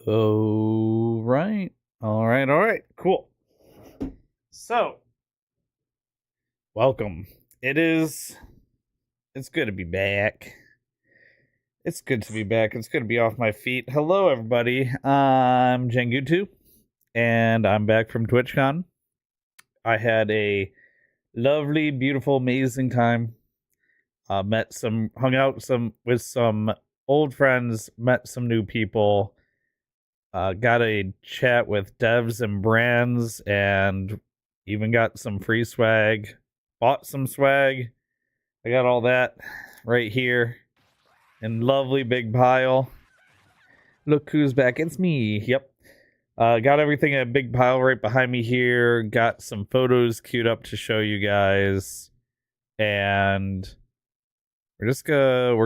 All right. All right. Cool. So, welcome. It's good to be back. It's good to be back. It's good to be off my feet. Hello, everybody. I'm Jengutu, and I'm back from Twitchcon. I had a lovely, beautiful, amazing time. Hung out with some old friends, met some new people. Got a chat with devs and brands, and even got some free swag. Bought some swag. I got all that right here in lovely big pile. Look who's back. It's me. Yep. Got everything in a big pile right behind me here. Got some photos queued up to show you guys. And we're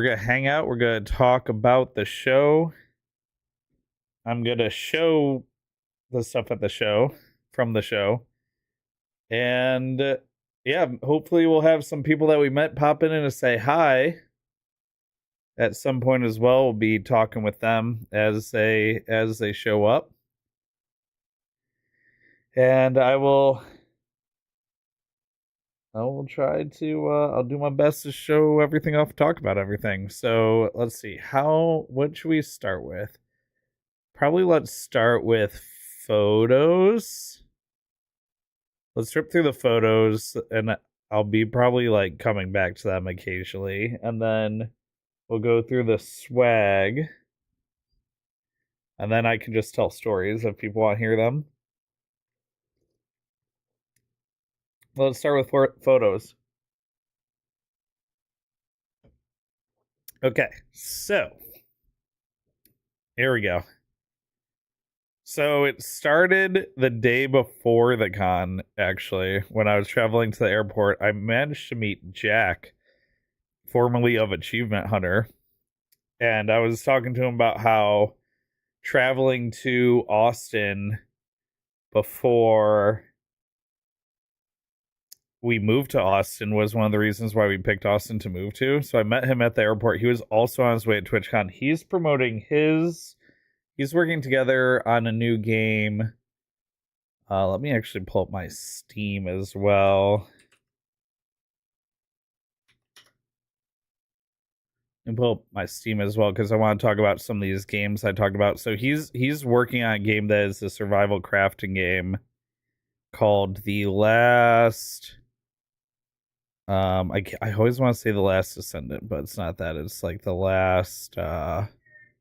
gonna hang out. We're gonna talk about the show. I'm gonna show the stuff at the show from the show. And yeah, hopefully we'll have some people that we met pop in and to say hi at some point as well. We'll be talking with them as they show up. And I will try to I'll do my best to show everything off, talk about everything. So let's see, what should we start with? Probably let's start with photos. Let's strip through the photos, and I'll be probably like coming back to them occasionally, and then we'll go through the swag, and then I can just tell stories if people want to hear them. Let's start with photos. Okay, so here we go. So it started the day before the con, actually. When I was traveling to the airport, I managed to meet Jack, formerly of Achievement Hunter. And I was talking to him about how traveling to Austin before we moved to Austin was one of the reasons why we picked Austin to move to. So I met him at the airport. He was also on his way at TwitchCon. He's promoting he's working together on a new game. Let me actually pull up my Steam as well. And pull up my Steam as well because I want to talk about some of these games I talked about. So he's working on a game that is a survival crafting game called The Last. I always want to say The Last Descendant, but it's not that. It's like The Last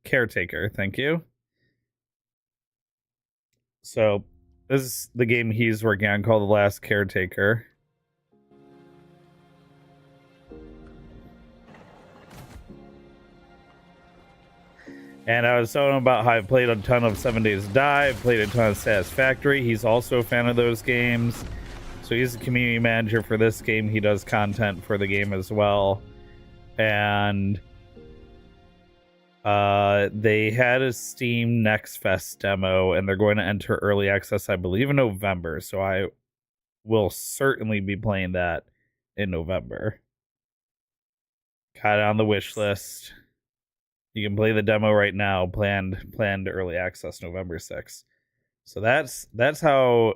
Caretaker. Thank you. So this is the game he's working on called The Last Caretaker. And I was telling him about how I played a ton of 7 Days to Die, played a ton of Satisfactory. He's also a fan of those games. So he's a community manager for this game. He does content for the game as well. And they had a Steam Next Fest demo, and they're going to enter early access, I believe, in November. So I will certainly be playing that in November. Got it on the wish list. You can play the demo right now. Planned early access November 6th. So that's how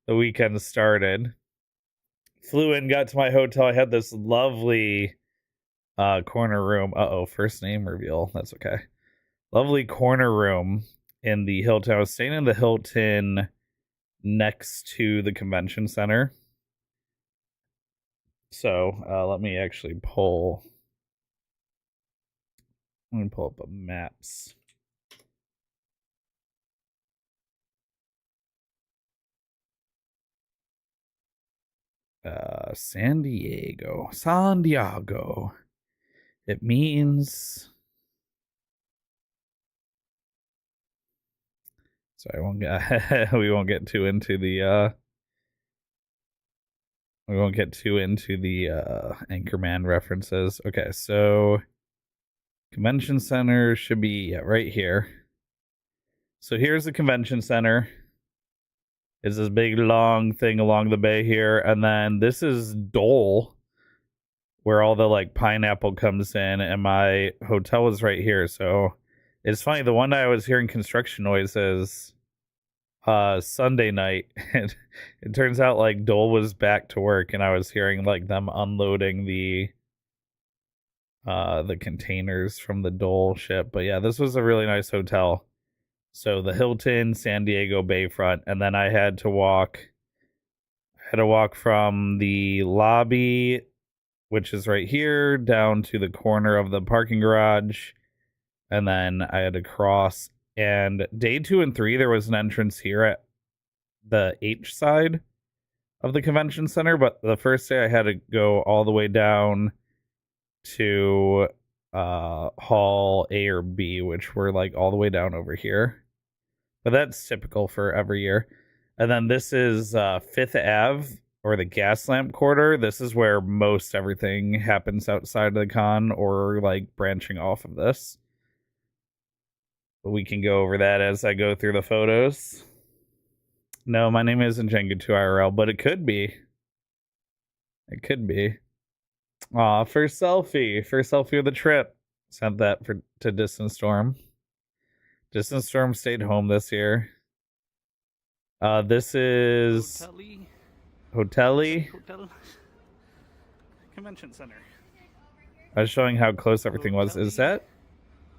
the weekend started. Flew in, got to my hotel. I had this lovely corner room. First name reveal. That's okay. Lovely corner room in the Hilton. I was staying in the Hilton next to the convention center. So let me pull up a maps. San Diego. It means. So I won't get. We won't get too into the. We won't get too into the Anchorman references. Okay, so convention center should be right here. So here's the convention center. It's this big long thing along the bay here, and then this is Dole, where all the like pineapple comes in, and my hotel is right here. So It's funny, the one night I was hearing construction noises Sunday night, and it turns out like Dole was back to work, and I was hearing like them unloading the containers from the Dole ship. But yeah, this was a really nice hotel. So the Hilton San Diego Bayfront, and then I had to walk from the lobby, which is right here, down to the corner of the parking garage, and then I had to cross. And day 2 and 3, there was an entrance here at the H side of the convention center, but the first day I had to go all the way down to hall A or B, which were like all the way down over here. But that's typical for every year. And then this is 5th Ave, or the gas lamp quarter. This is where most everything happens outside of the con, or like branching off of this. But we can go over that as I go through the photos. No, my name isn't Jengu2 IRL, but it could be. It could be. Aw, first selfie of the trip. Sent that to Distant Storm. Distant Storm stayed home this year. This is Hotel Convention Center. I was showing how close everything was. Is that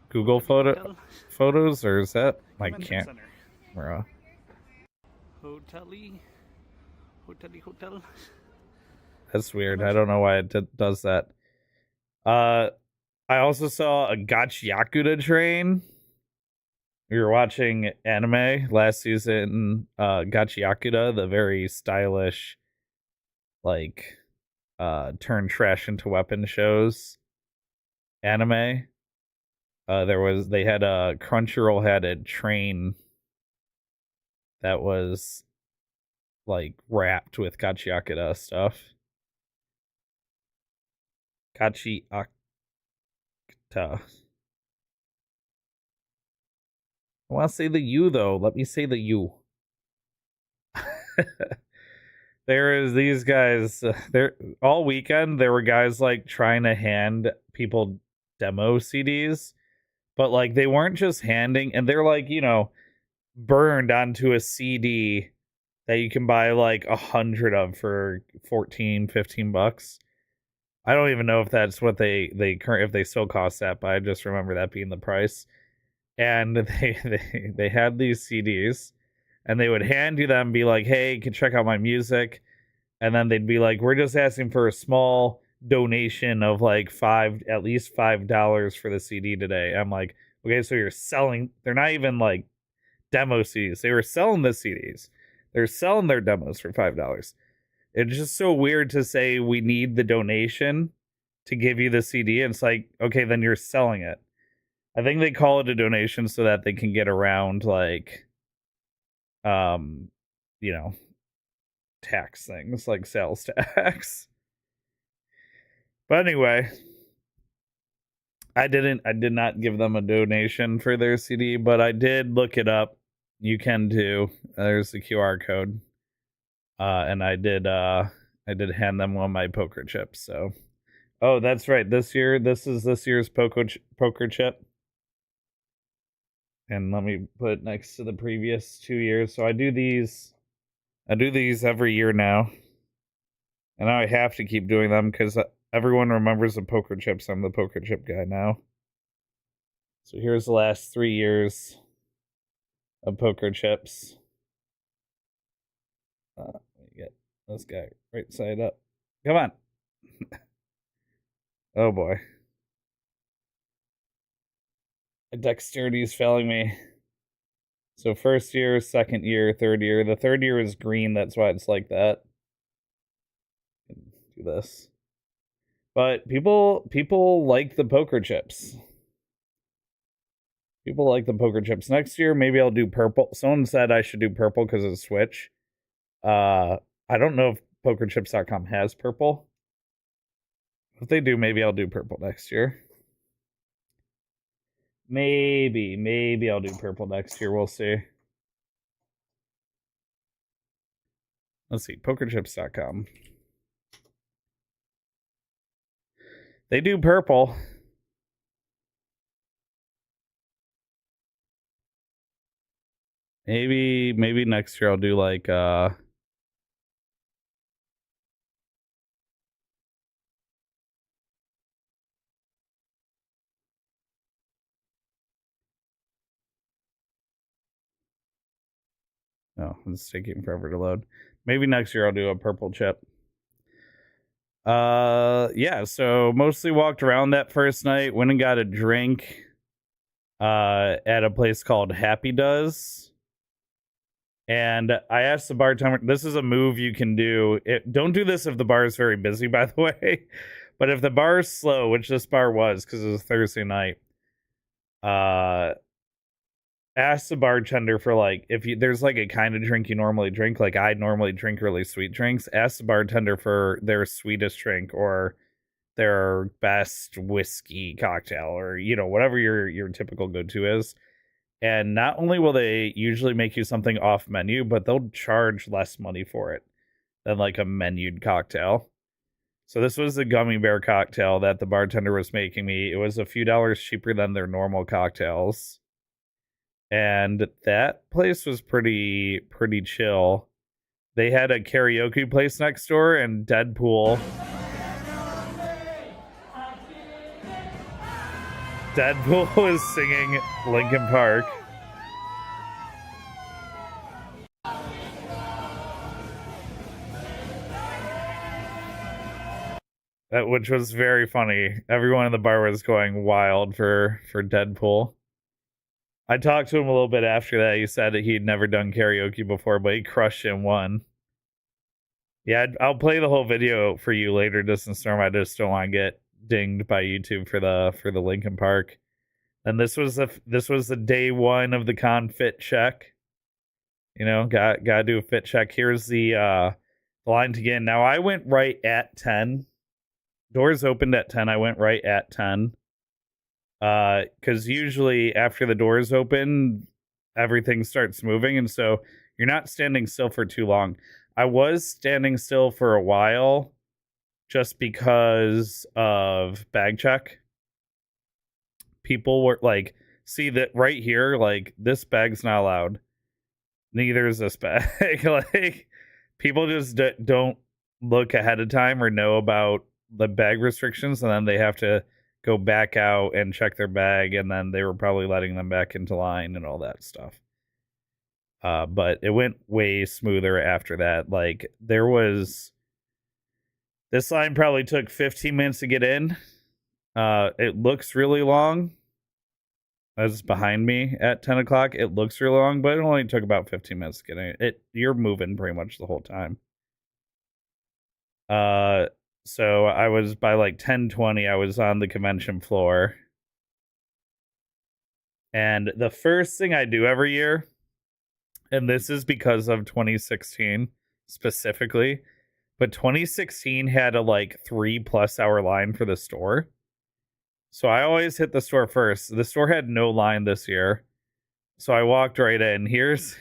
Google photos, or is that my camera? Hotel. That's weird. I don't know why it does that. I also saw a Gachiakuda train. We were watching anime last season. Gachiakuda, the very stylish, like, turn trash into weapon shows anime. They had a Crunchyroll had a train that was like wrapped with Gachiakuda stuff. Gachiakuda. I want to say the U though. Let me say the U. There is these guys. There all weekend. There were guys like trying to hand people demo CDs, but like they weren't just handing, and they're like, you know, burned onto a CD that you can buy like 100 of for $14-15. I don't even know if that's what if they still cost that, but I just remember that being the price. And they had these CDs, and they would hand you them, be like, hey, you can check out my music. And then they'd be like, we're just asking for a small donation of like at least $5 for the CD today. I'm like, okay, so you're selling, they're not even like demo CDs. They were selling the CDs. They're selling their demos for $5. It's just so weird to say we need the donation to give you the CD. And it's like, okay, then you're selling it. I think they call it a donation so that they can get around like, you know, tax things like sales tax. But anyway, I did not give them a donation for their CD, but I did look it up. You can too. There's the QR code. And I did hand them one of my poker chips. So, oh, that's right. This is this year's poker chip. And let me put it next to the previous 2 years. So I do these every year now. And I have to keep doing them because everyone remembers the poker chips. I'm the poker chip guy now. So here's the last 3 years of poker chips. Let me get this guy right side up. Come on. Oh boy. My dexterity is failing me. So first year, second year, third year. The third year is green. That's why it's like that. Do this. But people like the poker chips. People like the poker chips. Next year, maybe I'll do purple. Someone said I should do purple because of Switch. I don't know if PokerChips.com has purple. If they do, maybe I'll do purple next year. Maybe I'll do purple next year. We'll see. Let's see, PokerChips.com. They do purple. Maybe next year I'll do like oh, it's taking forever to load. Maybe next year I'll do a purple chip. Yeah, so mostly walked around that first night, went and got a drink at a place called Happy Does. And I asked the bartender, this is a move you can do. Don't do this if the bar is very busy, by the way. But if the bar is slow, which this bar was because it was Thursday night, ask the bartender for like there's like a kind of drink you normally drink. Like I normally drink really sweet drinks. Ask the bartender for their sweetest drink or their best whiskey cocktail or whatever your typical go-to is. And not only will they usually make you something off menu, but they'll charge less money for it than like a menued cocktail. So this was the gummy bear cocktail that the bartender was making me. It was a few dollars cheaper than their normal cocktails. And that place was pretty chill. They had a karaoke place next door and Deadpool was singing Linkin Park. Which was very funny. Everyone in the bar was going wild for Deadpool. I talked to him a little bit after that. He said that he'd never done karaoke before, but he crushed it and won. Yeah, I'll play the whole video for you later, Distant Storm. I just don't want to get dinged by YouTube for the Linkin Park. And this was the day one of the con fit check. Gotta do a fit check. Here's the line to get in. Now I went right at 10. Doors opened at 10. I went right at 10. Because usually after the doors open, everything starts moving, and so you're not standing still for too long. I was standing still for a while just because of bag check. People were like, see that right here, like this bag's not allowed. Neither is this bag. Like people just don't look ahead of time or know about the bag restrictions, and then they have to go back out and check their bag, and then they were probably letting them back into line and all that stuff. But it went way smoother after that. Like this line probably took 15 minutes to get in. It looks really long. That's behind me at 10 o'clock. It looks really long, but it only took about 15 minutes to get in. You're moving pretty much the whole time. So I was by like 10:20, I was on the convention floor. And the first thing I do every year, and this is because of 2016 specifically, but 2016 had a like 3+ hour line for the store. So I always hit the store first. The store had no line this year. So I walked right in. Here's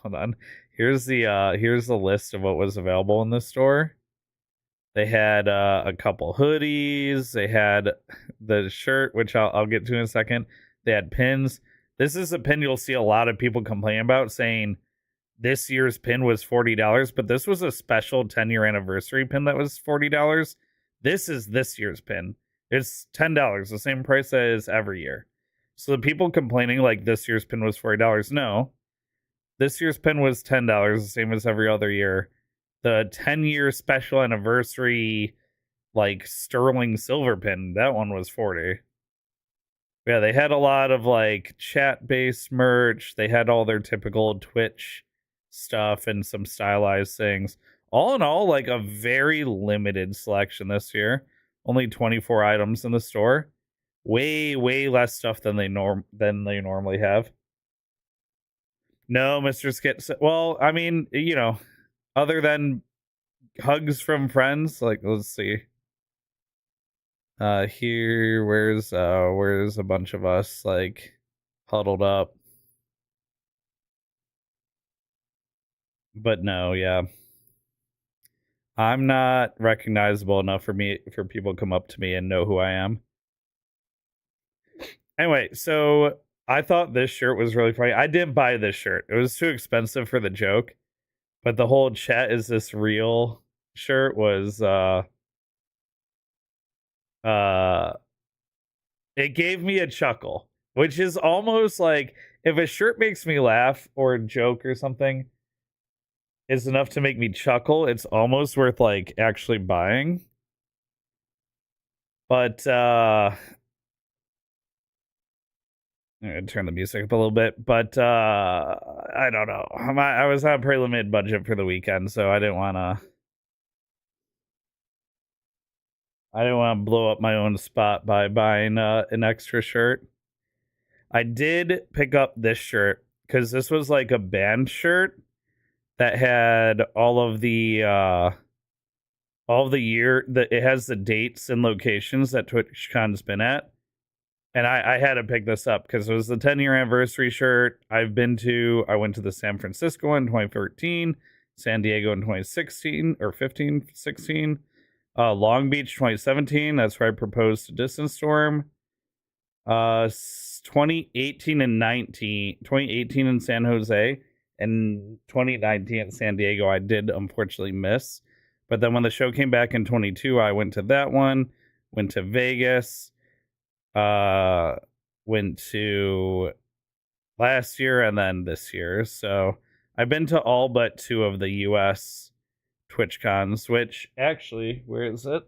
hold on. Here's the list of what was available in the store. They had a couple hoodies. They had the shirt, which I'll get to in a second. They had pins. This is a pin you'll see a lot of people complain about, saying this year's pin was $40, but this was a special 10-year anniversary pin that was $40. This is this year's pin. It's $10, the same price as every year. So the people complaining like this year's pin was $40, no. This year's pin was $10, the same as every other year. The 10-year special anniversary, like sterling silver pin, that one was $40. Yeah, they had a lot of like chat-based merch. They had all their typical Twitch stuff and some stylized things. All in all, like a very limited selection this year. Only 24 items in the store. Way less stuff than they normally have. No, Mr. Skit. Well, I mean, other than hugs from friends, like let's see. Here, where's a bunch of us like huddled up. But no, yeah. I'm not recognizable enough for people to come up to me and know who I am. Anyway, so I thought this shirt was really funny. I didn't buy this shirt. It was too expensive for the joke. But the whole chat is this real shirt was uh it gave me a chuckle, which is almost like if a shirt makes me laugh or a joke or something is enough to make me chuckle, it's almost worth like actually buying. But I'm gonna turn the music up a little bit, but I don't know. I was on a pretty limited budget for the weekend, so I didn't want to blow up my own spot by buying an extra shirt. I did pick up this shirt because this was like a band shirt that had all of the year that it has the dates and locations that TwitchCon's been at. And I had to pick this up because it was the 10-year anniversary shirt. I went to the San Francisco in 2013, San Diego in 2016 or 15, 16, Long Beach 2017. That's where I proposed to Distance Storm. 2018 and 2018 in San Jose and 2019 in San Diego. I did unfortunately miss, but then when the show came back in 22, I went to that one. Went to Vegas. Went to last year and then this year. So I've been to all but 2 of the US TwitchCons, which actually, where is it?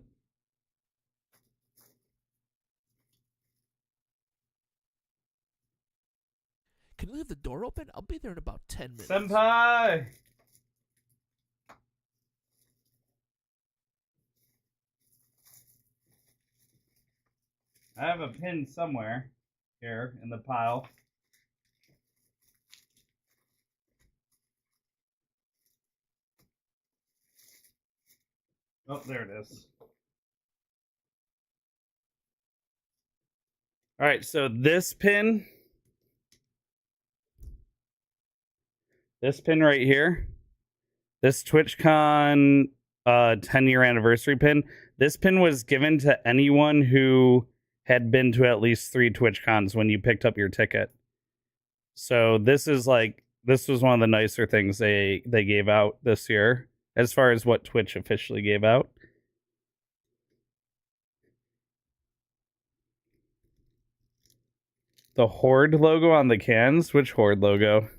Can you leave the door open? I'll be there in about 10 minutes. Senpai! I have a pin somewhere here in the pile. Oh, there it is. All right, so this pin right here, this TwitchCon 10-year anniversary pin, this pin was given to anyone who had been to at least 3 TwitchCons when you picked up your ticket. So this was one of the nicer things they gave out this year as far as what Twitch officially gave out. The Horde logo on the cans? Which Horde logo?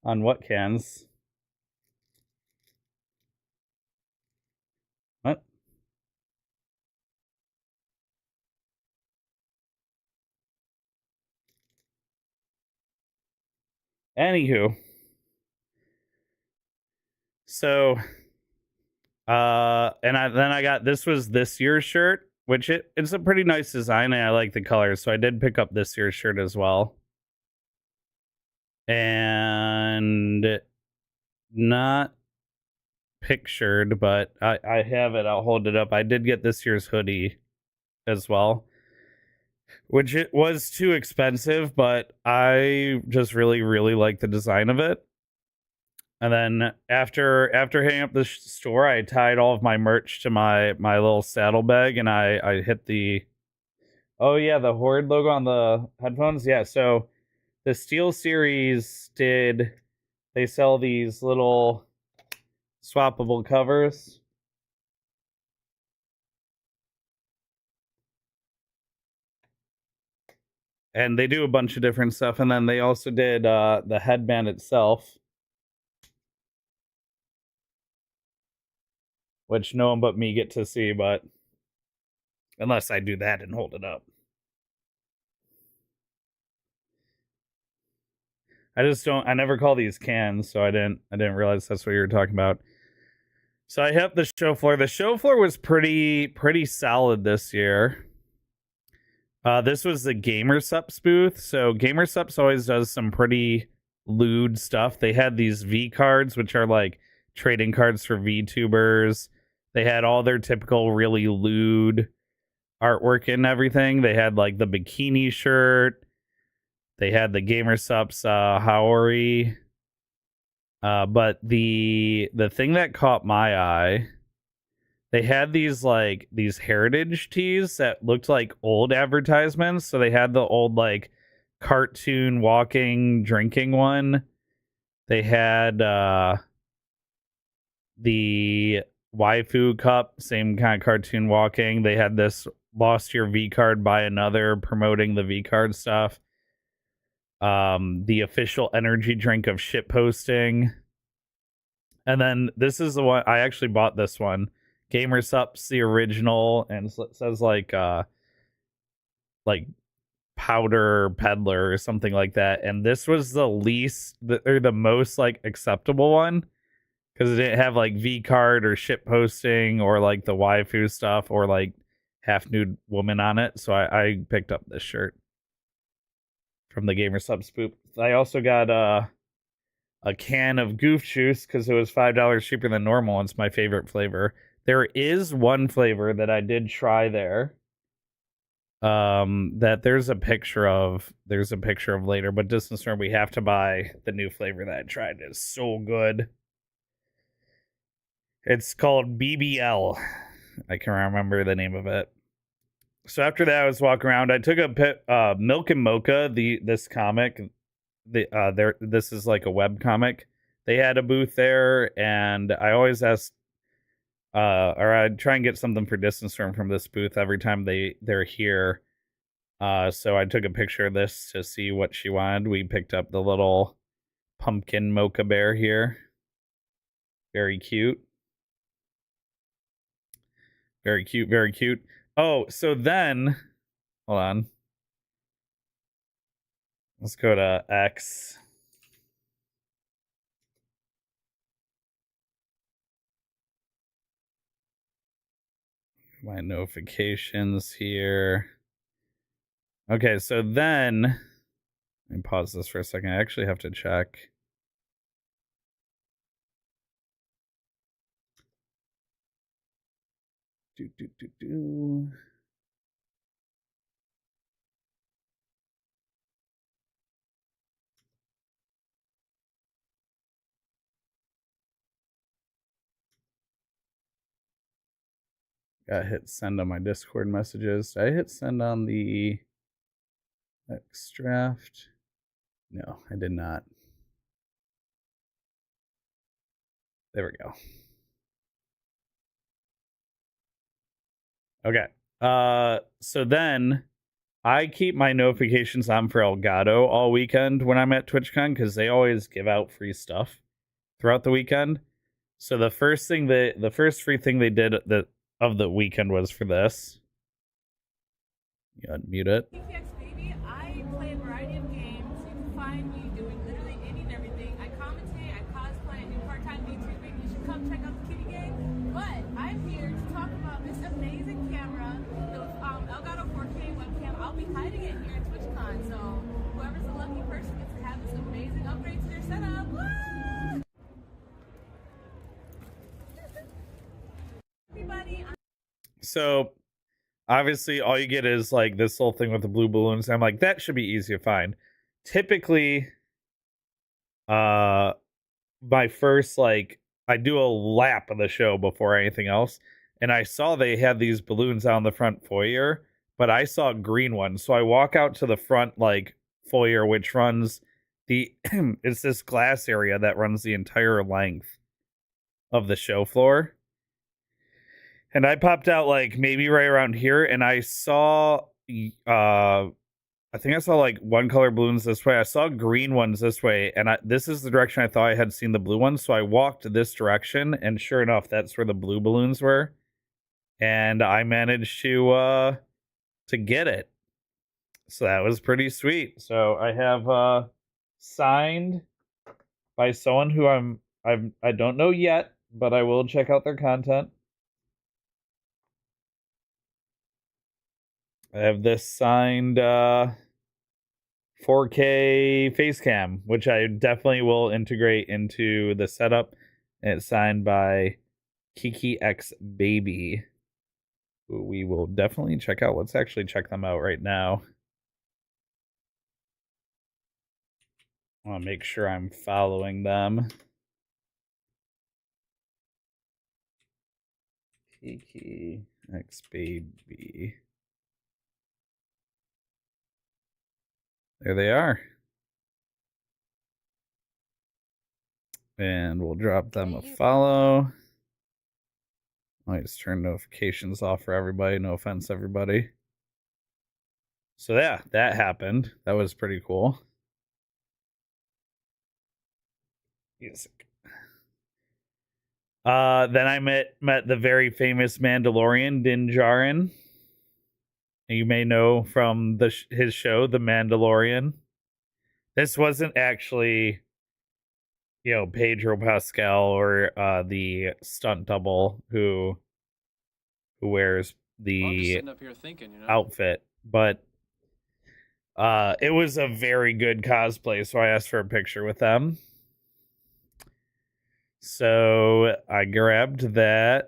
On what cans? What? Anywho. So and then I got this year's shirt, which it's a pretty nice design and I like the colors, so I did pick up this year's shirt as well. And not pictured, but I have it. I'll hold it up. I did get this year's hoodie as well, which it was too expensive, but I just really, really like the design of it. And then after hitting up the store, I tied all of my merch to my little saddlebag, and I hit the the Horde logo on the headphones. Yeah, so the Steel Series they sell these little swappable covers. And they do a bunch of different stuff, and then they also did the headband itself, which no one but me get to see, but unless I do that and hold it up. I never call these cans, so I didn't realize that's what you were talking about. So I hit the show floor. The show floor was pretty solid this year. This was the GamerSups booth. So GamerSups always does some pretty lewd stuff. They had these V cards, which are like trading cards for VTubers. They had all their typical really lewd artwork and everything. They had like the bikini shirt. They had the GamerSups Haori. But the thing that caught my eye, they had these heritage tees that looked like old advertisements. So they had the old like cartoon walking drinking one. They had the waifu cup, same kind of cartoon walking. They had this lost your V card, buy another, promoting the V card stuff. The official energy drink of shit posting. And then this is the one I actually bought. This one, Gamer Sup's the original, and it says like powder peddler or something like that. And this was the least or the most like acceptable one because it didn't have like V card or shit posting or like the waifu stuff or like half nude woman on it. So I picked up this shirt from the Gamer Sub Spoop. I also got a can of Goof Juice because it was $5 cheaper than normal. And it's my favorite flavor. There is one flavor that I did try there. That there's a picture of later, but Distance Storm, we have to buy the new flavor that I tried. It's so good. It's called BBL. I can remember the name of it. So after that, I was walking around. I took a Milk and Mocha, this comic. This is like a web comic. They had a booth there, and I always ask, or I'd try and get something for Distance Storm from this booth every time they're here. So I took a picture of this to see what she wanted. We picked up the little pumpkin mocha bear here. Very cute. Very cute, very cute. Oh, so then, hold on. Let's go to X. My notifications here. Okay, so then, let me pause this for a second. I actually have to check. Got hit send on my Discord messages. Did I hit send on the X draft? No, I did not. There we go. Okay. So then I keep my notifications on for Elgato all weekend when I'm at TwitchCon because they always give out free stuff throughout the weekend. So the first free thing they did of the weekend was for this. You unmute it. Baby, I play a variety of games. You can find me doing literally any and everything. I commentate, I cosplay, I do part-time VTubing. You should come check out the Kitty Gang. But I'm here to talk about this amazing camera, the Elgato 4K webcam. I'll be hiding it here at TwitchCon. So whoever's the lucky person gets to have this amazing upgrade to their setup. Woo! Everybody. So obviously all you get is like this whole thing with the blue balloons. I'm like, that should be easy to find. Typically, my first, like, I do a lap of the show before anything else, and I saw they had these balloons out in the front foyer, but I saw green ones. So I walk out to the front like foyer, which runs it's this glass area that runs the entire length of the show floor. And I popped out like maybe right around here, and I saw I think I saw like one color balloons this way. I saw green ones this way, and this is the direction I thought I had seen the blue ones. So I walked this direction, and sure enough, that's where the blue balloons were. And I managed to get it. So that was pretty sweet. So I have signed by someone who I don't know yet, but I will check out their content. I have this signed 4K face cam, which I definitely will integrate into the setup. And it's signed by Kiki X Baby, who we will definitely check out. Let's actually check them out right now. I want to make sure I'm following them. Kiki X Baby. There they are. And we'll drop them a follow. I'll just turn notifications off for everybody. No offense, everybody. So yeah, that happened. That was pretty cool. Music. Then I met the very famous Mandalorian, Din Djarin. You may know from his show, The Mandalorian. This wasn't actually, Pedro Pascal or the stunt double who wears the I'm just sitting up here thinking, outfit, but it was a very good cosplay, so I asked for a picture with them. So I grabbed that.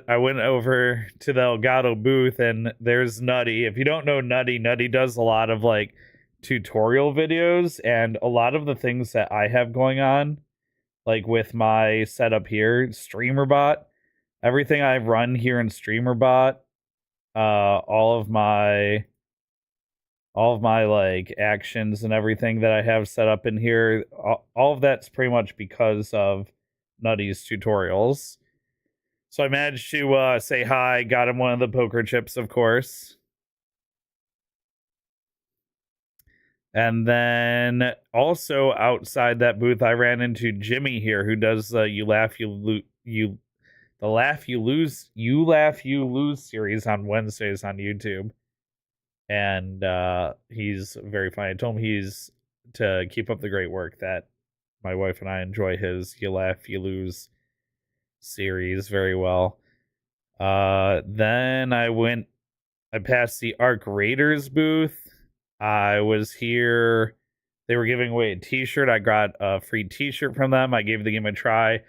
I went over to the Elgato booth, and there's Nutty. If you don't know Nutty, Nutty does a lot of like tutorial videos, and a lot of the things that I have going on, like with my setup here, StreamerBot, everything I run here in StreamerBot, all of my like actions and everything that I have set up in here, all of that's pretty much because of Nutty's tutorials. So I managed to say hi, got him one of the poker chips, of course. And then also outside that booth, I ran into Jimmy here, who does the Laugh You Lose series on Wednesdays on YouTube. And he's very funny. I told him he's to keep up the great work that my wife and I enjoy his You Laugh, You Lose series very well. Then I passed the Arc Raiders booth. I was here. They were giving away a t-shirt. I got a free t-shirt from them. I gave the game a try.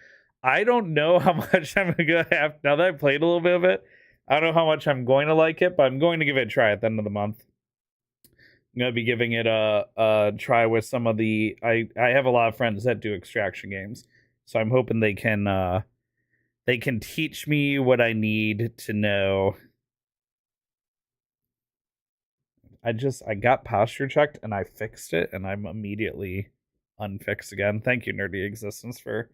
I don't know how much I'm going to have, now that I played a little bit of it, I don't know how much I'm going to like it, but I'm going to give it a try at the end of the month. I'm going to be giving it a try with some of the... I have a lot of friends that do extraction games, so I'm hoping they can teach me what I need to know. I got posture checked, and I fixed it, and I'm immediately unfixed again. Thank you, Nerdy Existence, for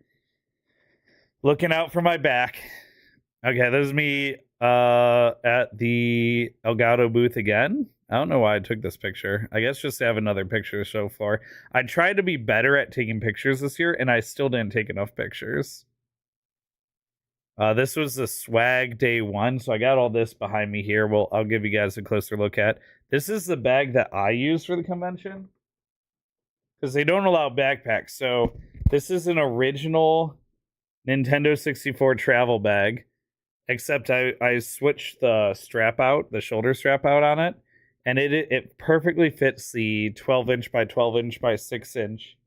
looking out for my back. Okay, this is me at the Elgato booth again. I don't know why I took this picture. I guess just to have another picture to show for. I tried to be better at taking pictures this year, and I still didn't take enough pictures. This was the swag day one, so I got all this behind me here. Well, I'll give you guys a closer look at. This is the bag that I use for the convention, because they don't allow backpacks. So this is an original Nintendo 64 travel bag, except I switched the strap out, the shoulder strap out on it, and it perfectly fits the 12-inch by 12-inch by 6-inch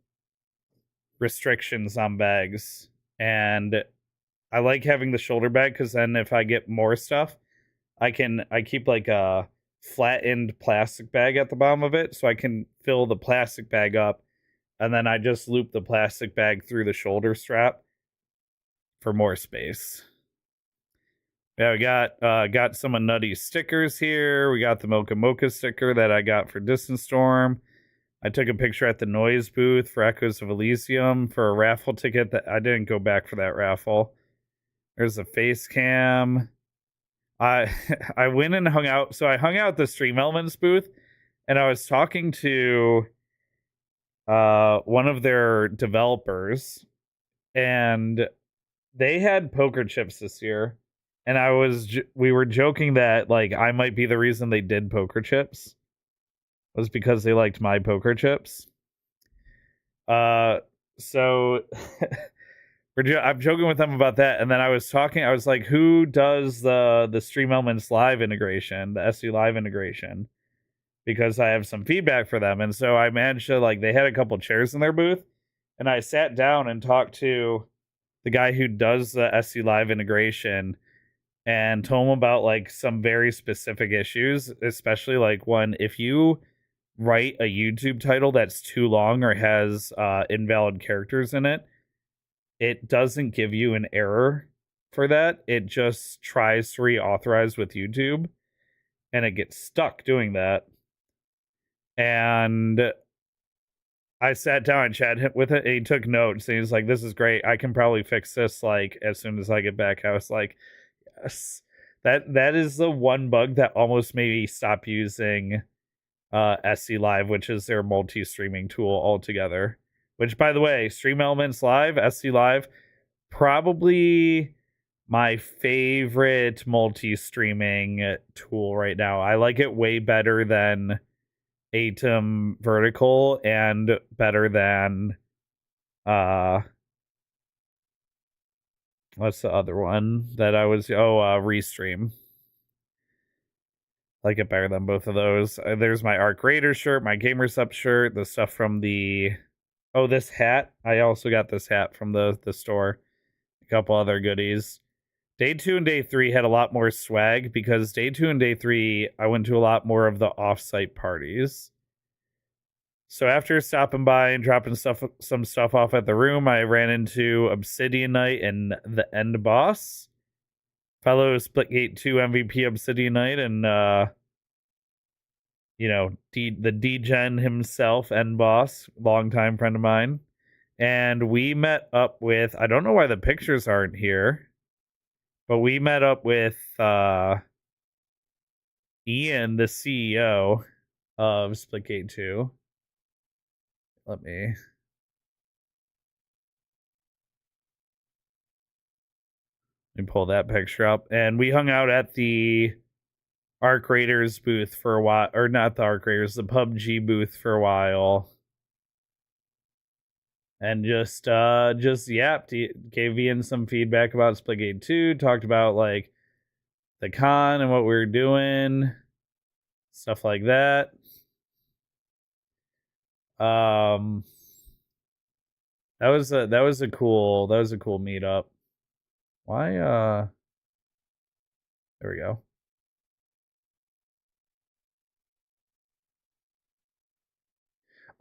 restrictions on bags. And I like having the shoulder bag, because then if I get more stuff, I keep like a flattened plastic bag at the bottom of it, so I can fill the plastic bag up, and then I just loop the plastic bag through the shoulder strap for more space. Yeah, we got some of Nutty's stickers here. We got the Mocha Mocha sticker that I got for Distance Storm. I took a picture at the Noise booth for Echoes of Elysium for a raffle ticket that I didn't go back for that raffle. There's a face cam. I went and hung out. So I hung out at the Stream Elements booth, and I was talking to one of their developers, and they had poker chips this year, and we were joking that like I might be the reason they did poker chips was because they liked my poker chips. So I'm joking with them about that, and then I was like, who does the Stream Elements Live integration, the SC Live integration? Because I have some feedback for them. And so I managed to, like, they had a couple chairs in their booth, and I sat down and talked to the guy who does the SC Live integration and told him about, like, some very specific issues, especially, like, one, if you write a YouTube title that's too long or has invalid characters in it, it doesn't give you an error for that. It just tries to reauthorize with YouTube, and it gets stuck doing that. And I sat down and chatted with it, and he took notes, and he's like, "This is great. I can probably fix this like as soon as I get back." I was like, "Yes." That is the one bug that almost made me stop using SC Live, which is their multi-streaming tool altogether. Which, by the way, Stream Elements Live, SC Live, probably my favorite multi-streaming tool right now. I like it way better than Atom Vertical and better than what's the other one that I was Restream. Like it better than both of those. There's my Arc Raider shirt, my Gamers Up shirt, the stuff from the this hat. I also got this hat from the store. A couple other goodies. Day 2 and day 3 had a lot more swag because day 2 and day 3 I went to a lot more of the off-site parties. So after stopping by and dropping some stuff off at the room, I ran into Obsidian Knight and the End Boss. Fellow Splitgate 2 MVP Obsidian Knight and the D-Gen himself, End Boss, longtime friend of mine. And we met up with, I don't know why the pictures aren't here, but we met up with Ian, the CEO of Splitgate 2. Let me pull that picture up. And we hung out at the Arc Raiders booth for a while, or not the Arc Raiders, the PUBG booth for a while. And just yapped, gave Ian some feedback about Splitgate 2, talked about like the con and what we were doing, stuff like that. That was a cool meetup. Why there we go.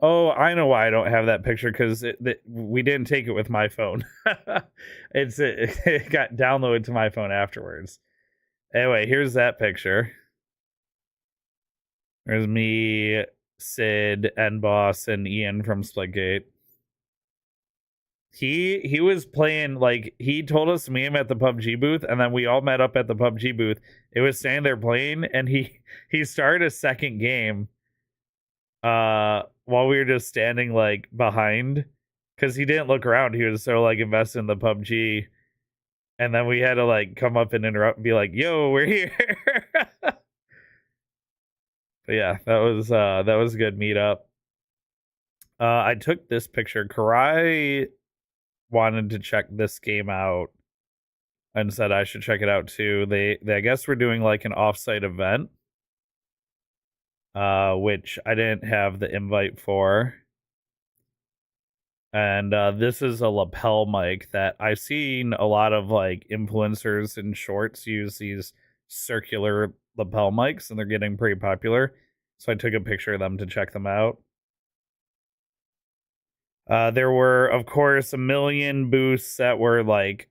Oh, I know why I don't have that picture, because we didn't take it with my phone. It got downloaded to my phone afterwards. Anyway, here's that picture. There's me, Sid, and Boss, and Ian from Splitgate. He was playing, like, he told us to meet him at the PUBG booth, and then we all met up at the PUBG booth. It was standing there playing, and he started a second game while we were just standing like behind, because he didn't look around. He was so like invested in the PUBG, and then we had to like come up and interrupt and be like, "Yo, we're here." But yeah, that was a good meetup. I took this picture. Karai wanted to check this game out and said I should check it out too. They I guess we're doing like an offsite event, which I didn't have the invite for. And this is a lapel mic that I've seen a lot of like influencers and shorts use these circular lapel mics, and they're getting pretty popular. So I took a picture of them to check them out. There were, of course, a million booths that were like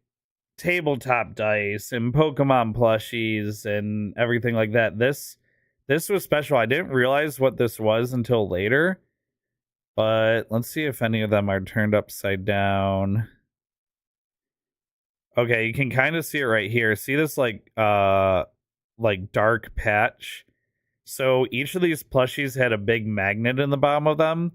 tabletop dice and Pokemon plushies and everything like that. This was special. I didn't realize what this was until later. But let's see if any of them are turned upside down. Okay, you can kind of see it right here. See this like dark patch? So each of these plushies had a big magnet in the bottom of them,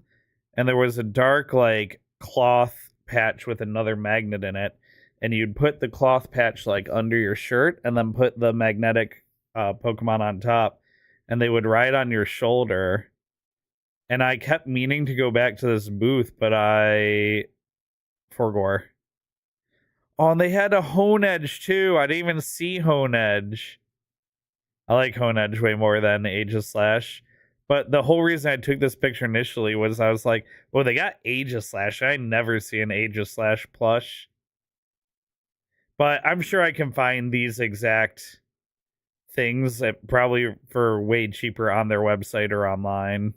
and there was a dark like cloth patch with another magnet in it, and you'd put the cloth patch like under your shirt and then put the magnetic Pokemon on top, and they would ride on your shoulder. And I kept meaning to go back to this booth, but I forgot. Oh, and they had a Hone Edge too. I didn't even see Hone Edge. I like Hone Edge way more than Aegislash. But the whole reason I took this picture initially was I was like, well, they got Aegislash. I never see an Aegislash plush. But I'm sure I can find these exact things probably for way cheaper on their website or online.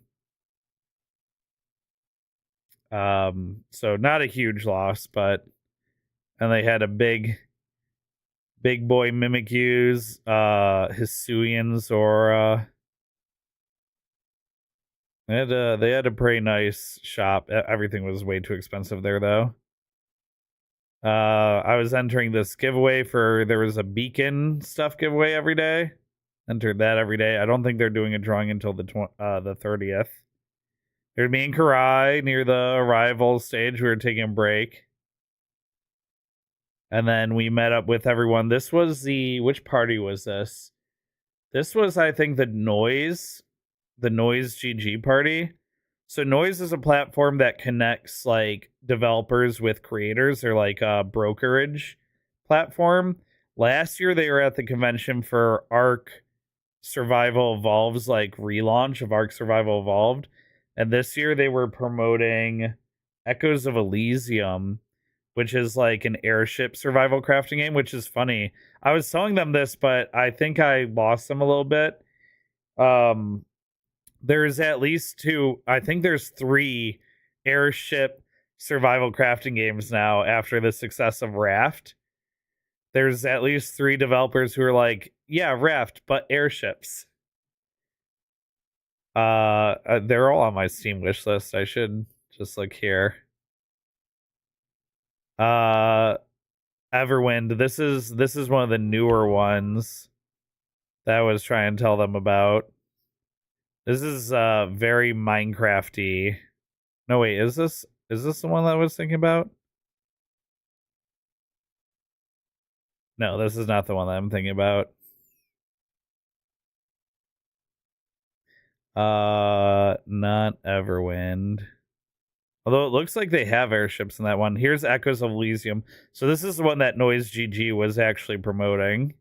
So not a huge loss, but and they had a big boy Mimikyus, Hisuian Zora. They had a pretty nice shop. Everything was way too expensive there though. I was entering this giveaway there was a beacon stuff giveaway every day. Entered that every day. I don't think they're doing a drawing until the 30th. There's me and Karai near the arrival stage. We were taking a break. And then we met up with everyone. This was which party was this? This was, I think, the Noise GG party. So Noise is a platform that connects like developers with creators. They're like a brokerage platform. Last year they were at the convention for Ark Survival Evolved's like relaunch of Ark Survival Evolved. And this year they were promoting Echoes of Elysium, which is like an airship survival crafting game, which is funny. I was telling them this, but I think I lost them a little bit. There's at least there's 3 airship survival crafting games now after the success of Raft. There's at least 3 developers who are like, yeah, Raft, but airships. They're all on my Steam wish list. I should just look here. Everwind. This is one of the newer ones that I was trying to tell them about. This is very Minecrafty. No, wait, is this the one that I was thinking about? No, this is not the one that I'm thinking about. Not Everwind. Although it looks like they have airships in that one. Here's Echoes of Elysium. So this is the one that Noise GG was actually promoting.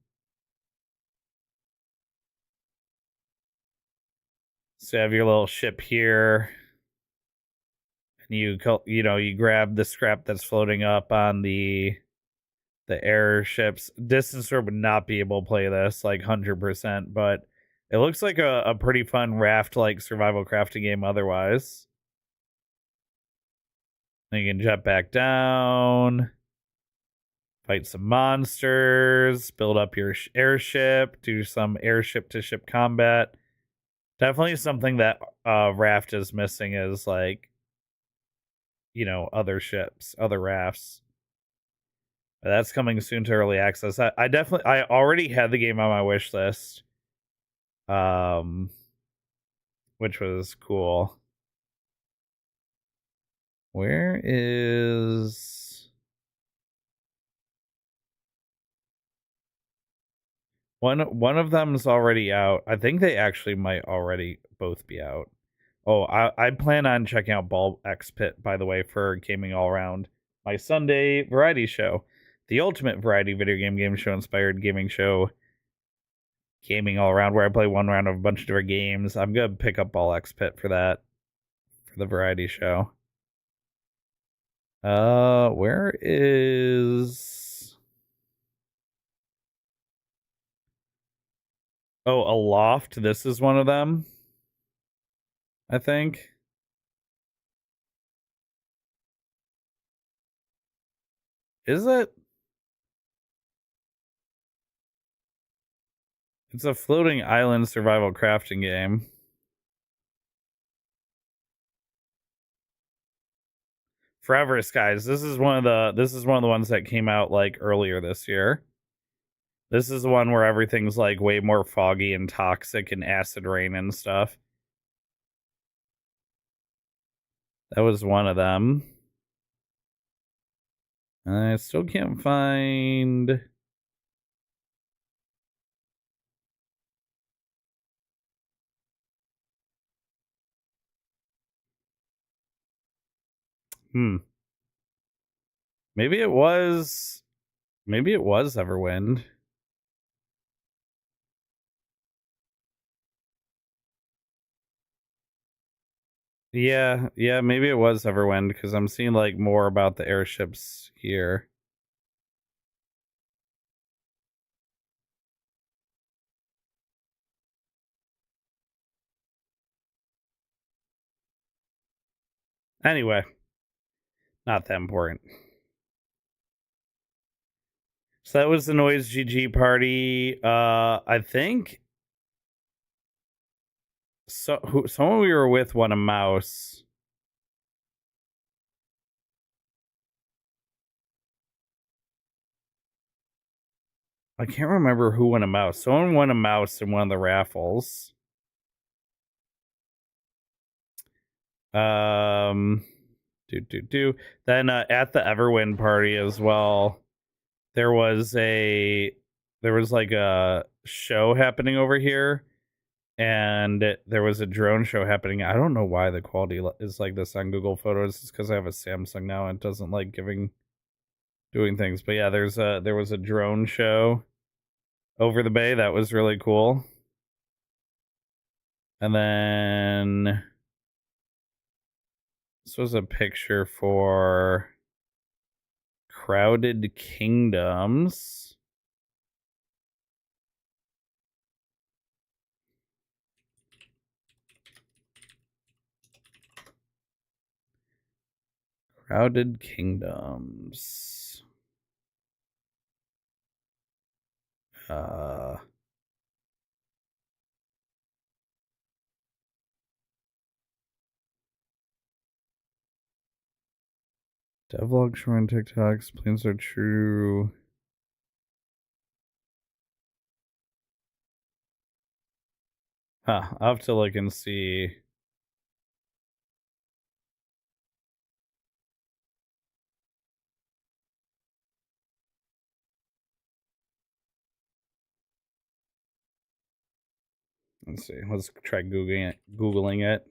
So you have your little ship here. And you grab the scrap that's floating up on the airships. Distance would not be able to play this like 100%, but it looks like a pretty fun raft-like survival crafting game otherwise. Then you can jet back down, fight some monsters, build up your airship, do some airship-to-ship combat. Definitely something that Raft is missing is like, other ships, other rafts. But that's coming soon to early access. I already had the game on my wish list. Which was cool. Where is one of them's already out. I think they actually might already both be out. Oh, I plan on checking out Ball X Pit, by the way, for Gaming All Around, my Sunday variety show. The ultimate variety video game show inspired gaming show. Gaming All Around, where I play one round of a bunch of different games. I'm gonna pick up Ball X Pit for that, for the variety show. Where is... Oh, Aloft. This is one of them, I think. Is it? It's a floating island survival crafting game. Forever Skies. This is one of the ones that came out like earlier this year. This is the one where everything's like way more foggy and toxic and acid rain and stuff. That was one of them. I still can't find... Maybe it was Everwind. Yeah, maybe it was Everwind, because I'm seeing like more about the airships here. Anyway, not that important. So that was the Noise GG party. I think someone we were with won a mouse. I can't remember who won a mouse. Someone won a mouse in one of the raffles. Then at the Everwin party as well, there was like a show happening over here, and there was a drone show happening. I don't know why the quality is like this on Google Photos. It's because I have a Samsung now and it doesn't like doing things. But yeah, there was a drone show over the bay that was really cool. And then this was a picture for Crowded Kingdoms. Crowded Kingdoms. Devlog showing TikToks. Plans are true. I'll have to look and see. Let's see. Let's try Googling it.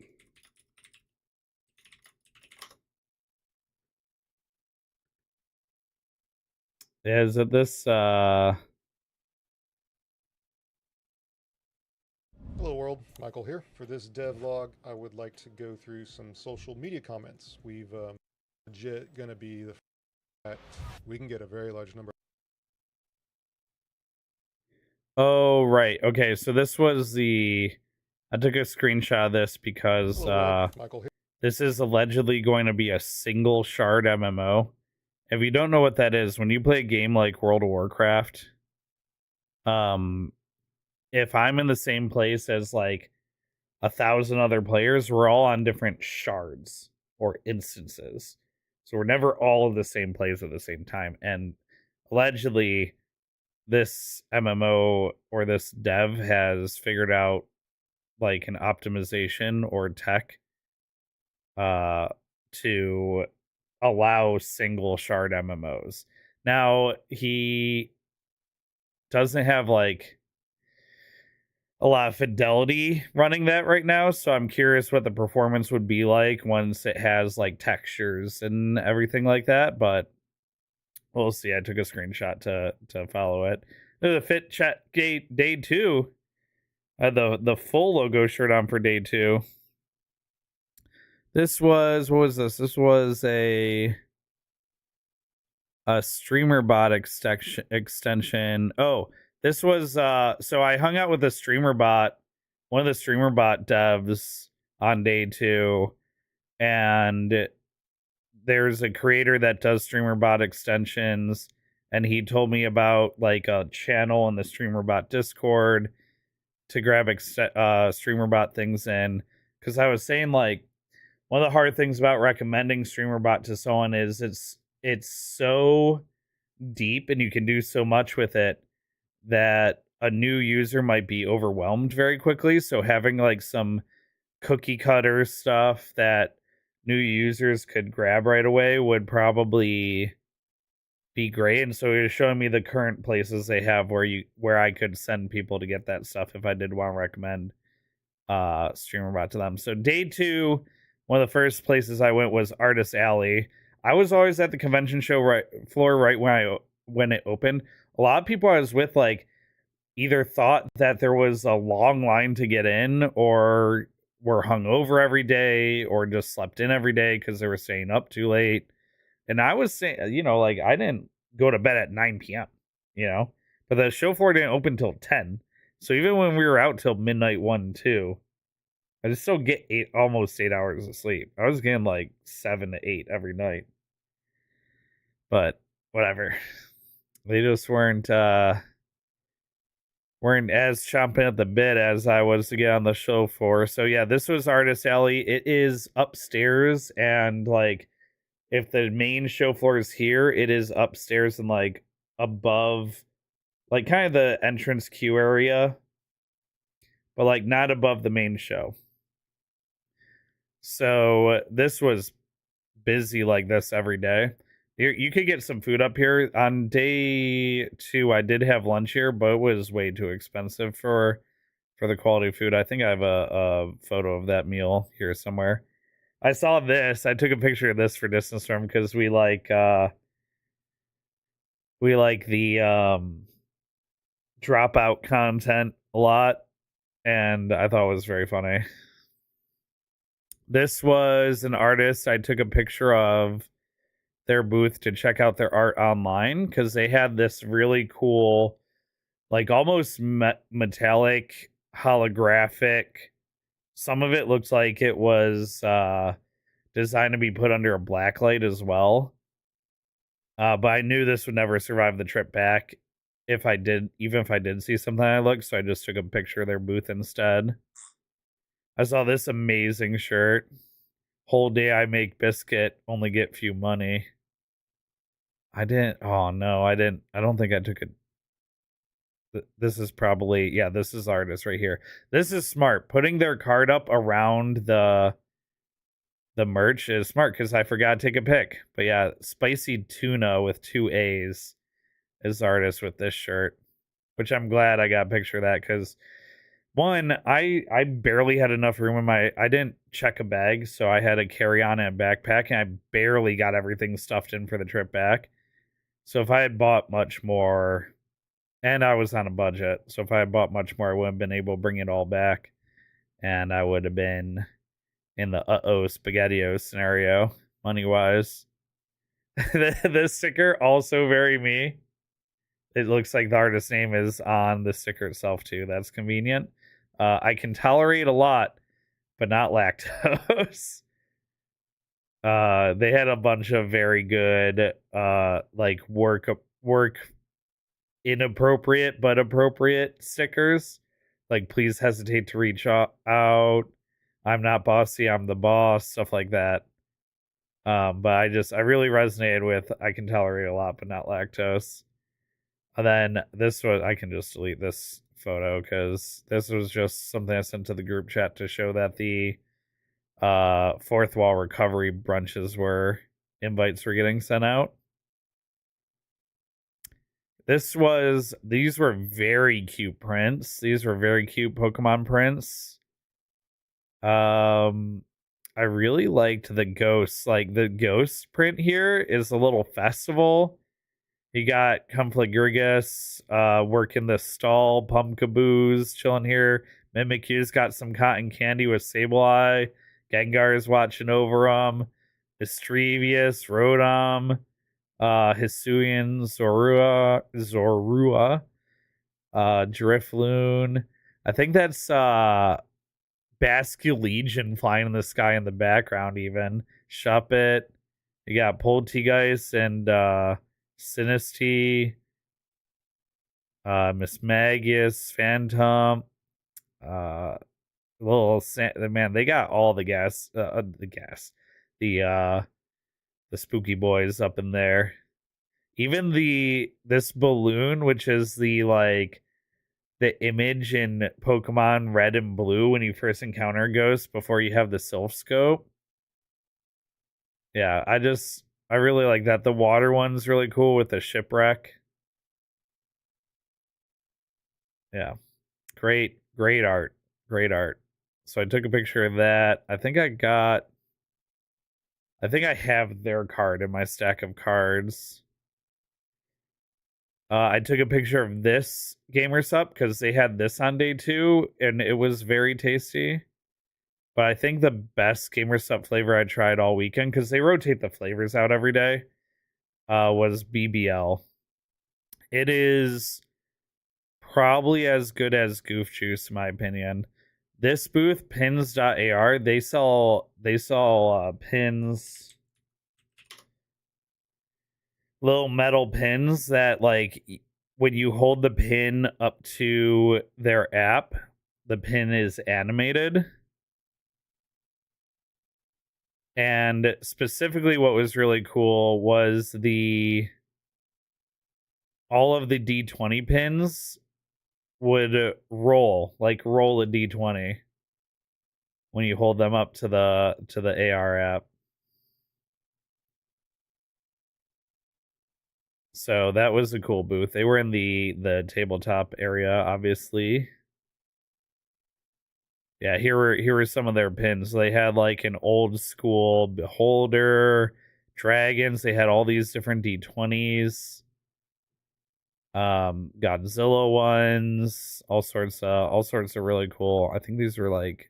Is it this Hello world, Michael here. For this devlog, I would like to go through some social media comments. We've legit gonna be the that we can get a very large number. Oh, right. Okay, so this was I took a screenshot of this because Hello world, Michael here. this is allegedly going to be a single shard MMO. If you don't know what that is, when you play a game like World of Warcraft, if I'm in the same place as like 1,000 other players, we're all on different shards or instances. So we're never all in the same place at the same time. And allegedly, this MMO or this dev has figured out like an optimization or tech to allow single shard MMOs. Now, he doesn't have like a lot of fidelity running that right now, so I'm curious what the performance would be like once it has like textures and everything like that, but we'll see. I took a screenshot to follow it. The Fit Chat day 2. I had the full logo shirt on for day 2. This was, what was this? This was a streamer bot extension. Oh, this was so I hung out with a streamer bot, one of the streamer bot devs on day 2, and there's a creator that does streamer bot extensions, and he told me about like a channel in the streamer bot Discord to grab streamer bot things in, because I was saying like one of the hard things about recommending streamer bot to someone is it's so deep and you can do so much with it that a new user might be overwhelmed very quickly. So having like some cookie cutter stuff that new users could grab right away would probably be great. And so he was showing me the current places they have where I could send people to get that stuff if I did want to recommend streamer bot to them. So day 2, one of the first places I went was Artist Alley. I was always at the convention show floor right when it opened. A lot of people I was with like either thought that there was a long line to get in, or were hungover every day, or just slept in every day because they were staying up too late. And I was saying, like I didn't go to bed at 9 p.m., but the show floor didn't open till 10. So even when we were out till midnight 1, 2, I just still get almost 8 hours of sleep. I was getting like 7 to 8 every night. But whatever. They just weren't weren't as chomping at the bit as I was to get on the show for. So yeah, this was Artist Alley. It is upstairs, and like if the main show floor is here, it is upstairs and like above, like kind of the entrance queue area, but like not above the main show. So this was busy like this every day. You could get some food up here. On day 2, I did have lunch here, but it was way too expensive for the quality food. I think I have a photo of that meal here somewhere. I saw this. I took a picture of this for Distance Storm because we like the dropout content a lot, and I thought it was very funny. This was an artist I took a picture of their booth to check out their art online because they had this really cool, like almost metallic holographic. Some of it looks like it was designed to be put under a black light as well. But I knew this would never survive the trip back even if I did see something I liked, so I just took a picture of their booth instead. I saw this amazing shirt. Whole day I make biscuit, only get few money. I didn't. Oh no, I didn't. I don't think I took it. This is probably, yeah, this is artist right here. This is smart. Putting their card up around the merch is smart because I forgot to take a pic. But yeah, spicy tuna with 2 A's is artist with this shirt, which I'm glad I got a picture of that because one, I barely had enough room in I didn't check a bag, so I had to carry on in a backpack, and I barely got everything stuffed in for the trip back. So if I had bought much more, and I was on a budget, so if I had bought much more, I would have been able to bring it all back, and I would have been in the spaghettios scenario, money-wise. This sticker, also very me. It looks like the artist's name is on the sticker itself, too. That's convenient. I can tolerate a lot, but not lactose. They had a bunch of very good, like work inappropriate but appropriate stickers. Like, please hesitate to reach out. I'm not bossy, I'm the boss, stuff like that. But I really resonated with I can tolerate a lot, but not lactose. And then this was, I can just delete this photo because this was just something I sent to the group chat to show that the fourth wall recovery brunches invites were getting sent out. These were very cute prints. These were very cute Pokemon prints. I really liked the ghosts. Like the ghost print here is a little festival. You got Confligurgus working the stall, Pumpkaboo's chilling here. Mimikyu's got some cotton candy with Sableye. Gengar's watching over him. Estrevious, Rotom, Hisuian, Zorua, Drifloon. I think that's Basculegion flying in the sky in the background even. Shuppet. You got Poltegeist and Sinistea, Miss Magius, Phantom, man, they got all the spooky boys up in there. Even this balloon, which is the image in Pokemon Red and Blue when you first encounter Ghost before you have the Sylph Scope. Yeah, I really like that. The water one's really cool with the shipwreck. Yeah. Great art. Great art. So I took a picture of that. I think I have their card in my stack of cards. I took a picture of this Gamers Up because they had this on day 2 and it was very tasty. But I think the best Gamers Up flavor I tried all weekend, because they rotate the flavors out every day, was BBL. It is probably as good as Goof Juice, in my opinion. This booth, pins.ar, they sell pins, little metal pins that, like, when you hold the pin up to their app, the pin is animated. And specifically what was really cool was all of the D20 pins would roll a D20 when you hold them up to the AR app. So that was a cool booth. They were in the tabletop area, obviously. Yeah, here were some of their pins. They had like an old school beholder, dragons. They had all these different D20s, Godzilla ones, all sorts of really cool. I think these were like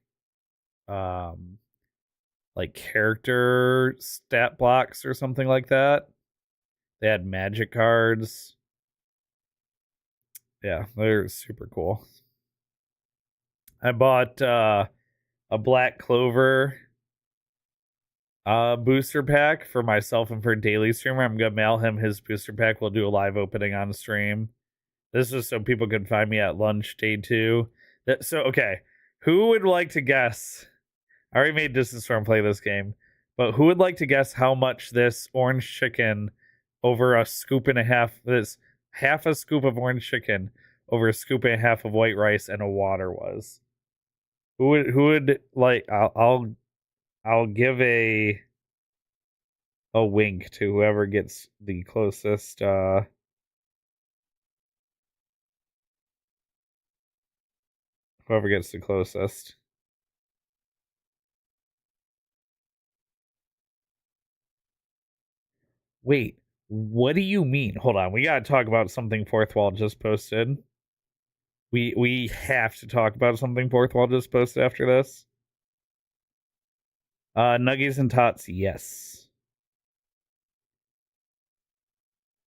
character stat blocks or something like that. They had magic cards. Yeah, they're super cool. I bought a Black Clover booster pack for myself and for Daily Streamer. I'm gonna mail him his booster pack. We'll do a live opening on stream. This is so people can find me at lunch day 2. So okay, who would like to guess? I already made Distant Storm play this game, but who would like to guess how much this orange chicken over a scoop and a half? This half a scoop of orange chicken over a scoop and a half of white rice and a water was? Who would like? I'll give a wink to whoever gets the closest. Whoever gets the closest. Wait, what do you mean? Hold on, we gotta talk about something Fourth Wall just posted. We have to talk about something Fourth Wall just posted after this. Nuggies and Tots, yes.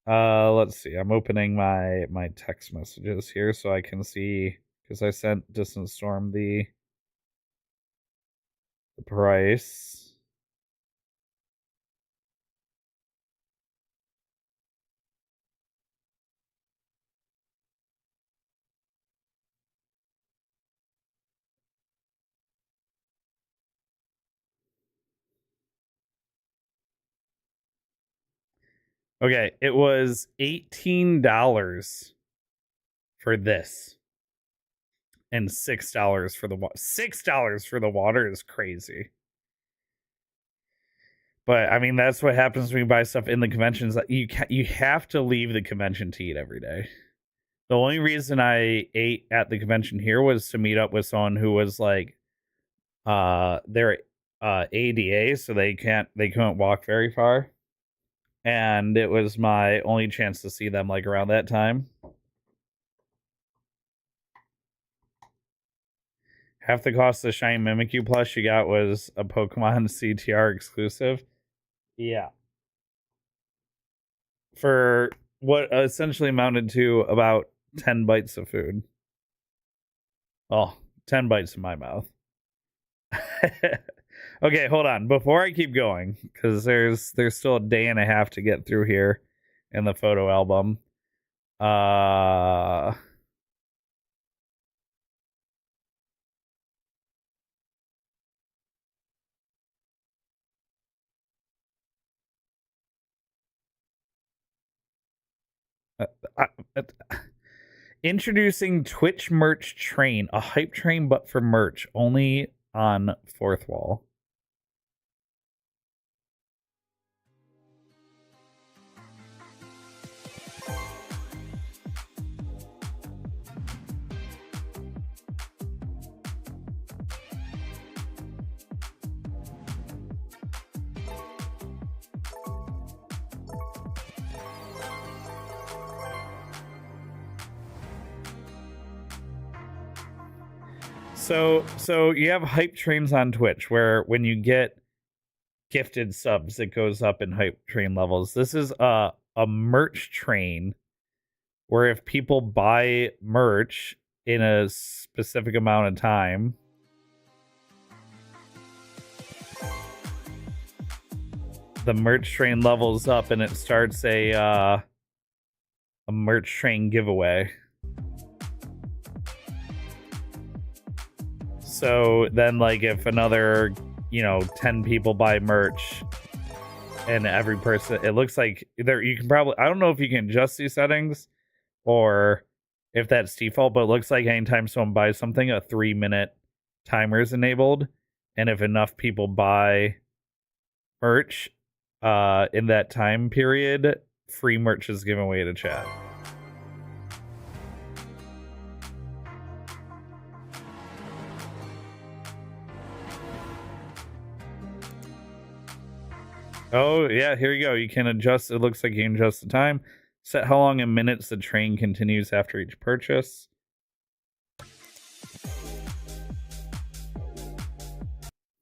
Let's see. I'm opening my text messages here so I can see, because I sent Distant Storm the price. Okay, it was $18 for this. And $6 for the water. $6 for the water is crazy. But I mean, that's what happens when you buy stuff in the conventions. You have to leave the convention to eat every day. The only reason I ate at the convention here was to meet up with someone who was like, they're ADA, so they couldn't walk very far, and it was my only chance to see them like around that time. Half the cost of the Shiny Mimikyu plush you got was a Pokemon CTR exclusive. Yeah. For what essentially amounted to about 10 bites of food. Well, 10 bites in my mouth. Okay, hold on. Before I keep going, because there's still a day and a half to get through here in the photo album. Introducing Twitch merch train, a hype train but for merch, only on Fourth Wall. So you have hype trains on Twitch where when you get gifted subs, it goes up in hype train levels. This is a merch train where if people buy merch in a specific amount of time, the merch train levels up and it starts a a merch train giveaway. So then, like, if another, 10 people buy merch, and every person, it looks like there, you can probably, I don't know if you can adjust these settings or if that's default, but it looks like anytime someone buys something, a 3-minute timer is enabled. And if enough people buy merch in that time period, free merch is given away to chat. Oh, yeah, here you go. You can adjust. It looks like you can adjust the time. Set how long in minutes the train continues after each purchase.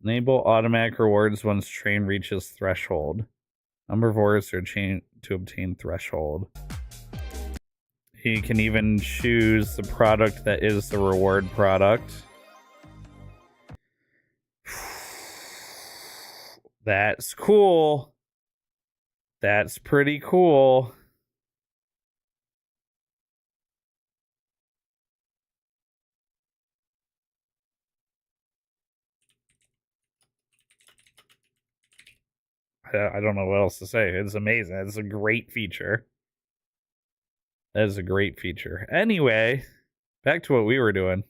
Enable automatic rewards once train reaches threshold. Number of orders are changed to obtain threshold. You can even choose the product that is the reward product. That's cool. That's pretty cool. I don't know what else to say. It's amazing. It's a great feature. That is a great feature. Anyway, back to what we were doing.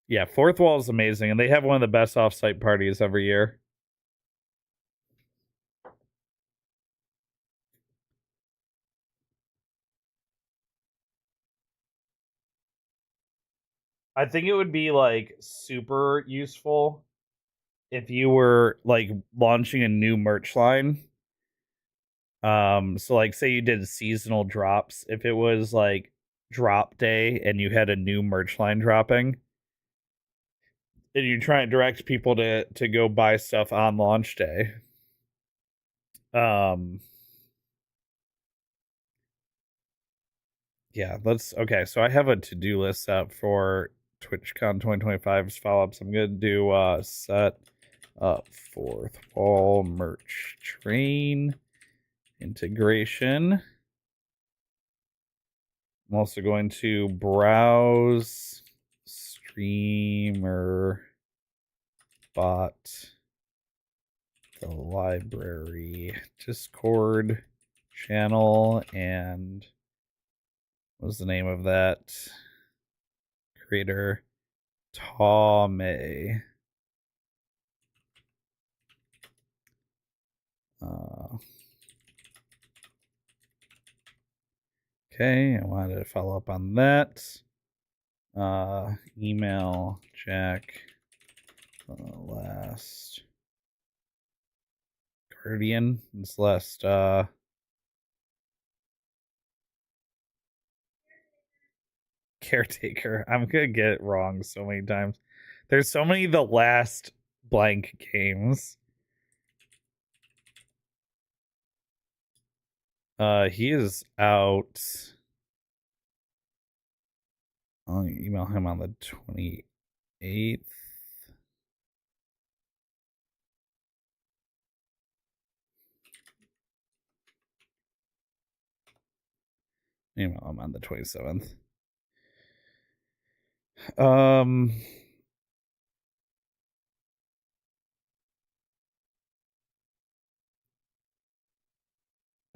Yeah, Fourth Wall is amazing, and they have one of the best off-site parties every year. I think it would be like super useful if you were like launching a new merch line. So like say you did seasonal drops, if it was like drop day and you had a new merch line dropping, and you try and direct people to go buy stuff on launch day. Yeah, okay, so I have a to-do list up for TwitchCon 2025's follow-ups. I'm gonna do set up Fourth Wall merch train integration. I'm also going to browse streamer bot the library Discord channel, and what's the name of that creator? Tame. Okay, I wanted to follow up on that. Email Jack last Guardian. This last caretaker. I'm gonna get it wrong so many times. There's so many the last blank games. He is out. I'll email him on the 28th. Email him on the 27th.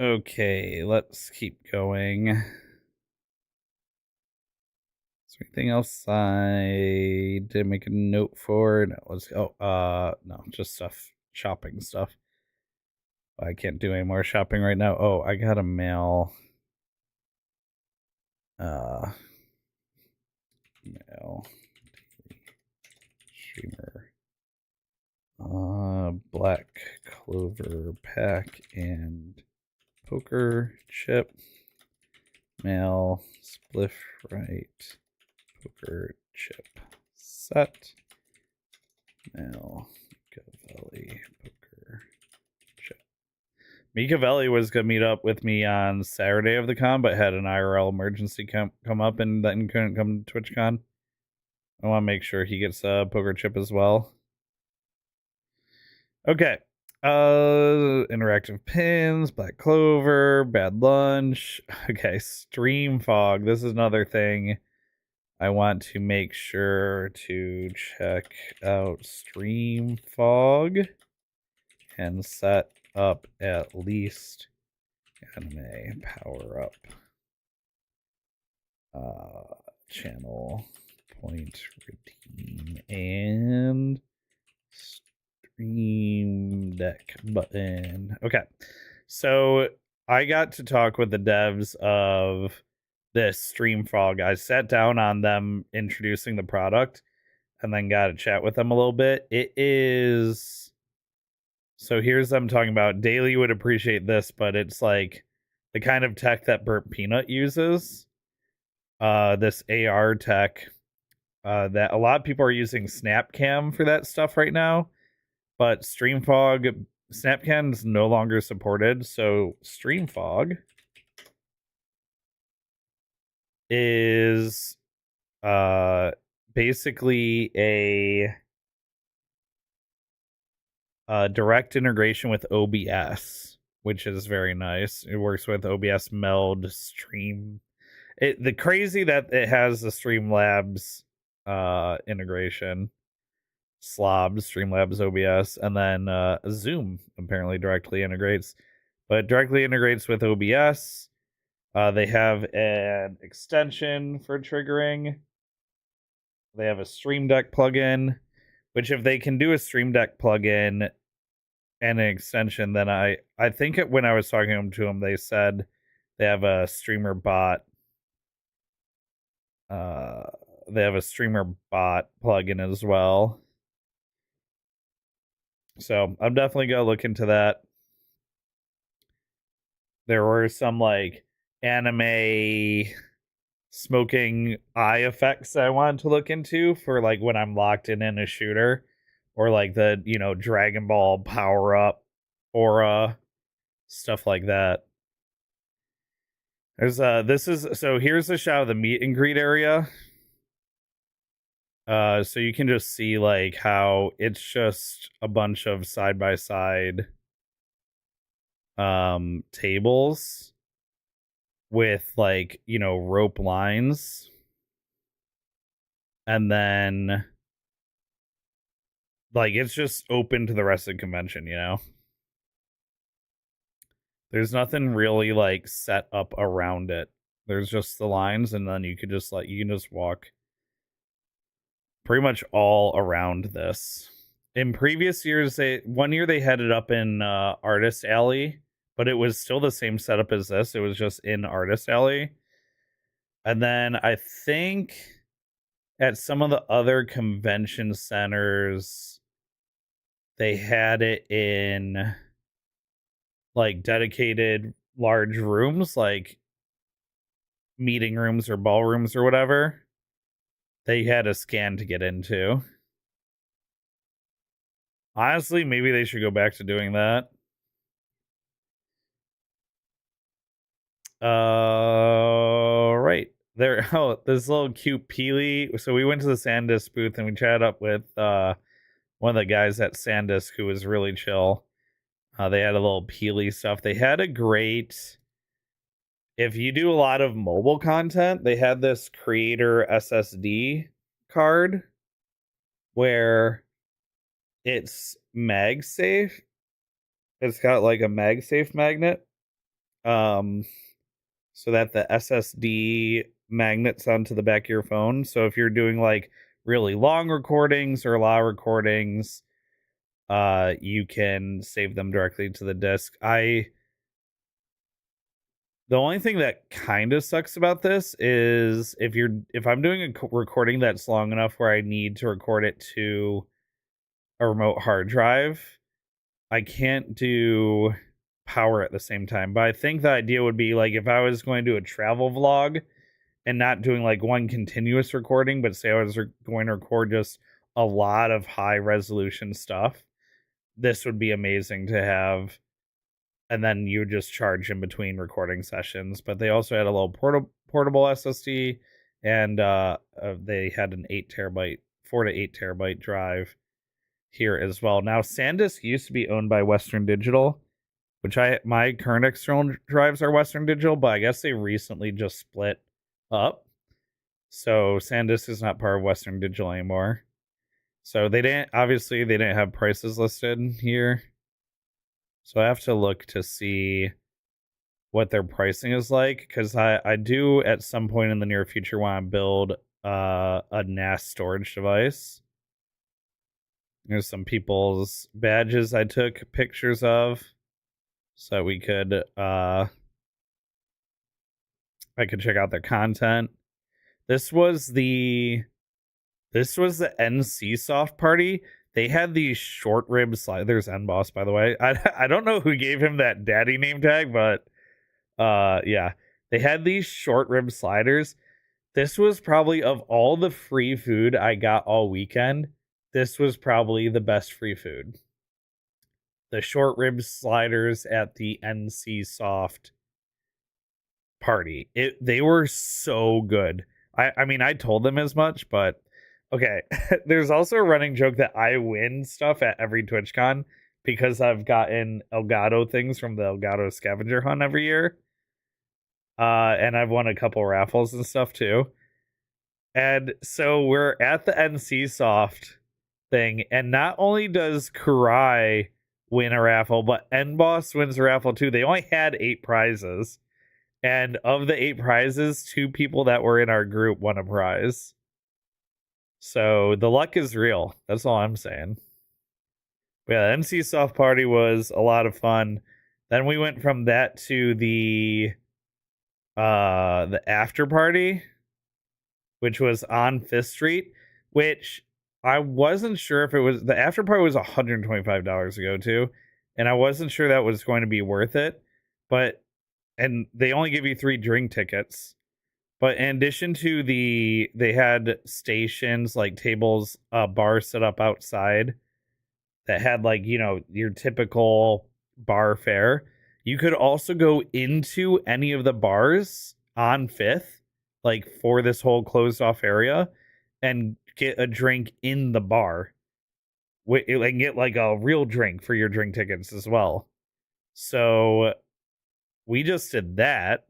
Okay, let's keep going. Is there anything else I did make a note for? No, let's go. No, just stuff, shopping stuff. I can't do any more shopping right now. Oh, I got a mail. Mail streamer. Black clover pack and poker chip. Mail spliff right poker chip set. Mail Cavelli poker chip. Mikavelli was gonna meet up with me on Saturday of the con, but had an IRL emergency come up and then couldn't come to TwitchCon. I want to make sure he gets a poker chip as well. Okay. Interactive pins, Black Clover, Bad Lunch. Okay, Stream Fog. This is another thing I want to make sure to check out. Stream Fog and set up at least anime power up. Channel point redeem and Stream Deck button. Okay, so I got to talk with the devs of this Stream Fog. I sat down on them introducing the product and then got to chat with them a little bit. It is, so here's them talking about Daily would appreciate this, but it's like the kind of tech that Burnt Peanut uses. This AR tech that a lot of people are using Snapcam for that stuff right now, but StreamFog, Snapcam is no longer supported, so StreamFog is basically a direct integration with OBS, which is very nice. It works with OBS Meld Stream. The crazy that it has the Streamlabs integration, Streamlabs OBS, and then Zoom apparently directly integrates, but directly integrates with OBS. They have an extension for triggering. They have a Stream Deck plugin, which if they can do a Stream Deck plugin and an extension, then I think when I was talking to them, they said they have a streamer bot. They have a streamer bot plugin as well. So I'm definitely gonna look into that. There were some like anime smoking eye effects I wanted to look into for like when I'm locked in a shooter, or like the, you know, Dragon Ball power up aura, stuff like that. There's so here's a shot of the meet and greet area. So you can just see like how it's just a bunch of side by side tables with like, you know, rope lines, and then like it's just open to the rest of the convention, you know. There's nothing really like set up around it. There's just the lines, and then you can just walk pretty much all around this. In previous years, one year they had it up in Artist Alley, but it was still the same setup as this. It was just in Artist Alley. And then I think at some of the other convention centers, they had it in like dedicated large rooms, like meeting rooms or ballrooms or whatever. They had a scan to get into. Honestly, maybe they should go back to doing that. Right. There, oh, this little cute Peely. So we went to the SanDisk booth and we chatted up with one of the guys at SanDisk who was really chill. They had a little Peely stuff. They had a great, if you do a lot of mobile content, they had this creator SSD card where it's MagSafe. It's got like a MagSafe magnet. So that the SSD magnets onto the back of your phone. So if you're doing like really long recordings or a lot of recordings, you can save them directly to the disk. The only thing that kind of sucks about this is if I'm doing a recording that's long enough where I need to record it to a remote hard drive, I can't do power at the same time. But I think the idea would be like if I was going to do a travel vlog and not doing like one continuous recording, but say I was going to record just a lot of high resolution stuff, this would be amazing to have. And then you just charge in between recording sessions. But they also had a little portable SSD, and they had an 4 to 8 terabyte drive. here as well. Now, SanDisk used to be owned by Western Digital, which my current external drives are Western Digital, but I guess they recently just split up. So SanDisk is not part of Western Digital anymore. So they didn't have prices listed here. So I have to look to see what their pricing is like, because I do at some point in the near future want to build a NAS storage device. There's some people's badges I took pictures of, so we could I could check out their content. This was the NC Soft party. They had these short rib sliders. There's NBoss, by the way. I don't know who gave him that daddy name tag, but yeah, they had these short rib sliders. This was probably, of all the free food I got all weekend, this was probably the best free food. The short rib sliders at the NC Soft party. They were so good. I mean, I told them as much, but okay. There's also a running joke that I win stuff at every TwitchCon because I've gotten Elgato things from the Elgato scavenger hunt every year. And I've won a couple raffles and stuff too. And so we're at the NC Soft thing, and not only does Kurai win a raffle, but NBoss wins a raffle too. They only had 8 prizes. And of the 8 prizes, 2 people that were in our group won a prize. So the luck is real. That's all I'm saying. But yeah, the NC Soft party was a lot of fun. Then we went from that to the after party, which was on 5th Street, which I wasn't sure if it was, the after party was $125 to go to, and I wasn't sure that was going to be worth it, and they only give you 3 drink tickets. But in addition to they had stations, like tables, bars set up outside that had, like, you know, your typical bar fare. You could also go into any of the bars on 5th, like for this whole closed off area, and get a drink in the bar. And get like a real drink for your drink tickets as well. So we just did that,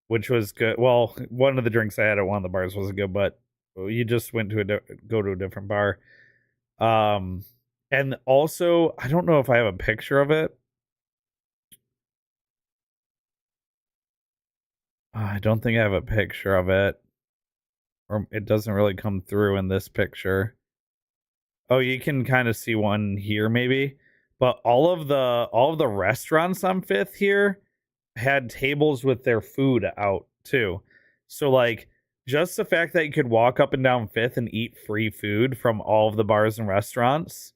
which was good. Well, one of the drinks I had at one of the bars wasn't good, but you just went to go to a different bar. And also, I don't know if I have a picture of it. I don't think I have a picture of it, or it doesn't really come through in this picture. Oh, you can kind of see one here, maybe. But all of the restaurants on 5th here had tables with their food out too. So like, just the fact that you could walk up and down 5th and eat free food from all of the bars and restaurants,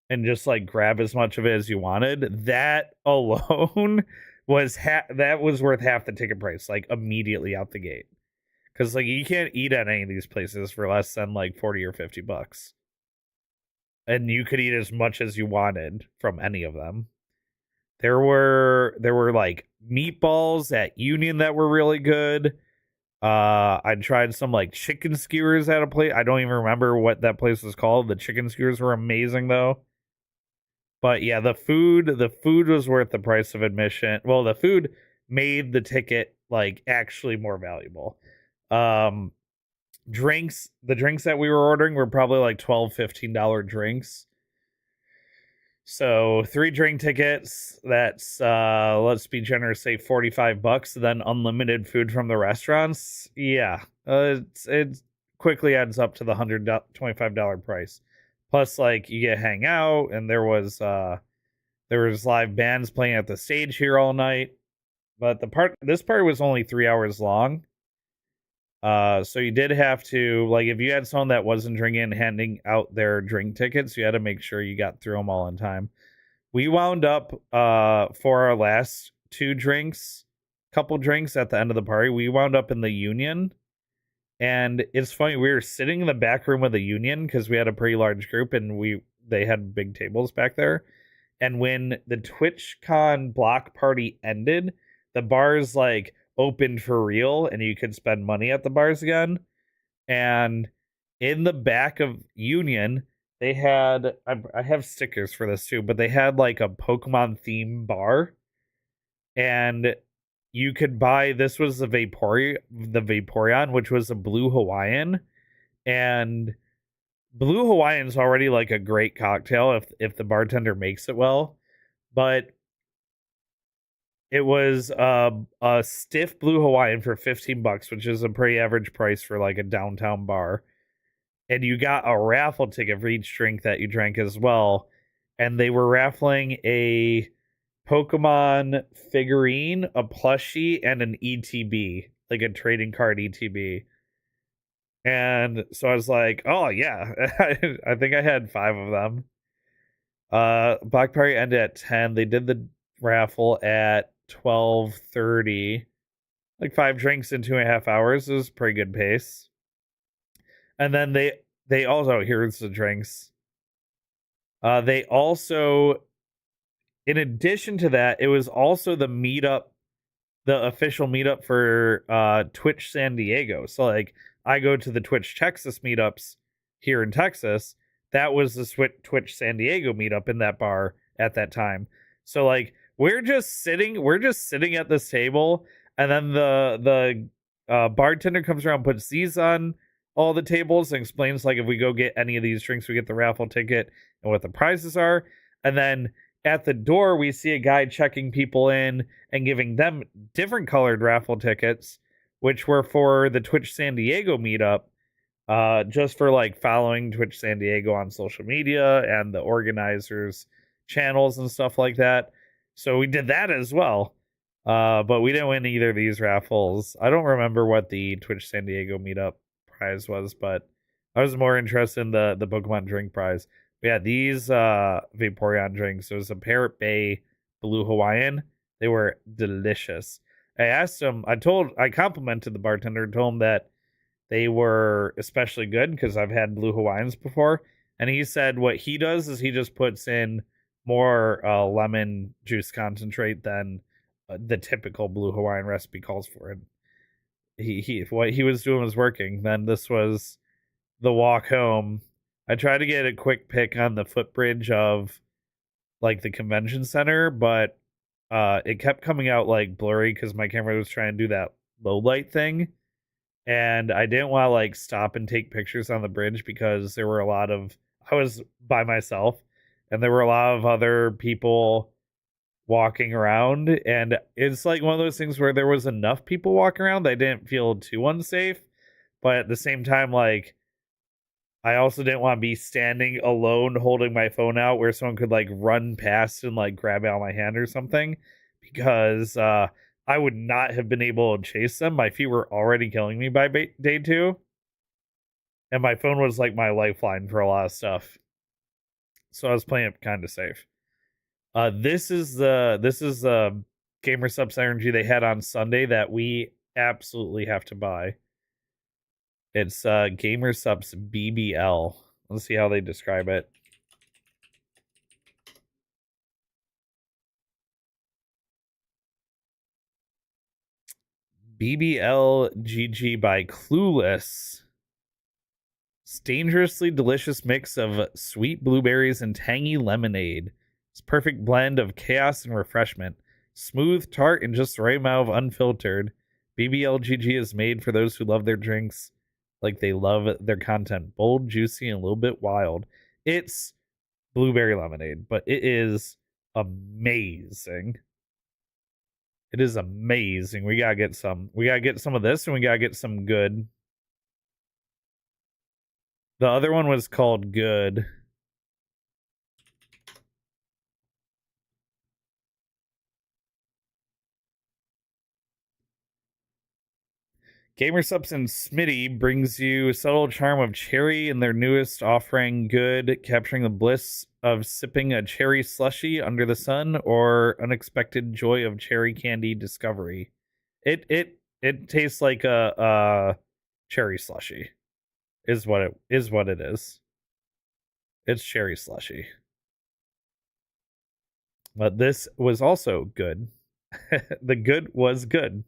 and just like grab as much of it as you wanted, that alone was that was worth half the ticket price, like immediately out the gate. Because like, you can't eat at any of these places for less than like 40 or 50 bucks. And you could eat as much as you wanted from any of them. There were like meatballs at Union that were really good. I tried some like chicken skewers at a place. I don't even remember what that place was called. The chicken skewers were amazing though. But yeah, the food was worth the price of admission. Well, the food made the ticket like actually more valuable. Drinks, the drinks that we were ordering were probably like $12-15 drinks. So 3 drink tickets, that's let's be generous, say $45, then unlimited food from the restaurants. Yeah, it quickly adds up to the $125 price. Plus, like, you get hang out, and there was live bands playing at the stage here all night. But this part was only 3 hours long. So you did have to, like, if you had someone that wasn't drinking and handing out their drink tickets, you had to make sure you got through them all in time. We wound up, for our last 2 drinks, couple drinks at the end of the party, we wound up in the Union. And it's funny, we were sitting in the back room of the Union because we had a pretty large group, and they had big tables back there. And when the TwitchCon block party ended, the bars like opened for real, and you could spend money at the bars again. And in the back of Union, they had I have stickers for this too, but they had like a Pokemon theme bar, and you could buy this was the Vaporeon, which was a blue Hawaiian, and blue Hawaiian's already like a great cocktail if the bartender makes it well, but it was a stiff blue Hawaiian for $15, which is a pretty average price for like a downtown bar. And you got a raffle ticket for each drink that you drank as well. And they were raffling a Pokemon figurine, a plushie, and an ETB, like a trading card ETB. And so I was like, oh yeah, I think I had 5 of them. Black Party ended at 10. They did the raffle at 12:30. Like 5 drinks in 2.5 hours. It was pretty good pace. And then they also, here's the drinks. They also, in addition to that, it was also the meetup, the official meetup for Twitch San Diego. So like I go to the Twitch Texas meetups here in Texas. That was the Twitch San Diego meetup in that bar at that time. So like we're just sitting at this table, and then the bartender comes around, puts these on all the tables, and explains like if we go get any of these drinks, we get the raffle ticket and what the prizes are. And then at the door, we see a guy checking people in and giving them different colored raffle tickets, which were for the Twitch San Diego meetup, just for like following Twitch San Diego on social media and the organizers' channels and stuff like that. So we did that as well. But we didn't win either of these raffles. I don't remember what the Twitch San Diego meetup prize was, but I was more interested in the Pokemon drink prize. But yeah, these Vaporeon drinks, it was a Parrot Bay Blue Hawaiian. They were delicious. I asked him, I complimented the bartender and told him that they were especially good because I've had Blue Hawaiians before. And he said what he does is he just puts in more lemon juice concentrate than the typical Blue Hawaiian recipe calls for. And what he was doing was working. Then this was the walk home. I tried to get a quick pic on the footbridge of like the convention center, but it kept coming out like blurry because my camera was trying to do that low light thing. And I didn't want to like stop and take pictures on the bridge because there were I was by myself and there were a lot of other people walking around. And it's like one of those things where there was enough people walking around that I didn't feel too unsafe. But at the same time, like, I also didn't want to be standing alone holding my phone out where someone could like run past and like grab it out of my hand or something, because I would not have been able to chase them. My feet were already killing me by day 2. And my phone was like my lifeline for a lot of stuff. So I was playing it kind of safe. This is the Gamer Subs energy they had on Sunday that we absolutely have to buy. It's Gamer Subs BBL. Let's see how they describe it. BBL GG by Clueless. It's dangerously delicious mix of sweet blueberries and tangy lemonade. It's perfect blend of chaos and refreshment. Smooth, tart, and just the right amount of unfiltered. BBL GG is made for those who love their drinks like they love their content. Bold, juicy, and a little bit wild. It's blueberry lemonade, but it is amazing. It is amazing. We gotta get some. We gotta get some of this, and we gotta get some good. The other one was called Good. Gamer Subs and Smitty brings you a subtle charm of cherry in their newest offering, Good, capturing the bliss of sipping a cherry slushy under the sun or unexpected joy of cherry candy discovery. It tastes like a cherry slushy. Is what it is. It's cherry slushy. But this was also good. The good was good,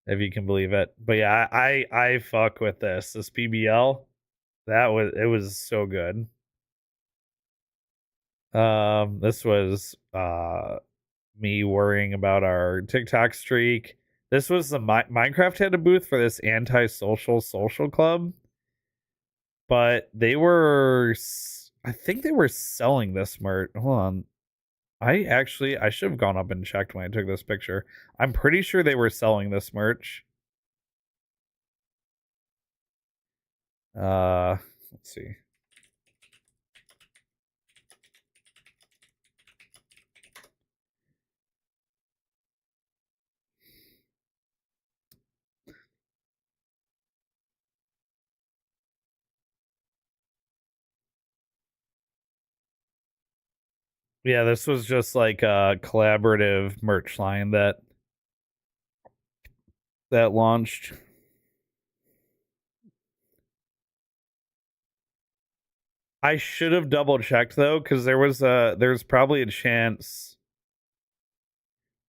if you can believe it. But yeah, I fuck with this BBL. It was so good. This was me worrying about our TikTok streak. This was the Minecraft had a booth for this anti-social social club, but I think they were selling this merch. Hold on. I should have gone up and checked when I took this picture. I'm pretty sure they were selling this merch. Let's see. Yeah, this was just like a collaborative merch line that launched. I should have double checked though, because there's probably a chance.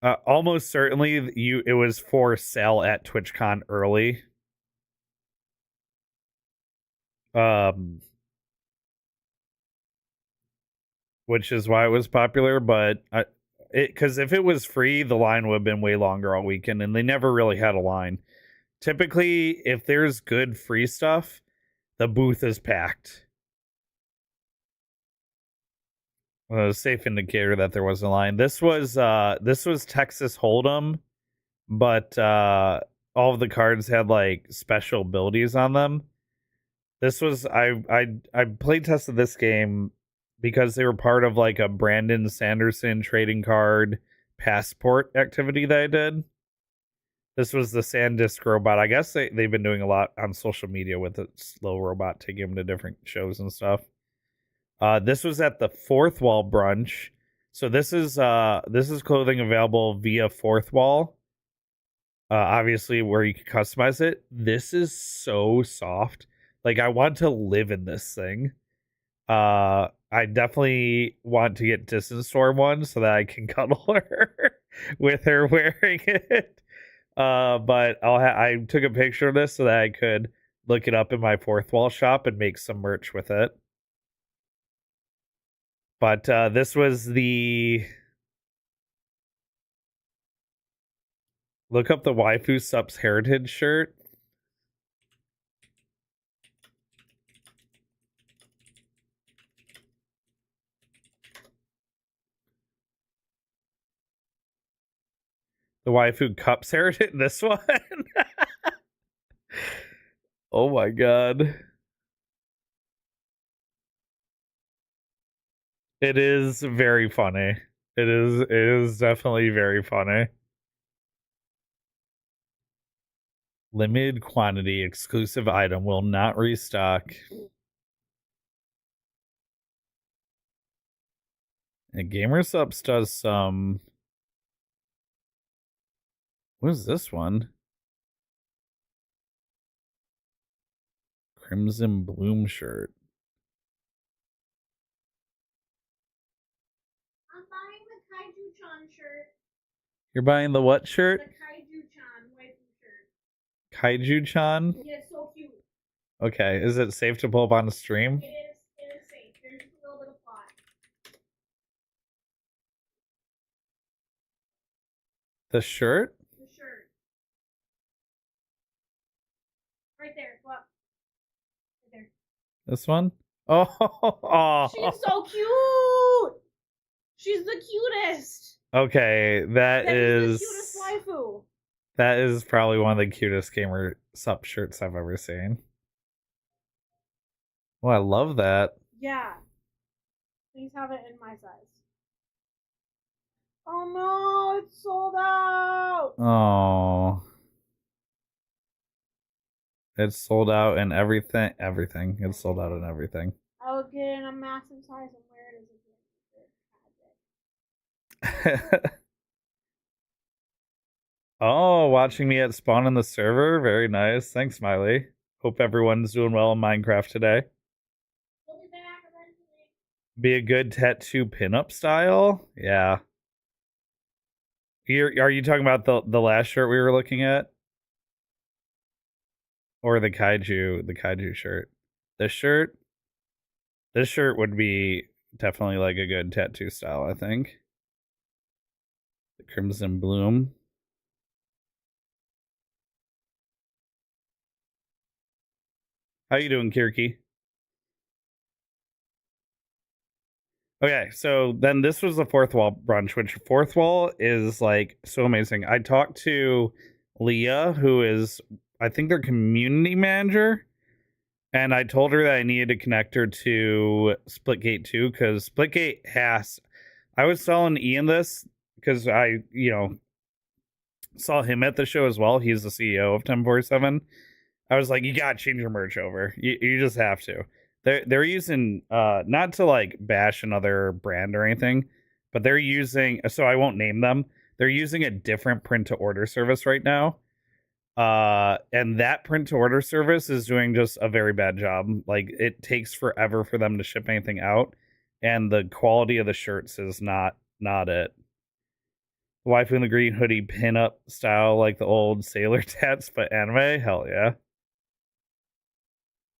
Almost certainly, it was for sale at TwitchCon early. Which is why it was popular. But because if it was free, the line would have been way longer all weekend, and they never really had a line. Typically, if there's good free stuff, the booth is packed. Well, a safe indicator that there was a line. This was Texas Hold'em, but all of the cards had like special abilities on them. This was I play tested this game because they were part of like a Brandon Sanderson trading card passport activity that I did. This was the SanDisk robot. I guess they've been doing a lot on social media with the slow robot, taking him to different shows and stuff. This was at the Fourth Wall brunch. So this is clothing available via Fourth Wall. Obviously where you can customize it. This is so soft. Like I want to live in this thing. I definitely want to get Distance Storm one so that I can cuddle her with her wearing it. But I took a picture of this so that I could look it up in my Fourth Wall shop and make some merch with it. But this was the look up the Waifu Sups Heritage shirt. The Waifu Cups Heritage. This one. Oh my god. It is very funny. It is definitely very funny. Limited quantity exclusive item will not restock. And GamerSups does some. What is this one? Crimson Bloom shirt. I'm buying the Kaiju-chan shirt. You're buying the what shirt? The Kaiju-chan waifu shirt. Kaiju-chan? Yeah, it's so cute. Okay, is it safe to pull up on the stream? It is safe. There's just a little bit of plot. The shirt? The shirt. Right there, what? Right there. This one? Oh, She's so cute! She's the cutest! okay, That is the cutest waifu. That is probably one of the cutest gamer sup shirts I've ever seen. Oh, I love that. Yeah. Please have it in my size. Oh no, it's sold out! Oh. It's sold out and everything. Everything. It's sold out and everything. I would get it in a massive size and wear it as a gift. Oh, watching me at spawn in the server. Very nice. Thanks, Miley. Hope everyone's doing well in Minecraft today. We'll be back eventually. Be a good tattoo pinup style? Yeah. Are you talking about the last shirt we were looking at? Or the kaiju shirt? This shirt would be definitely like a good tattoo style, I think. The crimson bloom. How you doing, Kirky? Okay, so then this was the fourth wall brunch, which fourth wall is like so amazing. I talked to Leah, who is, I think, their community manager, and I told her that I needed to connect her to Splitgate 2 because Splitgate has. I was telling Ian this because I, saw him at the show as well. He's the CEO of 1047. I was like, you gotta change your merch over. You just have to. They're using not to like bash another brand or anything, but they're using, so I won't name them. They're using a different print to order service right now. And that print to order service is doing just a very bad job. Like it takes forever for them to ship anything out, and the quality of the shirts is not it. Waifu in the green hoodie pinup style, like the old sailor tats, but anime, hell yeah.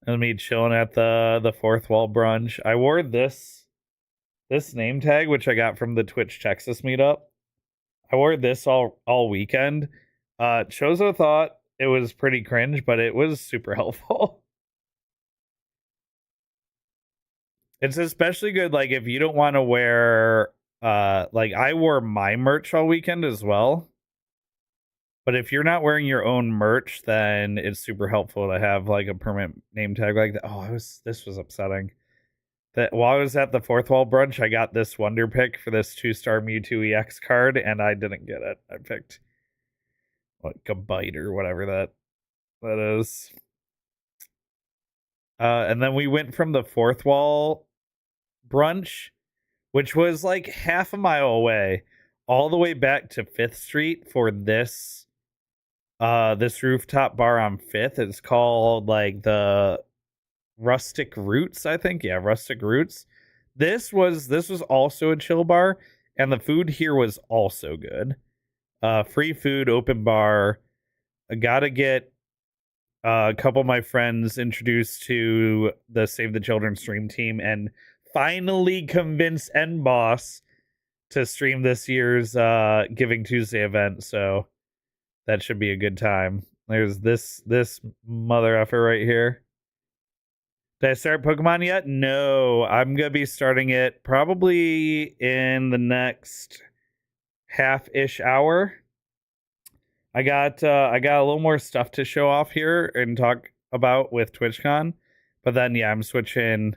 And me chilling at the fourth wall brunch. I wore this name tag, which I got from the Twitch Texas meetup. I wore this all weekend. Chozo thought it was pretty cringe, but it was super helpful. It's especially good, like, if you don't want to wear, like, I wore my merch all weekend as well. But if you're not wearing your own merch, then it's super helpful to have, like, a permanent name tag like that. Oh, this was upsetting. That while I was at the fourth wall brunch, I got this wonder pick for this 2-star Mewtwo EX card, and I didn't get it. I picked, like, a bite or whatever that is. And then we went from the fourth wall brunch, which was like half a mile away, all the way back to 5th Street for this rooftop bar on 5th. It's called like the Rustic Roots, I think. Yeah, Rustic Roots. This was also a chill bar, and the food here was also good. Free food, open bar. I gotta get a couple of my friends introduced to the Save the Children stream team, and finally convince NBoss to stream this year's Giving Tuesday event. So that should be a good time. There's this mother effer right here. Did I start Pokemon yet? No, I'm gonna be starting it probably in the next half-ish hour. I got a little more stuff to show off here and talk about with TwitchCon, but then yeah, I'm switching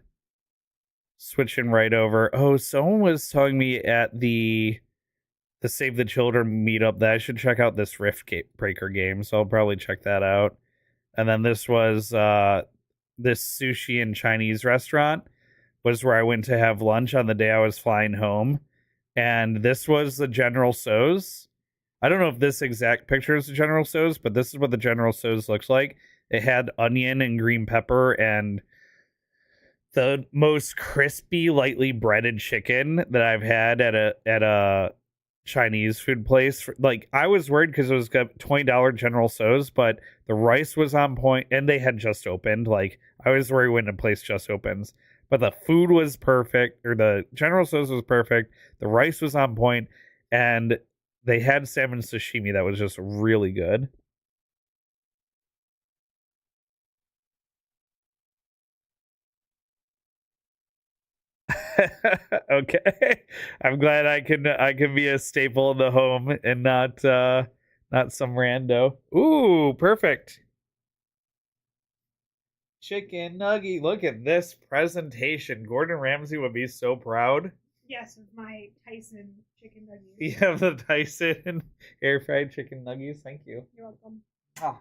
right over. Oh, someone was telling me at the Save the Children meetup that I should check out this Rift Breaker game, so I'll probably check that out. And then this was this sushi and Chinese restaurant was where I went to have lunch on the day I was flying home, and this was the General Tso's. I don't know if this exact picture is the General Tso's, but this is what the General Tso's looks like. It had onion and green pepper and the most crispy, lightly breaded chicken that I've had at a Chinese food place. Like, I was worried because it was $20 General Tso's, but the rice was on point, and they had just opened. Like, I was worried when a place just opens, but the food was perfect, or the General Tso's was perfect. The rice was on point, and they had salmon sashimi that was just really good. Okay, I'm glad I can be a staple in the home and not some rando. Ooh, perfect. Chicken nugget. Look at this presentation. Gordon Ramsay would be so proud. Yes, with my Tyson chicken nuggets. You have the Tyson air fried chicken nuggets. Thank you. You're welcome. Ah.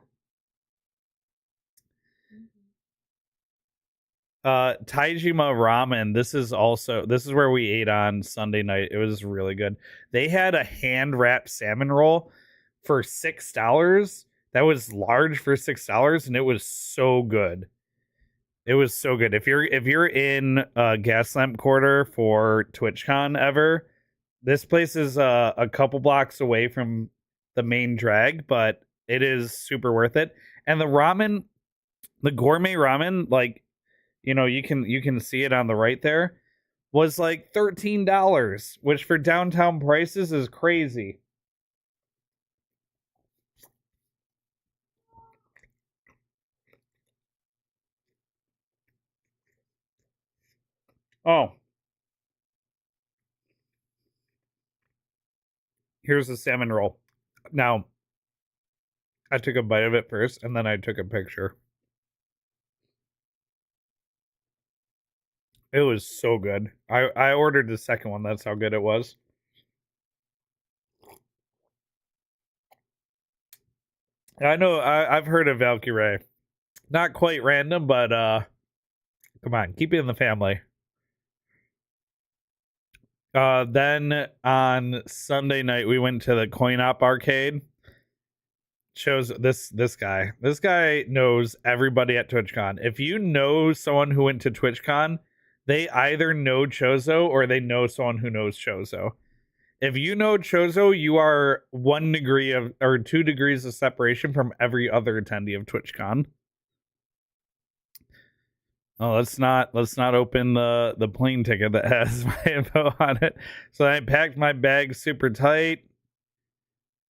Taijima Ramen. This is where we ate on Sunday night. It was really good. They had a hand wrapped salmon roll for $6. That was large for $6, and it was so good. It was so good. If you're in Gaslamp Quarter for TwitchCon ever, this place is a couple blocks away from the main drag, but it is super worth it. And the ramen, the gourmet ramen, like, you can see it on the right there, was like $13, which for downtown prices is crazy. Oh, here's the salmon roll. Now, I took a bite of it first, and then I took a picture. It was so good. I ordered the second one. That's how good it was. I know I've heard of Valkyrie. Not quite random, but come on, keep it in the family. Then on Sunday night we went to the Coin Op arcade. Shows this guy. This guy knows everybody at TwitchCon. If you know someone who went to TwitchCon, they either know Chozo or they know someone who knows Chozo. If you know Chozo, you are 1 degree of or 2 degrees of separation from every other attendee of TwitchCon. Oh, let's not open the plane ticket that has my info on it. So I packed my bag super tight.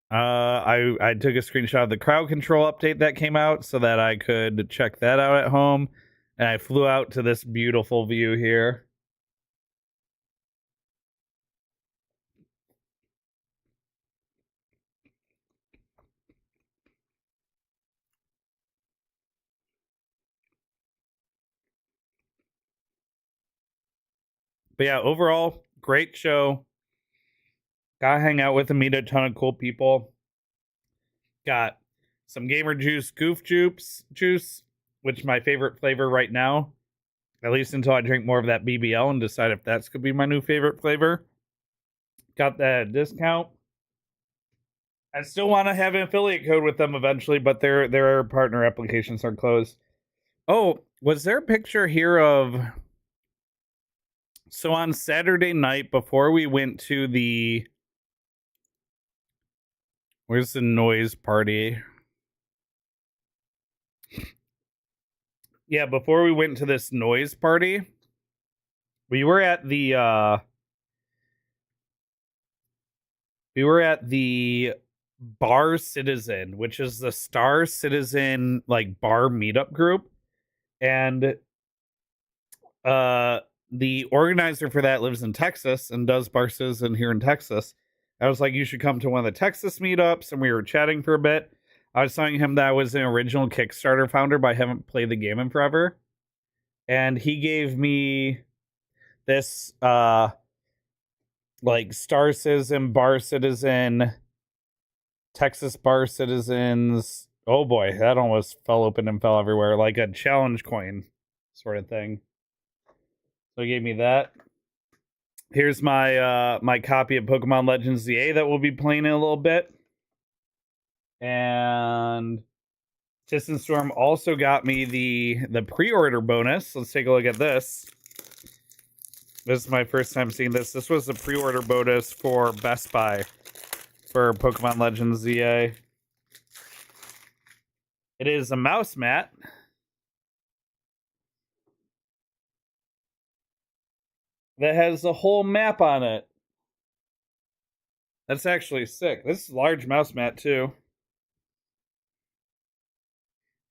I took a screenshot of the crowd control update that came out so that I could check that out at home, and I flew out to this beautiful view here. But yeah, overall, great show. Got to hang out with and meet a ton of cool people. Got some Gamer Juice Goof juice, which is my favorite flavor right now. At least until I drink more of that BBL and decide if that's going to be my new favorite flavor. Got that discount. I still want to have an affiliate code with them eventually, but their partner applications are closed. Oh, was there a picture here of... So on Saturday night, before we went to the... Where's the noise party? Yeah, before we went to this noise party, we were at the Bar Citizen, which is the Star Citizen like bar meetup group, and the organizer for that lives in Texas and does Bar Citizen here in Texas. I was like, you should come to one of the Texas meetups, and we were chatting for a bit. I was telling him that I was an original Kickstarter founder, but I haven't played the game in forever. And he gave me this like Star Citizen, Bar Citizen, Texas Bar Citizens. Oh boy, that almost fell open and fell everywhere, like a challenge coin sort of thing. So he gave me that. Here's my my copy of Pokemon Legends ZA that we'll be playing in a little bit. And Tisson Storm also got me the pre-order bonus. Let's take a look at this. This is my first time seeing this. This was the pre-order bonus for Best Buy for Pokemon Legends ZA. It is a mouse mat. That has the whole map on it. That's actually sick. This is a large mouse mat too.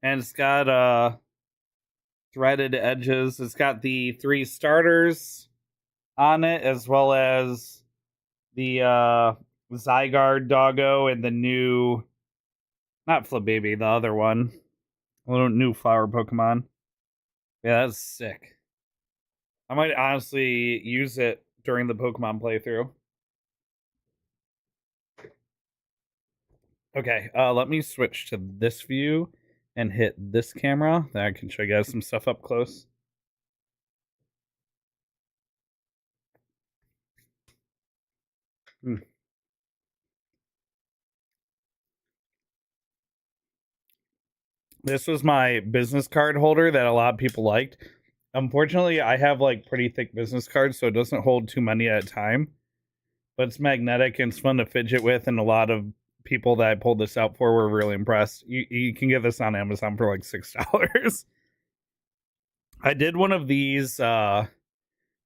And it's got threaded edges. It's got the 3 starters on it, as well as the Zygarde doggo and the new, not Flabébé, the other one. A little new flower Pokemon. Yeah, that's sick. I might honestly use it during the Pokemon playthrough. Okay, let me switch to this view and hit this camera. Then I can show you guys some stuff up close. This was my business card holder that a lot of people liked. Unfortunately, I have like pretty thick business cards, so it doesn't hold too many at a time. But it's magnetic and it's fun to fidget with, and a lot of people that I pulled this out for were really impressed. You can get this on Amazon for like $6. I did one of these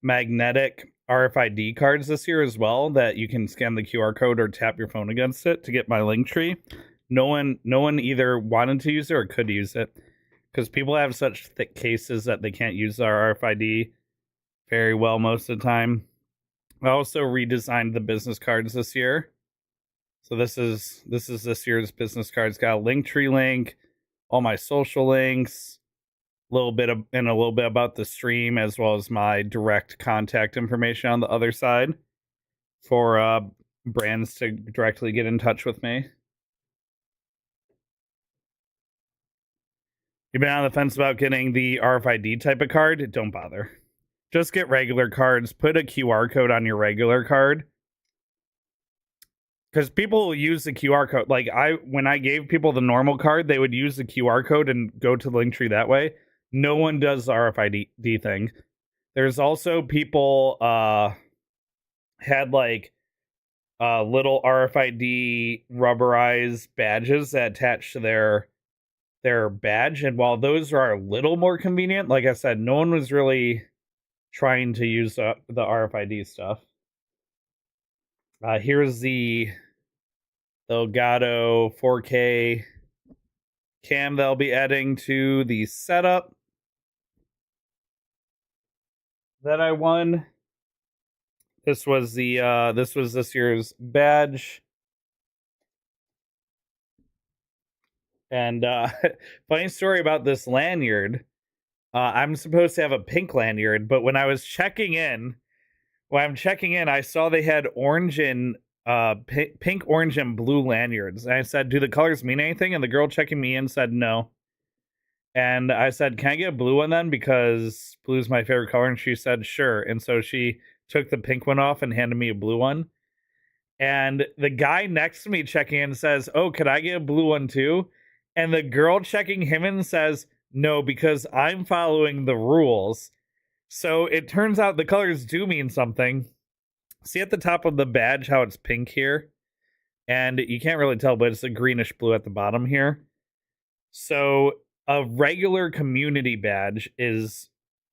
magnetic RFID cards this year as well that you can scan the QR code or tap your phone against it to get my link tree. No one either wanted to use it or could use it because people have such thick cases that they can't use our RFID very well most of the time. I also redesigned the business cards this year. So this is this year's business cards. Got a Linktree link, all my social links, a little bit about the stream, as well as my direct contact information on the other side for brands to directly get in touch with me. You've been on the fence about getting the RFID type of card? Don't bother. Just get regular cards. Put a QR code on your regular card. Because people use the QR code. Like, when I gave people the normal card, they would use the QR code and go to the Linktree that way. No one does the RFID thing. There's also people had like little RFID rubberized badges that attach to their badge. And while those are a little more convenient, like I said, no one was really trying to use the RFID stuff. Here's the Elgato 4K cam they'll be adding to the setup that I won. This was this year's badge. And funny story about this lanyard. I'm supposed to have a pink lanyard, but when I'm checking in, I saw they had orange and pink, orange, and blue lanyards. And I said, "Do the colors mean anything?" And the girl checking me in said no. And I said, "Can I get a blue one then? Because blue is my favorite color." And she said, "Sure." And so she took the pink one off and handed me a blue one. And the guy next to me checking in says, "Oh, could I get a blue one too?" And the girl checking him in says, "No, because I'm following the rules." So it turns out the colors do mean something. See at the top of the badge how it's pink here? And you can't really tell, but it's a greenish blue at the bottom here. So a regular community badge is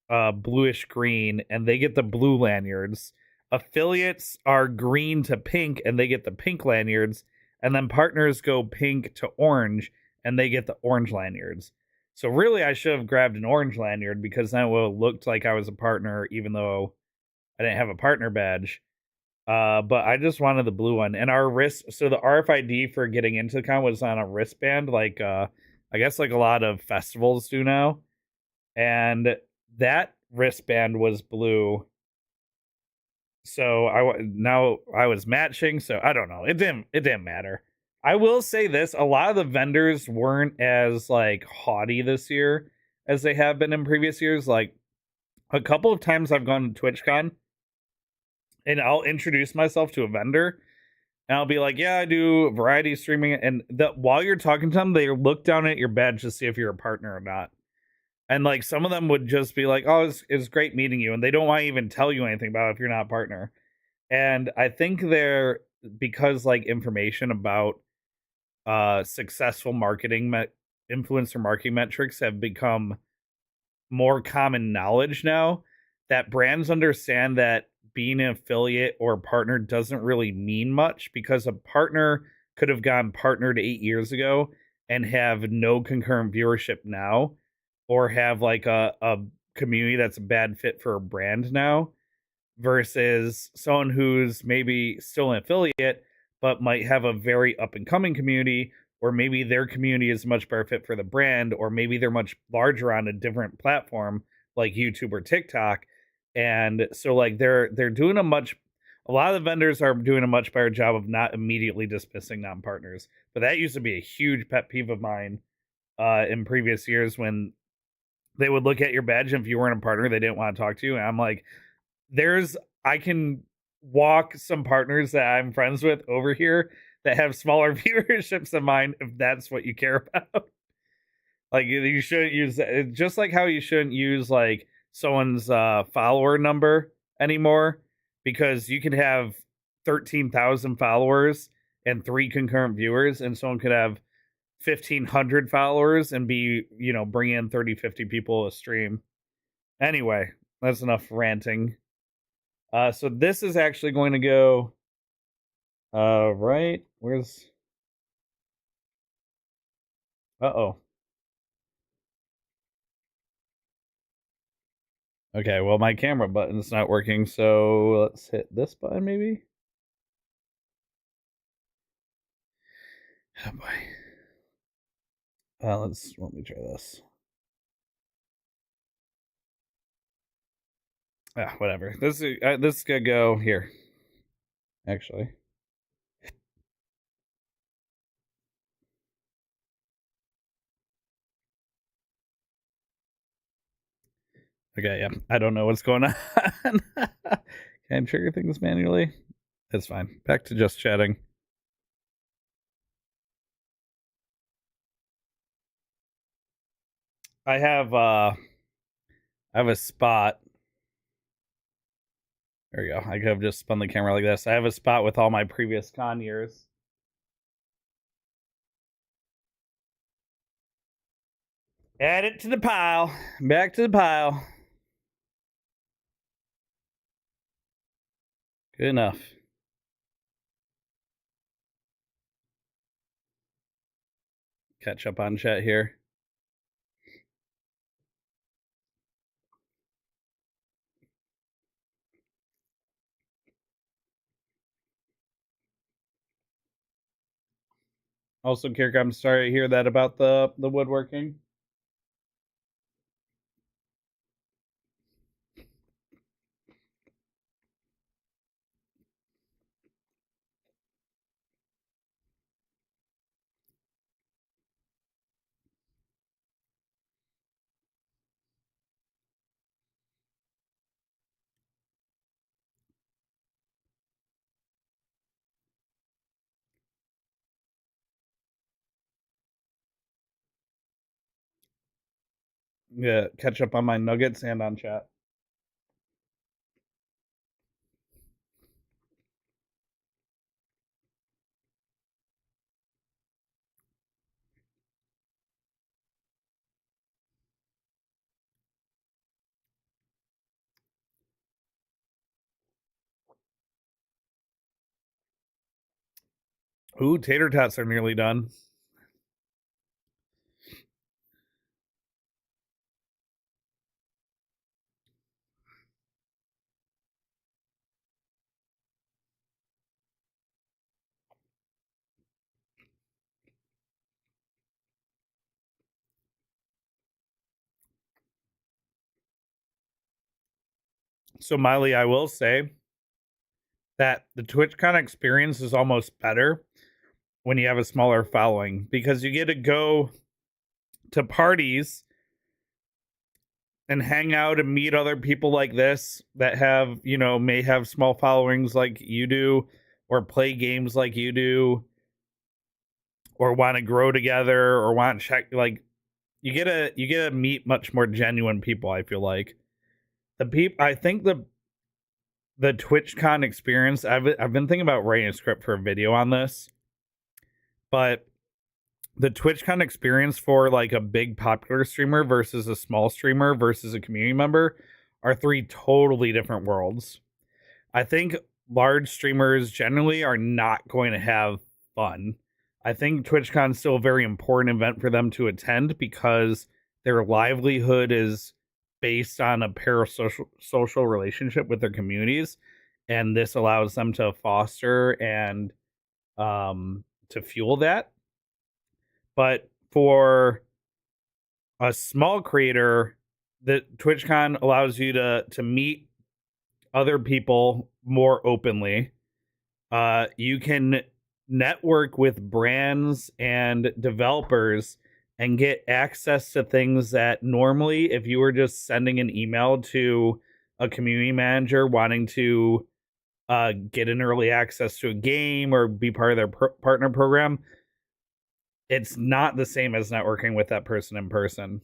bluish green, and they get the blue lanyards. Affiliates are green to pink, and they get the pink lanyards. And then partners go pink to orange, and they get the orange lanyards. So really, I should have grabbed an orange lanyard because then it would have looked like I was a partner, even though I didn't have a partner badge. But I just wanted the blue one. And our wrist, so the RFID for getting into the con was on a wristband, like I guess like a lot of festivals do now. And that wristband was blue. So I was matching. So I don't know. It didn't matter. I will say this, a lot of the vendors weren't as like haughty this year as they have been in previous years. Like a couple of times I've gone to TwitchCon and I'll introduce myself to a vendor and I'll be like, "Yeah, I do variety streaming." And while you're talking to them, they look down at your badge to see if you're a partner or not. And like some of them would just be like, "Oh, it's great meeting you." And they don't want to even tell you anything about it if you're not a partner. And I think because like information about successful marketing influencer marketing metrics have become more common knowledge now, that brands understand that being an affiliate or a partner doesn't really mean much, because a partner could have gone partnered 8 years ago and have no concurrent viewership now, or have like a community that's a bad fit for a brand now, versus someone who's maybe still an affiliate but might have a very up-and-coming community, or maybe their community is a much better fit for the brand, or maybe they're much larger on a different platform like YouTube or TikTok. And so like they're doing a lot of the vendors are doing a much better job of not immediately dismissing non-partners. But that used to be a huge pet peeve of mine in previous years, when they would look at your badge and if you weren't a partner, they didn't want to talk to you. And I'm like, I can walk some partners that I'm friends with over here that have smaller viewerships than mine if that's what you care about. Like, you shouldn't use that. Just like how you shouldn't use like someone's follower number anymore, because you can have 13,000 followers and 3 concurrent viewers, and someone could have 1,500 followers and be, bring in 30, 50 people a stream. Anyway, that's enough ranting. So this is actually going to go right. Where's uh-oh. Okay, well my camera button's not working, so let's hit this button maybe. Oh boy. Let me try this. Whatever. This is gonna go here. Actually. Okay, yeah. I don't know what's going on. Can I trigger things manually? That's fine. Back to just chatting. I have a spot. There we go. I could have just spun the camera like this. I have a spot with all my previous con years. Add it to the pile. Back to the pile. Good enough. Catch up on chat here. Also, Kirk, I'm sorry to hear that about the woodworking. Yeah, catch up on my nuggets and on chat. Ooh, tater tots are nearly done. So, Miley, I will say that the TwitchCon experience is almost better when you have a smaller following because you get to go to parties and hang out and meet other people like this that have, may have small followings like you do or play games like you do or want to grow together or want to check like you get to meet much more genuine people. I feel like I think the TwitchCon experience, I've been thinking about writing a script for a video on this, but the TwitchCon experience for like a big popular streamer versus a small streamer versus a community member are three totally different worlds. I think large streamers generally are not going to have fun. I think TwitchCon is still a very important event for them to attend because their livelihood is based on a parasocial social relationship with their communities, and this allows them to foster and to fuel that. But for a small creator, the TwitchCon allows you to meet other people more openly. You can network with brands and developers and get access to things that normally, if you were just sending an email to a community manager wanting to get an early access to a game or be part of their partner program, it's not the same as networking with that person in person.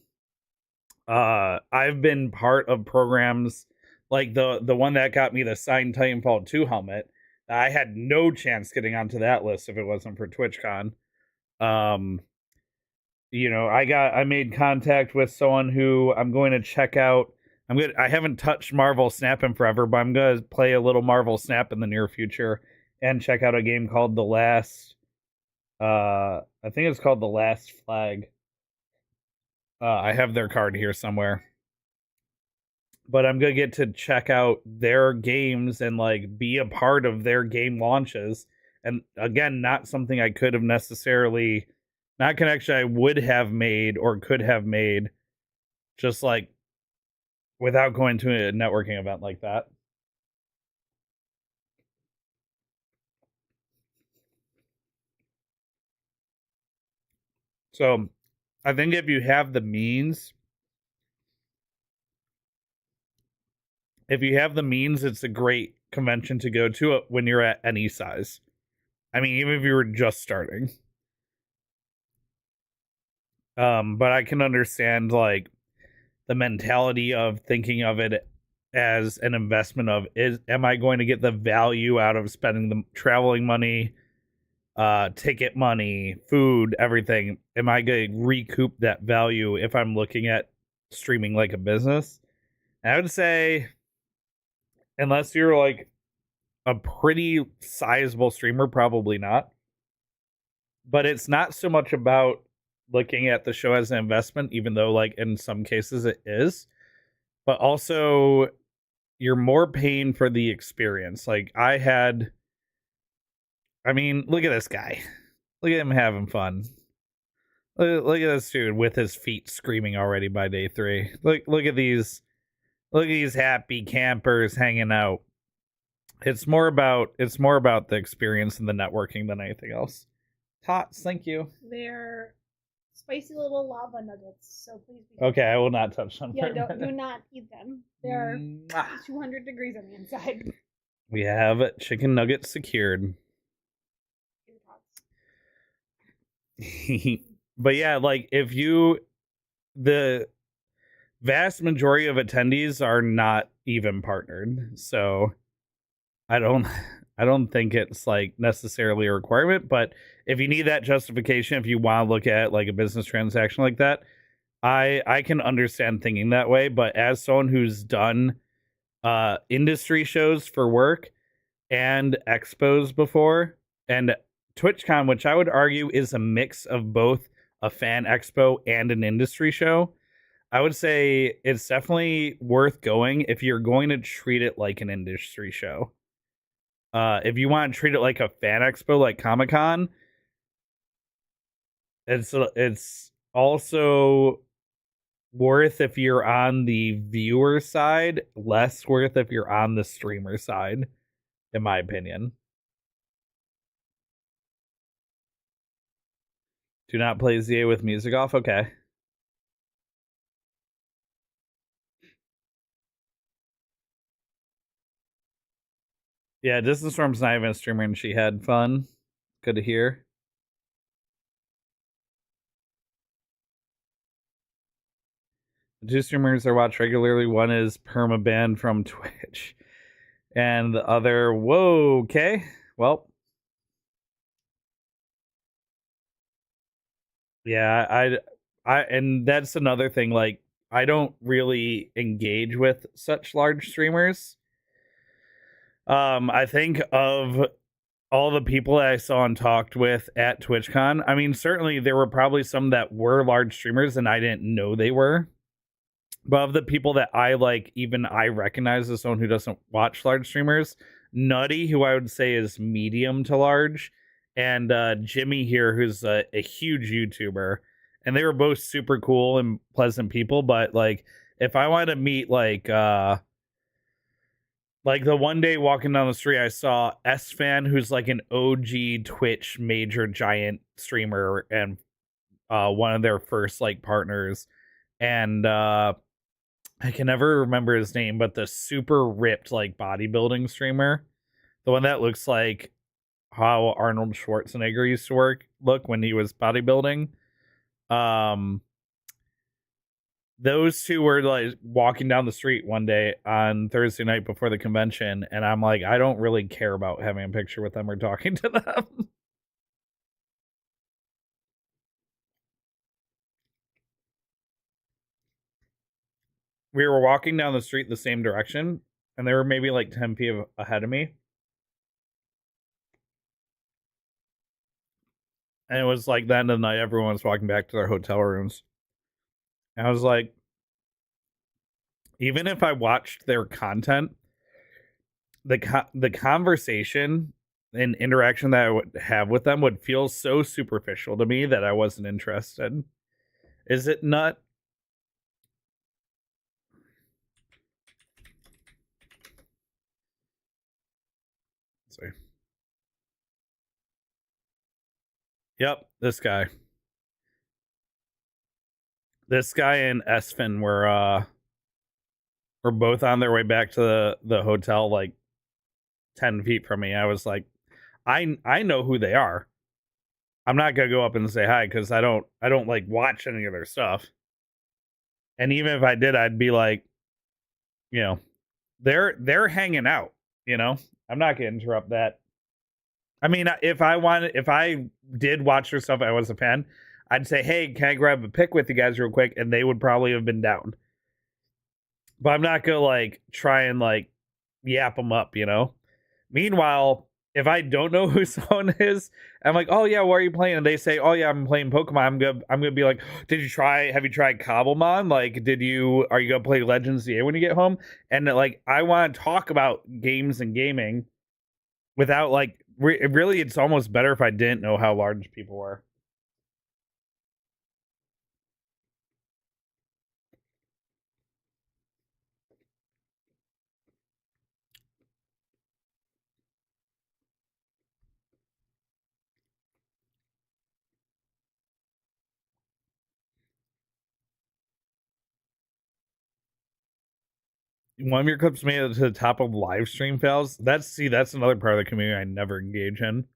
I've been part of programs like the one that got me the signed Titanfall 2 helmet. I had no chance getting onto that list if it wasn't for TwitchCon. I made contact with someone who I'm going to check out I'm good. I haven't touched Marvel Snap in forever, but I'm gonna play a little Marvel Snap in the near future and check out a game called The Last. I think it's called The Last Flag. I have their card here somewhere, but I'm gonna get to check out their games and like be a part of their game launches. And again, not something I could have necessarily, not connection I would have made or could have made, just like without going to a networking event like that. So I think if you have the means, it's a great convention to go to when you're at any size. I mean, even if you were just starting. But I can understand like the mentality of thinking of it as an investment of am I going to get the value out of spending the traveling money, ticket money, food, everything? Am I going to recoup that value if I'm looking at streaming like a business? And I would say, unless you're like a pretty sizable streamer, probably not. But it's not so much about looking at the show as an investment, even though like in some cases it is, but also you're more paying for the experience. Like I mean, look at this guy. Look at him having fun. Look at this dude with his feet screaming already by day 3. Look at these happy campers hanging out. It's more about the experience and the networking than anything else. Tots, thank you. They're spicy little lava nuggets, so please be Okay, I will not touch them. Yeah, do not eat them. They're Mwah. 200 degrees on the inside. We have chicken nuggets secured. But yeah, like the vast majority of attendees are not even partnered, so I don't think it's like necessarily a requirement. But if you need that justification, if you want to look at like a business transaction like that, I can understand thinking that way. But as someone who's done industry shows for work and expos before, and TwitchCon, which I would argue is a mix of both a fan expo and an industry show, I would say it's definitely worth going if you're going to treat it like an industry show. If you want to treat it like a fan expo, like Comic-Con, it's also worth if you're on the viewer side, less worth if you're on the streamer side, in my opinion. Do not play ZA with music off? Okay. Yeah, Distance Storm's not even a streamer and she had fun. Good to hear. The 2 streamers I watch regularly, one is perma-banned from Twitch. And the other, whoa, okay. Well. Yeah, and that's another thing, like, I don't really engage with such large streamers. I think of all the people that I saw and talked with at TwitchCon, I mean, certainly there were probably some that were large streamers and I didn't know they were. But of the people that I like, even I recognize as someone who doesn't watch large streamers, Nutty, who I would say is medium to large, and Jimmy here, who's a huge YouTuber. And they were both super cool and pleasant people. But like, if I wanted to meet like the one day walking down the street, I saw S-Fan, who's like an OG Twitch major giant streamer and one of their first like partners. And I can never remember his name, but the super ripped like bodybuilding streamer, the one that looks like how Arnold Schwarzenegger used to look when he was bodybuilding. Those two were like walking down the street one day on Thursday night before the convention, and I'm like, I don't really care about having a picture with them or talking to them. we were walking down the street the same direction, and they were maybe like 10 feet ahead of me. And it was like the end of the night, everyone was walking back to their hotel rooms. And I was like, even if I watched their content, the conversation and interaction that I would have with them would feel so superficial to me that I wasn't interested. Is it not? Sorry. Yep, this guy. This guy and Esfin were both on their way back to the hotel, like 10 feet from me. I was like, I know who they are. I'm not gonna go up and say hi because I don't like watch any of their stuff. And even if I did, I'd be like, you know, they're hanging out, you know. I'm not gonna interrupt that. I mean, if I did watch their stuff, I was a fan, I'd say, hey, can I grab a pic with you guys real quick? And they would probably have been down. But I'm not gonna like try and like yap them up, you know. Meanwhile, if I don't know who someone is, I'm like, oh yeah, what are you playing? And they say, oh yeah, I'm playing Pokemon. I'm gonna be like, have you tried Cobblemon? Like, are you gonna play Legends ZA when you get home? And like, I want to talk about games and gaming without like, really, it's almost better if I didn't know how large people were. One of your clips made it to the top of live stream fails. That's another part of the community I never engage in.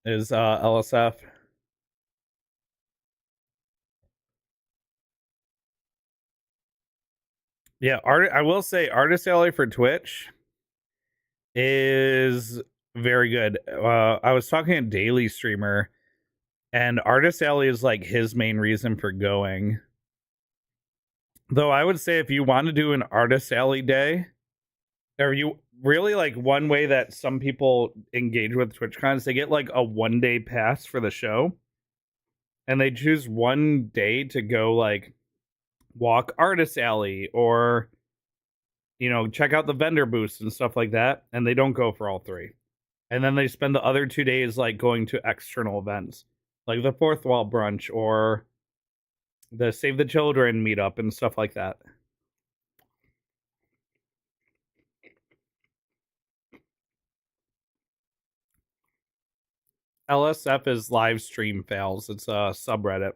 Is LSF. Yeah, I will say Artist Alley for Twitch is very good. I was talking to Daily Streamer, and Artist Alley is like his main reason for going. Though I would say if you want to do an Artist Alley day, or you really like one way that some people engage with TwitchCon is they get like a 1-day pass for the show, and they choose one day to go like walk Artist Alley or, you know, check out the vendor booths and stuff like that, and they don't go for all 3. And then they spend the other 2 days like going to external events like the Fourth Wall brunch or the Save the Children meetup and stuff like that. LSF is live stream fails. It's a subreddit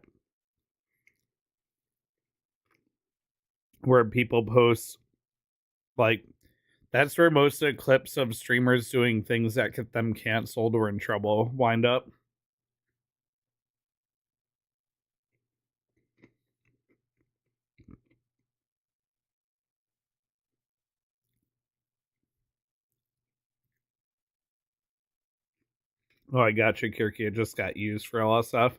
where people post, like, that's where most of the clips of streamers doing things that get them canceled or in trouble wind up. Oh, I got you, Kirky. It just got used for LSF.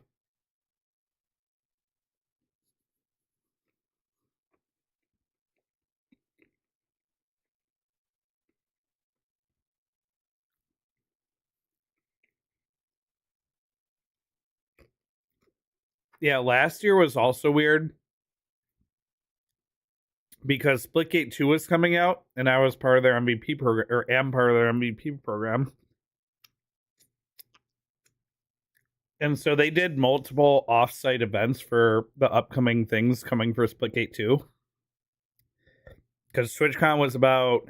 Yeah, last year was also weird because Splitgate 2 was coming out, and I was part of their MVP program, or am part of their MVP program. And so they did multiple offsite events for the upcoming things coming for Splitgate 2. Because TwitchCon was about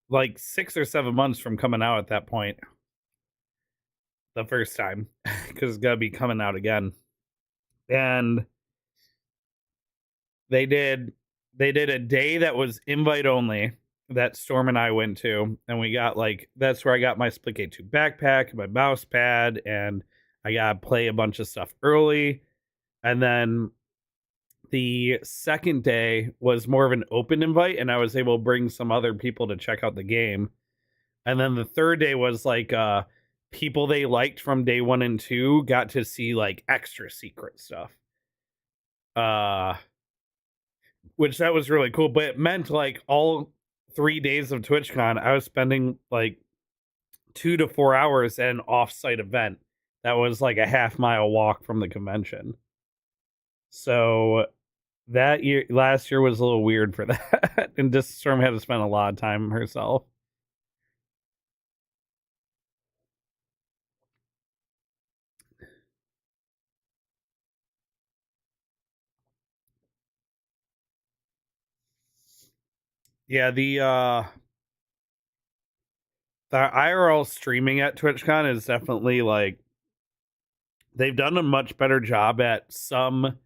like 6 or 7 months from coming out at that point. The first time. Because it's going to be coming out again. And they did a day that was invite only that Storm and I went to, and we got like, that's where I got my Splitgate 2 backpack, my mouse pad, and I got to play a bunch of stuff early. And then the second day was more of an open invite, and I was able to bring some other people to check out the game. And then the third day was like people they liked from day 1 and 2 got to see like extra secret stuff. Which that was really cool, but it meant like all 3 days of TwitchCon, I was spending like 2 to 4 hours at an off-site event that was like a half-mile walk from the convention. So last year was a little weird for that, and Storm had to spend a lot of time herself. Yeah, the IRL streaming at TwitchCon is definitely like they've done a much better job at some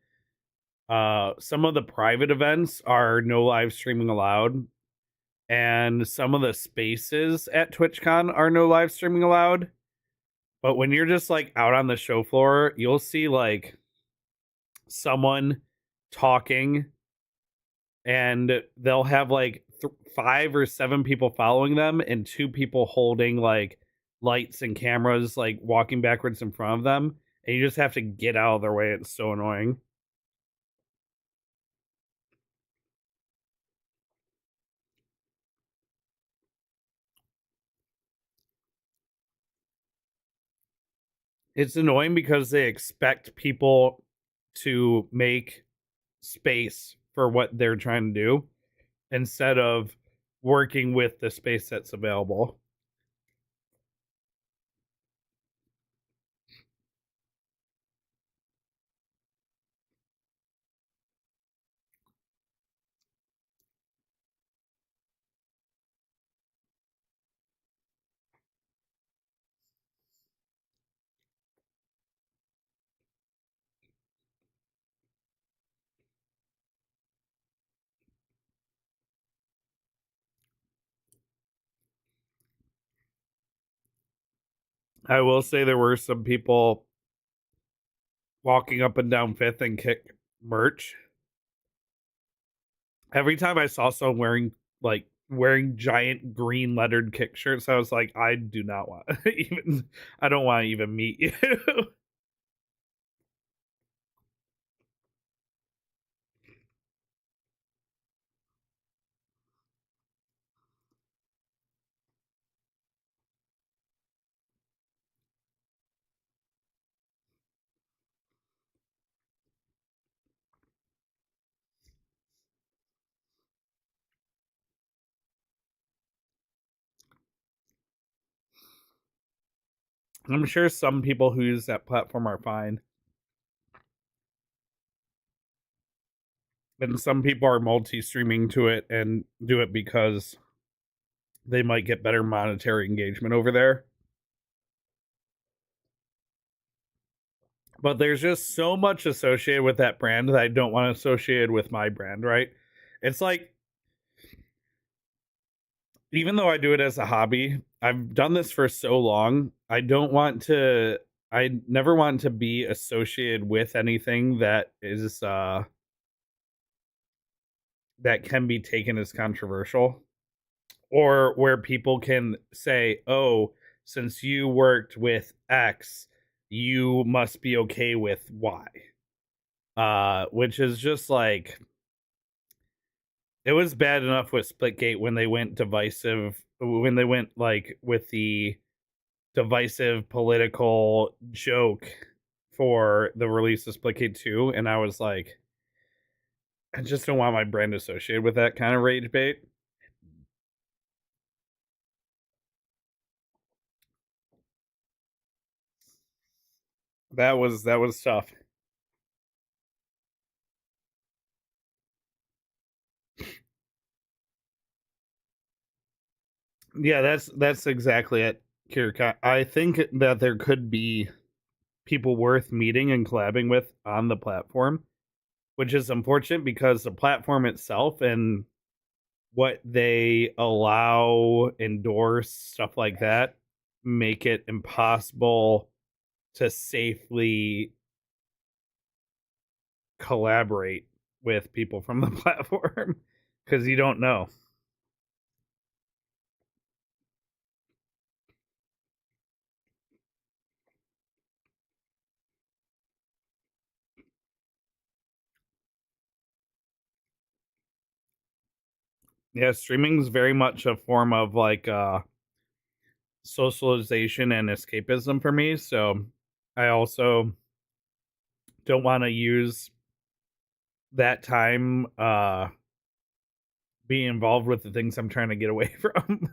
of the private events are no live streaming allowed, and some of the spaces at TwitchCon are no live streaming allowed. But when you're just like out on the show floor, you'll see like someone talking, and they'll have like 5 or 7 people following them and 2 people holding like lights and cameras, like walking backwards in front of them, and you just have to get out of their way. It's so annoying. It's annoying because they expect people to make space for what they're trying to do instead of working with the space that's available. I will say there were some people walking up and down Fifth and Kick merch. Every time I saw someone wearing giant green lettered Kick shirts, I was like, I do not want I don't want to even meet you. I'm sure some people who use that platform are fine. And some people are multi-streaming to it and do it because they might get better monetary engagement over there. But there's just so much associated with that brand that I don't want to associate with my brand, right? It's like, even though I do it as a hobby, I've done this for so long. I never want to be associated with anything that is that can be taken as controversial, or where people can say, "Oh, since you worked with X, you must be okay with Y." Which is just like, it was bad enough with Splitgate when they went divisive, when they went like with the divisive political joke for the release of Splitgate 2, and I was like, I just don't want my brand associated with that kind of rage bait. That was tough. Yeah, that's exactly it, Kirka. I think that there could be people worth meeting and collabing with on the platform, which is unfortunate because the platform itself and what they allow, endorse, stuff like that, make it impossible to safely collaborate with people from the platform because you don't know. Yeah, streaming's very much a form of like socialization and escapism for me. So I also don't want to use that time being involved with the things I'm trying to get away from.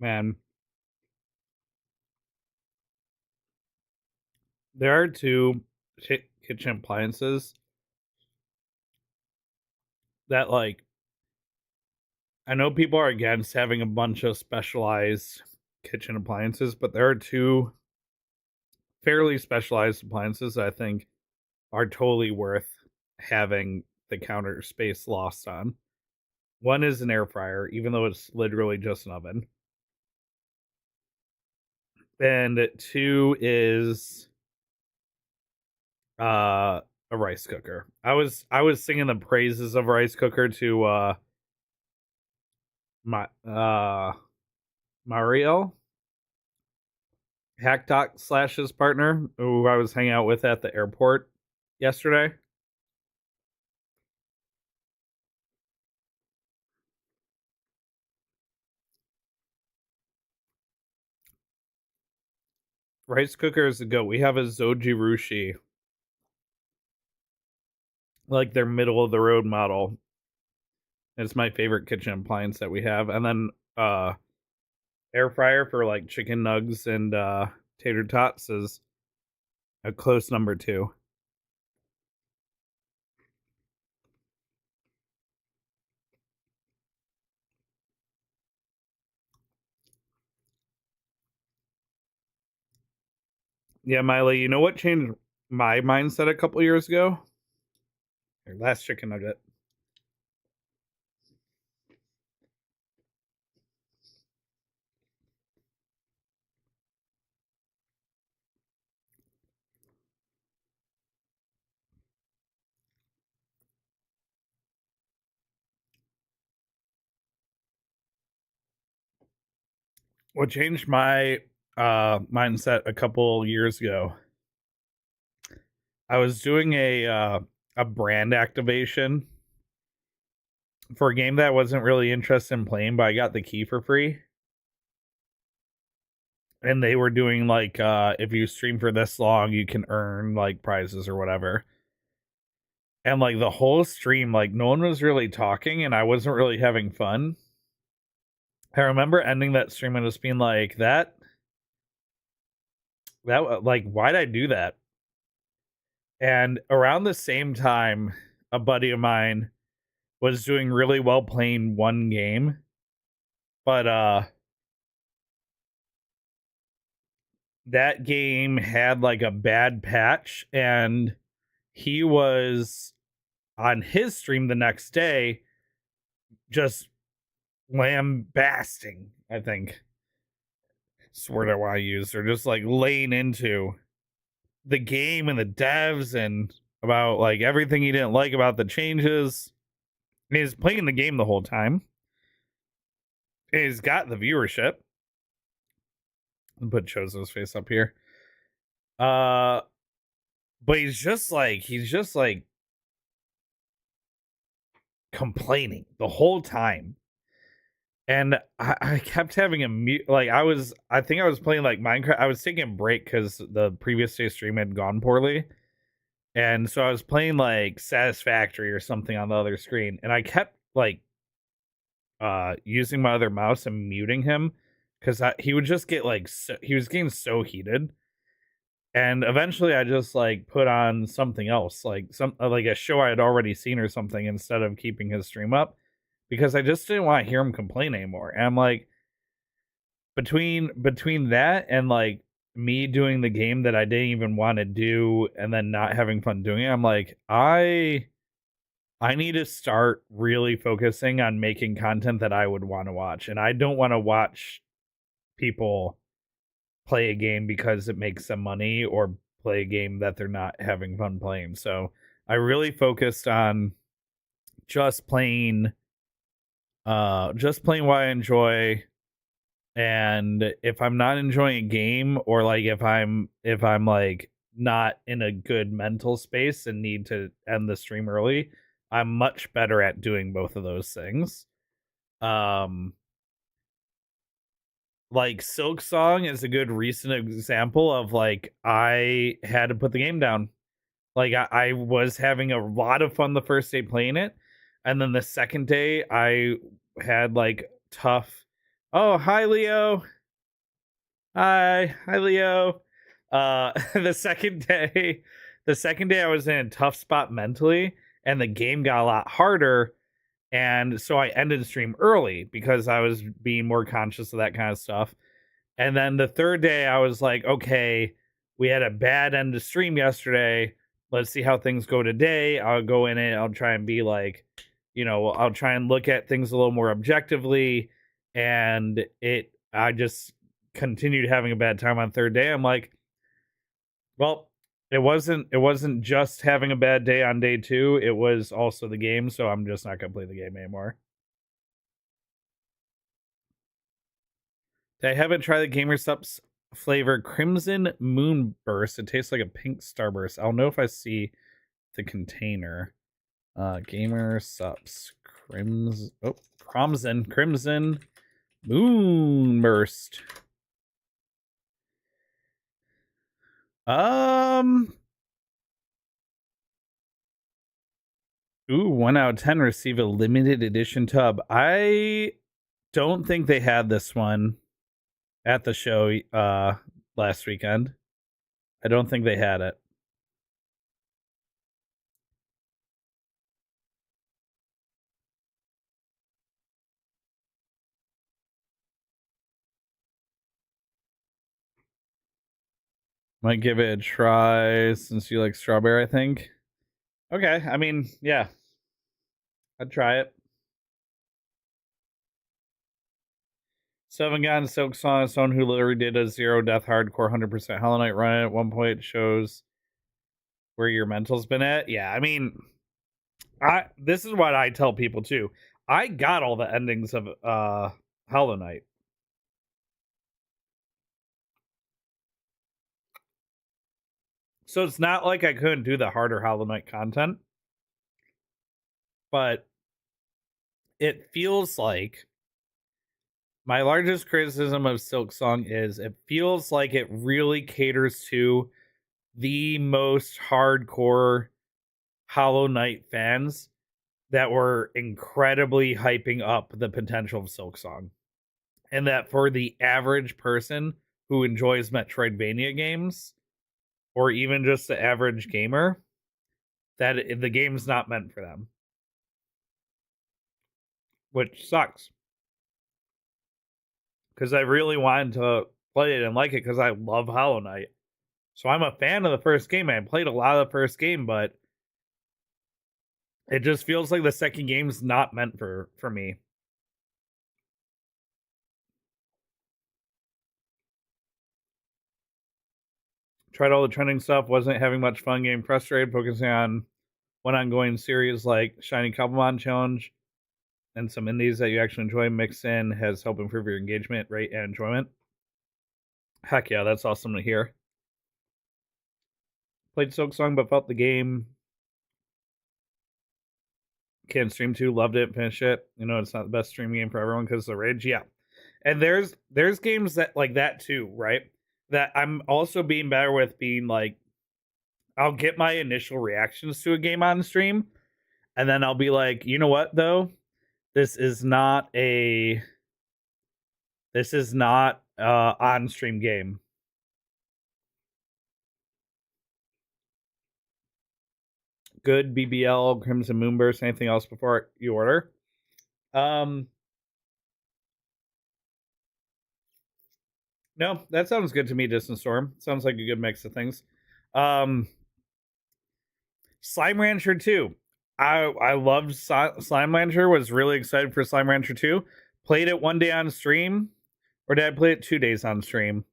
Man, there are two kitchen appliances that like I know people are against having a bunch of specialized kitchen appliances, but there are two fairly specialized appliances that I think are totally worth having the counter space lost on. One is an air fryer, even though it's literally just an oven. And two is a rice cooker. I was singing the praises of rice cooker to my Mario Hacktalk / his partner, who I was hanging out with at the airport yesterday. Rice cooker is a go. We have a Zojirushi, like their middle of the road model. It's my favorite kitchen appliance that we have. And then air fryer for like chicken nugs and tater tots is a close number 2. Yeah, Miley, you know what changed my mindset a couple years ago? Your last chicken nugget. What changed my mindset a couple years ago? I was doing a brand activation for a game that I wasn't really interested in playing, but I got the key for free. And they were doing like if you stream for this long, you can earn like prizes or whatever. And like the whole stream, like no one was really talking and I wasn't really having fun. I remember ending that stream and just being like, that like, why'd I do that? And around the same time, a buddy of mine was doing really well playing one game, but that game had like a bad patch, and he was on his stream the next day just lambasting, I think that's the word I want to use, or just like laying into the game and the devs and about like everything he didn't like about the changes. He's playing the game the whole time. He's got the viewership. I'll put Chozo's face up here. But he's just like complaining the whole time. And I kept having a mute. Like I think I was playing like Minecraft. I was taking a break because the previous day stream had gone poorly. And so I was playing like Satisfactory or something on the other screen. And I kept like using my other mouse and muting him because he would just get like he was getting so heated. And eventually I just like put on something else, like like a show I had already seen or something, instead of keeping his stream up, because I just didn't want to hear him complain anymore. And I'm like, between that and like me doing the game that I didn't even want to do and then not having fun doing it, I'm like, I need to start really focusing on making content that I would want to watch. And I don't want to watch people play a game because it makes them money, or play a game that they're not having fun playing. So I really focused on just playing what I enjoy, And if I'm not enjoying a game, or like if I'm like not in a good mental space and need to end the stream early, I'm much better at doing both of those things. Like Silk Song is a good recent example of like I had to put the game down. Like I was having a lot of fun the first day playing it, and then the second day I had like tough. Oh, hi Leo. Hi Leo. The second day I was in a tough spot mentally, and the game got a lot harder, and so I ended the stream early because I was being more conscious of that kind of stuff. And then the third day I was like, okay, we had a bad end of stream yesterday. Let's see how things go today. I'll go in it. I'll try and be like, I'll try and look at things a little more objectively. And I just continued having a bad time on third day. I'm like, well, it wasn't just having a bad day on day 2. It was also the game. So I'm just not going to play the game anymore. I haven't tried the Gamer Subs flavor Crimson Moonburst. It tastes like a pink starburst. I'll know if I see the container. Gamer Subs Crimson Moonburst. Ooh, 1 out of 10 receive a limited edition tub. I don't think they had this one at the show last weekend. I don't think they had it. Might give it a try since you like strawberry, I think. Okay, I mean, yeah. I'd try it. So I haven't gotten Silk Song, someone who literally did a 0 death hardcore 100% Hollow Knight run at one point. It shows where your mental's been at. Yeah, I mean, this is what I tell people too. I got all the endings of Hollow Knight. So it's not like I couldn't do the harder Hollow Knight content. But it feels like my largest criticism of Silk Song is it feels like it really caters to the most hardcore Hollow Knight fans that were incredibly hyping up the potential of Silk Song. And that for the average person who enjoys Metroidvania games, or even just the average gamer, that the game's not meant for them. Which sucks. Because I really wanted to play it and like it because I love Hollow Knight. So I'm a fan of the first game. I played a lot of the first game, but it just feels like the second game's not meant for me. Tried all the trending stuff, wasn't having much fun, getting frustrated, focusing on one ongoing series like Shiny Cobblemon Challenge and some indies that you actually enjoy mix in has helped improve your engagement rate and enjoyment. Heck yeah, that's awesome to hear. Played Silk Song, but felt the game can stream to, loved it, finished it. It's not the best stream game for everyone because of the rage. Yeah. And there's games that like that too, right? That I'm also being better with being like, I'll get my initial reactions to a game on stream, and then I'll be like, you know what though? This is not on stream game. Good BBL, Crimson Moonburst, anything else before you order? No, that sounds good to me, Distant Storm. Sounds like a good mix of things. Slime Rancher 2. I loved Slime Rancher, was really excited for Slime Rancher 2. Played it one day on stream, or did I play it 2 days on stream?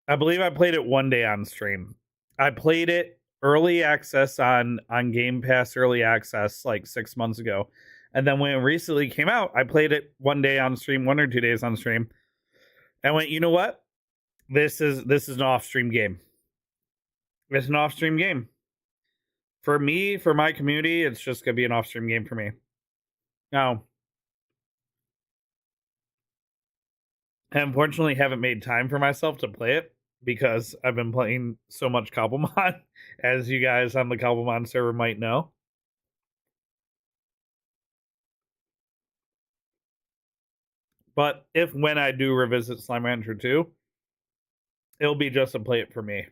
I believe I played it one day on stream. I played it early access on Game Pass early access like 6 months ago. And then when it recently came out, I played it one day on stream, 1 or 2 days on stream. I went, you know what? This is an off-stream game. It's an off-stream game. For me, for my community, it's just gonna be an off-stream game for me. Now, I unfortunately haven't made time for myself to play it because I've been playing so much Cobblemon, as you guys on the Cobblemon server might know. But when I do revisit Slime Rancher 2, it'll be just to play it for me.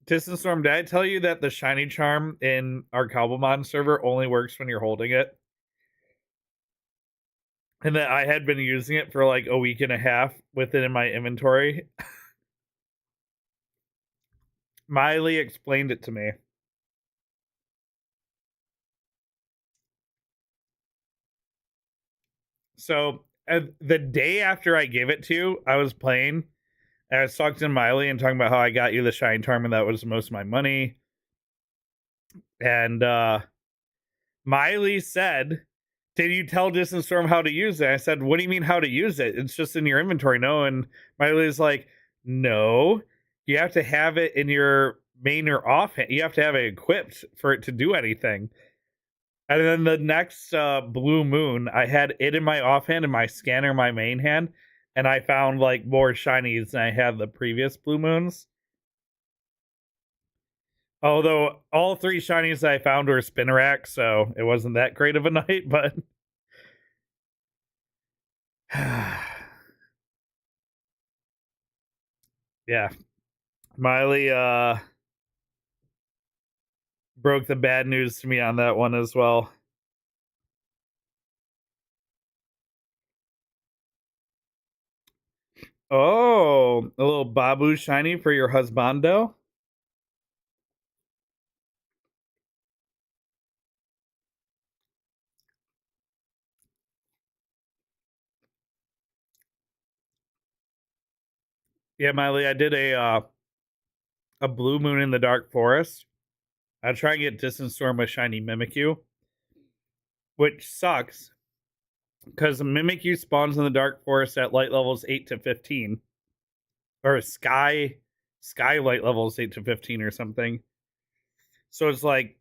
Distant Storm, did I tell you that the shiny charm in our Cobblemon server only works when you're holding it? And that I had been using it for like a week and a half with it in my inventory. Miley explained it to me. So the day after I gave it to you, I was playing. And I was talking to Miley and talking about how I got you the shiny charm and that was most of my money. And Miley said, "Did you tell Distant Storm how to use it?" I said, "What do you mean how to use it? It's just in your inventory, no?" And Miley's like, "No, you have to have it in your main or offhand. You have to have it equipped for it to do anything." And then the next blue moon, I had it in my offhand and my scanner in my main hand, and I found like more shinies than I had the previous blue moons. Although all 3 shinies that I found were Spinnerack, so it wasn't that great of a night, but yeah. Miley broke the bad news to me on that one as well. Oh, a little Babu shiny for your husbando? Yeah, Miley, I did a blue moon in the dark forest. I try and get Distant Storm a shiny Mimikyu, which sucks because Mimikyu spawns in the dark forest at light levels 8 to 15, or sky light levels 8 to 15 or something. So it's like,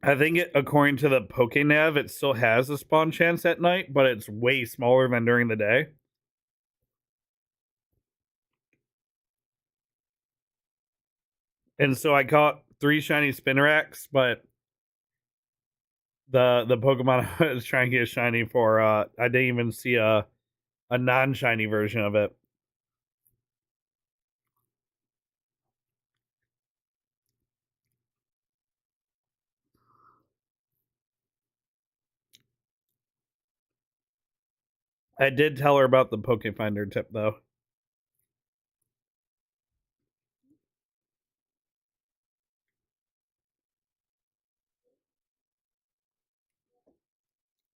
I think according to the PokeNav, it still has a spawn chance at night, but it's way smaller than during the day. And so I caught 3 shiny Spinneracks, but the Pokemon I was trying to get shiny for, I didn't even see a non-shiny version of it. I did tell her about the Pokefinder tip, though.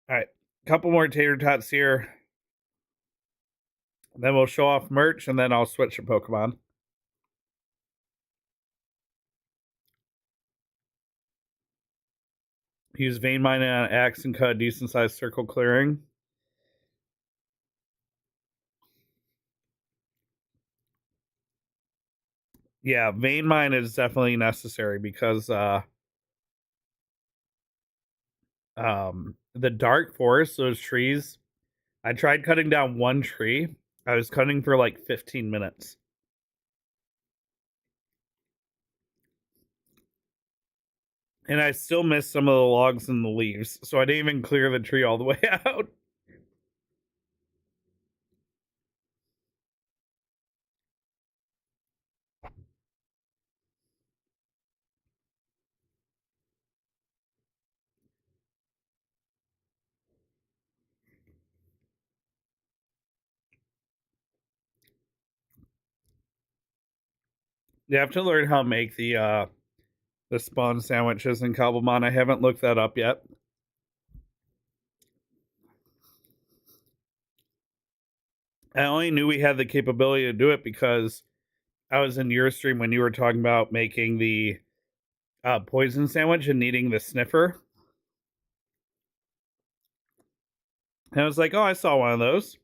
Alright, couple more tater tots here. Then we'll show off merch, and then I'll switch to Pokemon. Use Vein Mine on an axe and cut a decent-sized circle clearing. Yeah, Vein Mine is definitely necessary because the dark forest, those trees, I tried cutting down one tree. I was cutting for like 15 minutes. And I still missed some of the logs and the leaves, so I didn't even clear the tree all the way out. You have to learn how to make the spawn sandwiches in Cobblemon. I haven't looked that up yet. I only knew we had the capability to do it because I was in your stream when you were talking about making the poison sandwich and needing the sniffer. And I was like, oh, I saw one of those.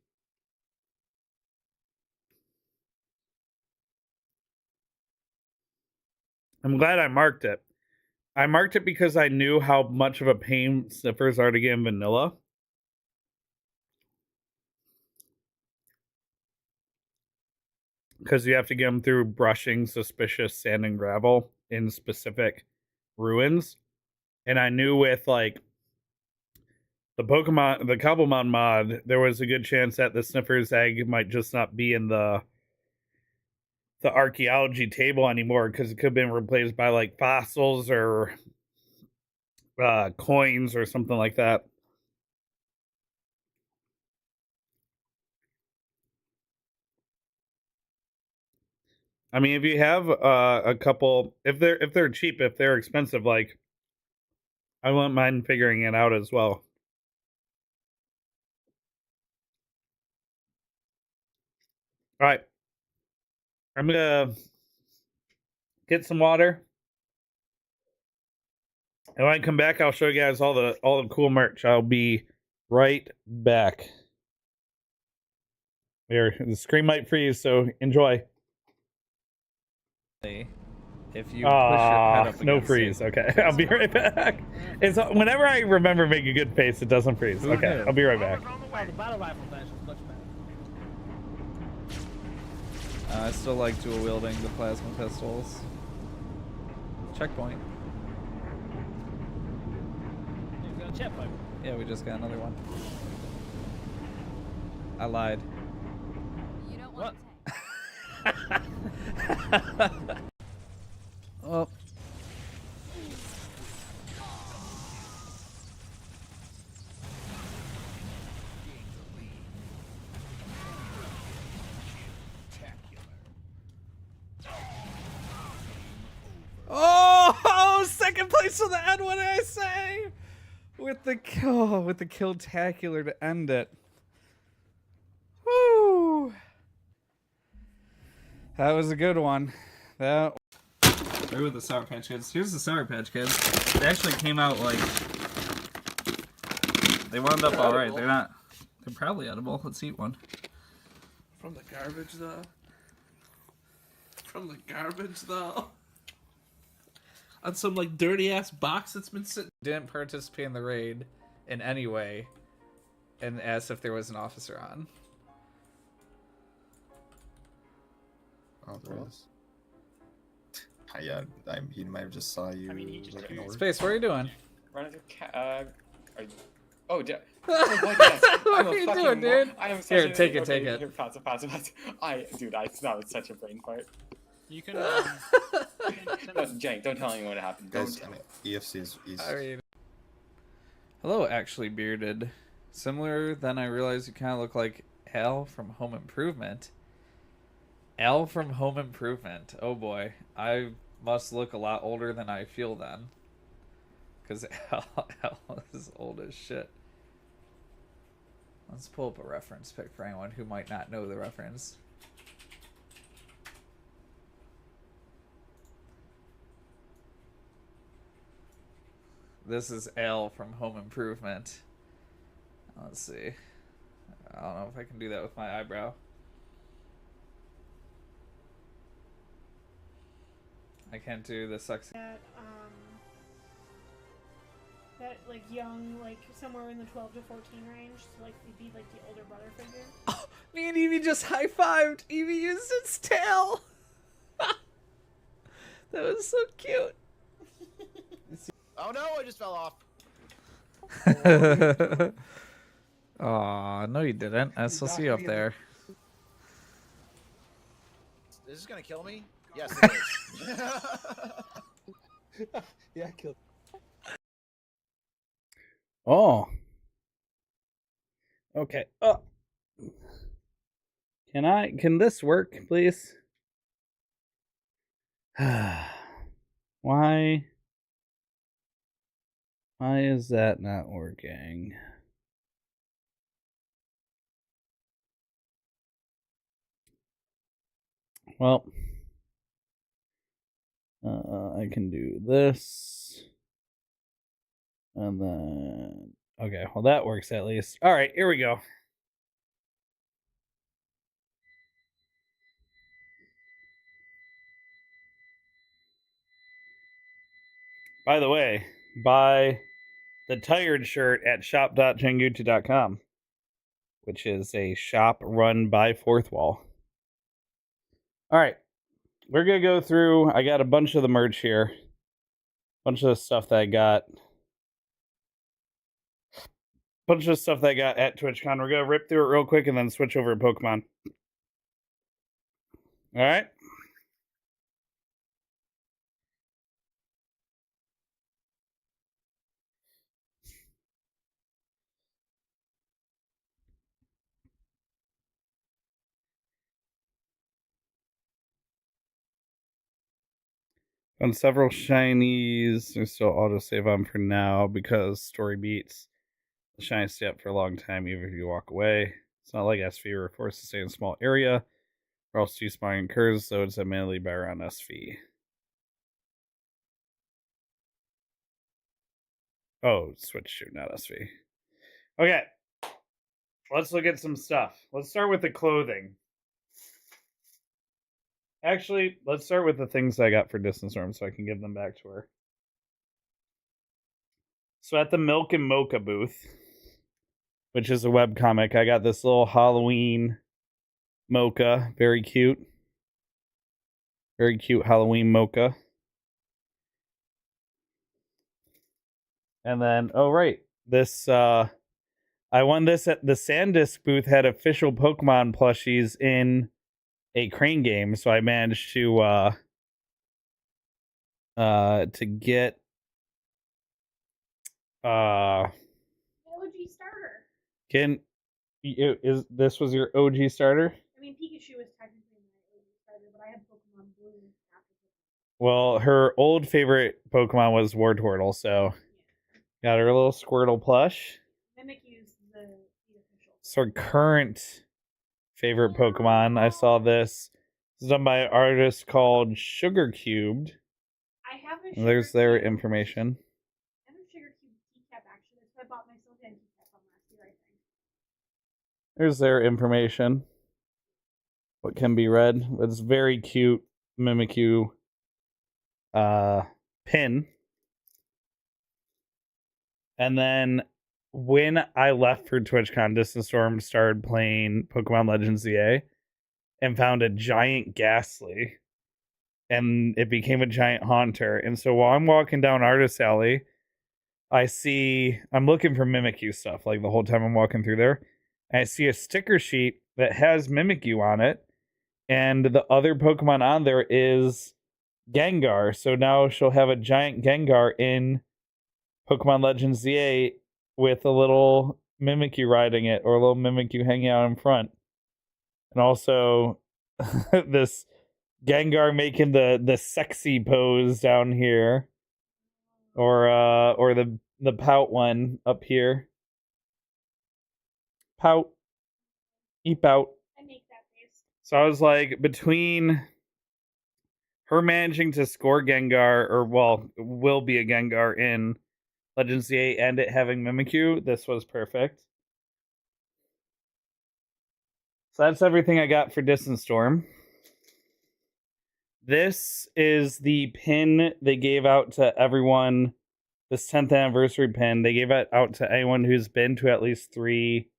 I'm glad I marked it. I marked it because I knew how much of a pain sniffers are to get in vanilla. Because you have to get them through brushing suspicious sand and gravel in specific ruins. And I knew with like the Cobblemon mod, there was a good chance that the sniffer's egg might just not be in the archaeology table anymore because it could have been replaced by like fossils or coins or something like that. I mean, if you have a couple, if they're cheap, if they're expensive, like I wouldn't mind figuring it out as well. All right, I'm gonna get some water, and when I come back, I'll show you guys all the cool merch. I'll be right back. Here, the screen might freeze, so enjoy. If you push your head up No against freeze. it. Okay, I'll be right back. It's whenever I remember making a good face, it doesn't freeze. Who Okay, knew? I'll be right back. Oh, the battle rifle dash is much better. I still like dual wielding the plasma pistols. Checkpoint. You got a checkpoint. Yeah, we just got another one. I lied. You don't want Oh. Oh, second place to the end. What did I say? With the kill-tacular to end it. Woo! That was a good one. That. Right with the Sour Patch Kids. Here's the Sour Patch Kids. They actually came out like. They wound up all right. They're not. They're probably edible. Let's eat one. From the garbage, though. From the garbage, though. On some, like, dirty-ass box that's been sitting... Didn't participate in the raid in any way, and asked if there was an officer on. Oh, there is. Yeah, he might have just saw you. I mean, he just looking over. Space, what are you doing? Run into oh, oh, what? Yes. What I'm are a you fucking doing, dude? I am such Here, a, take it, okay, take it. Here, pass it. Dude, that was such a brain fart. You can. Jank, don't tell anyone what happened. Guys, Don't tell. EFC is easy. I mean... Hello, actually bearded. Similar, then I realized you kind of look like Al from Home Improvement. Al from Home Improvement. Oh boy, I must look a lot older than I feel then. Because Al is old as shit. Let's pull up a reference pic for anyone who might not know the reference. This is Al from Home Improvement. Let's see. I don't know if I can do that with my eyebrow. I can't do the sexy. That like young, like somewhere in the 12 to 14 range, so like you'd be like the older brother figure. Oh, me and Evie just high-fived. Evie used its tail. That was so cute. Oh no, I just fell off. Aw, no you didn't. I still see you up there. Is this gonna kill me? Yes, it is. Yeah, kill. Oh. Okay. Oh. Can this work, please? Why is that not working? Well, I can do this. And then... Okay, well that works at least. Alright, here we go. By the way, buy the Tired shirt at shop.jengutu.com, which is a shop run by Fourth Wall. Alright, we're going to go through... I got a bunch of the merch here. Bunch of the stuff that I got. Bunch of stuff that I got at TwitchCon. We're going to rip through it real quick and then switch over to Pokemon. Alright? On several shinies, there's still autosave on for now because story beats. The shinies stay up for a long time even if you walk away. It's not like SV, we're forced to stay in a small area, or else G-spawning occurs, so it's admittedly better on SV. Oh, switch to, not SV. Okay, let's look at some stuff. Let's start with the clothing. Actually, let's start with the things I got for Distance Storm so I can give them back to her. So at the Milk and Mocha booth, which is a webcomic, I got this little Halloween Mocha. Very cute. Very cute Halloween Mocha. And then, oh right, this, I won this at the SanDisk booth, had official Pokemon plushies in a crane game, so I managed to get OG starter. This was your OG starter? I mean, Pikachu was technically my OG starter, but I had Pokemon Blue after Pokemon. Well, her old favorite Pokemon was Wartortle, so got her little Squirtle plush. Mimikyu's the official. So her current favorite Pokemon, I saw this. This is done by an artist called Sugar Cubed. I have a Sugar There's their Cube. information. I have a Sugar Cube keycap actually. That's what I bought myself a keycap from last year, I think. There's their information. What can be read. It's very cute Mimikyu pin. And then when I left for TwitchCon, Distance Storm started playing Pokemon Legends ZA and found a giant Ghastly. And it became a giant Haunter. And so while I'm walking down Artist Alley, I'm looking for Mimikyu stuff, like the whole time I'm walking through there. And I see a sticker sheet that has Mimikyu on it. And the other Pokemon on there is Gengar. So now she'll have a giant Gengar in Pokemon Legends ZA with a little Mimikyu riding it, or a little Mimikyu hanging out in front. And also this Gengar making the sexy pose down here. Or the pout one up here. Pout. Eep out. I make that face. So I was like, between her managing to score Gengar, or well, will be a Gengar in Legends ZA, and it having Mimikyu, this was perfect. So that's everything I got for Distance Storm. This is the pin they gave out to everyone, this 10th anniversary pin. They gave it out to anyone who's been to at least 3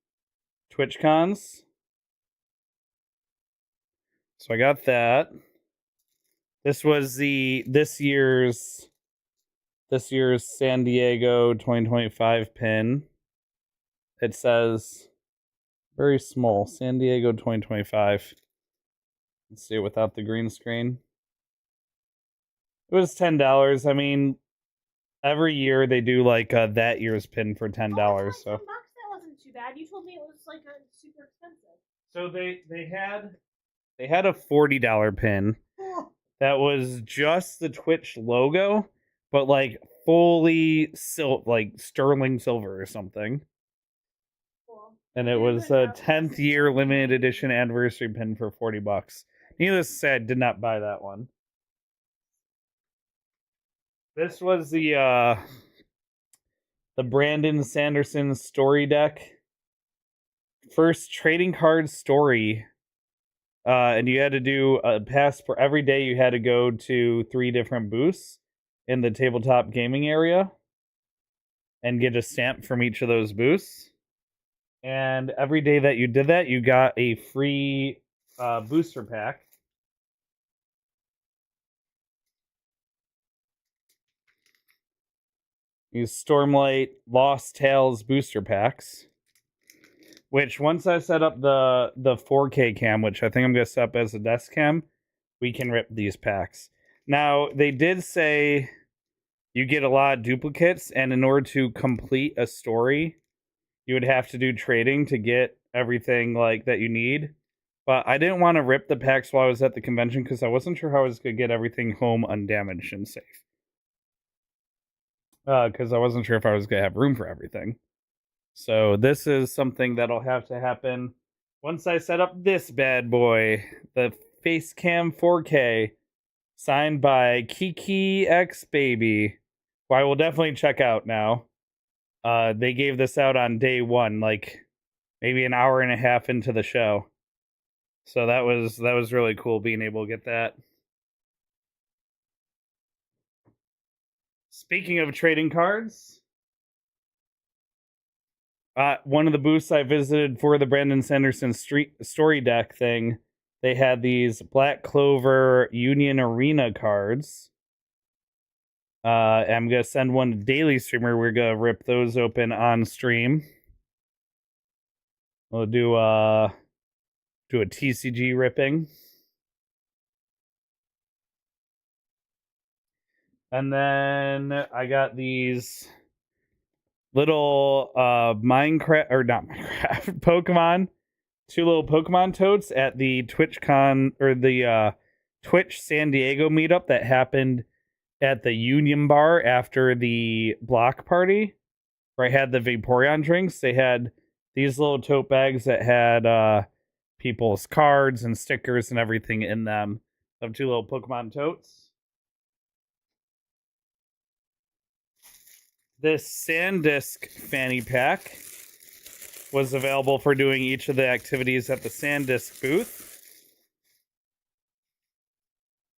TwitchCons. So I got that. This was this year's San Diego 2025 pin. It says very small, San Diego 2025. Let's see it without the green screen. It was $10. I mean, every year they do like that year's pin for $10. So $10, that wasn't too bad. You told me it was like a super expensive. So they had a $40 pin that was just the Twitch logo, but like fully like sterling silver or something. Cool. And it was a 10th year limited edition anniversary pin for $40. Needless to say, I did not buy that one. This was the Brandon Sanderson story deck. First trading card story. And you had to do a pass for every day. You had to go to 3 different booths in the tabletop gaming area and get a stamp from each of those booths. And every day that you did that, you got a free booster pack. These Stormlight Lost Tales booster packs. Which once I set up the 4K cam, which I think I'm going to set up as a desk cam, we can rip these packs. Now, they did say you get a lot of duplicates, and in order to complete a story, you would have to do trading to get everything like that you need. But I didn't want to rip the packs while I was at the convention because I wasn't sure how I was going to get everything home undamaged and safe. Because I wasn't sure if I was going to have room for everything. So this is something that'll have to happen once I set up this bad boy, the Facecam 4K, signed by Kiki X Baby, who I will definitely check out now. They gave this out on day 1, like maybe an hour and a half into the show. So that was really cool being able to get that. Speaking of trading cards, one of the booths I visited for the Brandon Sanderson story deck thing, they had these Black Clover Union Arena cards. I'm going to send one to Daily Streamer. We're going to rip those open on stream. We'll do a TCG ripping. And then I got these little Minecraft, or not Minecraft, Pokemon, 2 little Pokemon totes at the TwitchCon, or the Twitch San Diego meetup that happened at the Union Bar after the block party, where I had the Vaporeon drinks. They had these little tote bags that had people's cards and stickers and everything in them of 2 little Pokemon totes. This SanDisk fanny pack was available for doing each of the activities at the SanDisk booth.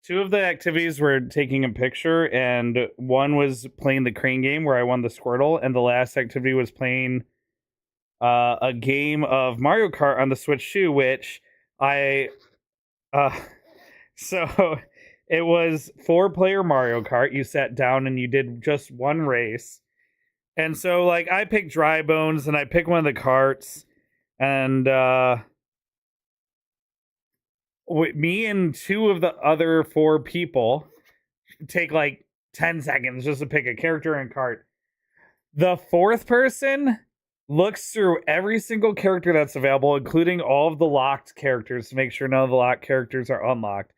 2 of the activities were taking a picture, and one was playing the crane game where I won the Squirtle, and the last activity was playing a game of Mario Kart on the Switch 2, which I... so it was 4-player Mario Kart. You sat down and you did just one race. And so, like, I picked Dry Bones, and I picked one of the carts, and me and 2 of the other 4 people take, like, 10 seconds just to pick a character and cart. The 4th person looks through every single character that's available, including all of the locked characters, to make sure none of the locked characters are unlocked.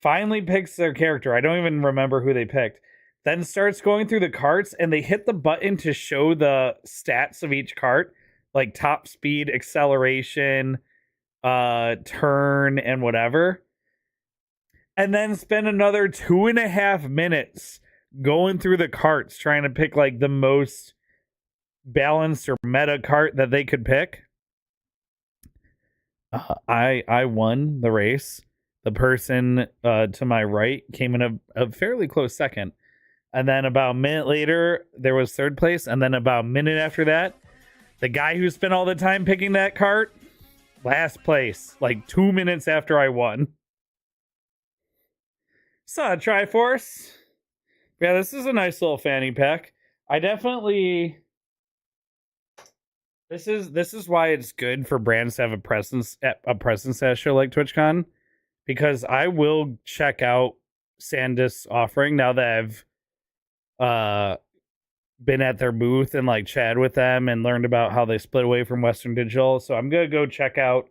Finally picks their character. I don't even remember who they picked. Then starts going through the carts, and they hit the button to show the stats of each cart, like top speed, acceleration, turn, and whatever. And then spend another 2.5 minutes going through the carts, trying to pick like the most balanced or meta cart that they could pick. I won the race. The person to my right came in a fairly close second. And then about a minute later, there was 3rd place. And then about a minute after that, the guy who spent all the time picking that cart, last place. Like 2 minutes after I won. So, Triforce. Yeah, this is a nice little fanny pack. I definitely... This is why it's good for brands to have a presence at a show like TwitchCon. Because I will check out SanDisk's offering now that I've been at their booth and like chatted with them and learned about how they split away from Western Digital. So I'm gonna go check out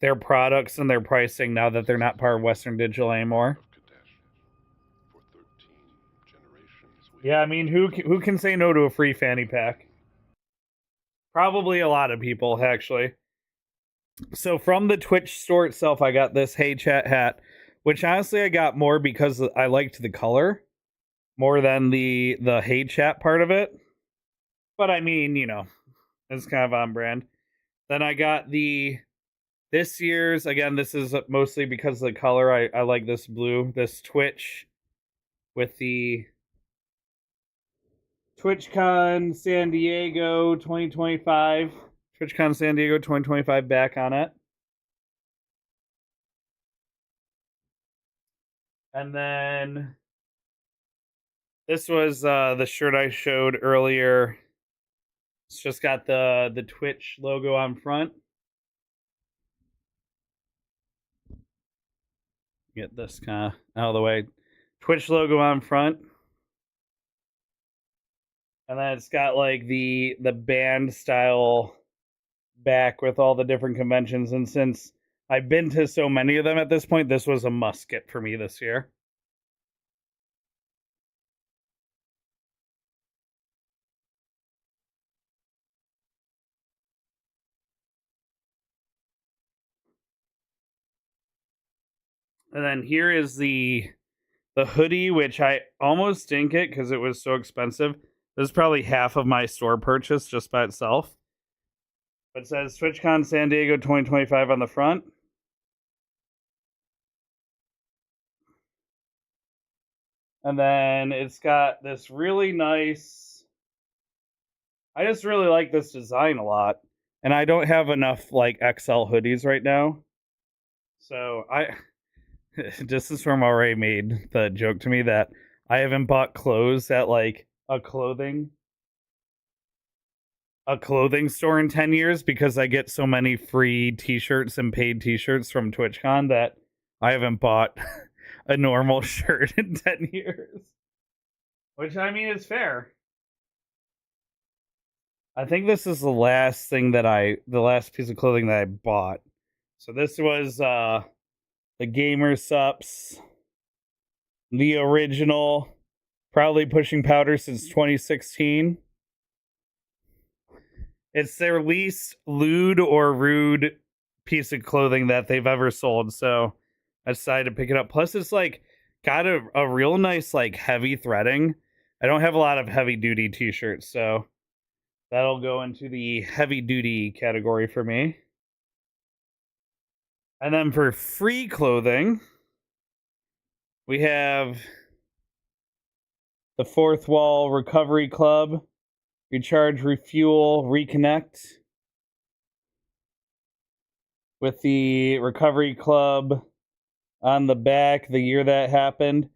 their products and their pricing now that they're not part of Western Digital anymore. Yeah, I mean, who can say no to a free fanny pack? Probably a lot of people, actually. So from the Twitch store itself, I got this Hey Chat hat, which honestly I got more because I liked the color more than the Hey Chat part of it. But I mean, you know, it's kind of on brand. Then I got this year's, again, this is mostly because of the color. I like this blue, this Twitch with the TwitchCon San Diego 2025. TwitchCon San Diego 2025 back on it. And then this was the shirt I showed earlier. It's just got the Twitch logo on front. Get this kind of out of the way. Twitch logo on front. And then it's got like the band style back with all the different conventions. And since I've been to so many of them at this point, this was a must get for me this year. And then here is the hoodie, which I almost didn't get because it was so expensive. This is probably half of my store purchase just by itself. But it says TwitchCon San Diego 2025 on the front. And then it's got this really nice... I just really like this design a lot. And I don't have enough like XL hoodies right now. So just this firm already made the joke to me that I haven't bought clothes at like a clothing store in 10 years because I get so many free t-shirts and paid t-shirts from TwitchCon that I haven't bought a normal shirt in 10 years. Which, I mean, is fair. I think this is the last piece of clothing that I bought. So this was the Gamer Sups, the original, proudly pushing powder since 2016. It's their least lewd or rude piece of clothing that they've ever sold, so I decided to pick it up. Plus, it's like got a real nice like heavy threading. I don't have a lot of heavy duty t-shirts, so that'll go into the heavy duty category for me. And then for free clothing, we have the Fourth Wall Recovery Club, Recharge, Refuel, Reconnect. With the Recovery Club on the back, the year that happened.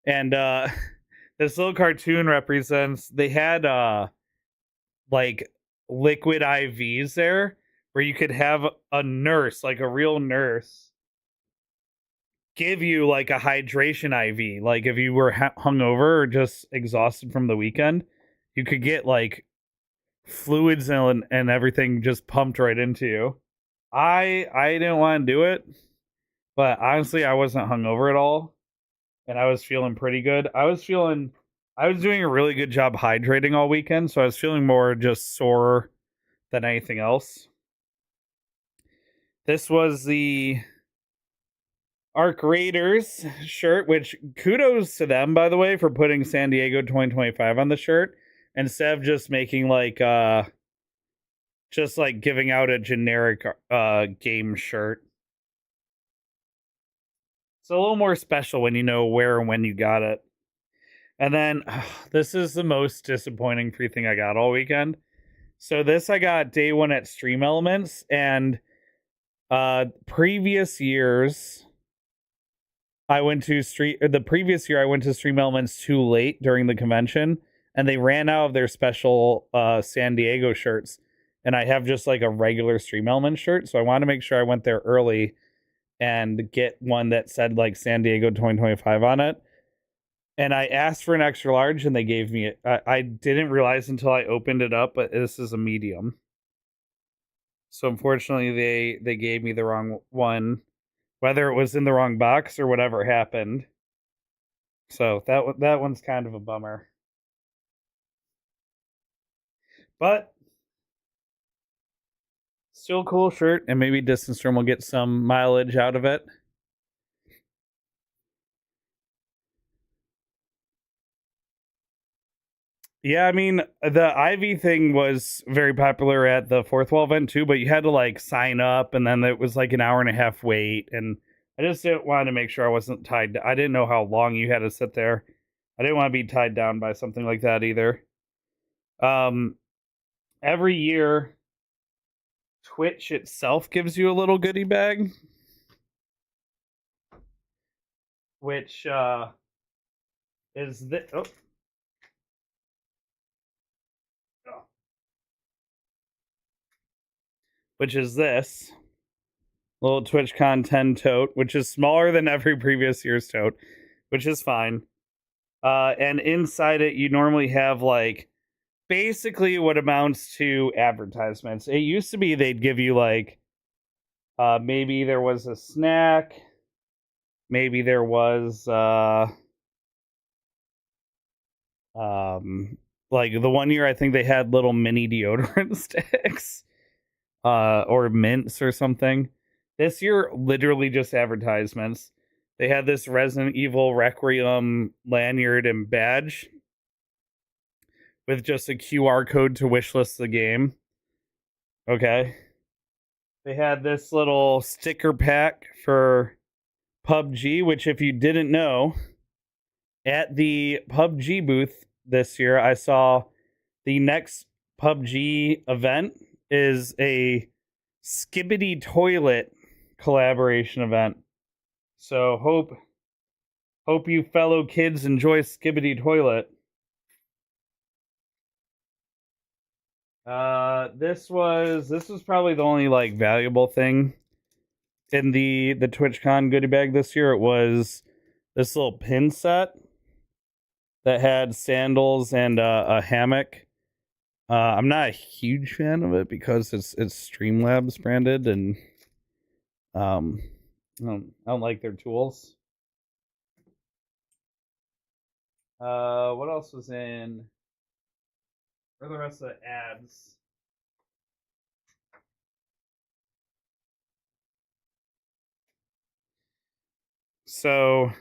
And this little cartoon represents, they had like liquid IVs there where you could have a nurse, like a real nurse, give you like a hydration IV. Like if you were hungover or just exhausted from the weekend, you could get like fluids and everything just pumped right into you. I didn't want to do it, but honestly, I wasn't hungover at all, and I was feeling pretty good. I was doing a really good job hydrating all weekend, so I was feeling more just sore than anything else. This was the Arc Raiders shirt, which kudos to them, by the way, for putting San Diego 2025 on the shirt instead of just making like just like giving out a generic game shirt. It's a little more special when you know where and when you got it. And then this is the most disappointing free thing I got all weekend. So this I got day one at Stream Elements, and previous years the previous year I went to Stream Elements too late during the convention, and they ran out of their special San Diego shirts. And I have just like a regular Stream Elements shirt, so I wanted to make sure I went there early and get one that said like San Diego 2025 on it. And I asked for an extra large, and they gave me it. I didn't realize until I opened it up, but this is a medium. So unfortunately, they gave me the wrong one, whether it was in the wrong box or whatever happened. So that one's kind of a bummer. But Still a cool shirt, and maybe Distance Storm will get some mileage out of it. Yeah, I mean, the Ivy thing was very popular at the Fourth Wall event too, but you had to like sign up, and then it was like an hour and a half wait, and I just didn't want to make sure I wasn't tied. I didn't know how long you had to sit there. I didn't want to be tied down by something like that either. Every year, Twitch itself gives you a little goodie bag, which is this. Oh. Which is this little TwitchCon 10 tote, which is smaller than every previous year's tote, which is fine. And inside it, you normally have like basically what amounts to advertisements. It used to be they'd give you like maybe there was a snack, maybe there was like the one year I think they had little mini deodorant sticks. Or mints or something. This year, literally just advertisements. They had this Resident Evil Requiem lanyard and badge with just a QR code to wishlist the game. Okay. They had this little sticker pack for PUBG, which if you didn't know, at the PUBG booth this year, I saw the next PUBG event is a Skibbity Toilet collaboration event. So hope you fellow kids enjoy Skibbity Toilet. This was probably the only like valuable thing in the TwitchCon goodie bag this year. It was this little pin set that had sandals and a hammock. I'm not a huge fan of it because it's Streamlabs branded, and I don't like their tools. What else was in? Where are the rest of the ads? So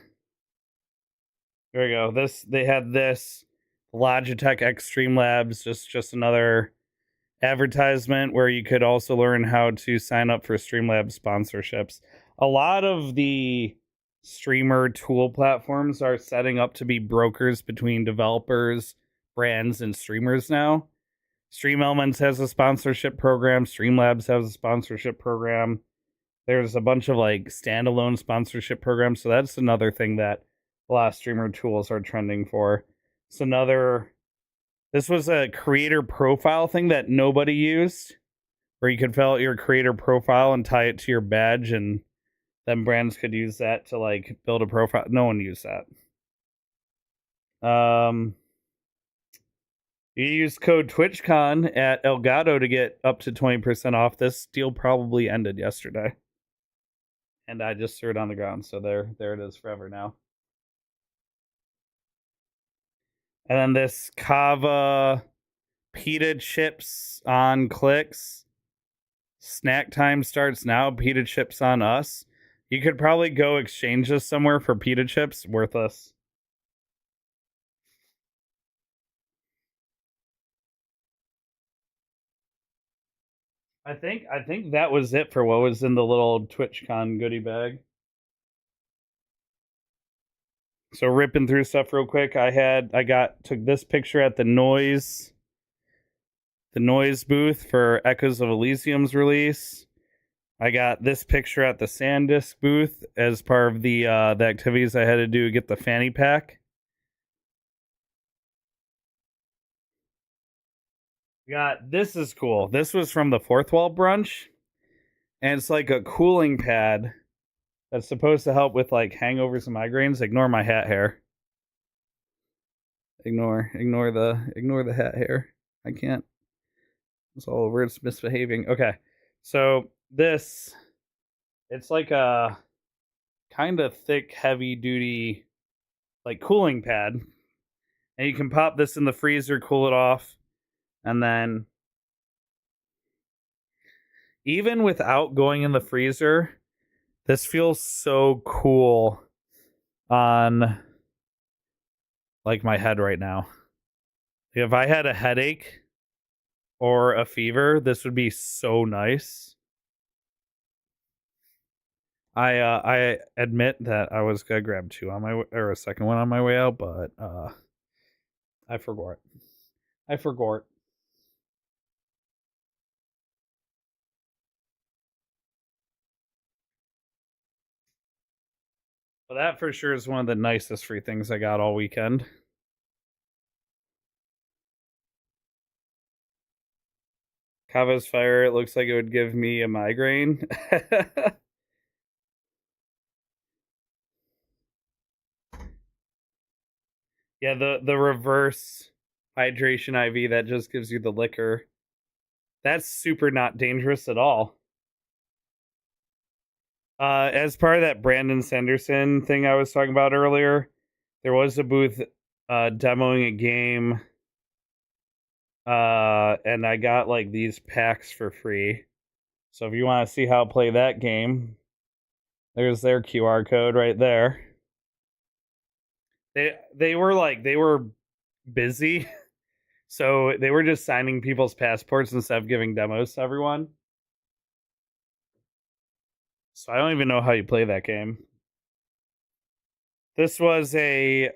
there we go. They had this Logitech X Streamlabs, just another advertisement where you could also learn how to sign up for Streamlabs sponsorships. A lot of the streamer tool platforms are setting up to be brokers between developers, brands, and streamers now. Stream Elements has a sponsorship program. Streamlabs has a sponsorship program. There's a bunch of like standalone sponsorship programs. So that's another thing that a lot of streamer tools are trending for. This was a creator profile thing that nobody used, where you could fill out your creator profile and tie it to your badge, and then brands could use that to like build a profile. No one used that. You use code TwitchCon at Elgato to get up to 20% off. This deal probably ended yesterday, and I just threw it on the ground. So there it is forever now. And then this Kava pita chips on clicks. Snack time starts now. Pita chips on us. You could probably go exchange this somewhere for pita chips. Worthless. I think that was it for what was in the little TwitchCon goodie bag. So ripping through stuff real quick. Took this picture at the Noise booth for Echoes of Elysium's release. I got this picture at the SanDisk booth as part of the activities I had to do to get the fanny pack. This is cool. This was from the Fourth Wall brunch, and it's like a cooling pad that's supposed to help with like hangovers and migraines. Ignore my hat hair. Ignore the hat hair. I can't. It's all over. It's misbehaving. Okay, so it's like a kind of thick, heavy duty like cooling pad, and you can pop this in the freezer, cool it off. And then even without going in the freezer, this feels so cool on like my head right now. If I had a headache or a fever, this would be so nice. I admit that I was gonna grab two on my or a second one on my way out, but I forgot. I forgot. Well, that for sure is one of the nicest free things I got all weekend. Kava's fire. It looks like it would give me a migraine. Yeah, the reverse hydration IV that just gives you the liquor. That's super not dangerous at all. As part of that Brandon Sanderson thing I was talking about earlier, there was a booth demoing a game. And I got like these packs for free. So if you want to see how to play that game, there's their QR code right there. They were busy. So they were just signing people's passports instead of giving demos to everyone. So I don't even know how you play that game. This was a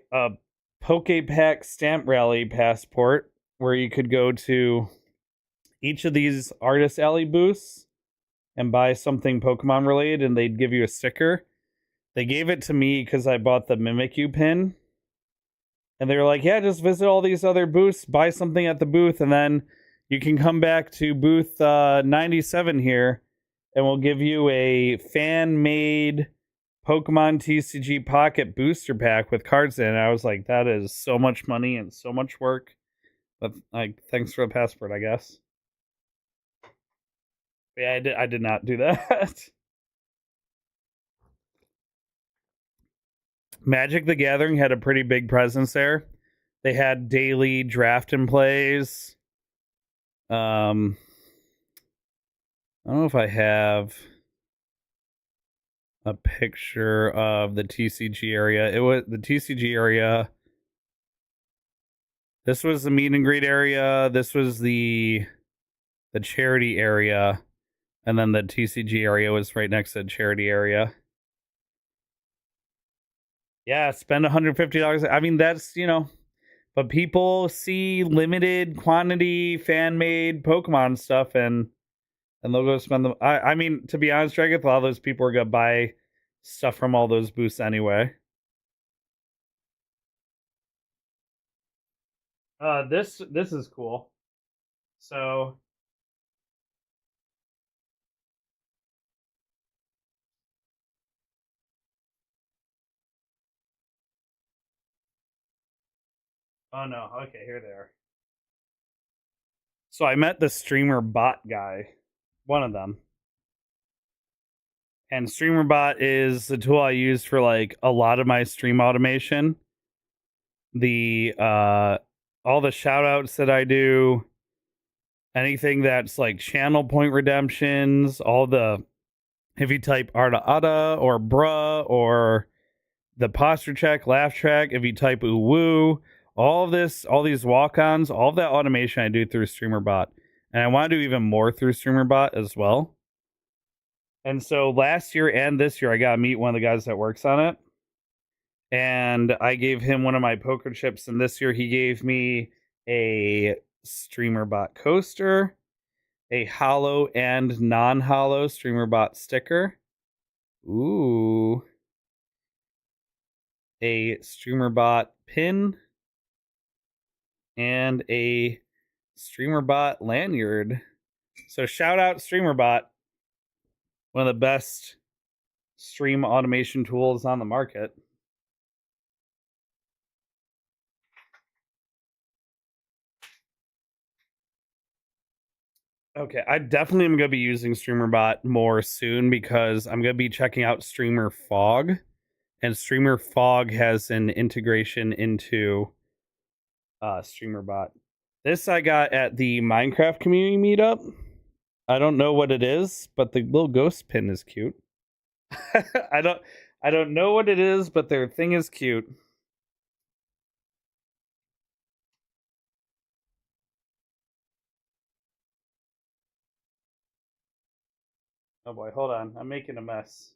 PokePack Stamp Rally passport where you could go to each of these Artist Alley booths and buy something Pokemon related, and they'd give you a sticker. They gave it to me because I bought the Mimikyu pin. And they were like, yeah, just visit all these other booths, buy something at the booth, and then you can come back to booth 97 here, and we'll give you a fan-made Pokemon TCG Pocket Booster Pack with cards in it. I was like, that is so much money and so much work. But like, thanks for the passport, I guess. But yeah, I did not do that. Magic the Gathering had a pretty big presence there. They had daily draft and plays. I don't know if I have a picture of the TCG area. It was the TCG area. This was the meet and greet area. This was the charity area. And then the TCG area was right next to the charity area. Yeah, spend $150. I mean, that's, but people see limited quantity fan-made Pokemon stuff and they'll go spend them. I mean, to be honest, Drageth, a lot of those people are going to buy stuff from all those booths anyway. This is cool. So oh no, okay, here they are. So I met the streamer bot guy, one of them. And streamer bot is the tool I use for like a lot of my stream automation. The all the shout outs that I do, anything that's like channel point redemptions, all the if you type Arda Ada or Bruh or the posture check, laugh track, if you type ooh woo, all of this, all these walk-ons, all of that automation I do through StreamerBot. And I want to do even more through StreamerBot as well. And so last year and this year, I got to meet one of the guys that works on it. And I gave him one of my poker chips. And this year he gave me a StreamerBot coaster, a hollow and non-hollow StreamerBot sticker. Ooh. A StreamerBot pin. And a StreamerBot lanyard. So shout out StreamerBot. One of the best stream automation tools on the market. Okay, I definitely am going to be using StreamerBot more soon because I'm going to be checking out Streamer Fog. And Streamer Fog has an integration into StreamerBot. This I got at the Minecraft community meetup. I don't know what it is, but the little ghost pin is cute. I don't know what it is, but their thing is cute. Oh boy, hold on. I'm making a mess.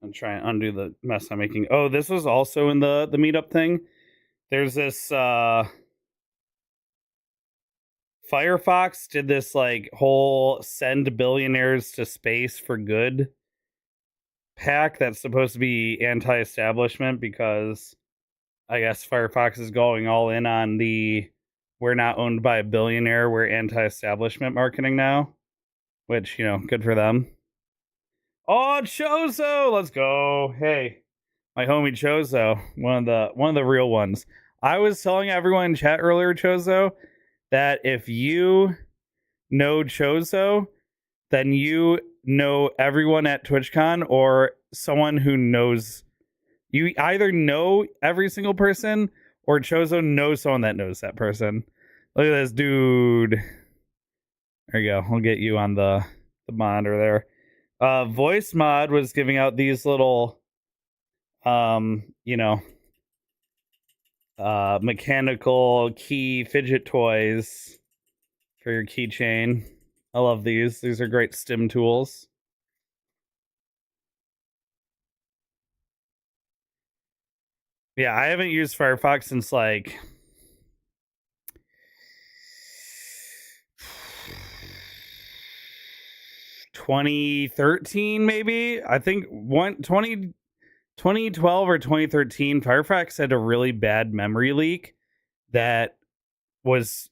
I'm trying to undo the mess I'm making. Oh, this was also in the meetup thing. There's this Firefox did this like whole send billionaires to space for good pack that's supposed to be anti-establishment because I guess Firefox is going all in on the we're not owned by a billionaire, we're anti-establishment marketing now, which, you know, good for them. Oh, Chozo, let's go. Hey, my homie Chozo, one of the real ones. I was telling everyone in chat earlier, Chozo, that if you know Chozo, then you know everyone at TwitchCon or someone who knows. You either know every single person or Chozo knows someone that knows that person. Look at this dude. There you go. I'll get you on the monitor there. Voice Mod was giving out these little mechanical key fidget toys for your keychain. I love these. These are great stim tools. Yeah, I haven't used Firefox since like 2013, maybe. I think 2012 or 2013, Firefox had a really bad memory leak that was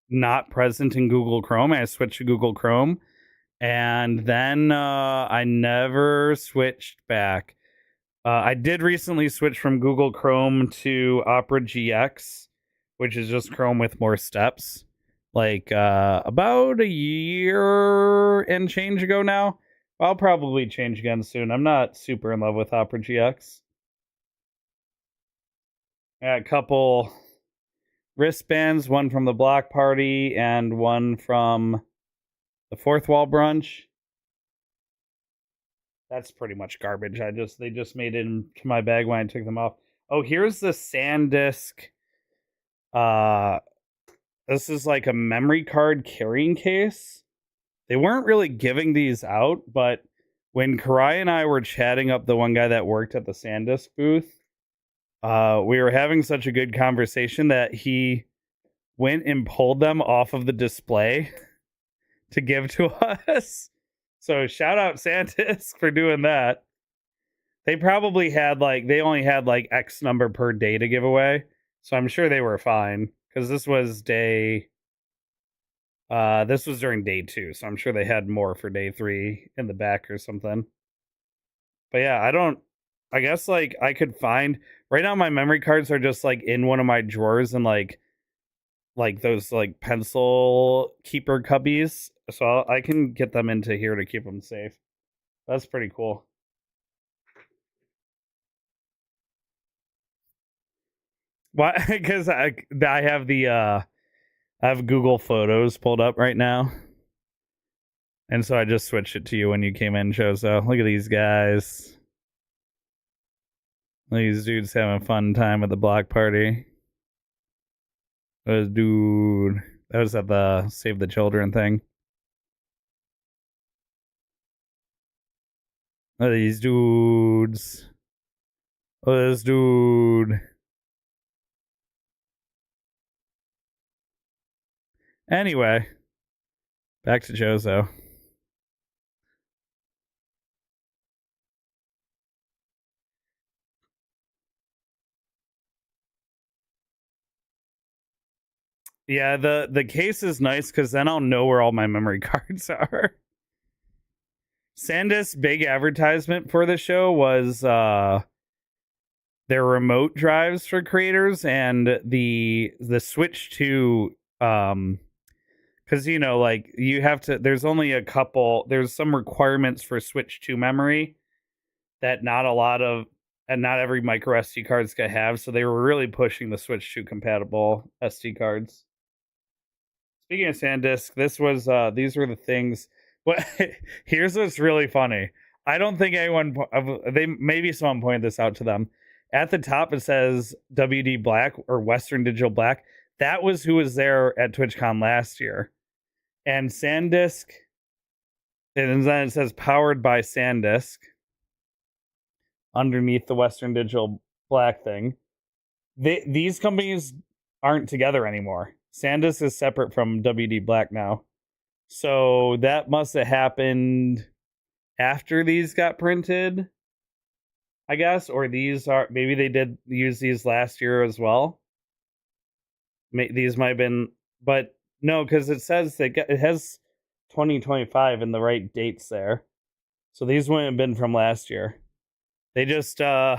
not present in Google Chrome. I switched to Google Chrome, and then I never switched back. I did recently switch from Google Chrome to Opera GX, which is just Chrome with more steps. Like about a year and change ago now. I'll probably change again soon. I'm not super in love with Opera GX. I got a couple wristbands, one from the block party and one from the Fourth Wall brunch. That's pretty much garbage. They just made it into my bag when I took them off. Oh, here's the SanDisk. This is like a memory card carrying case. They weren't really giving these out, but when Karai and I were chatting up the one guy that worked at the SanDisk booth, we were having such a good conversation that he went and pulled them off of the display to give to us. So shout out SanDisk for doing that. They probably had they only had like X number per day to give away. So I'm sure they were fine because this was during day 2. So I'm sure they had more for day 3 in the back or something. But yeah, I guess I could find right now my memory cards are just in one of my drawers and like those pencil keeper cubbies. So I can get them into here to keep them safe. That's pretty cool. Why? Because I have I have Google Photos pulled up right now, and so I just switched it to you when you came in, Chozo. Look at these guys. These dudes having a fun time at the block party. That was at the Save the Children thing. Look at these dudes. Look at this dude. Anyway, back to Chozo. Yeah, the case is nice because then I'll know where all my memory cards are. SanDisk's big advertisement for the show was their remote drives for creators and the switch to because you have to, there's some requirements for switch to memory that not a lot of and not every micro SD card's gonna have. So they were really pushing the Switch 2 compatible SD cards. Speaking of SanDisk, this was these were the things. What here's what's really funny. I don't think anyone they maybe someone pointed this out to them. At the top it says WD Black or Western Digital Black. That was who was there at TwitchCon last year. And SanDisk, and then it says powered by SanDisk underneath the Western Digital Black thing. These companies aren't together anymore. SanDisk is separate from WD Black now. So that must have happened after these got printed, I guess, or these are maybe they did use these last year as well. These might have been, but no, because it says it has 2025 in the right dates there. So these wouldn't have been from last year. They just they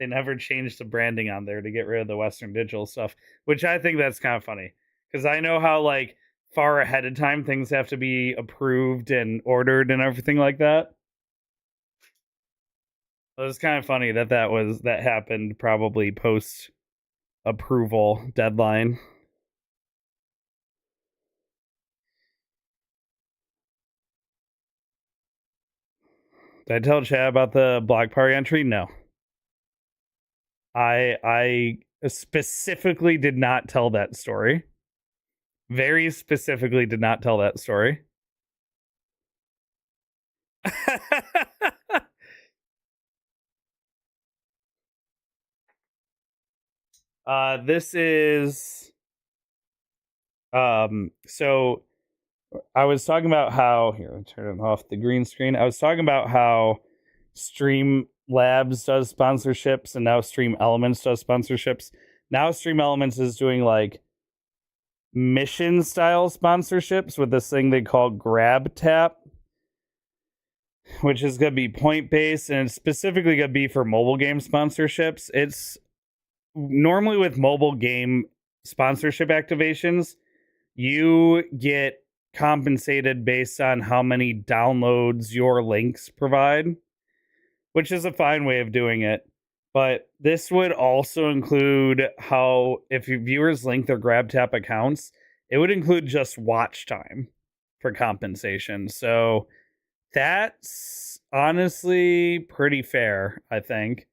never changed the branding on there to get rid of the Western Digital stuff, which I think that's kind of funny because I know how like far ahead of time things have to be approved and ordered and everything like that. It was kind of funny that happened probably post approval deadline. Did I tell Chad about the block party entry? No. I specifically did not tell that story. Very specifically did not tell that story. This is so I was talking about how here, I'll turn off the green screen. I was talking about how Stream Labs does sponsorships and now Stream Elements does sponsorships. Now Stream Elements is doing like mission style sponsorships with this thing they call Grab Tap, which is going to be point based and it's specifically going to be for mobile game sponsorships. It's normally with mobile game sponsorship activations, you get compensated based on how many downloads your links provide, which is a fine way of doing it. But this would also include how if your viewers link their GrabTap accounts, it would include just watch time for compensation. So that's honestly pretty fair, I think.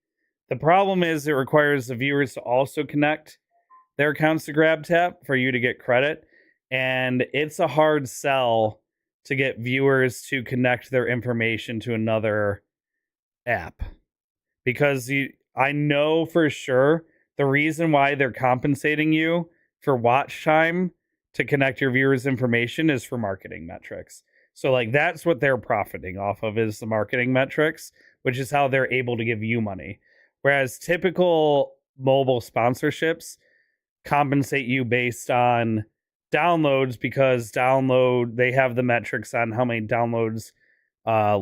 The problem is it requires the viewers to also connect their accounts to GrabTap for you to get credit. And it's a hard sell to get viewers to connect their information to another app. Because I know for sure the reason why they're compensating you for watch time to connect your viewers' information is for marketing metrics. So like that's what they're profiting off of is the marketing metrics, which is how they're able to give you money. Whereas typical mobile sponsorships compensate you based on downloads because they have the metrics on how many downloads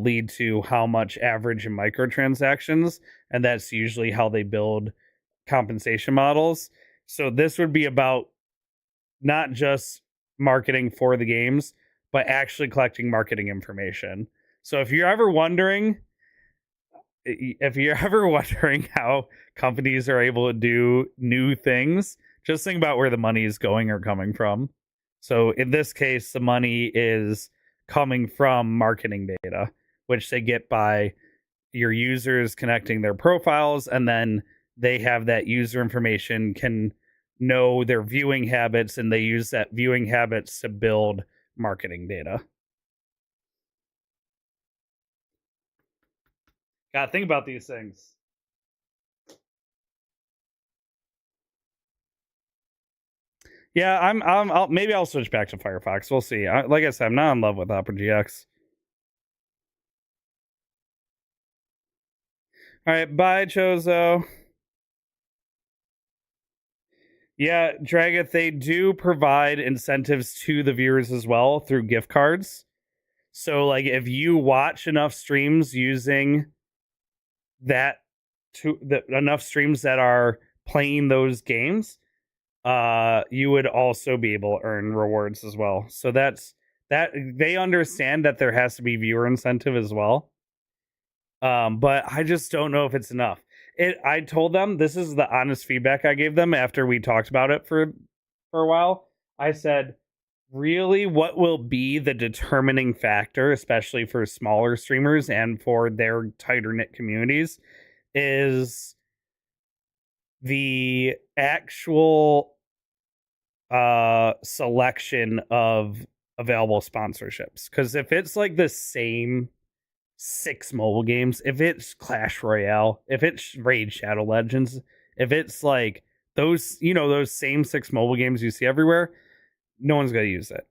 lead to how much average in microtransactions, and that's usually how they build compensation models. So this would be about not just marketing for the games, but actually collecting marketing information. So if you're ever wondering how companies are able to do new things, just think about where the money is going or coming from. So in this case, the money is coming from marketing data, which they get by your users connecting their profiles, and then they have that user information, can know their viewing habits, and they use that viewing habits to build marketing data. Gotta think about these things. Yeah, I'll switch back to Firefox. We'll see. Like I said, I'm not in love with Opera GX. All right, bye, Chozo. Yeah, Drageth, they do provide incentives to the viewers as well through gift cards. So, like, if you watch enough streams using enough streams that are playing those games, you would also be able to earn rewards as well. So that they understand that there has to be viewer incentive as well. But I just don't know if it's enough. I told them, this is the honest feedback I gave them after we talked about it for a while. I said, really, what will be the determining factor, especially for smaller streamers and for their tighter knit communities, is the actual selection of available sponsorships. Because if it's like the same 6 mobile games, if it's Clash Royale, if it's Raid Shadow Legends, if it's like those, those same 6 mobile games you see everywhere, no one's gonna use it.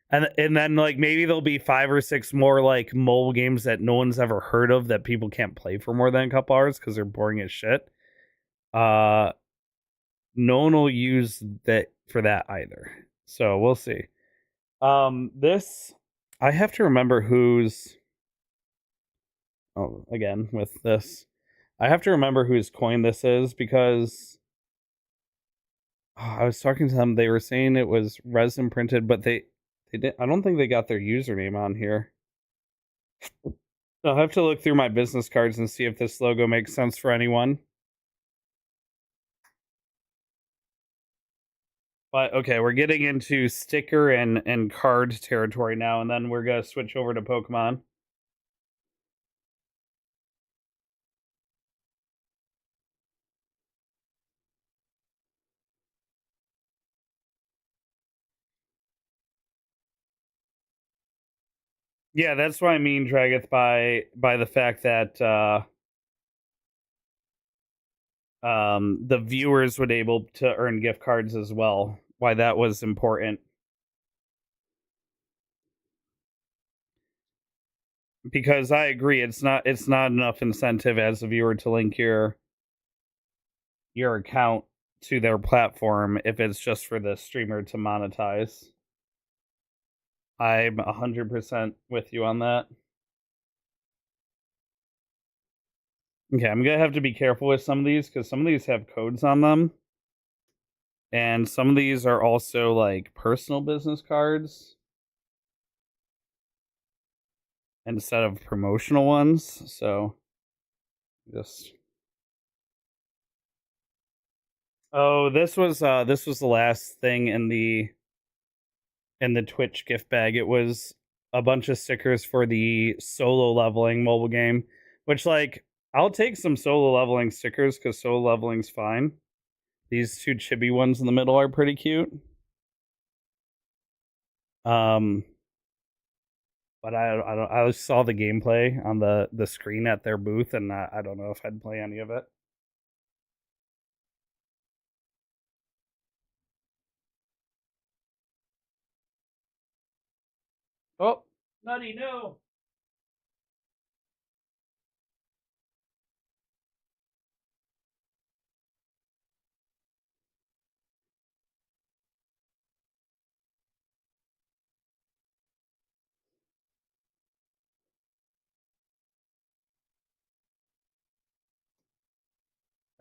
And then like maybe there'll be 5 or 6 more like mobile games that no one's ever heard of that people can't play for more than a couple hours because they're boring as shit. No one will use that for that either. So we'll see. This, I have to remember who's. Oh, again with this, I have to remember whose coin this is because I was talking to them. They were saying it was resin printed, but they did. I don't think they got their username on here. I'll have to look through my business cards and see if this logo makes sense for anyone. But okay, we're getting into sticker and card territory now, and then we're gonna switch over to Pokemon. Yeah, that's what I mean, Drageth, by the fact that the viewers would able to earn gift cards as well. Why that was important. Because I agree, it's not enough incentive as a viewer to link your account to their platform if it's just for the streamer to monetize. I'm 100% with you on that. Okay, I'm gonna have to be careful with some of these because some of these have codes on them. And some of these are also like personal business cards instead of promotional ones. So just. Oh, this was the last thing in the Twitch gift bag. It was a bunch of stickers for the solo leveling mobile game, which like I'll take some solo leveling stickers because solo leveling's fine. These 2 chibi ones in the middle are pretty cute. But I saw the gameplay on the screen at their booth, and I don't know if I'd play any of it. Oh, Nutty, no!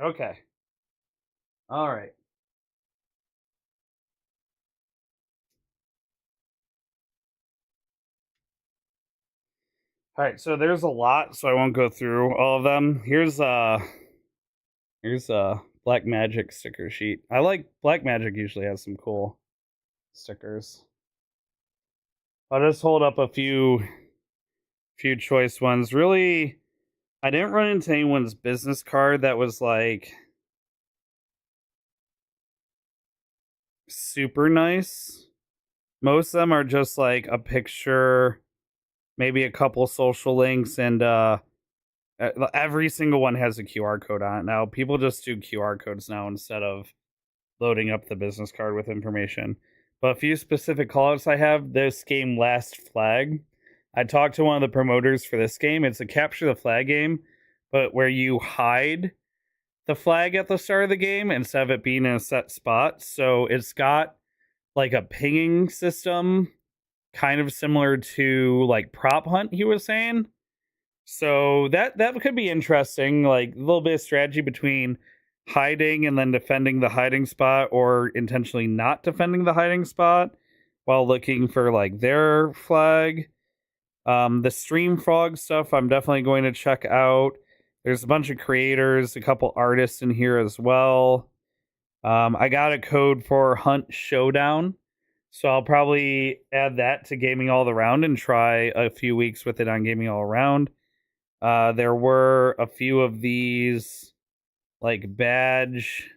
Okay. All right. All right, so there's a lot, so I won't go through all of them. Here's a Black Magic sticker sheet. I like Black Magic usually has some cool stickers. I'll just hold up a few choice ones. Really, I didn't run into anyone's business card that was like super nice. Most of them are just like a picture, maybe a couple social links, and every single one has a QR code on it. Now, people just do QR codes now instead of loading up the business card with information. But a few specific callouts I have, this game Last Flag. I talked to one of the promoters for this game. It's a capture the flag game, but where you hide the flag at the start of the game instead of it being in a set spot. So it's got like a pinging system, kind of similar to like Prop Hunt, he was saying. So that could be interesting, like a little bit of strategy between hiding and then defending the hiding spot, or intentionally not defending the hiding spot while looking for like their flag. The stream frog stuff I'm definitely going to check out. There's a bunch of creators, a couple artists in here as well. I got a code for Hunt Showdown, so I'll probably add that to Gaming All Around and try a few weeks with it on Gaming All Around. There were a few of these like badge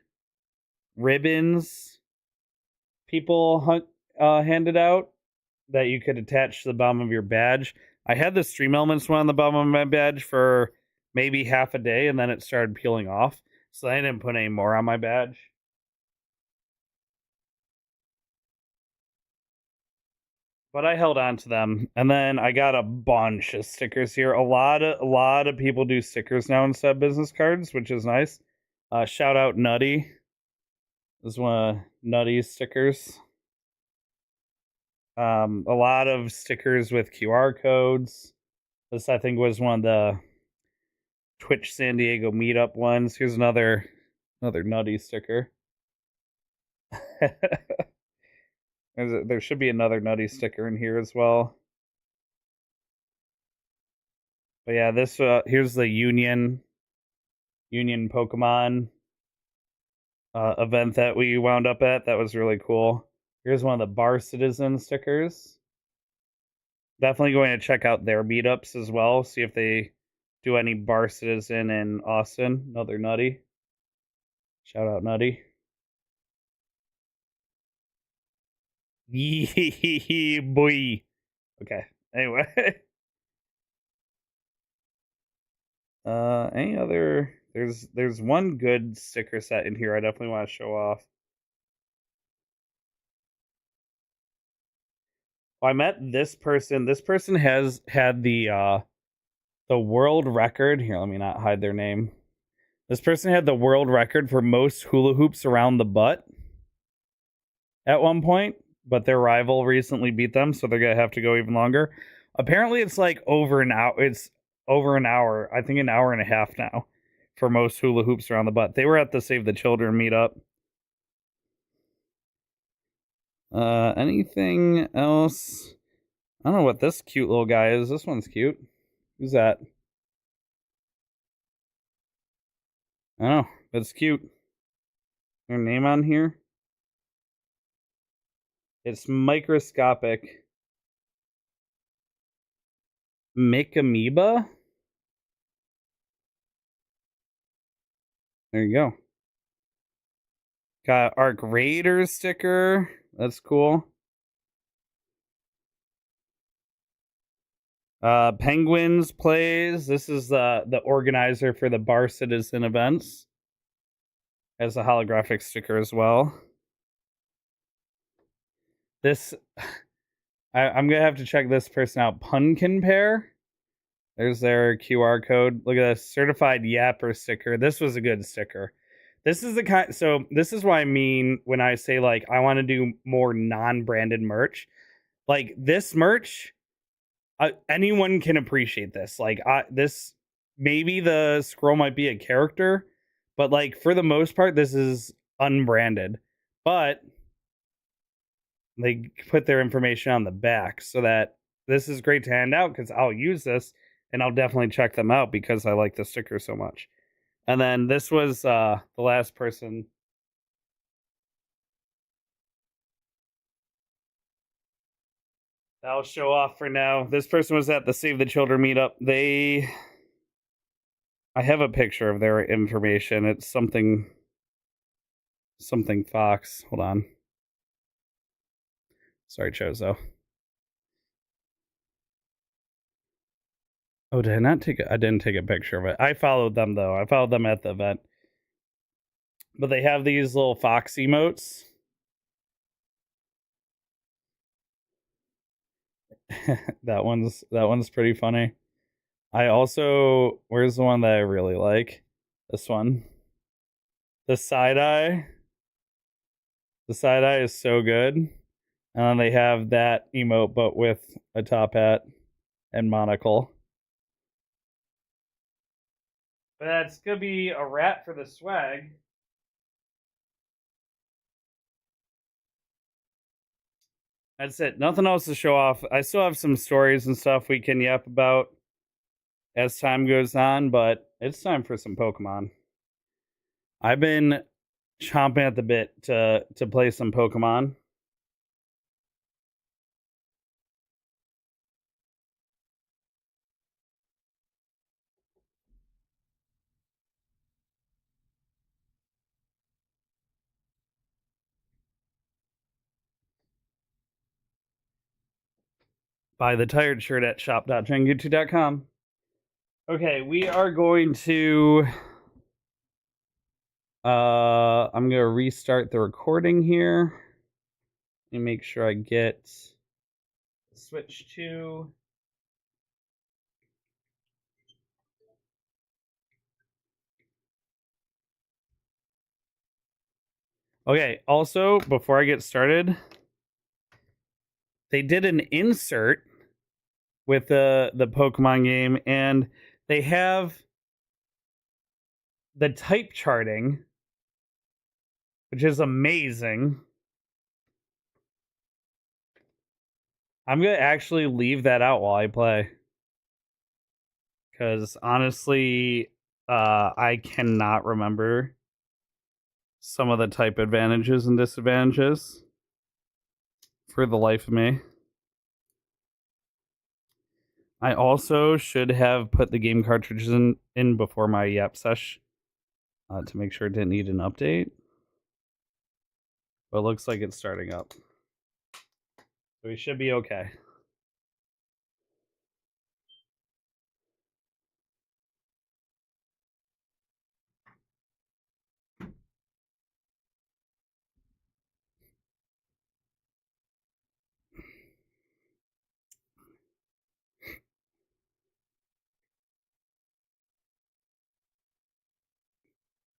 ribbons people handed out that you could attach to the bottom of your badge. I had the Stream Elements one on the bottom of my badge for maybe half a day, and then it started peeling off, so I didn't put any more on my badge. But I held on to them, and then I got a bunch of stickers here. A lot of people do stickers now instead of business cards, which is nice. Shout out Nutty. This is one of Nutty's stickers. A lot of stickers with QR codes. This, I think, was one of the Twitch San Diego meetup ones. Here's another Nutty sticker. There should be another Nutty sticker in here as well. But yeah, this here's the Union Pokemon event that we wound up at. That was really cool. Here's one of the Bar Citizen stickers. Definitely going to check out their meetups as well. See if they do any Bar Citizen in Austin. Another Nutty. Shout out Nutty. Yee boy. Okay. Anyway. Any other? There's one good sticker set in here I definitely want to show off. I met this person. This person has had the world record. Here, let me not hide their name. This person had the world record for most hula hoops around the butt at one point, but their rival recently beat them, so they're gonna have to go even longer. Apparently, it's like over an hour. It's over an hour. I think an hour and a half now for most hula hoops around the butt. They were at the Save the Children meetup. Anything else? I don't know what this cute little guy is. This one's cute. Who's that? I don't know. It's cute. Their name on here? It's microscopic. Amoeba? There you go. Got Arc Raiders sticker. That's cool. Penguins plays. This is the organizer for the Bar Citizen events. Has a holographic sticker as well. This, I'm gonna have to check this person out. Punkin Pair. There's their QR code. Look at this certified yapper sticker. This was a good sticker. This is the kind. So this is what I mean when I say like I want to do more non-branded merch. Like this merch, anyone can appreciate this. Like this, maybe the scroll might be a character, but like for the most part, this is unbranded. But they put their information on the back so that this is great to hand out because I'll use this and I'll definitely check them out because I like the sticker so much. And then this was the last person. I'll show off for now. This person was at the Save the Children meetup. I have a picture of their information. It's something Fox. Hold on. Sorry, Chozo. Oh, did I not take it? I didn't take a picture of it. I followed them, though. I followed them at the event. But they have these little fox emotes. that one's pretty funny. I also, where's the one that I really like? This one. The side-eye. The side-eye is so good. And then they have that emote, but with a top hat and monocle. But that's gonna be a wrap for the swag. That's it. Nothing else to show off. I still have some stories and stuff we can yap about as time goes on, but It's time for some Pokemon. I've been chomping at the bit to play some Pokemon. Buy the tired shirt at shop.jengutu.com. Okay, we are going to I'm gonna restart the recording here and make sure I get switch to okay. Also, before I get started, they did an insert with the Pokemon game, and they have the type charting, which is amazing. I'm gonna actually leave that out while I play, because honestly, I cannot remember some of the type advantages and disadvantages for the life of me. I also should have put the game cartridges in before my Yap Session to make sure it didn't need an update. But it looks like it's starting up. So we should be okay.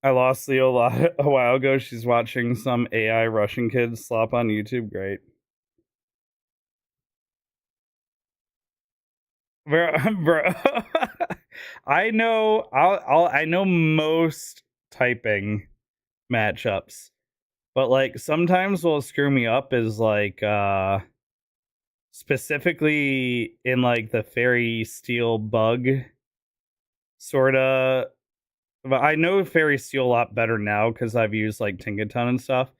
I lost Leo a while ago. She's watching some AI Russian kids slop on YouTube. Great. Bro, I know I know most typing matchups, but like sometimes what'll screw me up is like specifically in like the fairy steel bug sorta. But I know fairy steel a lot better now because I've used like Tinkaton and stuff.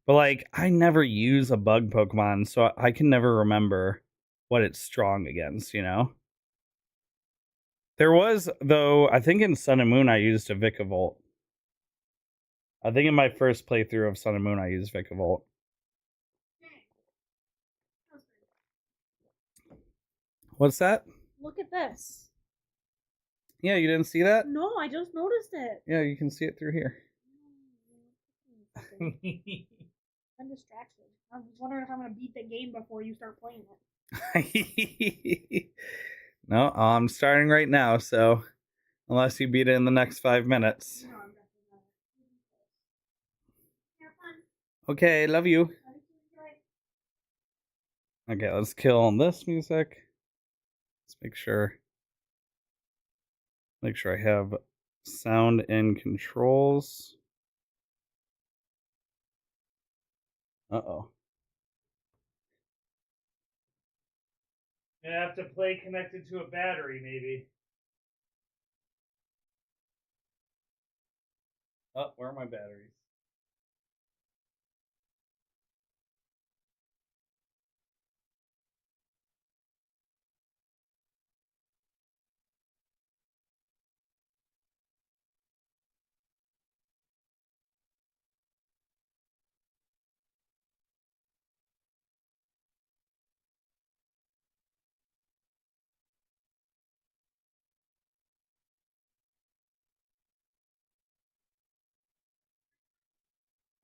But like I never use a bug Pokemon, so I can never remember what it's strong against, you know? There was, though, I think in Sun and Moon I used a Vikavolt. I think in my first playthrough of Sun and Moon I used Vikavolt. What's that? Look at this. Yeah, you didn't see that? No, I just noticed it. Yeah, you can see it through here. I'm distracted. I'm wondering if I'm going to beat the game before you start playing it. No, I'm starting right now, so unless you beat it in the next 5 minutes. No, I'm definitely not. Have fun. Okay, love you. Okay, let's kill this music. Let's make sure I have sound and controls. Uh-oh. Gonna have to play connected to a battery, maybe. Oh, where are my batteries?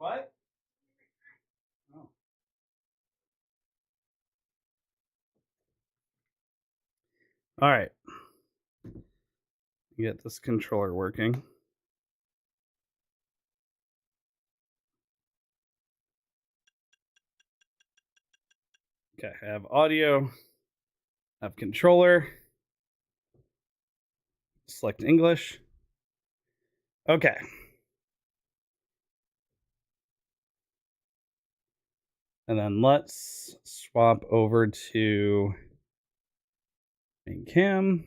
What? Oh. All right. Get this controller working. Okay, I have audio. I have controller. Select English. Okay. And then let's swap over to main cam.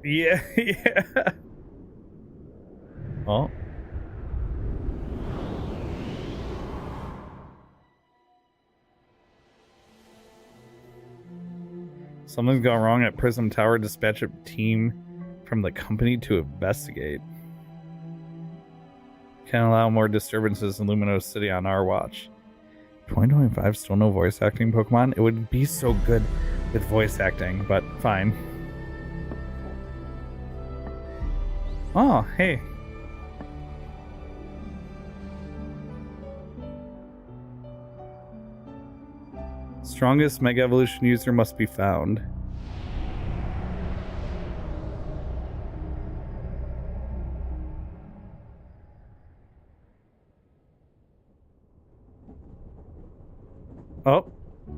Yeah, yeah. Oh. Something's gone wrong at Prism Tower. Dispatch a team from the company to investigate. Can't allow more disturbances in Luminos City on our watch. 2025, still no voice acting Pokemon? It would be so good with voice acting, but fine. Oh, hey. Strongest Mega Evolution user must be found. Oh,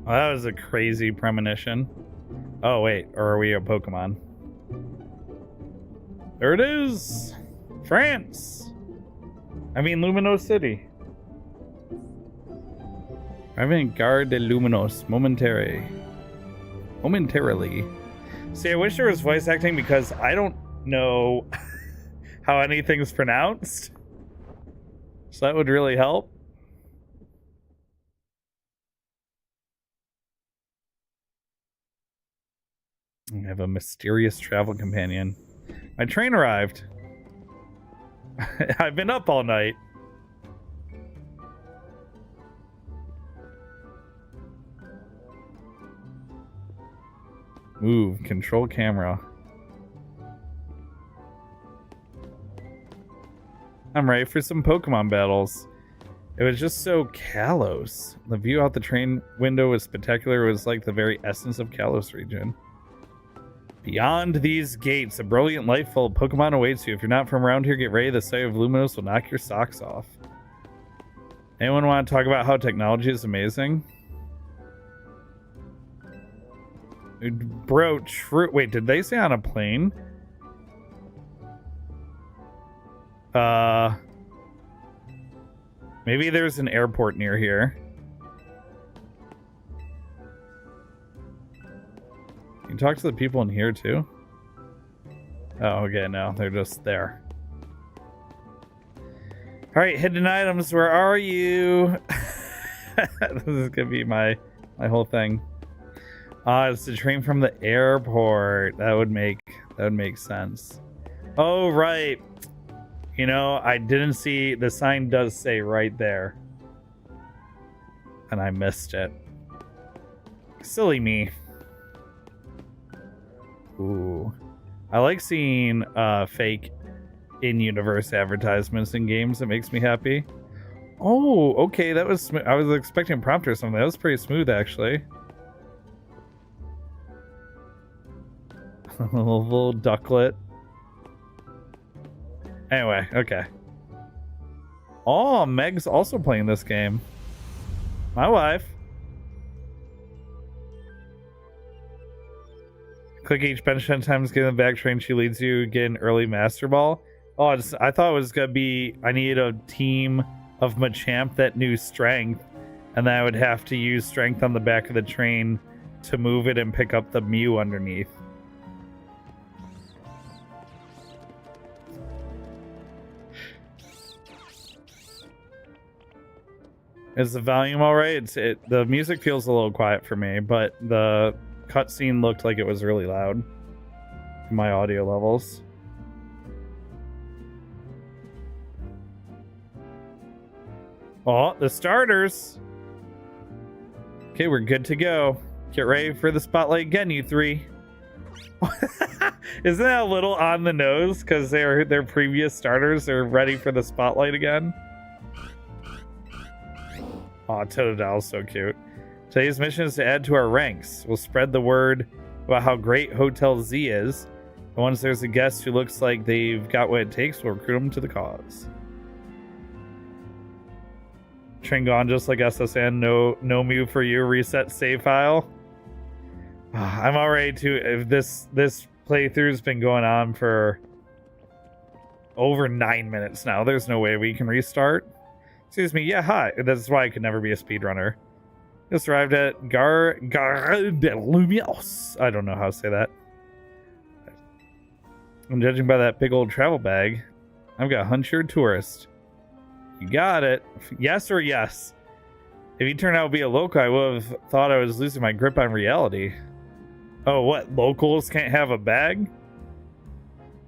that was a crazy premonition. Oh, wait, or are we a Pokemon? There it is! France! I mean, Luminos City. Avant-garde de Luminos, momentarily. See, I wish there was voice acting because I don't know how anything's pronounced. So that would really help. I have a mysterious travel companion. My train arrived. I've been up all night. Move, control camera. I'm ready for some Pokemon battles. It was just so Kalos. The view out the train window was spectacular. It was like the very essence of Kalos region. Beyond these gates, a brilliant life full of Pokemon awaits you. If you're not from around here, get ready. The sight of Luminos will knock your socks off. Anyone want to talk about how technology is amazing? Bro, true. Wait, did they say on a plane? Maybe there's an airport near here. You can talk to the people in here too? Oh, okay, no, they're just there. Alright, hidden items, where are you? This is gonna be my whole thing. It's the train from the airport. That would make sense. Oh, right. You know, I didn't see the sign does say right there. And I missed it. Silly me. Ooh. I like seeing fake in-universe advertisements in games. It makes me happy. Oh, okay, that was smooth. I was expecting a prompt or something. That was pretty smooth, actually. A little ducklet. Anyway, okay. Oh, Meg's also playing this game. My wife. Click each bench 10 times, get in the back train. She leads you, get an early Master Ball. Oh, I thought it was going to be, I needed a team of Machamp that knew Strength. And then I would have to use Strength on the back of the train to move it and pick up the Mew underneath. Is the volume alright? The music feels a little quiet for me, but the cutscene looked like it was really loud in my audio levels. Oh, the starters! Okay, we're good to go. Get ready for the spotlight again, you three. Isn't that a little on the nose? Because their previous starters are ready for the spotlight again? Aw, Totodil's so cute. Today's mission is to add to our ranks. We'll spread the word about how great Hotel Z is. And once there's a guest who looks like they've got what it takes, we'll recruit them to the cause. Train gone just like SSN. No Mew for you. Reset save file. I'm already too. If this playthrough's been going on for over 9 minutes now, there's no way we can restart. Excuse me, yeah, hi. That's why I could never be a speedrunner. Just arrived at Gar de Lumios. I don't know how to say that. And judging by that big old travel bag, I've got hunch you're a tourist. You got it. Yes or yes? If you turned out to be a local, I would have thought I was losing my grip on reality. Oh, what? Locals can't have a bag? And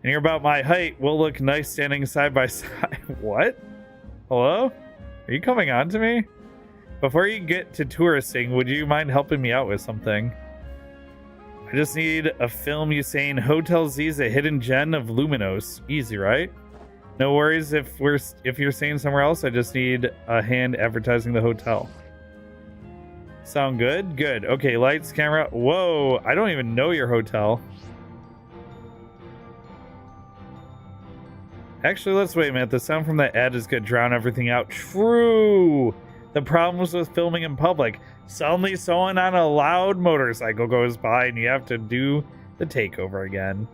you're about my height. We'll look nice standing side by side. What? Hello? Are you coming on to me? Before you get to touristing, would you mind helping me out with something? I just need a film you saying Hotel Z is a hidden gem of Luminos. Easy, right? No worries if you're staying somewhere else. I just need a hand advertising the hotel. Sound good? Good. Okay, lights, camera. Whoa, I don't even know your hotel. Actually, let's wait a minute. The sound from that ad is gonna drown everything out. True. The problems with filming in public. Suddenly someone on a loud motorcycle goes by and you have to do the takeover again.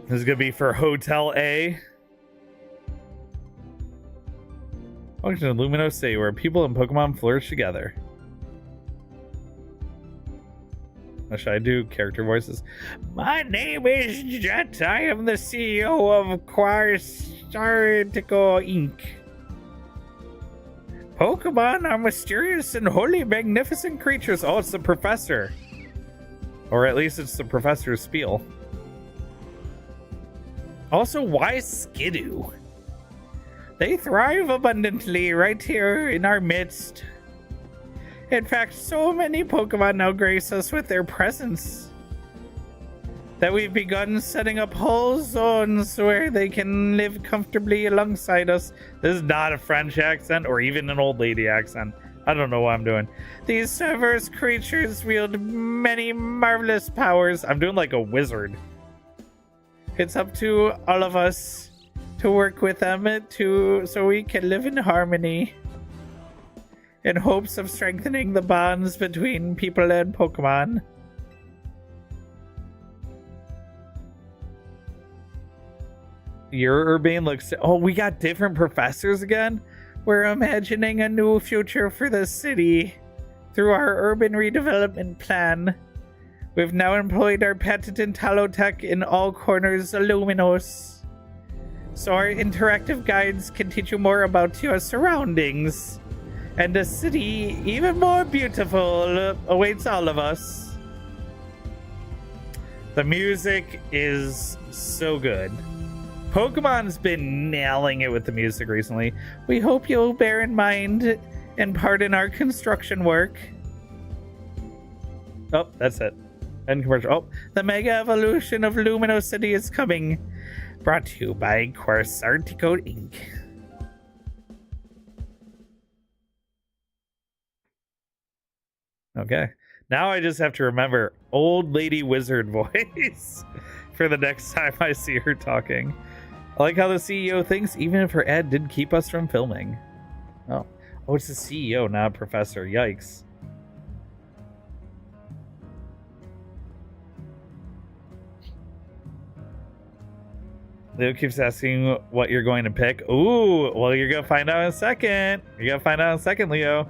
This is gonna be for Hotel A. Welcome to Luminos City, where people and Pokemon flourish together. What should I do? Character voices. My name is Jet. I am the CEO of Quarstartico Inc. Pokemon are mysterious and wholly magnificent creatures. Oh, it's the professor. Or at least it's the professor's spiel. Also, why Skidoo? They thrive abundantly right here in our midst. In fact, so many Pokemon now grace us with their presence that we've begun setting up whole zones where they can live comfortably alongside us. This is not a French accent or even an old lady accent. I don't know what I'm doing. These diverse creatures wield many marvelous powers. I'm doing like a wizard. It's up to all of us to work with them so we can live in harmony in hopes of strengthening the bonds between people and Pokemon. Your Urbane looks... Oh, we got different professors again? We're imagining a new future for the city through our urban redevelopment plan. We've now employed our patented holotech in all corners of Luminos, so our interactive guides can teach you more about your surroundings. And a city even more beautiful awaits all of us. The music is so good. Pokemon's been nailing it with the music recently. We hope you'll bear in mind and pardon our construction work. Oh, that's it. End commercial. Oh, the mega evolution of Luminos City is coming. Brought to you by Quarsartico Inc. Okay. Now I just have to remember old lady wizard voice for the next time I see her talking. I like how the CEO thinks even if her ad did keep us from filming. Oh, it's the CEO, not a professor. Yikes. Leo keeps asking what you're going to pick. Ooh, well, you're going to find out in a second. You're going to find out in a second, Leo.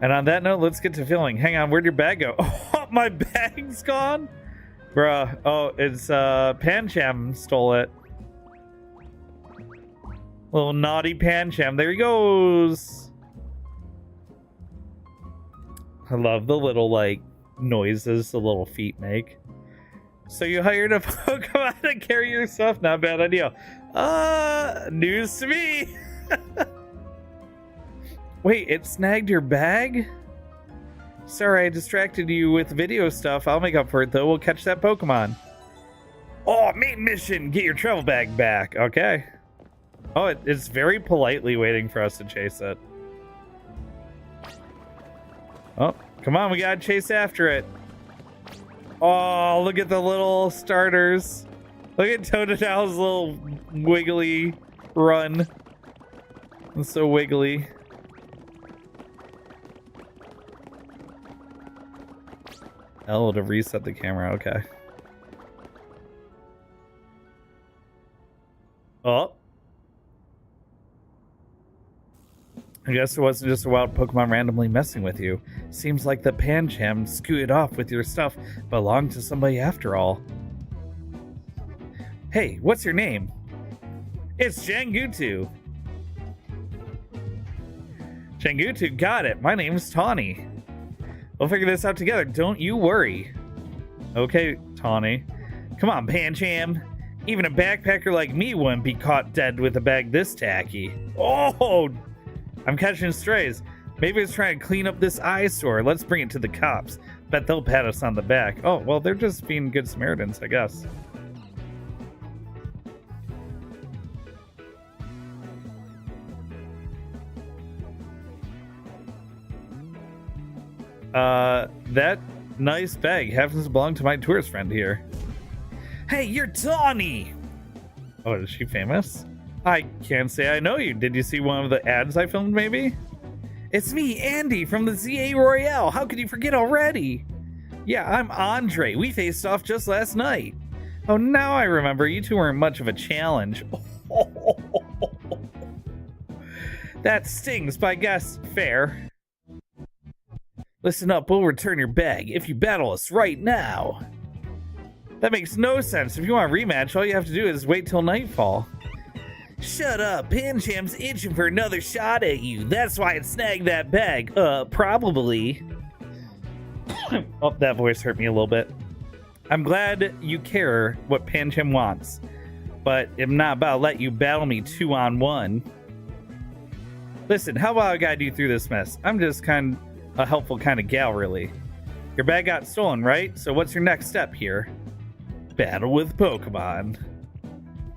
And on that note, let's get to filming. Hang on, where'd your bag go? Oh, my bag's gone? Bruh. Oh, it's Pancham stole it. Little naughty Pancham. There he goes. I love the little, like, noises the little feet make. So you hired a Pokemon to carry your stuff? Not a bad idea. News to me. Wait, it snagged your bag? Sorry, I distracted you with video stuff. I'll make up for it, though. We'll catch that Pokemon. Oh, main mission. Get your travel bag back. Okay. Oh, it's very politely waiting for us to chase it. Oh, come on. We gotta chase after it. Oh, look at the little starters. Look at Totodale's little wiggly run. It's so wiggly. L to reset the camera. Okay. Oh. I guess it wasn't just a wild Pokemon randomly messing with you. Seems like the Pancham scooted off with your stuff belonged to somebody after all. Hey, what's your name? It's Jangutu. Jangutu, got it. My name's Tawny. We'll figure this out together. Don't you worry. Okay, Tawny. Come on, Pancham. Even a backpacker like me wouldn't be caught dead with a bag this tacky. Oh, I'm catching strays. Maybe it's trying to clean up this eyesore. Let's bring it to the cops. Bet they'll pat us on the back. Oh, well, they're just being good Samaritans, I guess. That nice bag happens to belong to my tourist friend here. Hey, you're Tawny! Oh, is she famous? I can't say I know you. Did you see one of the ads I filmed, maybe? It's me, Andy, from the ZA Royale. How could you forget already? Yeah, I'm Andre. We faced off just last night. Oh, now I remember. You two weren't much of a challenge. That stings, but I guess fair. Listen up, we'll return your bag if you battle us right now. That makes no sense. If you want a rematch, all you have to do is wait till nightfall. Shut up. Pancham's itching for another shot at you. That's why it snagged that bag. Probably. Oh, that voice hurt me a little bit. I'm glad you care what Pancham wants, but if not about to let you battle me 2-on-1. Listen, how about I guide you through this mess? I'm just a helpful kind of gal, really. Your bag got stolen, right? So what's your next step here? Battle with Pokemon.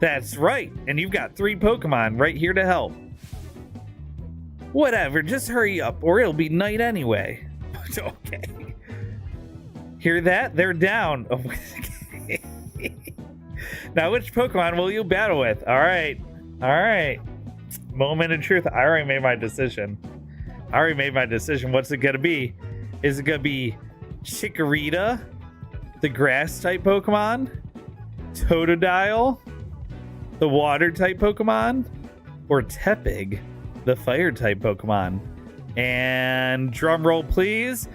That's right, and you've got 3 Pokemon right here to help. Whatever, just hurry up, or it'll be night anyway. Okay. Hear that? They're down. Oh, now, which Pokemon will you battle with? All right. Moment of truth. I already made my decision. What's it gonna be? Is it gonna be Chikorita, the grass-type Pokemon? Totodile, the water-type Pokemon? Or Tepig, the fire-type Pokemon? And drum roll, please.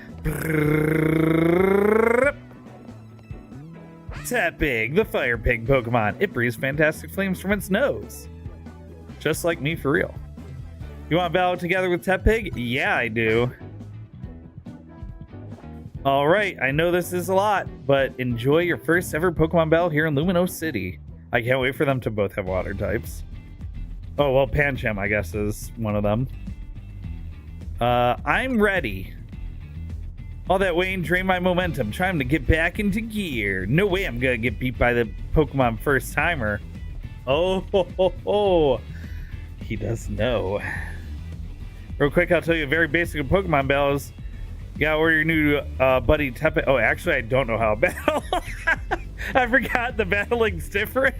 Tepig, the fire pig Pokemon. It breathes fantastic flames from its nose. Just like me, for real. You want to battle together with Tepig? Yeah, I do. Alright, I know this is a lot, but enjoy your first ever Pokemon battle here in Lumino City. I can't wait for them to both have water types. Oh, well, Pancham, I guess, is one of them. I'm ready. All that weight drained my momentum. Time to get back into gear. No way I'm gonna get beat by the Pokemon first timer. Oh. He does know. Real quick, I'll tell you a very basic Pokemon battles. You gotta order your new buddy Tepig. Oh, actually, I don't know how to battle. I forgot the battling's different.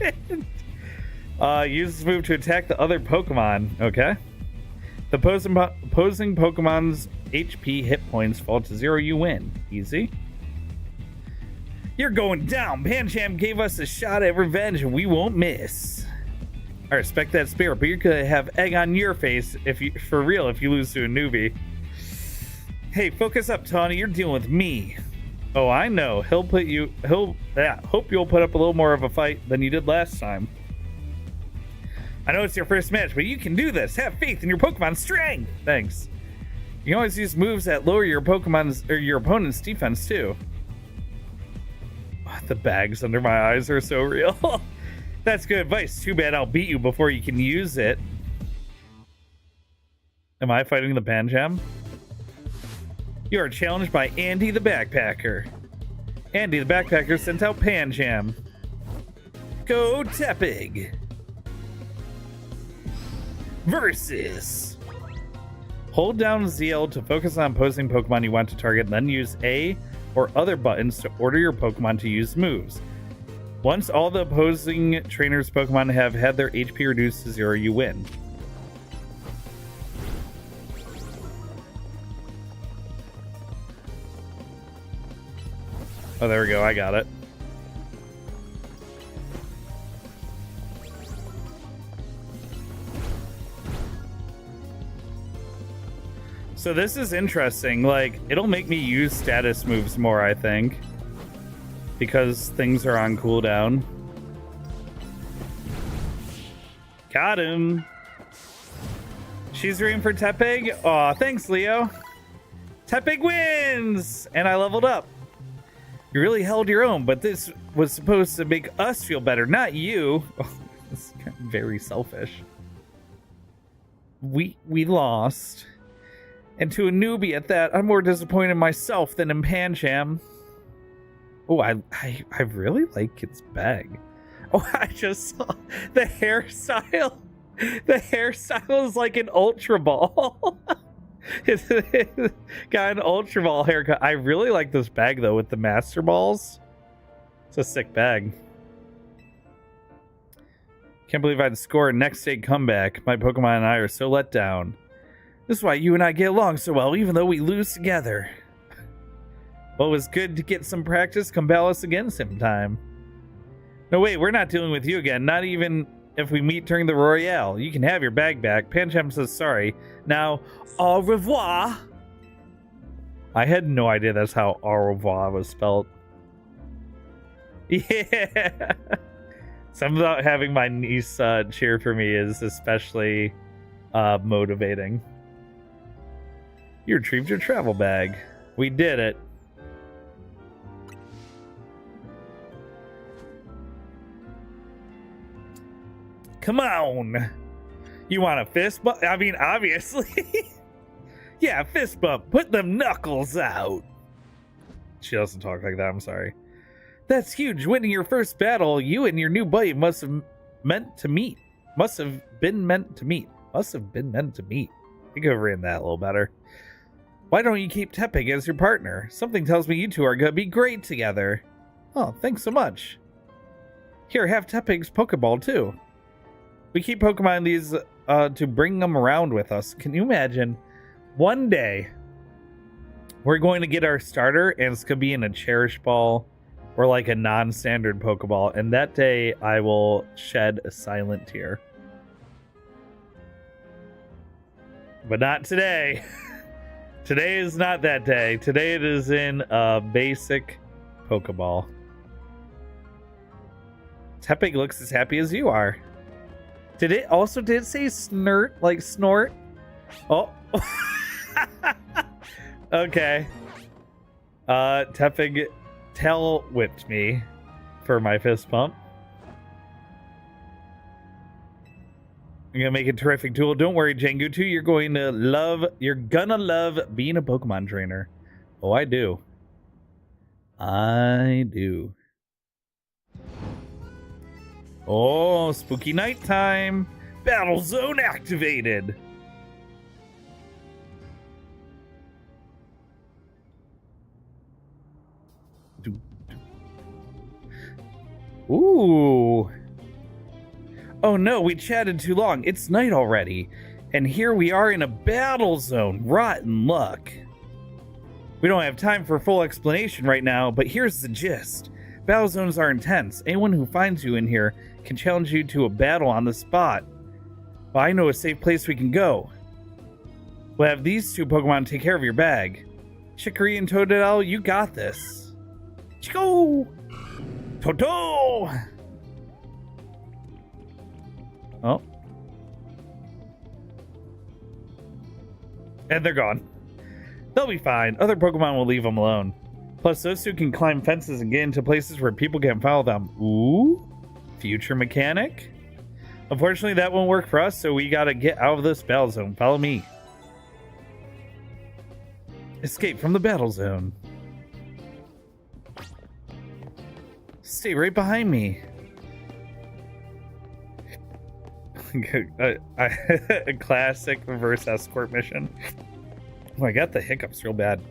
Use this move to attack the other Pokemon. Okay. The opposing Pokemon's HP hit points fall to 0. You win. Easy. You're going down. Pancham gave us a shot at revenge, and we won't miss. I respect that spirit, but you're gonna have egg on your face if you lose to a newbie. Hey, focus up, Tawny. You're dealing with me. Oh, I know. Hope you'll put up a little more of a fight than you did last time. I know it's your first match, but you can do this. Have faith in your Pokemon's strength. Thanks. You can always use moves that lower your opponent's defense too. Oh, the bags under my eyes are so real. That's good advice. Too bad I'll beat you before you can use it. Am I fighting the Pancham? You are challenged by Andy the Backpacker. Andy the Backpacker sent out Pancham. Go Tepig. Versus. Hold down ZL to focus on opposing Pokemon you want to target, then use A or other buttons to order your Pokemon to use moves. Once all the opposing trainer's Pokemon have had their HP reduced to 0, you win. Oh, there we go. I got it. So this is interesting. Like, it'll make me use status moves more, I think. Because things are on cooldown. Got him. She's rooting for Tepig. Aw, thanks, Leo. Tepig wins! And I leveled up. You really held your own, but this was supposed to make us feel better, not you. Oh, that's kind of very selfish. We lost. And to a newbie at that, I'm more disappointed in myself than in Pancham. Oh, I really like its bag. Oh, I just saw the hairstyle. The hairstyle is like an Ultra Ball. It's got an Ultra Ball haircut. I really like this bag, though, with the Master Balls. It's a sick bag. Can't believe I'd score a next day comeback. My Pokemon and I are so let down. This is why you and I get along so well, even though we lose together. Well, it was good to get some practice. Come battle us again sometime. No, wait, we're not dealing with you again. Not even if we meet during the Royale. You can have your bag back. Pancham says sorry. Now, au revoir. I had no idea that's how au revoir was spelled. Yeah. Something about having my niece cheer for me is especially motivating. You retrieved your travel bag. We did it. Come on. You want a fist bump? I mean, obviously. Yeah, fist bump. Put them knuckles out. She doesn't talk like that. I'm sorry. That's huge. Winning your first battle, you and your new buddy must have meant to meet. Must have been meant to meet. Must have been meant to meet. I think I've written that a little better. Why don't you keep Tepig as your partner? Something tells me you two are going to be great together. Oh, thanks so much. Here, have Tepig's Pokeball, too. We keep Pokemon these to bring them around with us. Can you imagine? One day, we're going to get our starter, and it's going to be in a Cherish Ball or like a non-standard Pokeball. And that day, I will shed a silent tear. But not today. Today is not that day. Today it is in a basic Pokeball. Tepig looks as happy as you are. Did it say snort, like snort? Oh. Okay. Tepig tail whipped me for my fist pump. I'm gonna make a terrific tool. Don't worry, Jangutu. You're gonna love being a Pokemon trainer. Oh, I do. I do. Oh, spooky nighttime. Battle zone activated. Ooh. Oh no, we chatted too long. It's night already. And here we are in a battle zone. Rotten luck. We don't have time for full explanation right now, but here's the gist. Battle zones are intense. Anyone who finds you in here can challenge you to a battle on the spot. Well, I know a safe place we can go. We'll have these two Pokemon take care of your bag. Chicory and Totodile, you got this. Chico! Toto! Oh. And they're gone. They'll be fine. Other Pokemon will leave them alone. Plus, those two can climb fences and get into places where people can't follow them. Ooh. Future mechanic? Unfortunately, that won't work for us, so we gotta get out of this battle zone. Follow me. Escape from the battle zone. Stay right behind me. A classic reverse escort mission. Oh, I got the hiccups real bad.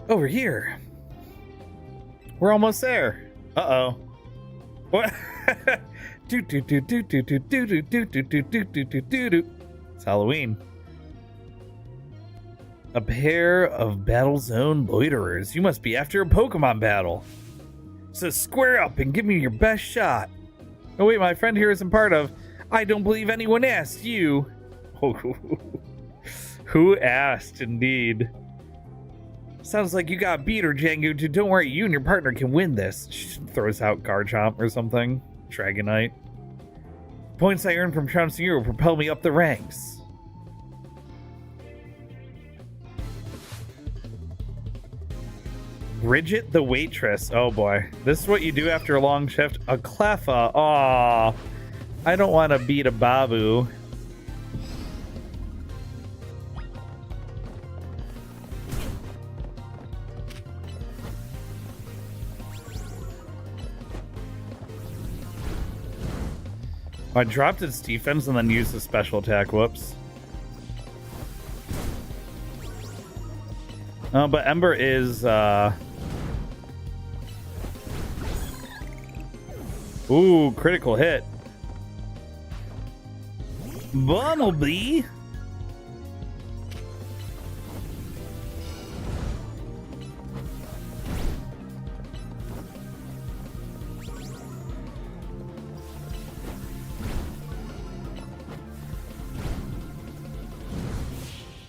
Over here. We're almost there. Uh-oh. What? It's Halloween. A pair of battle zone loiterers. You must be after a Pokemon battle. So square up and give me your best shot. Oh wait, my friend here isn't part of. I don't believe anyone asked you. Who asked, indeed. Sounds like you got beat or Jangu. Don't worry, you and your partner can win this. She throws out Garchomp or something. Dragonite. Points I earn from trouncing you will propel me up the ranks. Bridget the waitress. Oh boy. This is what you do after a long shift. A Cleffa. Aw. I don't want to beat a Babu. I dropped its defense and then used the special attack. Whoops. But Ember is, Ooh, critical hit. Bumblebee?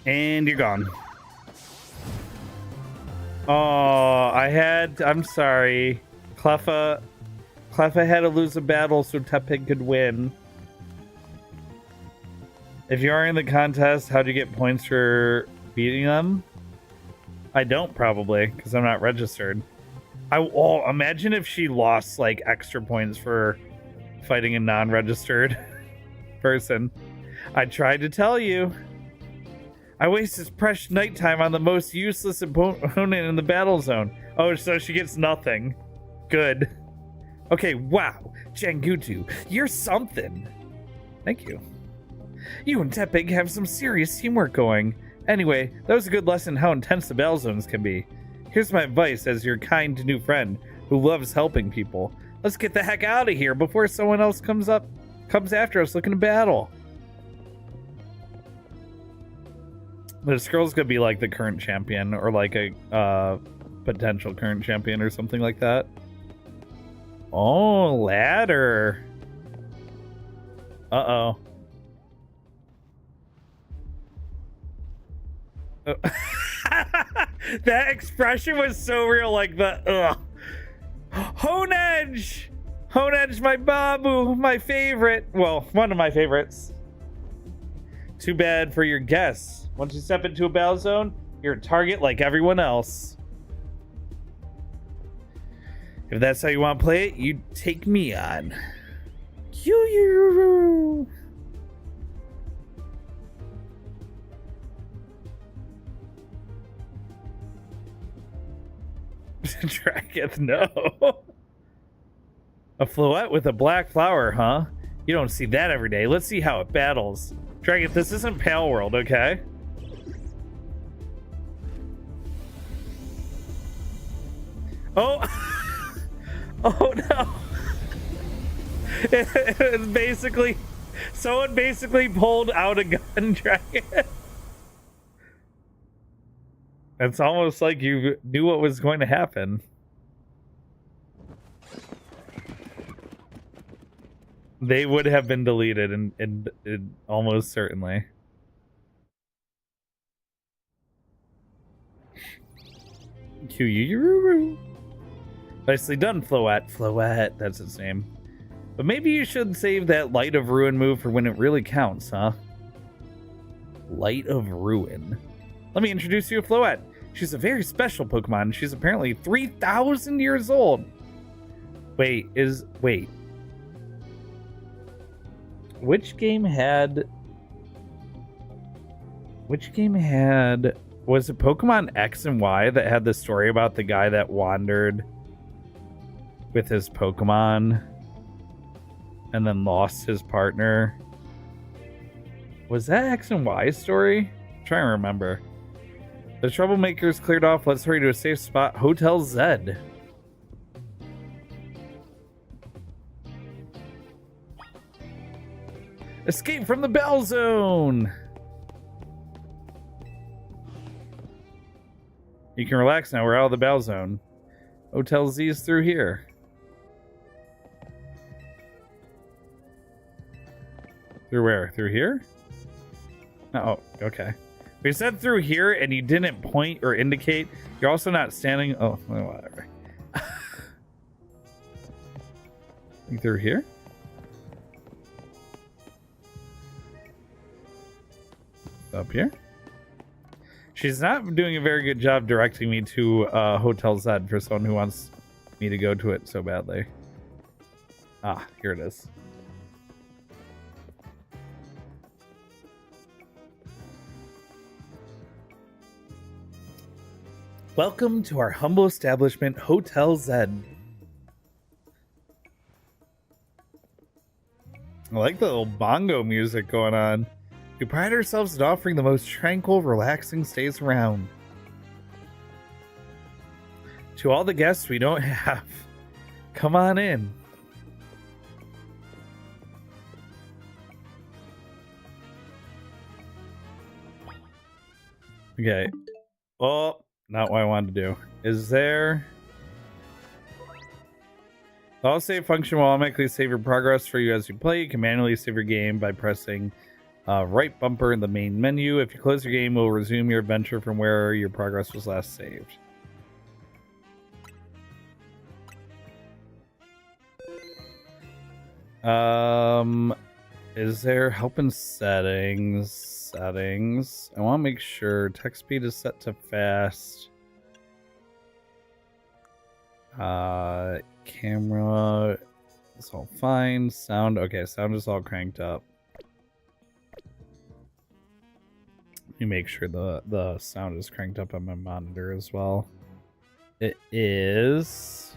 And you're gone. Oh, I'm sorry. Cleffa had to lose a battle so Tepig could win. If you are in the contest, how'd you get points for beating them? I don't, probably, because I'm not registered. Imagine if she lost, like, extra points for fighting a non-registered person. I tried to tell you. I wasted precious nighttime on the most useless opponent in the battle zone. Oh, so she gets nothing. Good. Okay, wow. Jangutu, you're something. Thank you. You and Tepig have some serious teamwork going. Anyway, that was a good lesson how intense the battle zones can be. Here's my advice as your kind new friend who loves helping people. Let's get the heck out of here before someone else comes after us looking to battle. This girl's gonna be like the current champion or like a potential current champion or something like that. Oh, ladder. Uh-oh. That expression was so real, like the ugh. Honedge! Honedge, my Babu, my favorite. Well, one of my favorites. Too bad for your guests. Once you step into a battle zone, you're a target like everyone else. If that's how you want to play it, you take me on. Yoo-yoo. Dragon, no. A floette with a black flower, huh? You don't see that every day. Let's see how it battles. Dragon, this isn't Pale World, okay? Oh! Oh no! It's basically... Someone basically pulled out a gun, Dragon. It's almost like you knew what was going to happen. They would have been deleted, and almost certainly. Q-U-U-Roo-Roo. Nicely done, Floette. Floette, that's its name. But maybe you should save that Light of Ruin move for when it really counts, huh? Light of Ruin. Let me introduce you to Floette. She's a very special Pokemon. She's apparently 3,000 years old. Wait. Which game had... Was it Pokemon X and Y that had the story about the guy that wandered with his Pokemon and then lost his partner? Was that X and Y's story? I'm trying to remember. The troublemakers cleared off. Let's hurry to a safe spot. Hotel Z. Escape from the Battle Zone! You can relax now. We're out of the Battle Zone. Hotel Z is through here. Through where? Through here? Oh, okay. We said through here and you didn't point or indicate. You're also not standing. Oh, well, whatever. Through here? Up here? She's not doing a very good job directing me to Hotel Z for someone who wants me to go to it so badly. Ah, here it is. Welcome to our humble establishment, Hotel Z. I like the little bongo music going on. We pride ourselves in offering the most tranquil, relaxing stays around. To all the guests we don't have, come on in. Okay. Oh, not what I wanted to do. Is there... The autosave function will automatically save your progress for you as you play. You can manually save your game by pressing right bumper in the main menu. If you close your game, it will resume your adventure from where your progress was last saved. Is there help in settings? Settings. I want to make sure text speed is set to fast. Camera is all fine. Sound, okay, sound is all cranked up. Let me make sure the sound is cranked up on my monitor as well. It is.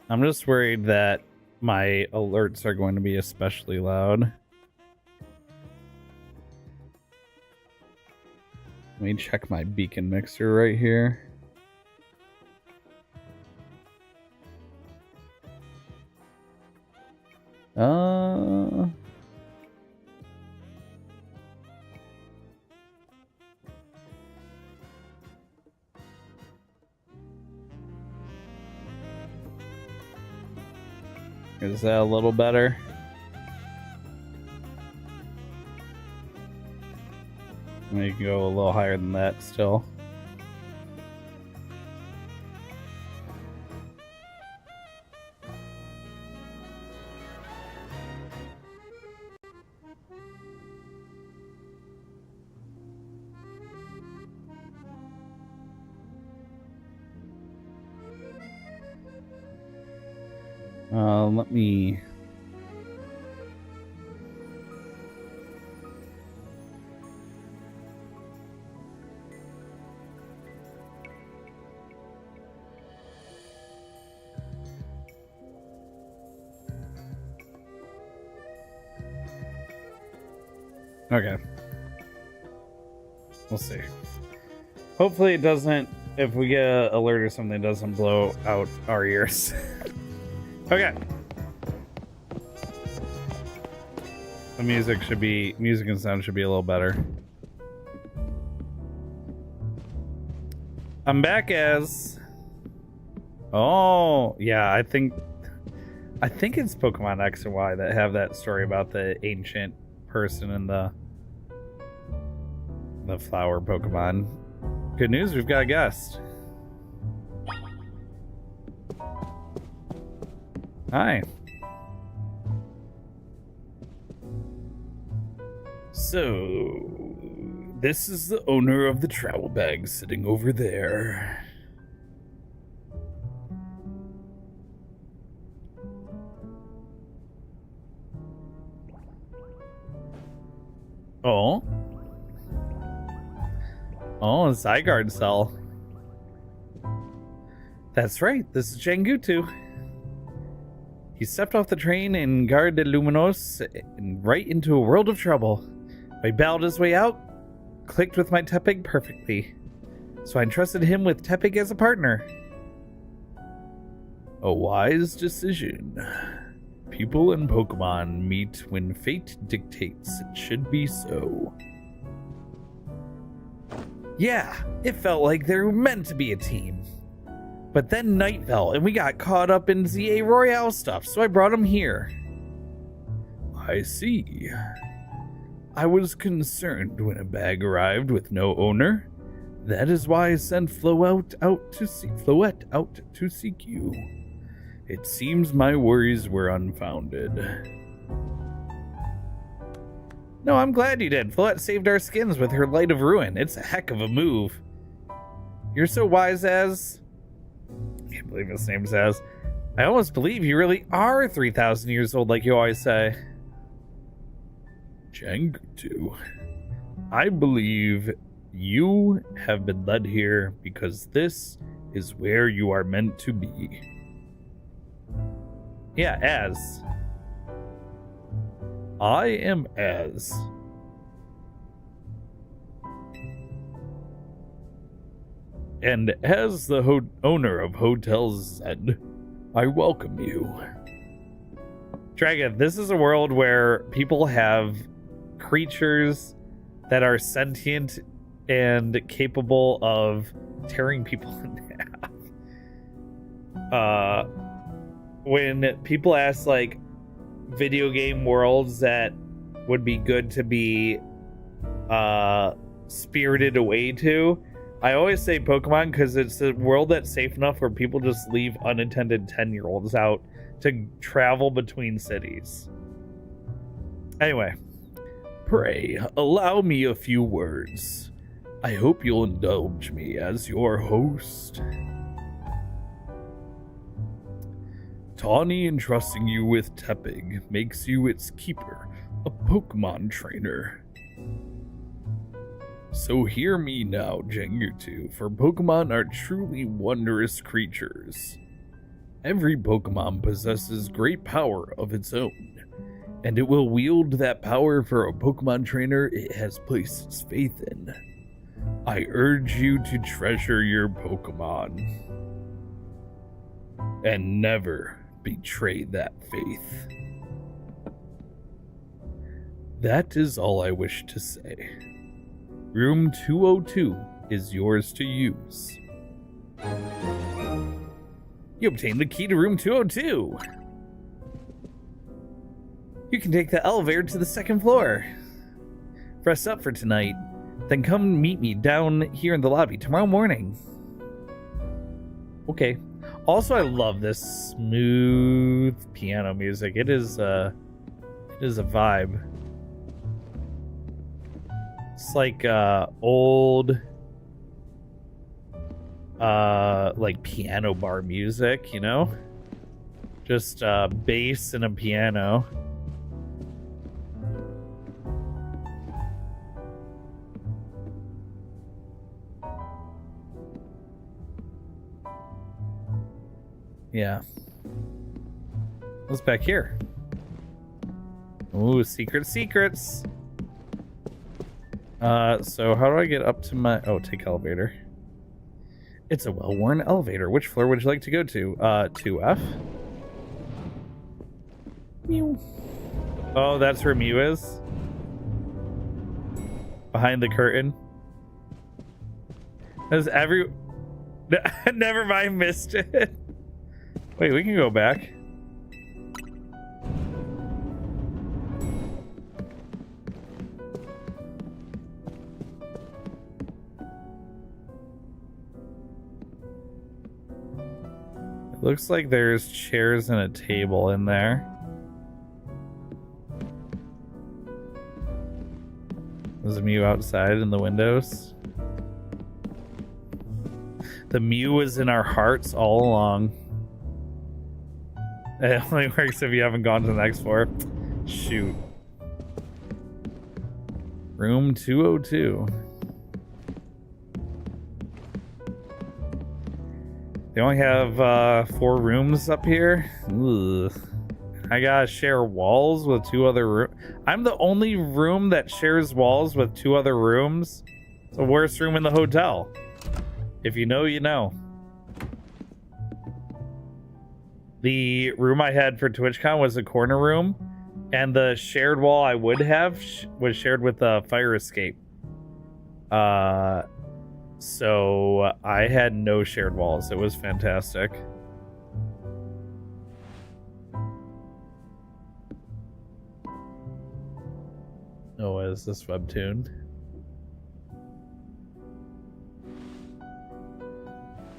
I'm just worried that my alerts are going to be especially loud. Let me check my beacon mixer right here. Is that a little better? We can go a little higher than that still. Let me... Okay. We'll see. Hopefully it doesn't, if we get an alert or something, it doesn't blow out our ears. Okay. The music and sound should be a little better. I'm back as... Oh, yeah, I think it's Pokemon X and Y that have that story about the ancient person and the flower Pokemon. Good news, we've got a guest. Hi. So, this is the owner of the travel bag sitting over there. Oh. Oh, a Zygarde cell. That's right, this is Jangutu. He stepped off the train in Gare de Luminos and right into a world of trouble. But he battled his way out, clicked with my Tepig perfectly. So I entrusted him with Tepig as a partner. A wise decision. People and Pokemon meet when fate dictates it should be so. Yeah, it felt like they were meant to be a team. But then night fell and we got caught up in ZA Royale stuff, so I brought him here. I see. I was concerned when a bag arrived with no owner. That is why I sent Floette out to seek you. It seems my worries were unfounded. No, I'm glad you did. Floette saved our skins with her Light of Ruin. It's a heck of a move. You're so wise, Az. I can't believe his name's Az. I almost believe you really are 3,000 years old, like you always say. Jangutu, I believe you have been led here because this is where you are meant to be. Yeah, Az. I am Az. And as the owner of Hotel Zed, I welcome you. Dragon, this is a world where people have creatures that are sentient and capable of tearing people in half. When people ask, like, video game worlds that would be good to be spirited away to, I always say Pokemon because it's a world that's safe enough where people just leave unattended 10-year-olds out to travel between cities. Anyway, pray allow me a few words. I hope you'll indulge me as your host. Tawny entrusting you with Tepig makes you its keeper, a Pokemon trainer. So hear me now, Jangutu, for Pokemon are truly wondrous creatures. Every Pokemon possesses great power of its own, and it will wield that power for a Pokemon trainer it has placed its faith in. I urge you to treasure your Pokemon and never betray that faith. That is all I wish to say. Room 202 is yours to use. You obtained the key to room 202. You can take the elevator to the second floor. Rest up for tonight, then come meet me down here in the lobby tomorrow morning. Okay. Also, I love this smooth piano music. It is a vibe. It's like old like piano bar music, you know? Just bass and a piano. Yeah. What's back here? Ooh, secrets. So how do I get up to my... Oh, take elevator. It's a well-worn elevator. Which floor would you like to go to? 2F? Mew. Oh, that's where Mew is? Behind the curtain? Does every... Never mind, missed it. Wait, we can go back. Looks like there's chairs and a table in there. There's a Mew outside in the windows. The Mew was in our hearts all along. It only works if you haven't gone to the next floor. Shoot. Room 202. They only have 4 rooms up here. Ugh. I gotta share walls with 2 other rooms. I'm the only room that shares walls with 2 other rooms. It's the worst room in the hotel. If you know, you know. The room I had for TwitchCon was a corner room, and the shared wall I would have was shared with a fire escape. So I had no shared walls. It was fantastic. Oh, what is this webtoon?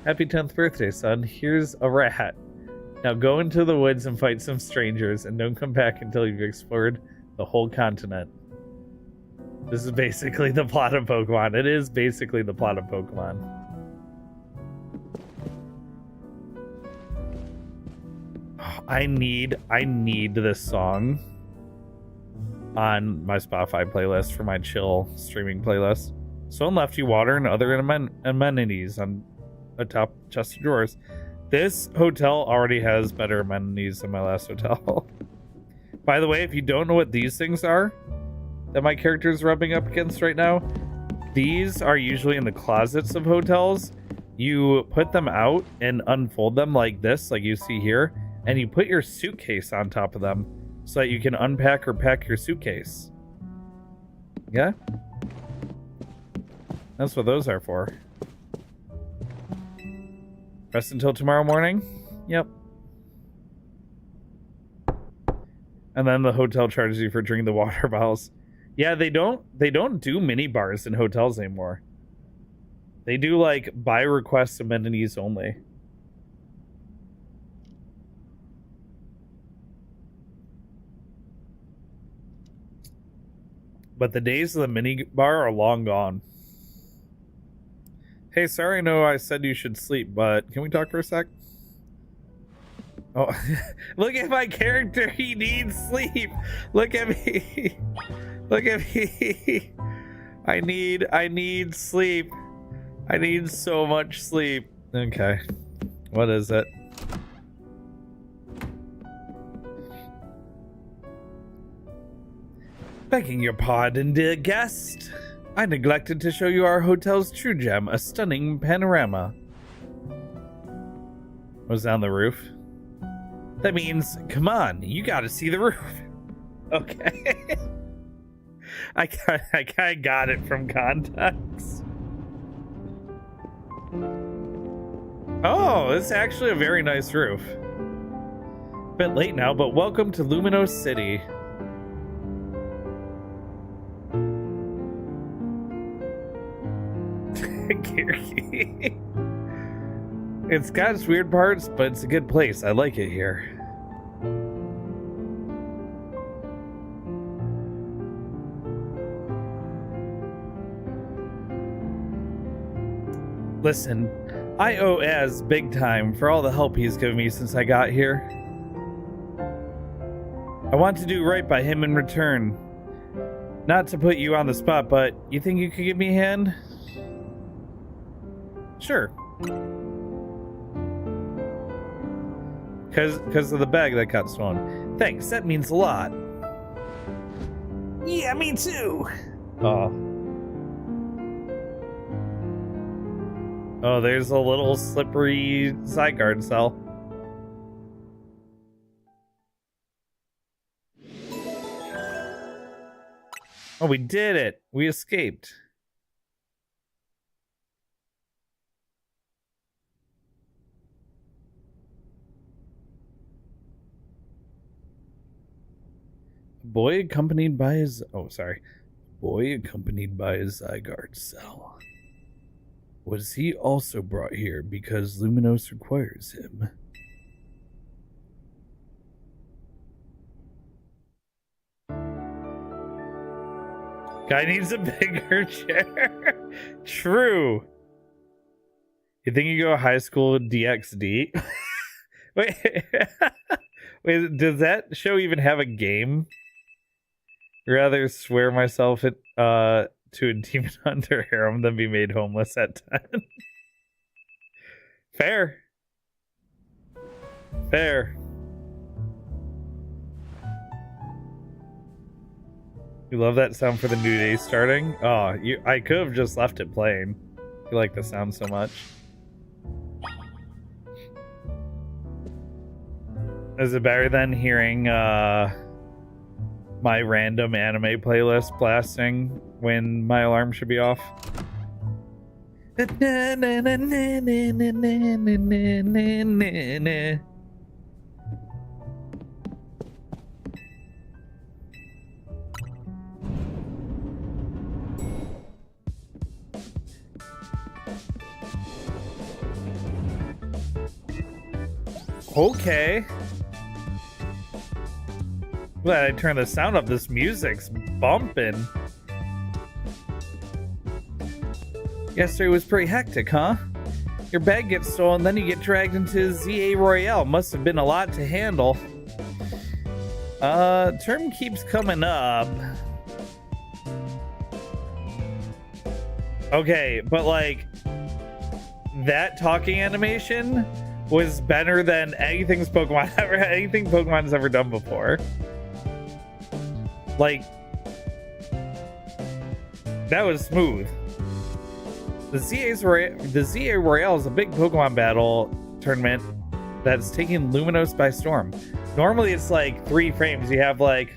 Happy 10th birthday, son. Here's a rat. Now go into the woods and fight some strangers, and don't come back until you've explored the whole continent. This is basically the plot of Pokemon. It is basically the plot of Pokemon. I need this song on my Spotify playlist for my chill streaming playlist. Someone left you water and other amenities on a top chest of drawers. This hotel already has better amenities than my last hotel. By the way, if you don't know what these things are that my character is rubbing up against right now, these are usually in the closets of hotels. You put them out and unfold them like this, like you see here, and you put your suitcase on top of them so that you can unpack or pack your suitcase. Yeah? That's what those are for. Rest until tomorrow morning? Yep. And then the hotel charges you for drinking the water bottles. Yeah, they don't do mini bars in hotels anymore. They do like by request amenities only. But the days of the mini bar are long gone. Hey, sorry, no, I said you should sleep, but can we talk for a sec? Oh, look at my character. He needs sleep. Look at me. Look at me. I need sleep. I need so much sleep. Okay. What is it? Begging your pardon, dear guest. I neglected to show you our hotel's true gem, a stunning panorama. Was on the roof? That means, come on, you gotta see the roof. Okay. I kinda got it from context. Oh, it's actually a very nice roof. Bit late now, but welcome to Luminos City. It's got its weird parts, but it's a good place. I like it here. Listen, I owe Az big time for all the help he's given me since I got here. I want to do right by him in return. Not to put you on the spot, but you think you could give me a hand? Sure. Because of the bag that got stolen. Thanks, that means a lot. Yeah, me too. Oh. Oh, there's a little slippery Zygarde cell. Oh, we did it. We escaped. Boy accompanied by his Zygarde cell. Was he also brought here because Luminos requires him? Guy needs a bigger chair. True. You think you go high school DxD? Wait. Wait, does that show even have a game? Rather swear myself to a demon hunter harem than be made homeless at 10. Fair. Fair. You love that sound for the new day starting? Oh, I could have just left it playing. You like the sound so much. Is it better than hearing my random anime playlist blasting when my alarm should be off? Okay. Glad I turned the sound up. This music's bumping. Yesterday was pretty hectic, huh? Your bag gets stolen, then you get dragged into ZA Royale. Must have been a lot to handle. Term keeps coming up. Okay, but like, that talking animation was better than anything Pokemon's ever done before. Like, that was smooth. The ZA Royale is a big Pokemon battle tournament that's taking Luminos by storm. Normally it's like 3 frames. You have like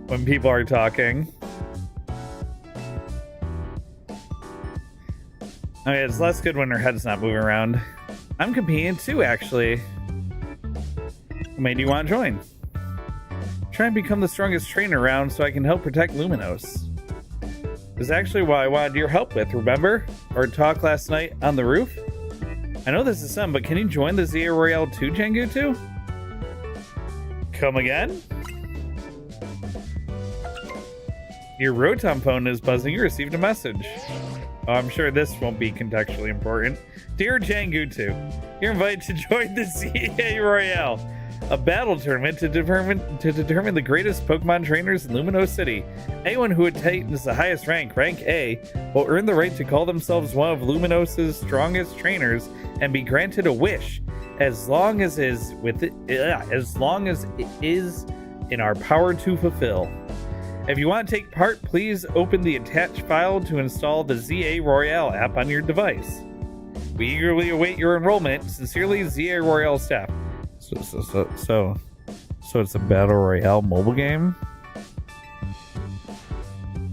when people are talking. Okay, it's less good when her head's not moving around. I'm competing too, actually. What made you want to join? Try and become the strongest trainer around so I can help protect Luminos. This is actually what I wanted your help with, remember? Our talk last night on the roof? I know this is some, but can you join the ZA Royale 2, Jangutu? Come again? Your Rotom phone is buzzing. You received a message. Oh, I'm sure this won't be contextually important. Dear Jangutu, you're invited to join the ZA Royale, a battle tournament to determine the greatest Pokemon trainers in Lumino City. Anyone who attains the highest rank, rank A, will earn the right to call themselves one of Luminos's strongest trainers and be granted a wish, as long as it is in our power to fulfill. If you want to take part, please open the attached file to install the ZA Royale app on your device. We eagerly await your enrollment. Sincerely, ZA Royale staff. So it's a Battle Royale mobile game?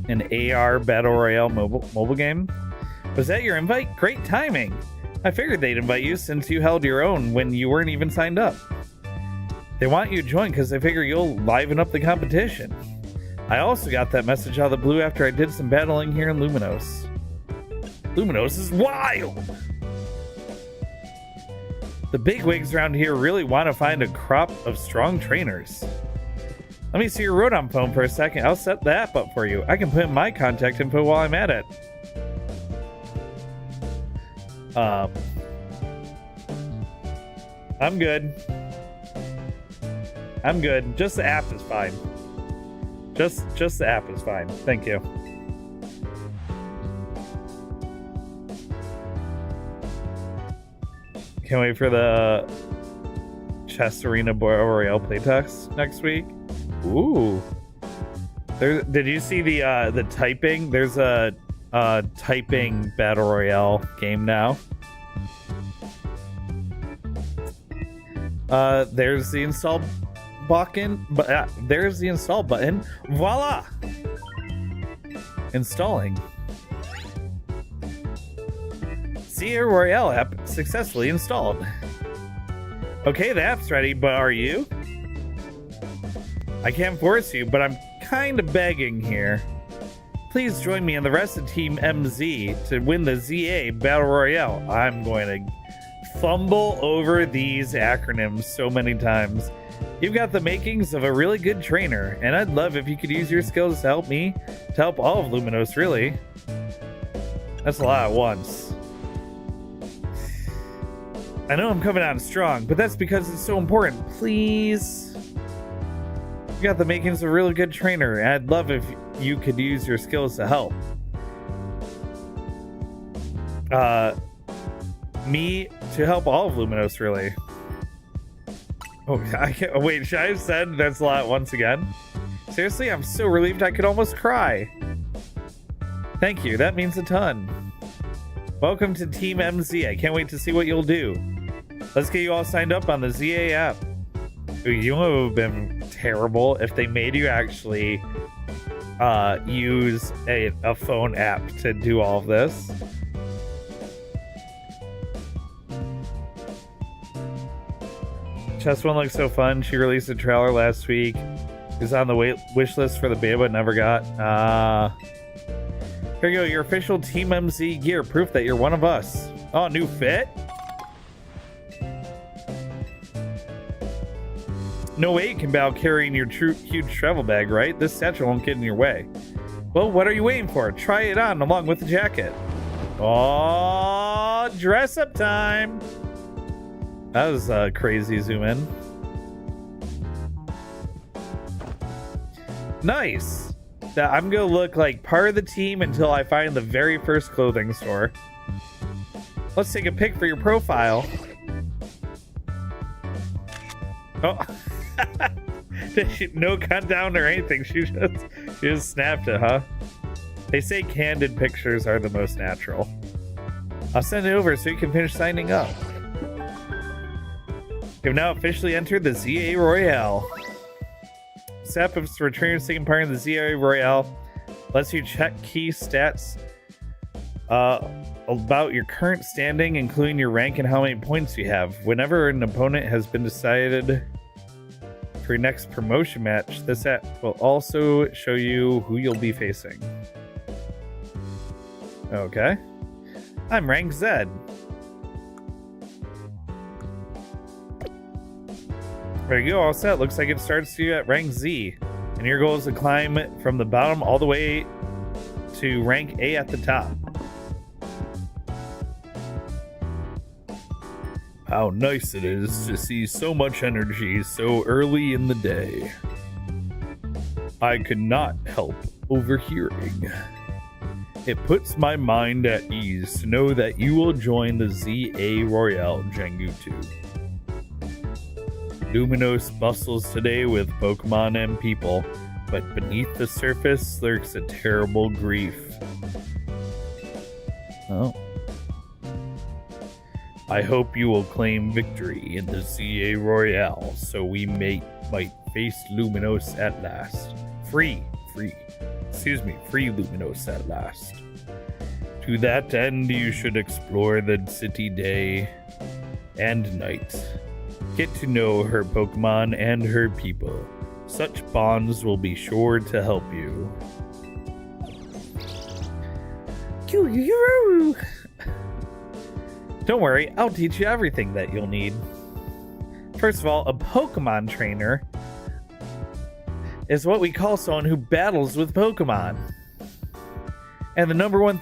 An AR Battle Royale mobile game? Was that your invite? Great timing! I figured they'd invite you since you held your own when you weren't even signed up. They want you to join because they figure you'll liven up the competition. I also got that message out of the blue after I did some battling here in Luminos. Luminos is wild! The bigwigs around here really want to find a crop of strong trainers. Let me see your Rotom phone for a second. I'll set the app up for you. I can put in my contact info while I'm at it. I'm good. I'm good. Just the app is fine. Just the app is fine. Thank you. Can't wait for the Chess Arena Royale playtest next week. Ooh. Did you see the typing? There's a typing Battle Royale game now. There's the install button. There's the install button. Voila! Installing. ZA Royale app successfully installed. Okay, the app's ready, but are you? I can't force you, but I'm kind of begging here. Please join me and the rest of Team MZ to win the ZA Battle Royale. I'm going to fumble over these acronyms so many times. You've got the makings of a really good trainer, and I'd love if you could use your skills to help me, to help all of Luminos, really. That's a lot at once. I know I'm coming on strong, but that's because it's so important. Please. You got the makings of a really good trainer, and I'd love if you could use your skills to help. Me to help all of Luminos, really. Oh, I can't, wait, should I have said that's a lot once again? Seriously, I'm so relieved I could almost cry. Thank you, that means a ton. Welcome to Team MZ. I can't wait to see what you'll do. Let's get you all signed up on the ZA app. Ooh, you would have been terrible if they made you actually use a phone app to do all of this. Chess One looks so fun. She released a trailer last week. Is on the wish list for the beta, but never got. Here you go, your official Team MZ gear, proof that you're one of us. Oh, new fit? No way you can bow carrying your huge travel bag, right? This satchel won't get in your way. Well, what are you waiting for? Try it on along with the jacket. Oh, dress up time. That was a crazy zoom in. Nice. I'm gonna look like part of the team until I find the very first clothing store. Let's take a pic for your profile. Oh. No countdown or anything. She just snapped it, huh? They say candid pictures are the most natural. I'll send it over so you can finish signing up. You've now officially entered the ZA Royale. SAP is returning taking part in the ZA Royale. Lets you check key stats about your current standing, including your rank and how many points you have. Whenever an opponent has been decided for your next promotion match, this app will also show you who you'll be facing. Okay. I'm rank Z. There you go, all set. Looks like it starts you at rank Z. And your goal is to climb from the bottom all the way to rank A at the top. How nice it is to see so much energy so early in the day. I could not help overhearing. It puts my mind at ease to know that you will join the ZA Royale Jengutu. Luminos bustles today with Pokemon and people, but beneath the surface lurks a terrible grief. Oh. I hope you will claim victory in the ZA Royale so we might face Luminos at last. Free Luminos at last. To that end, you should explore the city day and night. Get to know her Pokemon and her people. Such bonds will be sure to help you. Don't worry, I'll teach you everything that you'll need. First of all, a Pokemon trainer is what we call someone who battles with Pokemon. And the number one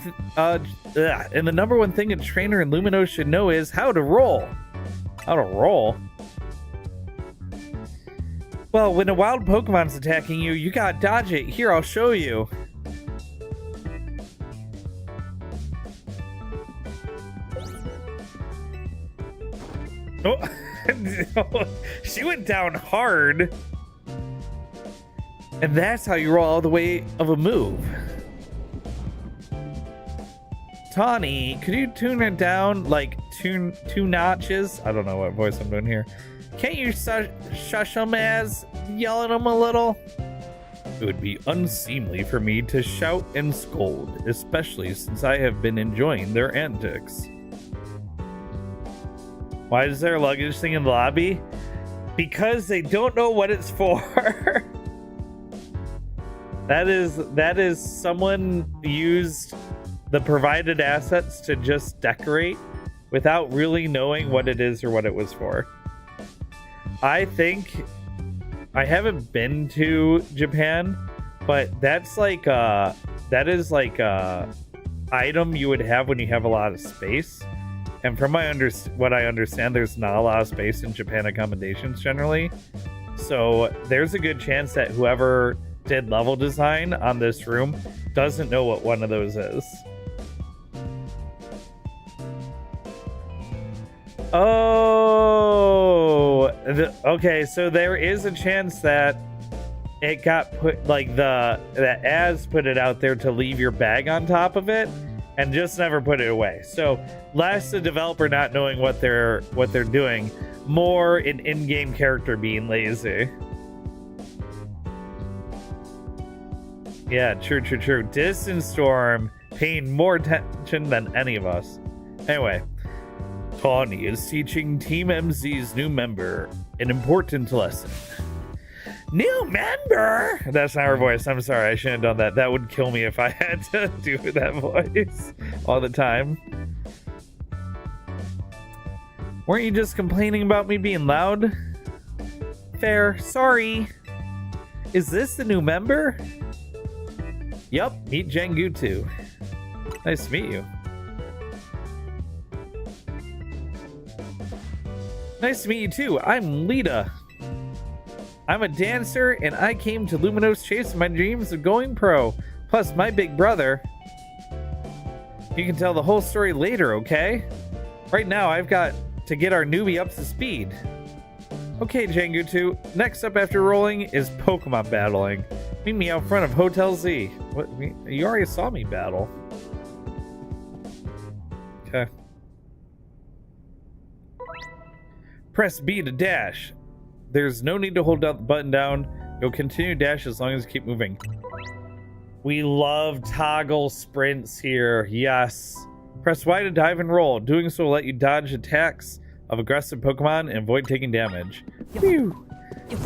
thing a trainer in Luminos should know is how to roll. How to roll? Well, when a wild Pokemon's attacking you, you gotta dodge it. Here, I'll show you. Oh, she went down hard. And that's how you roll all the way of a move. Tawny, could you tune it down like two notches? I don't know what voice I'm doing here. Can't you shush them as yell at them a little? It would be unseemly for me to shout and scold, especially since I have been enjoying their antics. Why is there a luggage thing in the lobby? Because they don't know what it's for. That is someone used the provided assets to just decorate without really knowing what it is or what it was for. I think I haven't been to Japan, but that is like a item you would have when you have a lot of space. And from what I understand, there's not a lot of space in Japan accommodations generally. So there's a good chance that whoever did level design on this room doesn't know what one of those is. Oh, okay. So there is a chance that it got put that Az put it out there to leave your bag on top of it and just never put it away. So less the developer not knowing what they're doing, more an in-game character being lazy. Yeah, true. Distance Storm paying more attention than any of us. Anyway, Tawny is teaching Team MZ's new member an important lesson. New member! That's not her voice. I'm sorry. I shouldn't have done that. That would kill me if I had to do that voice all the time. Weren't you just complaining about me being loud? Fair. Sorry. Is this the new member? Yup. Meet Jengutu. Nice to meet you. Nice to meet you too. I'm Lita. I'm a dancer, and I came to Luminos chasing my dreams of going pro. Plus, my big brother. You can tell the whole story later, okay? Right now, I've got to get our newbie up to speed. Okay, Jengutu. Next up after rolling is Pokemon battling. Meet me out front of Hotel Z. What? You already saw me battle. Okay. Press B to dash. There's no need to hold the button down. You'll continue to dash as long as you keep moving. We love toggle sprints here. Yes. Press Y to dive and roll. Doing so will let you dodge attacks of aggressive Pokemon and avoid taking damage. Phew.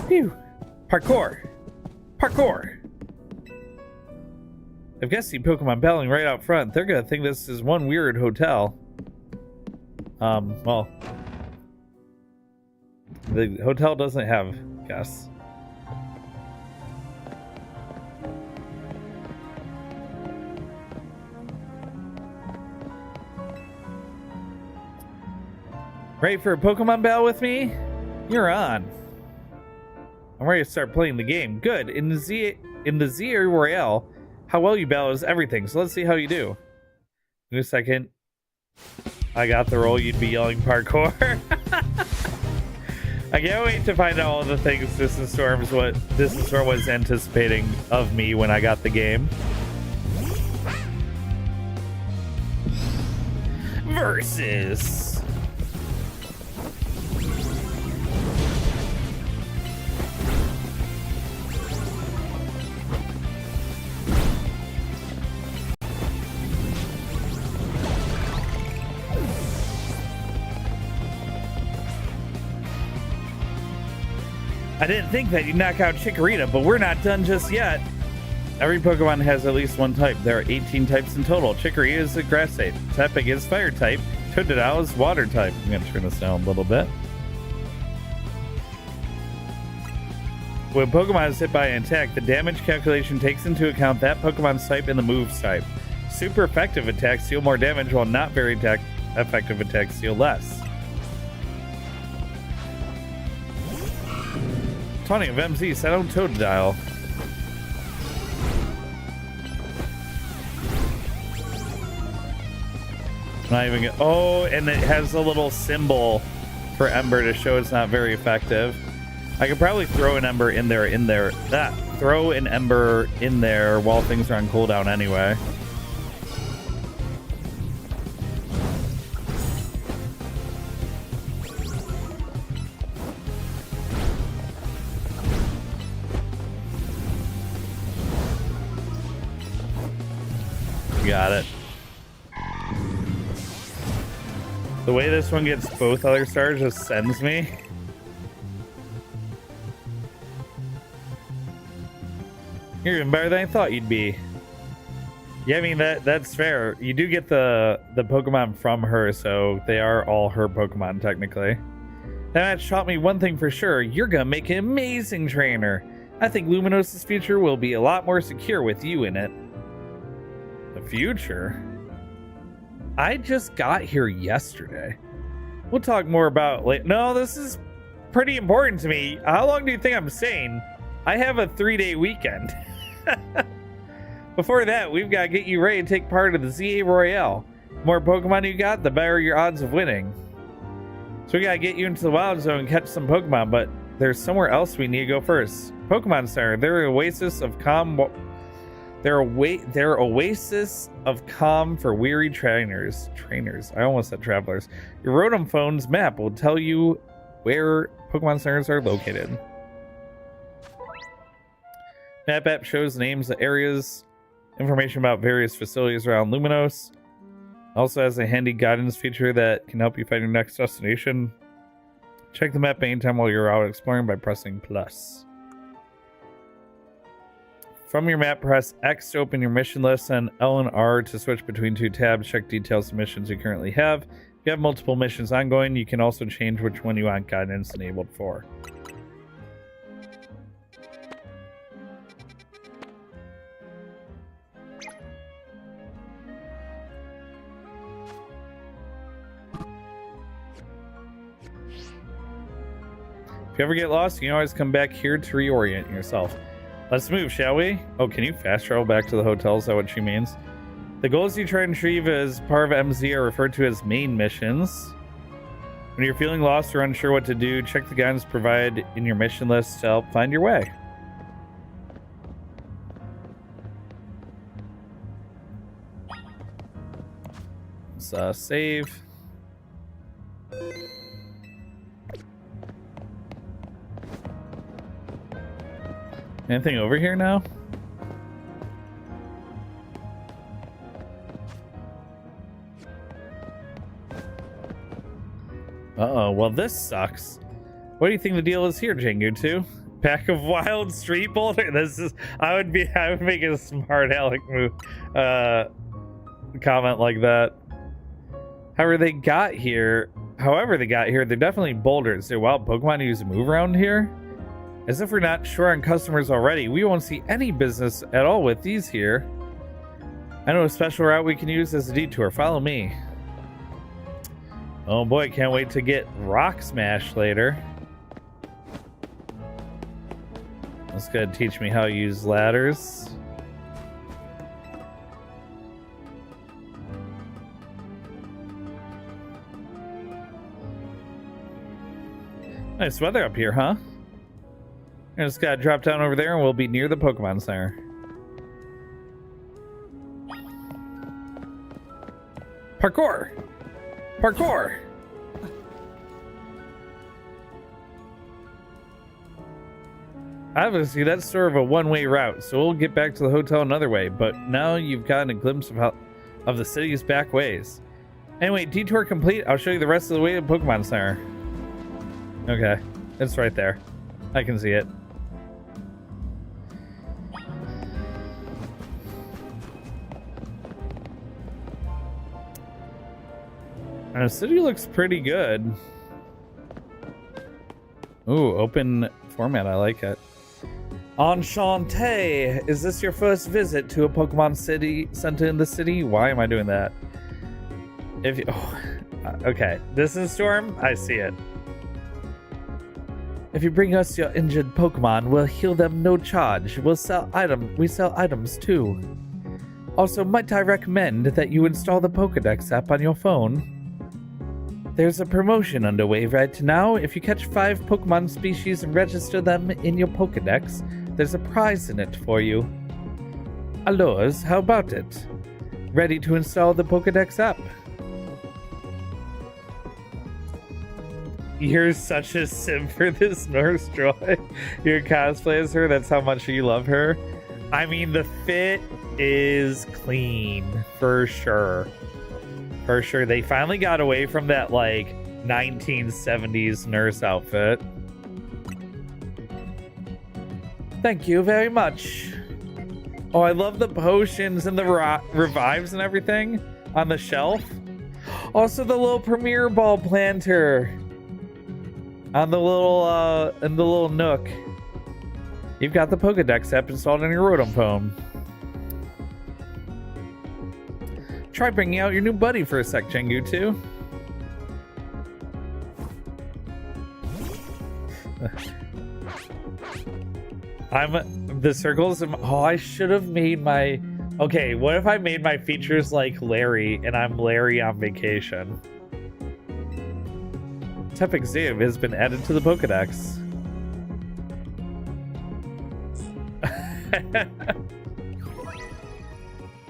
Phew. Parkour. Parkour. I've got to see Pokemon battling right out front. They're gonna think this is one weird hotel. Well, the hotel doesn't have guests. Ready for a Pokemon battle with me? You're on. I'm ready to start playing the game. Good. In the Z Royale, how well you battle is everything. So let's see how you do. In a second. I got the roll. You'd be yelling parkour. I can't wait to find out all the things Distant Storm was anticipating of me when I got the game. Versus. I didn't think that you'd knock out Chikorita, but we're not done just yet. Every Pokemon has at least one type. There are 18 types in total. Chikorita is a grass type. Tepig is fire type. Totodile is water type. I'm going to turn this down a little bit. When Pokemon is hit by an attack, the damage calculation takes into account that Pokemon's type and the move's type. Super effective attacks deal more damage, while not very effective attacks deal less. Taunting of MZ, set on Totodile. Not even good. Oh, and it has a little symbol for Ember to show it's not very effective. I could probably throw an Ember in there. Throw an Ember in there while things are on cooldown anyway. Got it. The way this one gets both other stars just sends me. You're even better than I thought you'd be. Yeah, I mean that's fair. You do get the Pokemon from her, so they are all her Pokemon technically. That match taught me one thing for sure. You're gonna make an amazing trainer. I think Luminos' future will be a lot more secure with you in it. The future? I just got here yesterday. We'll talk more about later. No, this is pretty important to me. How long do you think I'm staying? I have a 3-day weekend. Before that, we've got to get you ready to take part of the ZA Royale. The more Pokemon you got, the better your odds of winning. So we got to get you into the Wild Zone and catch some Pokemon, but there's somewhere else we need to go first. Pokemon Center, they're an oasis of calm. They're oasis of calm for weary trainers. I almost said travelers. Your Rotom phone's map will tell you where Pokemon centers are located. Map app shows names of areas, information about various facilities around Luminos. Also has a handy guidance feature that can help you find your next destination. Check the map anytime while you're out exploring by pressing plus. From your map, press X to open your mission list and L and R to switch between two tabs. Check details of missions you currently have. If you have multiple missions ongoing, you can also change which one you want guidance enabled for. If you ever get lost, you can always come back here to reorient yourself. Let's move, shall we? Oh, can you fast travel back to the hotel? Is that what she means? The goals you try and achieve as part of MZ are referred to as main missions. When you're feeling lost or unsure what to do, check the guidance provided in your mission list to help find your way. Let's save. Anything over here now? Uh-oh, well this sucks. What do you think the deal is here, Jengu 2? Pack of wild street boulder? This is I would make a smart aleck move comment like that. However they got here, they're definitely boulders. They're wild Pokemon who use a move around here. As if we're not sure on customers already, we won't see any business at all with these here. I know a special route we can use as a detour. Follow me. Oh boy, can't wait to get Rock Smash later. That's gonna teach me how to use ladders. Nice weather up here, huh? I just gotta drop down over there and we'll be near the Pokemon Center. Parkour! Parkour! Obviously, that's sort of a one-way route, so we'll get back to the hotel another way, but now you've gotten a glimpse of the city's back ways. Anyway, detour complete. I'll show you the rest of the way to Pokemon Center. Okay, it's right there. I can see it. The city looks pretty good. Ooh, open format. I like it. Enchanté! Is this your first visit to a Pokemon City center in the city? Why am I doing that? If you, okay, this is Storm. I see it. If you bring us your injured Pokemon, we'll heal them no charge. We sell items too. Also, might I recommend that you install the Pokédex app on your phone? There's a promotion underway right now. If you catch 5 Pokemon species and register them in your Pokédex, there's a prize in it for you. Alours, how about it? Ready to install the Pokédex app? You're such a simp for this Nurse Joy. Your cosplay as her, that's how much you love her. I mean, the fit is clean, for sure. For sure, they finally got away from that, like, 1970s nurse outfit. Thank you very much. Oh, I love the potions and the revives and everything on the shelf. Also, the little Premier Ball planter on the little, in the little nook. You've got the Pokédex app installed on your Rotom phone. Try bringing out your new buddy for a sec, Jengu 2. The circles. Oh, I should have made my. Okay, what if I made my features like Larry and I'm Larry on vacation? Tepic Ziv has been added to the Pokedex.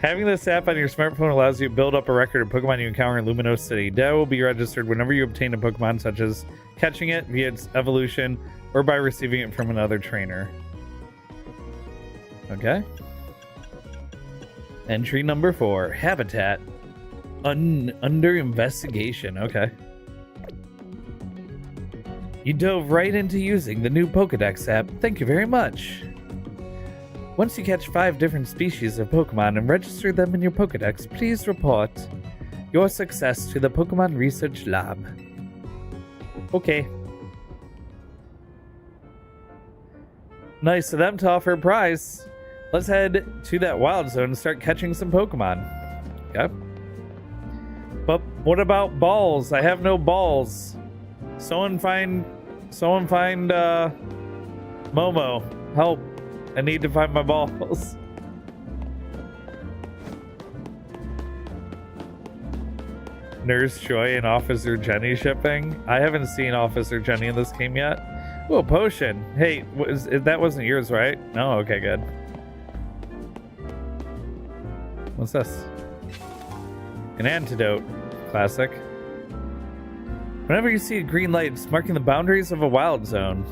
Having this app on your smartphone allows you to build up a record of Pokemon you encounter in Luminos City. Data will be registered whenever you obtain a Pokemon, such as catching it via its evolution or by receiving it from another trainer. Okay. Entry number 4. Habitat. Under investigation. Okay. You dove right into using the new Pokedex app. Thank you very much. Once you catch 5 different species of Pokemon and register them in your Pokedex, please report your success to the Pokemon Research Lab. Okay. Nice of them to offer a prize. Let's head to that wild zone and start catching some Pokemon. Yep. But what about balls? I have no balls. Someone find Momo. Help. I need to find my balls. Nurse Joy and Officer Jenny shipping. I haven't seen Officer Jenny in this game yet. Ooh, a potion. Hey, that wasn't yours, right? No? Okay, good. What's this? An antidote. Classic. Whenever you see a green light, it's marking the boundaries of a wild zone.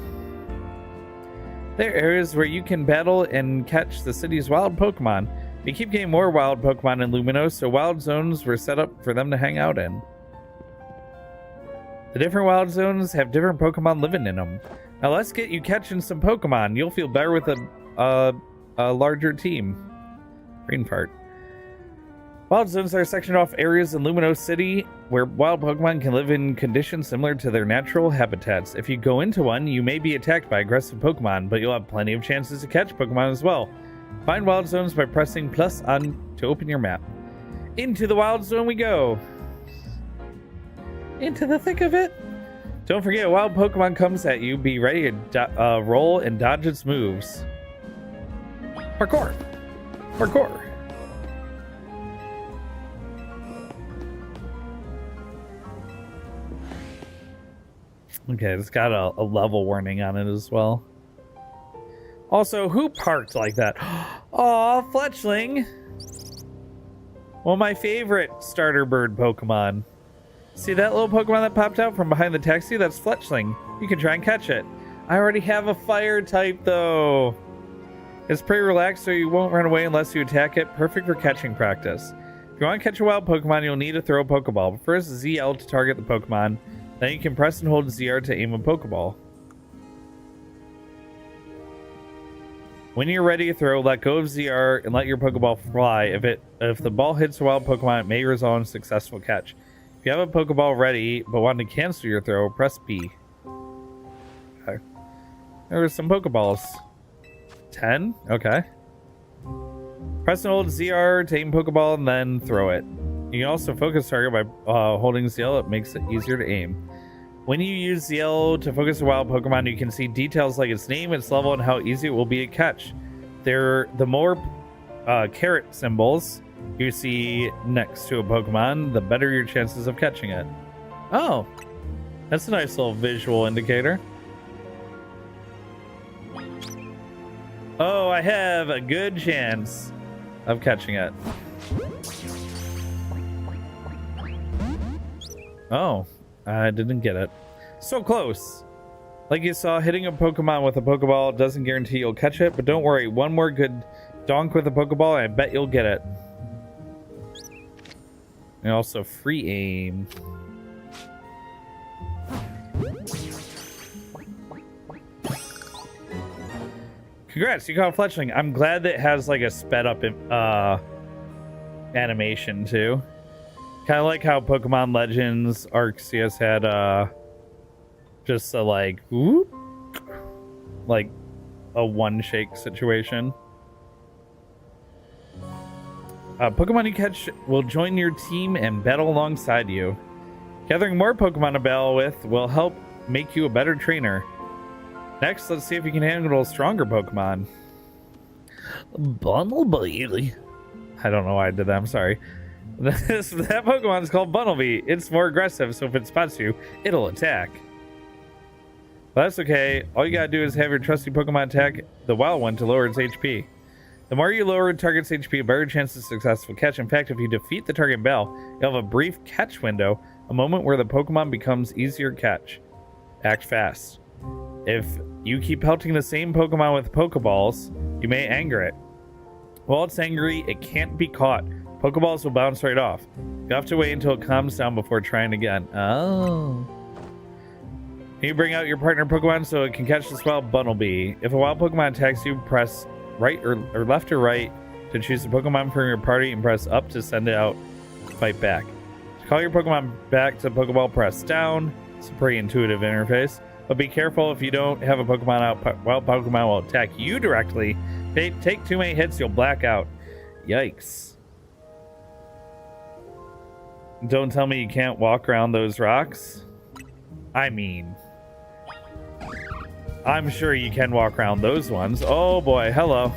There are areas where you can battle and catch the city's wild Pokemon. They keep getting more wild Pokemon in Luminos, so wild zones were set up for them to hang out in. The different wild zones have different Pokemon living in them. Now let's get you catching some Pokemon. You'll feel better with a larger team. Green part. Wild zones are sectioned off areas in Luminos City where wild Pokemon can live in conditions similar to their natural habitats. If you go into one, you may be attacked by aggressive Pokemon, but you'll have plenty of chances to catch Pokemon as well. Find wild zones by pressing plus on to open your map. Into the wild zone we go. Into the thick of it. Don't forget, a wild Pokemon comes at you. Be ready to roll and dodge its moves. Parkour. Parkour. Okay, it's got a level warning on it as well. Also, who parked like that? Aw, Fletchling! One of my favorite starter bird Pokemon. See that little Pokemon that popped out from behind the taxi? That's Fletchling. You can try and catch it. I already have a fire type, though. It's pretty relaxed, so you won't run away unless you attack it. Perfect for catching practice. If you want to catch a wild Pokemon, you'll need to throw a Pokeball. But first, ZL to target the Pokemon. Then you can press and hold ZR to aim a Pokeball. When you're ready to throw, let go of ZR and let your Pokeball fly. If the ball hits a wild Pokemon, it may result in a successful catch. If you have a Pokeball ready but want to cancel your throw, press B. Okay. There were some Pokeballs. 10? Okay. Press and hold ZR to aim Pokeball and then throw it. You can also focus target by holding ZL. It makes it easier to aim. When you use ZL to focus a wild Pokemon, you can see details like its name, its level, and how easy it will be to catch. The more caret symbols you see next to a Pokemon, the better your chances of catching it. Oh, that's a nice little visual indicator. Oh, I have a good chance of catching it. Oh, I didn't get it. So close. Like you saw, hitting a Pokemon with a Pokeball doesn't guarantee you'll catch it, but don't worry. One more good donk with a Pokeball, and I bet you'll get it. And also free aim. Congrats, you caught Fletchling. I'm glad that it has like a sped up animation too. Kind of like how Pokemon Legends Arceus had just a like whoop, like a one shake situation. Pokemon you catch will join your team and battle alongside you. Gathering more Pokemon to battle with will help make you a better trainer. Next, let's see if you can handle stronger Pokemon. Bunnelby. I don't know why I did that. I'm sorry. That Pokemon is called Bunnelby. It's more aggressive, so if it spots you, it'll attack. But that's okay. All you gotta do is have your trusty Pokemon attack the wild one to lower its HP. The more you lower a target's HP, the better chance of successful catch. In fact, if you defeat the target battle, you'll have a brief catch window, a moment where the Pokemon becomes easier to catch. Act fast. If you keep pelting the same Pokemon with Pokeballs, you may anger it. While it's angry, it can't be caught. Pokeballs will bounce right off. You have to wait until it calms down before trying again. Oh. You bring out your partner Pokemon so it can catch this wild Bunnelby. If a wild Pokemon attacks you, press right or left or right to choose a Pokemon from your party and press up to send it out. Fight back. To call your Pokemon back to Pokeball, press down. It's a pretty intuitive interface. But be careful if you don't have a Pokemon out. Well, Pokemon will attack you directly. Take too many hits, you'll black out. Yikes. Don't tell me you can't walk around those rocks. I mean, I'm sure you can walk around those ones. Oh boy, hello.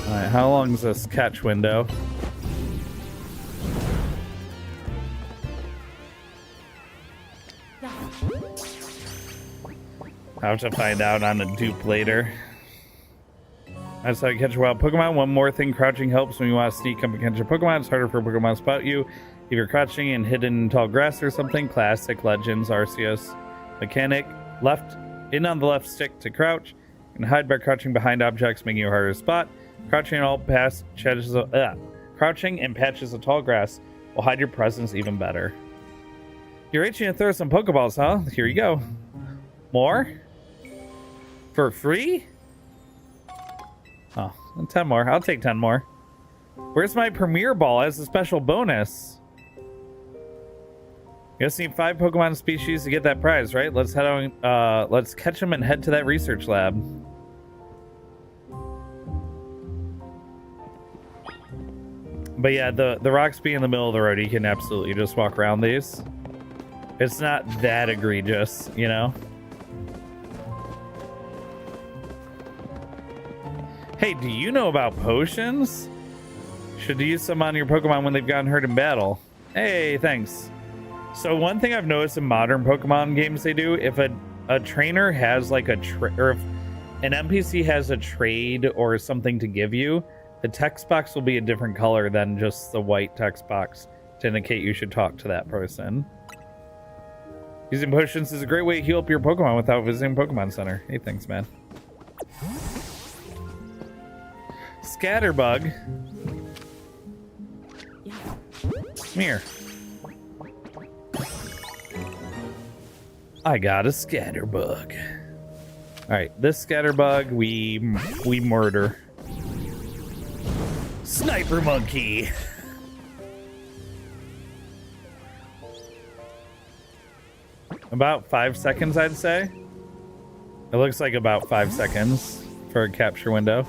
Alright, how long is this catch window? I'll have to find out on a dupe later. That's how you catch a wild Pokemon. One more thing, crouching helps when you want to sneak up and catch a Pokemon. It's harder for a Pokemon to spot you if you're crouching and hidden in tall grass or something. Classic Legends Arceus mechanic. Left in on the left stick to crouch and hide by crouching behind objects, making you harder to spot. Crouching and patches of tall grass will hide your presence even better. You're itching to throw some Pokeballs, huh? Here you go. More? For free? Oh, 10 more. I'll take 10 more. Where's my Premier Ball as a special bonus? You just need 5 Pokemon species to get that prize, right? Let's head on. Let's catch them and head to that research lab. But yeah, the rocks being in the middle of the road, you can absolutely just walk around these. It's not that egregious, you know? Hey, do you know about potions? Should use some on your Pokemon when they've gotten hurt in battle. Hey, thanks. So one thing I've noticed in modern Pokemon games they do, if a trainer has like or if an NPC has a trade or something to give you, the text box will be a different color than just the white text box to indicate you should talk to that person. Using potions is a great way to heal up your Pokemon without visiting Pokemon Center. Hey, thanks, man. Scatterbug. Come here. I got a Scatterbug. Alright, this Scatterbug we murder. Sniper Monkey. About 5 seconds, I'd say. It looks like about 5 seconds for a capture window.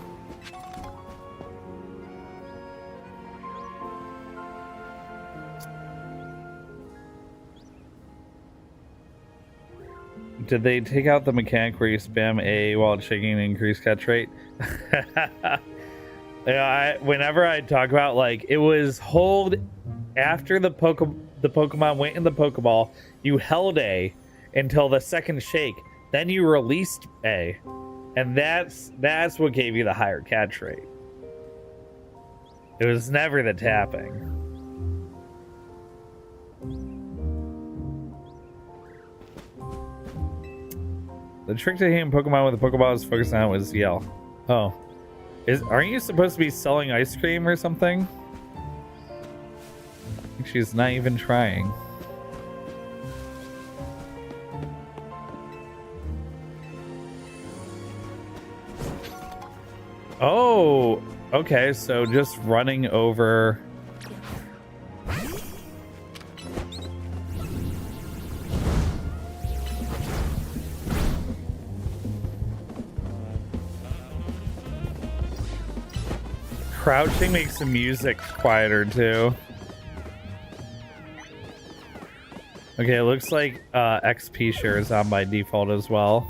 Did they take out the mechanic where you spam A while shaking and increase catch rate? Yeah, whenever I talk about, like, it was hold after the Pokemon went in the Pokeball, you held A until the second shake, then you released A, and that's what gave you the higher catch rate. It was never the tapping. The trick to hitting Pokemon with a Pokeball is focusing on was yell. Oh. Aren't you supposed to be selling ice cream or something? I think she's not even trying. Oh, okay, so just running over. Crouching makes the music quieter too. Okay, it looks like XP share is on by default as well.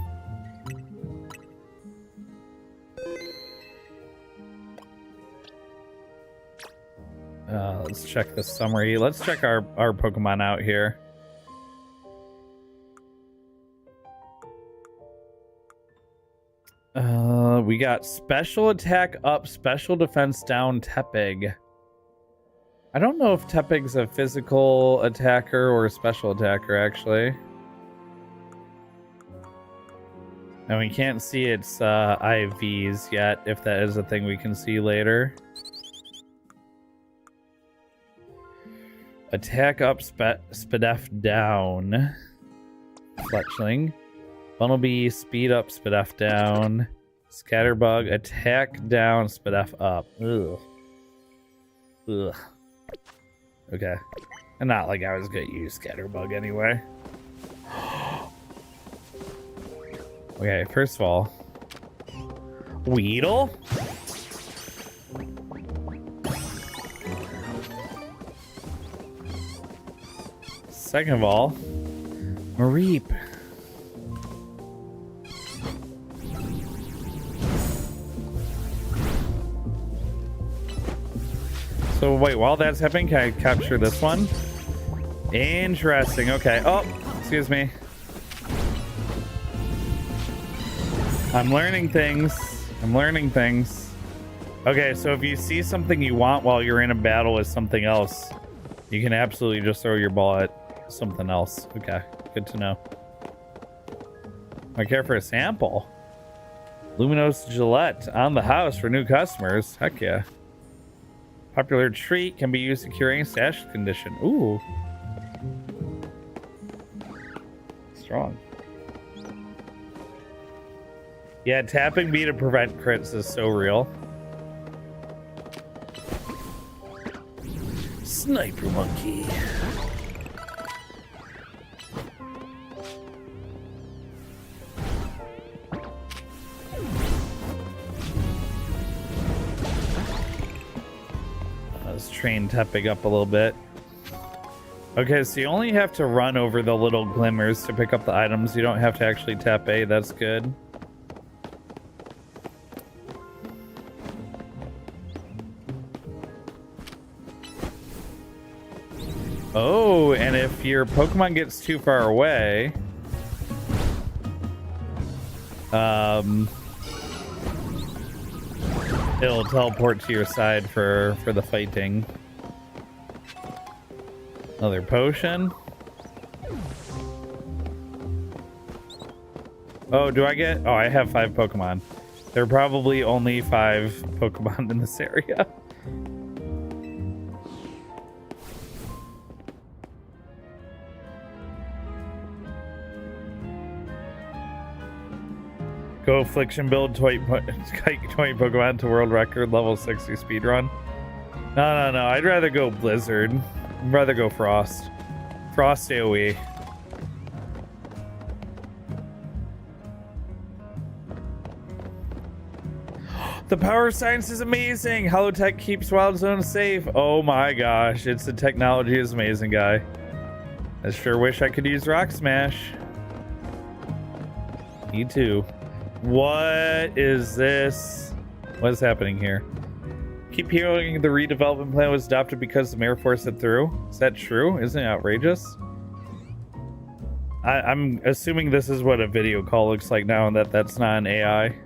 Let's check the summary. Let's check our Pokemon out here. We got special attack up, special defense down, Tepig. I don't know if Tepig's a physical attacker or a special attacker, actually. And we can't see its IVs yet, if that is a thing we can see later. Attack up, Spadef down. Fletchling. Bumblebee, speed up, Spadef down. Scatterbug, attack down, Spadef up. Ugh. Ugh. Okay. And not like I was gonna use Scatterbug anyway. Okay, first of all. Weedle? Second of all, Mareep. So wait, while that's happening, can I capture this one? Interesting, okay. Oh, excuse me. I'm learning things. I'm learning things. Okay, so if you see something you want while you're in a battle with something else, you can absolutely just throw your ball at something else. Okay, good to know. I care for a sample. Luminous Gillette on the house for new customers. Heck yeah. Popular treat can be used to curing a stash condition. Ooh. Strong. Yeah, tapping B to prevent crits is so real. Sniper monkey. Let's train tapping up a little bit. Okay, so you only have to run over the little glimmers to pick up the items. You don't have to actually tap A. That's good. Oh, and if your Pokemon gets too far away, it'll teleport to your side for the fighting. Another potion. Oh, do I get? Oh, I have 5 Pokemon. There are probably only 5 Pokemon in this area. Go Affliction build 20 Pokemon to world record level 60 speedrun. No. I'd rather go Blizzard. I'd rather go Frost. Frost AoE. The power science is amazing. Holotech keeps Wild Zone safe. Oh my gosh. It's the technology is amazing, guy. I sure wish I could use Rock Smash. Me too. What is this? What is happening here? Keep hearing the redevelopment plan was adopted because the mayor forced it through. Is that true? Isn't it outrageous? I'm assuming this is what a video call looks like now and that's not an AI.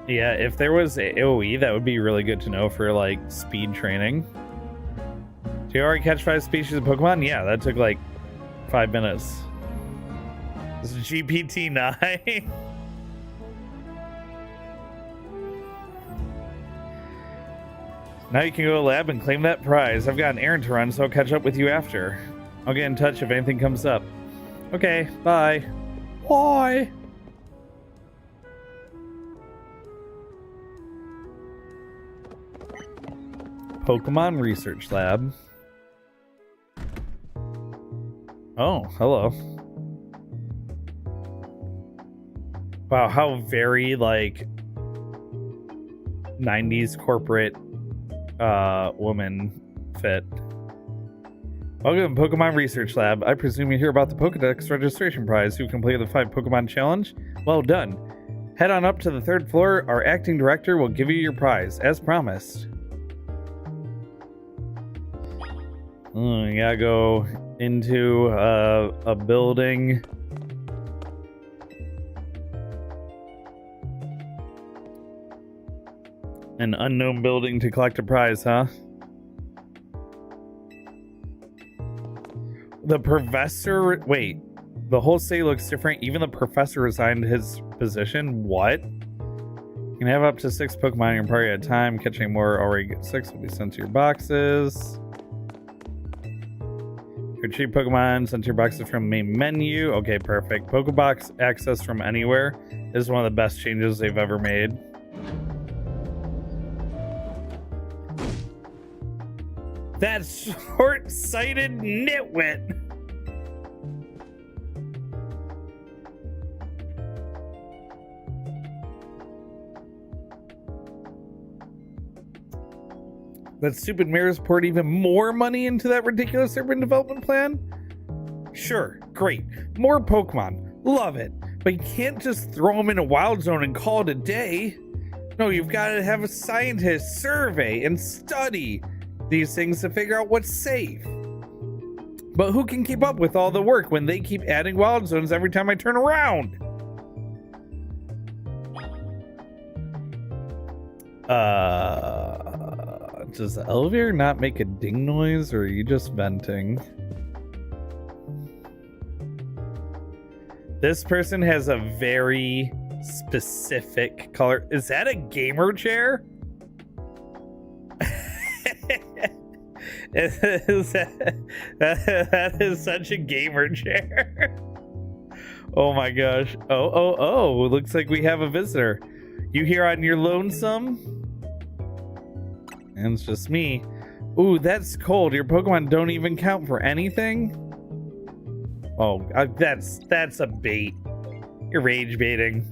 Yeah, if there was AoE, that would be really good to know for like speed training. Do you already catch 5 species of Pokemon? Yeah, that took like 5 minutes. This is GPT-9. Now you can go to the lab and claim that prize. I've got an errand to run, so I'll catch up with you after. I'll get in touch if anything comes up. Okay, bye. Bye. Pokemon Research Lab. Oh, hello. Wow, how very like 90s corporate woman fit. Welcome to Pokemon Research Lab. I presume you hear about the Pokedex registration prize. Who completed the 5 Pokemon challenge? Well done. Head on up to the 3rd floor. Our acting director will give you your prize, as promised. You gotta go into a building. An unknown building to collect a prize, huh? The professor... Wait. The whole city looks different. Even the professor resigned his position. What? You can have up to 6 Pokemon in your party at a time. Catching more already get 6 will be sent to your boxes. Retrieve Pokemon sent to your boxes from main menu. Okay, perfect. Pokebox access from anywhere is one of the best changes they've ever made. That short-sighted nitwit. That stupid mayor's poured even more money into that ridiculous urban development plan? Sure, great. More Pokemon. Love it. But you can't just throw them in a wild zone and call it a day. No, you've got to have a scientist survey and study these things to figure out what's safe. But who can keep up with all the work when they keep adding wild zones every time I turn around? Does the elevator not make a ding noise, or are you just venting? This person has a very specific color. Is that a gamer chair? That is such a gamer chair. Oh my gosh. Oh, looks like we have a visitor. You here on your lonesome? And it's just me. Ooh, that's cold. Your Pokemon don't even count for anything? Oh, that's a bait. You're rage baiting.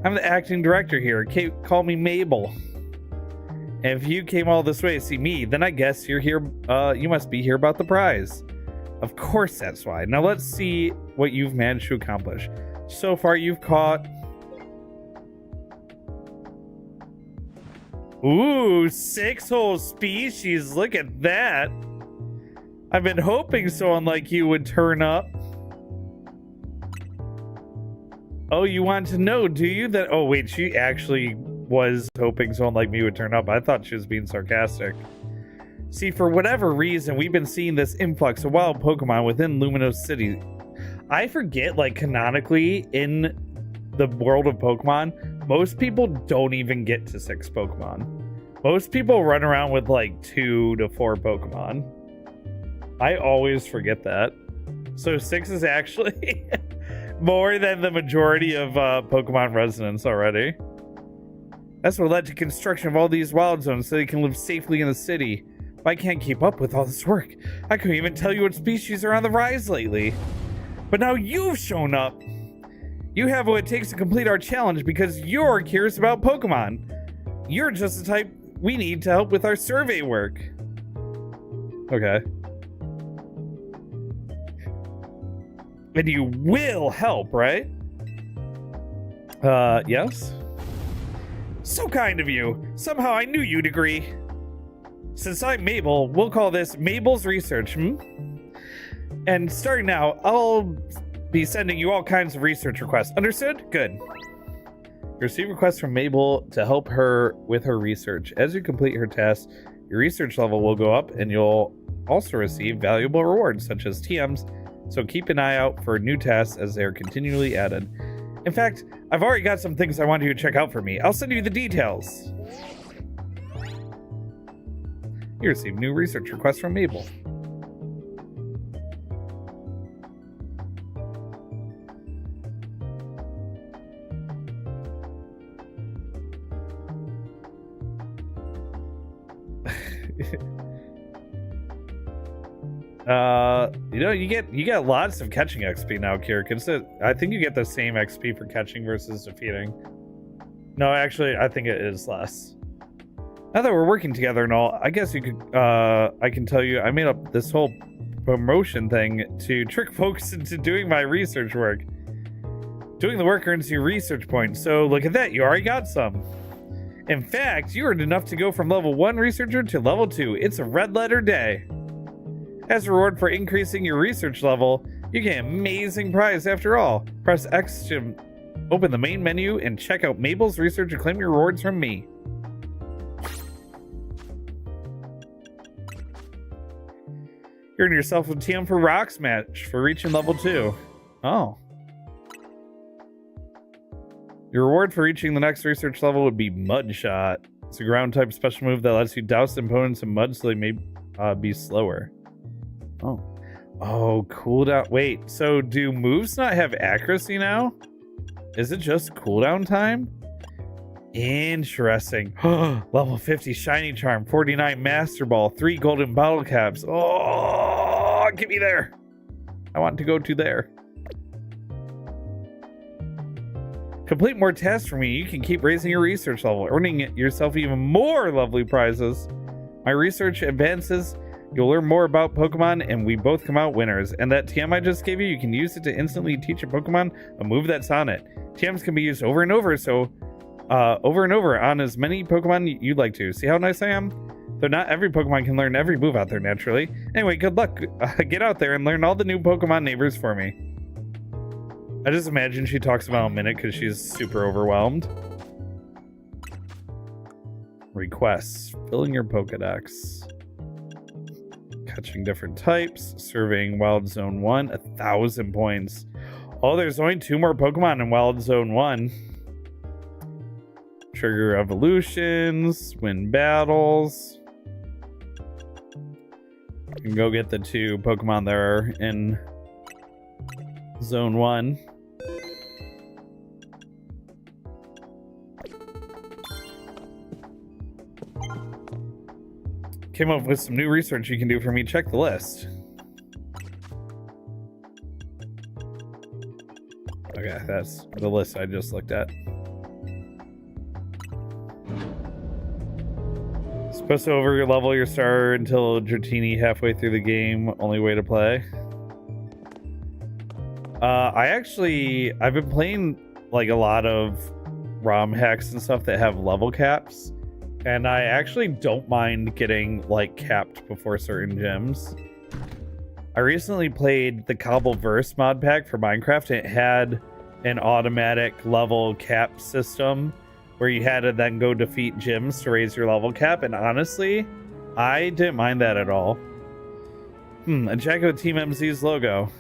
I'm the acting director here. Call me Mabel. And if you came all this way to see me, then I guess you're here. You must be here about the prize. Of course, that's why. Now let's see what you've managed to accomplish. So far, you've caught. Ooh, 6 whole species. Look at that. I've been hoping someone like you would turn up. Oh, you want to know, do you? That? Oh, wait, she actually was hoping someone like me would turn up. I thought she was being sarcastic. See, for whatever reason, we've been seeing this influx of wild Pokemon within Lumino City. I forget, like, canonically, in the world of Pokemon, most people don't even get to 6 Pokemon. Most people run around with, like, 2 to 4 Pokemon. I always forget that. So 6 is actually more than the majority of Pokemon residents already. That's what led to construction of all these wild zones so they can live safely in the city. But I can't keep up with all this work. I couldn't even tell you what species are on the rise lately. But now you've shown up. You have what it takes to complete our challenge because you're curious about Pokemon. You're just the type we need to help with our survey work. Okay. And you will help, right? Yes? So kind of you. Somehow I knew you'd agree. Since I'm Mabel, we'll call this Mabel's Research, And starting now, I'll be sending you all kinds of research requests. Understood? Good. You receive requests from Mabel to help her with her research. As you complete her tasks, your research level will go up, and you'll also receive valuable rewards, such as TMs, so keep an eye out for new tasks as they are continually added. In fact, I've already got some things I want you to check out for me. I'll send you the details. You receive new research requests from Mabel. You get lots of catching XP now, Kira. I think you get the same XP for catching versus defeating. No, actually, I think it is less. Now that we're working together and all, I guess you could. I can tell you, I made up this whole promotion thing to trick folks into doing my research work. Doing the work earns you research points. So look at that, you already got some. In fact, you earned enough to go from level 1 researcher to level 2. It's a red letter day. As a reward for increasing your research level, you get an amazing prize after all. Press X to open the main menu and check out Mabel's Research and claim your rewards from me. You earn yourself a TM for Rocks match for reaching level 2. Oh. Your reward for reaching the next research level would be Mud Shot. It's a ground type special move that lets you douse opponents in mud so they may be slower. Oh. Oh, cooldown. Wait, so do moves not have accuracy now? Is it just cooldown time? Interesting. Level 50 Shiny Charm, 49 Master Ball, 3 Golden Bottle Caps. Oh, get me there. I want to go to there. Complete more tasks for me. You can keep raising your research level, earning yourself even more lovely prizes. My research advances. You'll learn more about Pokemon, and we both come out winners. And that TM I just gave you, you can use it to instantly teach a Pokemon a move that's on it. TMs can be used over and over, so over and over on as many Pokemon you'd like to. See how nice I am? Though not every Pokemon can learn every move out there naturally. Anyway, good luck. Get out there and learn all the new Pokemon neighbors for me. I just imagine she talks about a minute because she's super overwhelmed. Requests. Filling your Pokedex. Catching different types. Surveying Wild Zone 1. 1,000 points. Oh, there's only 2 more Pokemon in Wild Zone 1. Trigger evolutions. Win battles. You can go get the 2 Pokemon that are in Zone 1. Came up with some new research you can do for me. Check the list. Okay, that's the list I just looked at. Supposed to over level your starter until Dratini halfway through the game. Only way to play. I've been playing like a lot of ROM hacks and stuff that have level caps. And I actually don't mind getting, like, capped before certain gyms. I recently played the Cobbleverse mod pack for Minecraft. It had an automatic level cap system where you had to then go defeat gyms to raise your level cap. And honestly, I didn't mind that at all. And check out Team MZ's logo.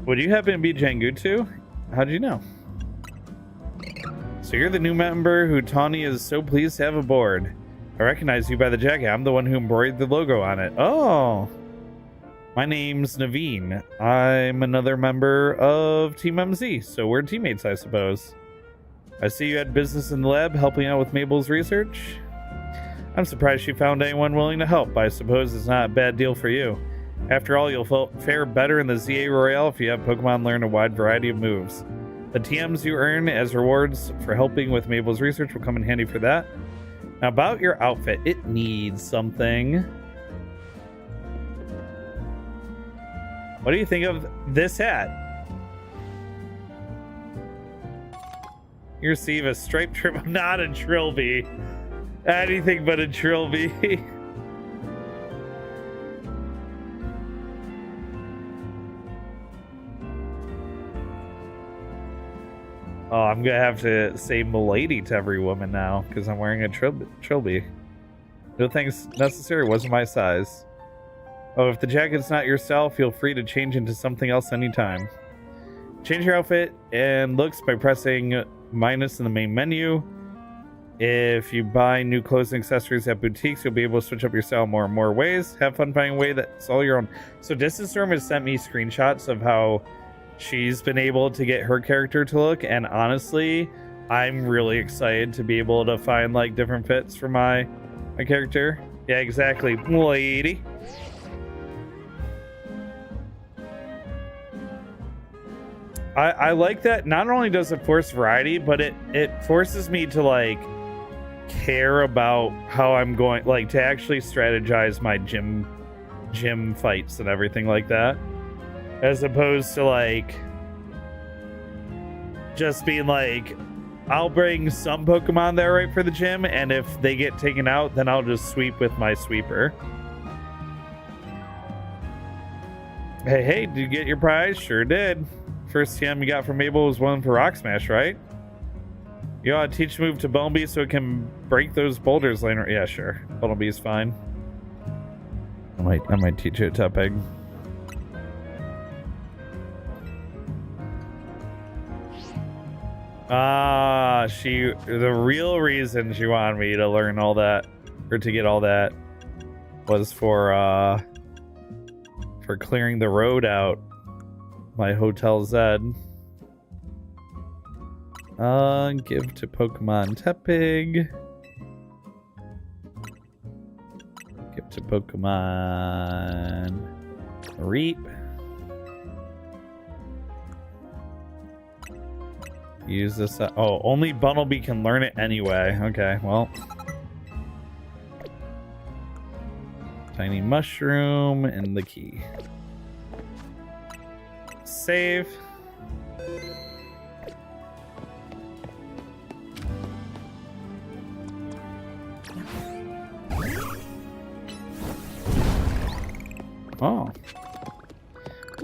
Would you happen to be Jangutu? How'd you know? So you're the new member who Tawny is so pleased to have aboard. I recognize you by the jacket. I'm the one who embroidered the logo on it. Oh. My name's Naveen. I'm another member of Team MZ, so we're teammates, I suppose. I see you had business in the lab helping out with Mabel's research. I'm surprised she found anyone willing to help. I suppose it's not a bad deal for you. After all, you'll fare better in the ZA Royale if you have Pokemon learn a wide variety of moves. The TMs you earn as rewards for helping with Mabel's research will come in handy for that. Now about your outfit, it needs something. What do you think of this hat? You receive a striped trim. Not a Trilby. Anything but a Trilby. Oh, I'm gonna have to say milady to every woman now because I'm wearing a Trilby. No thanks necessary, wasn't my size. Oh, if the jacket's not your style, feel free to change into something else anytime. Change your outfit and looks by pressing minus in the main menu. If you buy new clothes and accessories at boutiques, you'll be able to switch up your style more and more ways. Have fun finding a way that's all your own. So Distance Storm has sent me screenshots of how she's been able to get her character to look, and honestly, I'm really excited to be able to find like different fits for my character. Yeah, exactly, lady. I like that. Not only does it force variety, but it forces me to like care about how I'm going, like to actually strategize my gym fights and everything like that, as opposed to like just being like, I'll bring some Pokemon there right for the gym, and if they get taken out, then I'll just sweep with my sweeper. Hey, did you get your prize? Sure did. First TM you got from Mabel was one for Rock Smash, right? You ought to teach the move to Bumblebee so it can break those boulders later. Yeah, sure. Bumblebee's fine. I might teach it to Tepig. The real reason she wanted me to learn all that, or to get all that, was for clearing the road out. My Hotel Zed. Give to Pokemon Tepig. Give to Pokemon Reap. Use this. Oh, only Bunnelby can learn it anyway. Okay, well. Tiny Mushroom and the key. Save. Oh.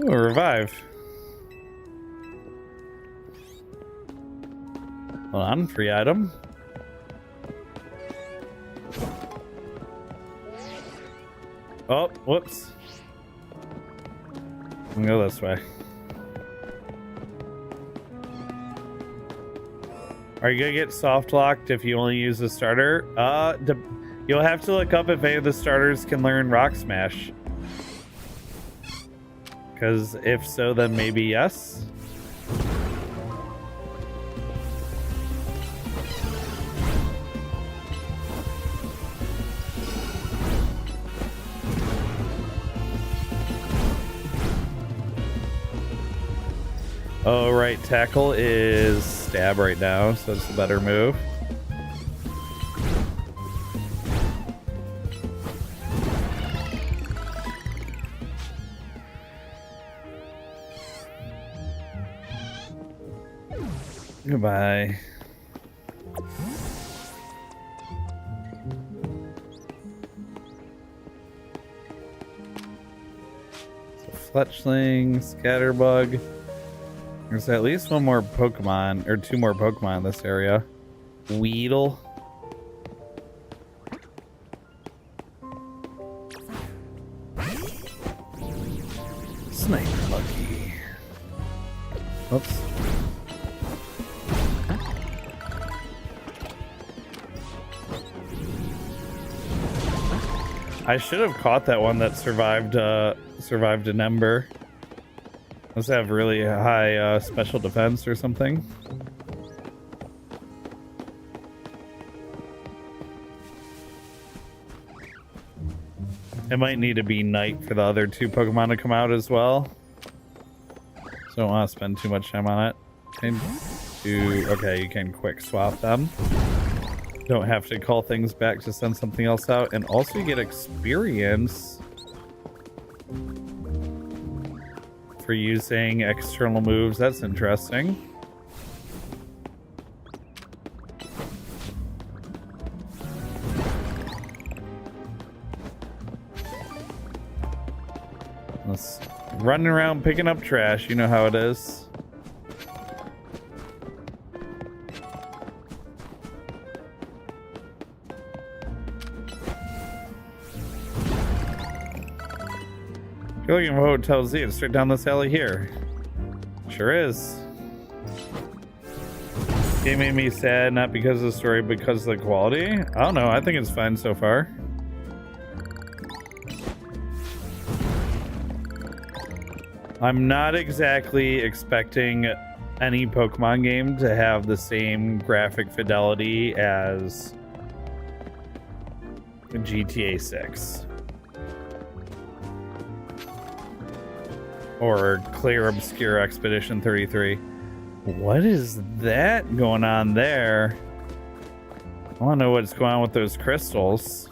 Ooh, revive. Hold on, free item. Oh, whoops. I'm gonna go this way. Are you gonna get soft locked if you only use the starter? You'll have to look up if any of the starters can learn Rock Smash. Because if so, then maybe yes. Oh, right. Tackle is stab right now, so it's a better move. Goodbye. So Fletchling, Scatterbug. There's at least one more Pokemon, or two more Pokemon in this area. Weedle. Sniper Lucky. Oops. I should have caught that one that survived an ember. Must have really high special defense or something. It might need to be night for the other two Pokemon to come out as well. So I don't want to spend too much time on it. Okay, you can quick swap them. Don't have to call things back to send something else out. And also you get experience for using external moves. That's interesting. Let's running around picking up trash. You know how it is. If you're looking for Hotel Z, it's straight down this alley here. Sure is. Game made me sad, not because of the story, because of the quality. I don't know, I think it's fine so far. I'm not exactly expecting any Pokemon game to have the same graphic fidelity as GTA 6. Or Clear Obscure Expedition 33. What is that going on there? I want to know what's going on with those crystals.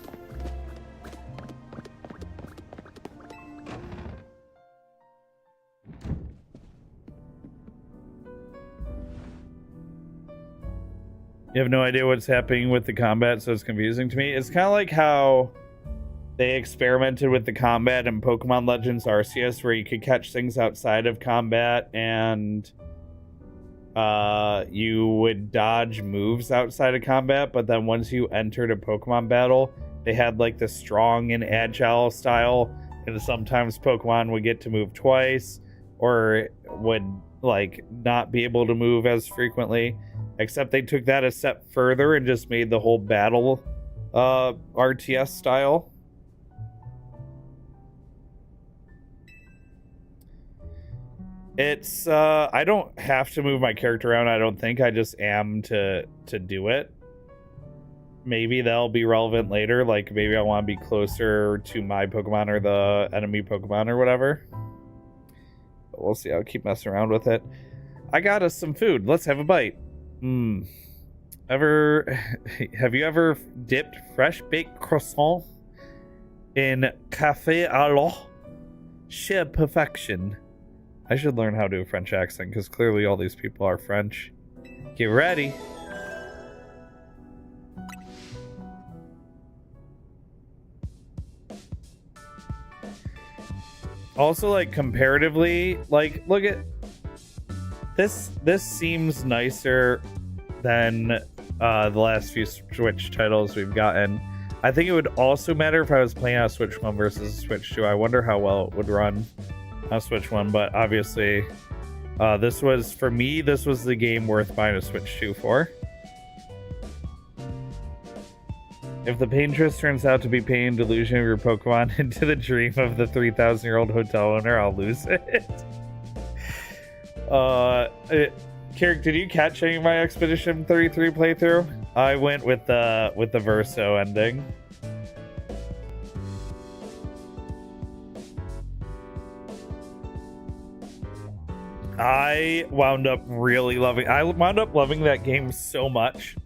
You have no idea what's happening with the combat, so it's confusing to me. It's kind of like how they experimented with the combat in Pokemon Legends Arceus, where you could catch things outside of combat and you would dodge moves outside of combat, but then once you entered a Pokemon battle, they had like the strong and agile style, and sometimes Pokemon would get to move twice or would like not be able to move as frequently. except they took that a step further and just made the whole battle RTS style. It's I don't have to move my character around, I don't think. I just am to do it. Maybe that'll be relevant later, like maybe I want to be closer to my Pokemon or the enemy Pokemon or whatever. But we'll see. I'll keep messing around with it. I got us some food. Let's have a bite. Have you ever dipped fresh baked croissant in café à l'eau? Sheer perfection. I should learn how to do a French accent because clearly all these people are French. Get ready. Also, like, comparatively, like, look at this. This seems nicer than the last few Switch titles we've gotten. I think it would also matter if I was playing on Switch 1 versus Switch 2. I wonder how well it would run on Switch 1, but obviously, this was, for me, this was the game worth buying a Switch 2 for. If the paintress turns out to be pain delusion of your Pokemon into the dream of the 3,000-year-old hotel owner, I'll lose it. Carrick, did you catch any of my Expedition 33 playthrough? I went with the Verso ending. I wound up loving that game so much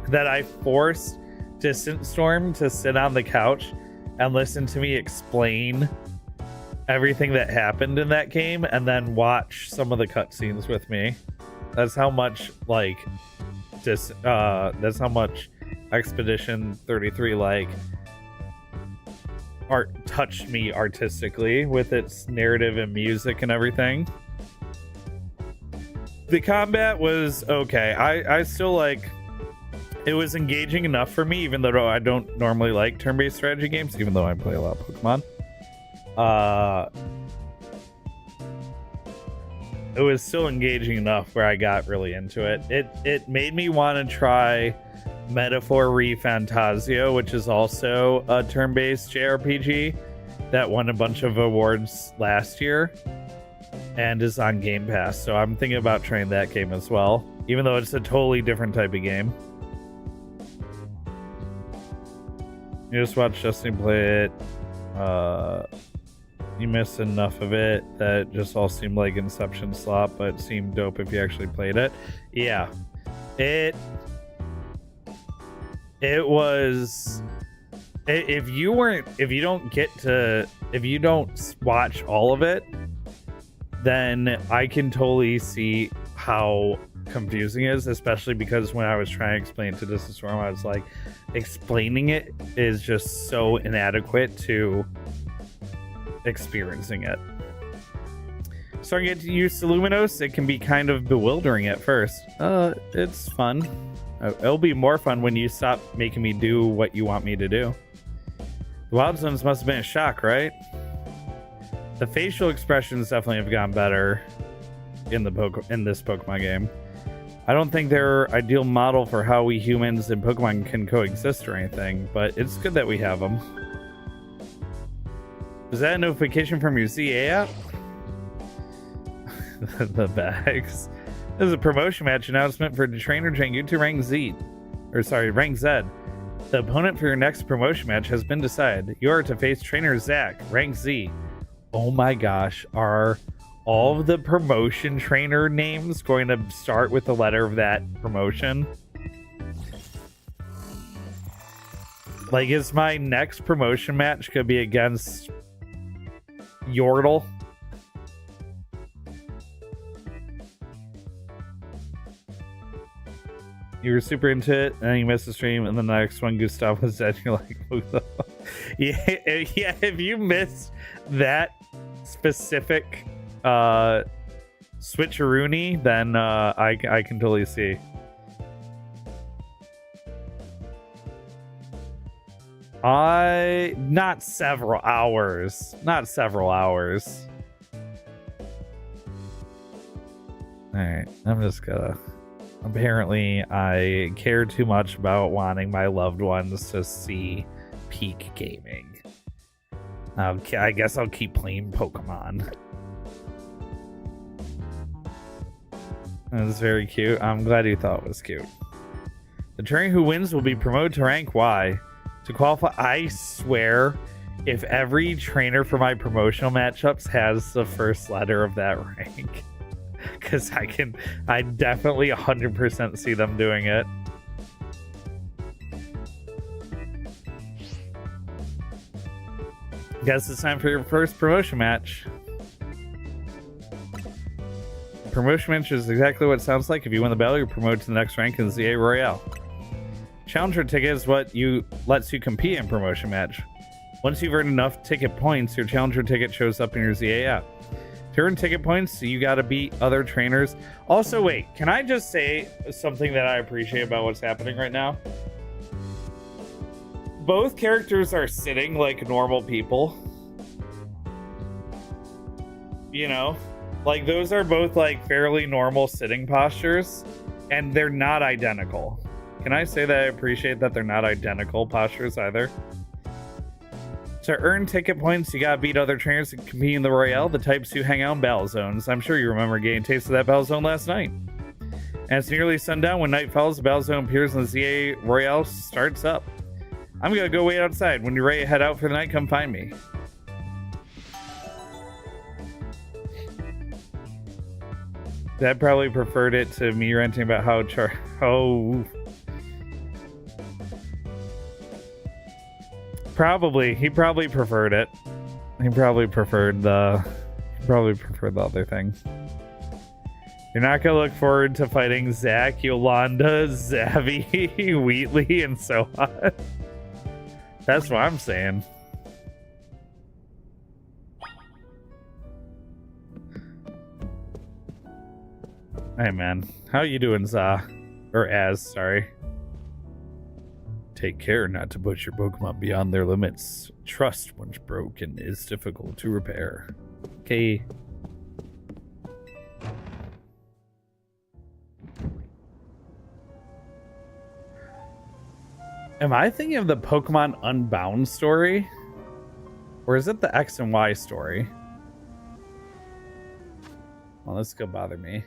that I forced Distant Storm to sit on the couch and listen to me explain everything that happened in that game and then watch some of the cutscenes with me. That's how much that's how much Expedition 33 touched me artistically with its narrative and music and everything. The combat was okay. I still it was engaging enough for me, even though I don't normally like turn-based strategy games, even though I play a lot of Pokemon. It was still engaging enough where I got really into it. It made me want to try Metaphor ReFantazio, which is also a turn-based JRPG that won a bunch of awards last year and is on Game Pass. So I'm thinking about trying that game as well, even though it's a totally different type of game. You just watch Justin play it. You missed enough of it that just all seemed like Inception slop, but it seemed dope if you actually played it. Yeah. It was... If you don't watch all of it, then I can totally see how confusing it is, especially because when I was trying to explain it to Distant Storm, I was like, explaining it is just so inadequate to experiencing it. Starting to get used to Luminos, it can be kind of bewildering at first. It's fun. It'll be more fun when you stop making me do what you want me to do. The Wild Zones must have been a shock, right? The facial expressions definitely have gotten better in this Pokemon game. I don't think they're ideal model for how we humans and Pokemon can coexist or anything, but it's good that we have them. Is that a notification from your ZA app? The bags. This is a promotion match announcement for the trainer Jangu to rank Z. Rank Z. The opponent for your next promotion match has been decided. You are to face trainer Zach, rank Z. Oh my gosh, are all of the promotion trainer names going to start with the letter of that promotion? Like, is my next promotion match gonna be against Yordle? You were super into it, and then you missed the stream, and then the next one, Gustav was dead. You're like, who the fuck? Yeah, if you missed that specific switcheroony, then I can totally see. Not several hours. Alright, I'm just gonna Apparently, I care too much about wanting my loved ones to see peak gaming. I guess I'll keep playing Pokemon. That's very cute. I'm glad you thought it was cute. The trainer who wins will be promoted to rank Y. To qualify, I swear, if every trainer for my promotional matchups has the first letter of that rank, because I definitely 100% see them doing it. Guess it's time for your first promotion match. Promotion match is exactly what it sounds like. If you win the battle, you're promoted to the next rank in the ZA Royale. Challenger ticket is what lets you compete in promotion match. Once you've earned enough ticket points, your challenger ticket shows up in your ZA app. To earn ticket points, you gotta beat other trainers. Also, wait, can I just say something that I appreciate about what's happening right now? Both characters are sitting like normal people. You know? Like, those are both like fairly normal sitting postures, and they're not identical. Can I say that I appreciate that they're not identical postures either? To earn ticket points, you gotta beat other trainers and compete in the Royale, the types who hang out in battle zones. I'm sure you remember getting a taste of that battle zone last night. And it's nearly sundown. When night falls, the battle zone appears and the ZA Royale starts up. I'm gonna go wait outside. When you're ready to head out for the night, come find me. Dad probably preferred it to me ranting about how Probably. He probably preferred it. He probably preferred the other thing. You're not gonna look forward to fighting Zach, Yolanda, Zavi, Wheatley, and so on. That's what I'm saying. Hey man, how you doing, Za? Or Az, sorry. Take care not to push your Pokemon beyond their limits. Trust, once broken, is difficult to repair. Okay. Am I thinking of the Pokemon Unbound story? Or is it the X and Y story? Well, this could bother me.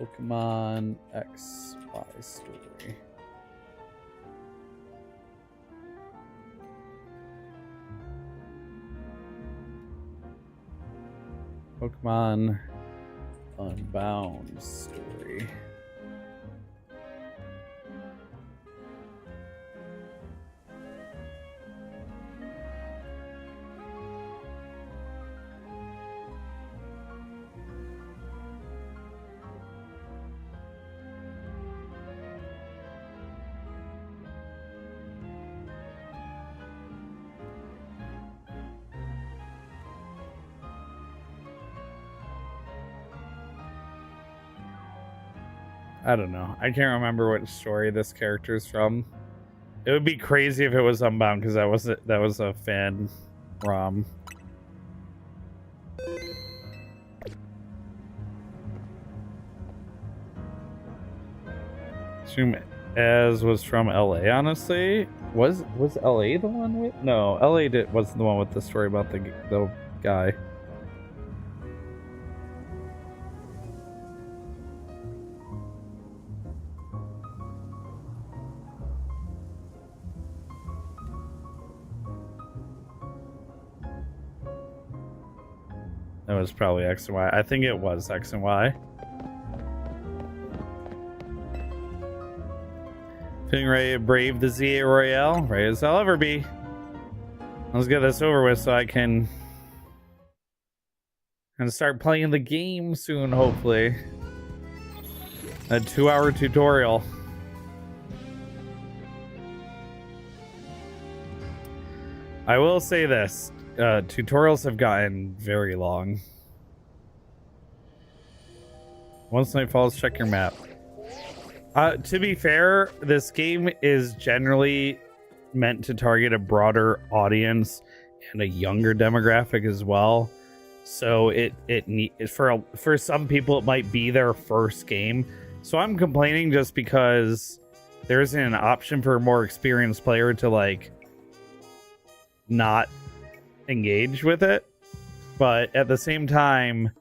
Pokemon XY story. Pokemon Unbound story. I don't know. I can't remember what story this character's from. It would be crazy if it was Unbound because that was a fan ROM. Assume Az was from LA, honestly. Was LA the one with? No, LA wasn't the one with the story about the guy. That was probably X and Y. I think it was X and Y. Feeling ready to brave the ZA Royale? Ready as I'll ever be. Let's get this over with so I can start playing the game soon, hopefully. A 2-hour tutorial. I will say this. Tutorials have gotten very long. Once night falls, check your map. To be fair, this game is generally meant to target a broader audience and a younger demographic as well. So for some people it might be their first game. So I'm complaining just because there isn't an option for a more experienced player to like not engage with it. But at the same time,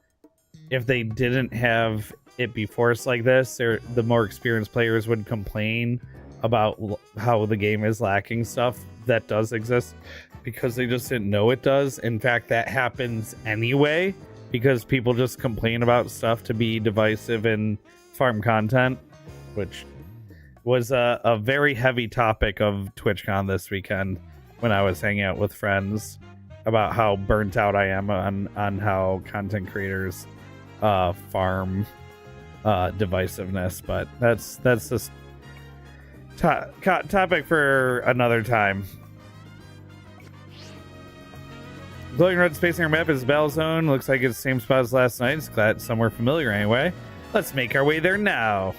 if they didn't have it be forced like this, the more experienced players would complain about how the game is lacking stuff that does exist because they just didn't know it does. In fact, that happens anyway because people just complain about stuff to be divisive and farm content, which was a very heavy topic of TwitchCon this weekend when I was hanging out with friends about how burnt out I am on how content creators farm divisiveness. But that's just topic for another time. Glowing red space on your map is Battle Zone. Looks like it's the same spot as last night. It's glad it's somewhere familiar anyway. Let's make our way there now.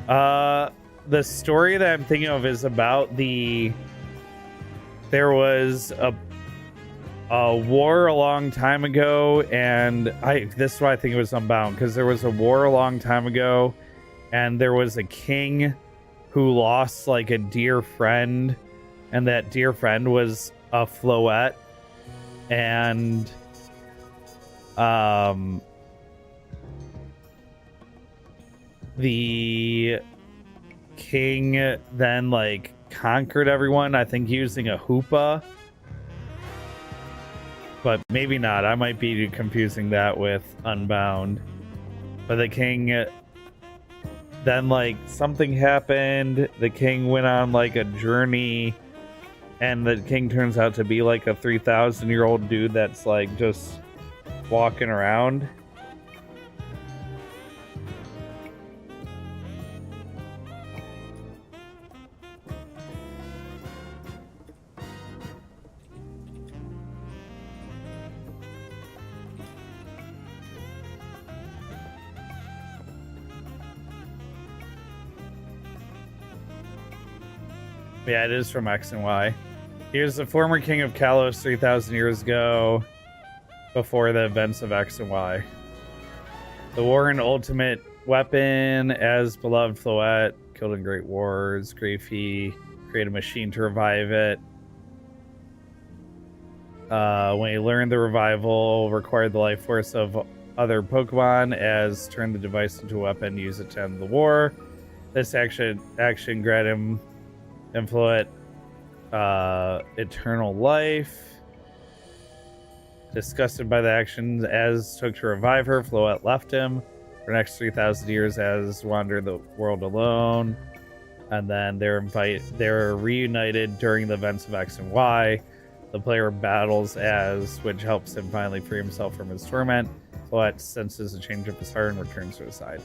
The story that I'm thinking of is about there was a war a long time ago, and this is why I think it was Unbound, because there was a war a long time ago, and there was a king who lost like a dear friend, and that dear friend was a Floette, and the king then like conquered everyone, I think using a hoopah, but maybe not. I might be confusing that with Unbound. But the king then like something happened, the king went on like a journey, and the king turns out to be like a 3,000-year-old dude that's like just walking around. Yeah, it is from X and Y. He was the former king of Kalos 3,000 years ago, before the events of X and Y. The war and ultimate weapon, as beloved Floette, killed in great wars. Grafey created a machine to revive it. When he learned the revival required the life force of other Pokemon, as turned the device into a weapon, use it to end the war. This action granted him Floette eternal life. Disgusted by the actions Az took to revive her, Floette left him for the next 3,000 years. Az wandered the world alone, and then they're reunited during the events of X and Y. The player battles Az, which helps him finally free himself from his torment. Floette senses a change of his heart and returns to his side.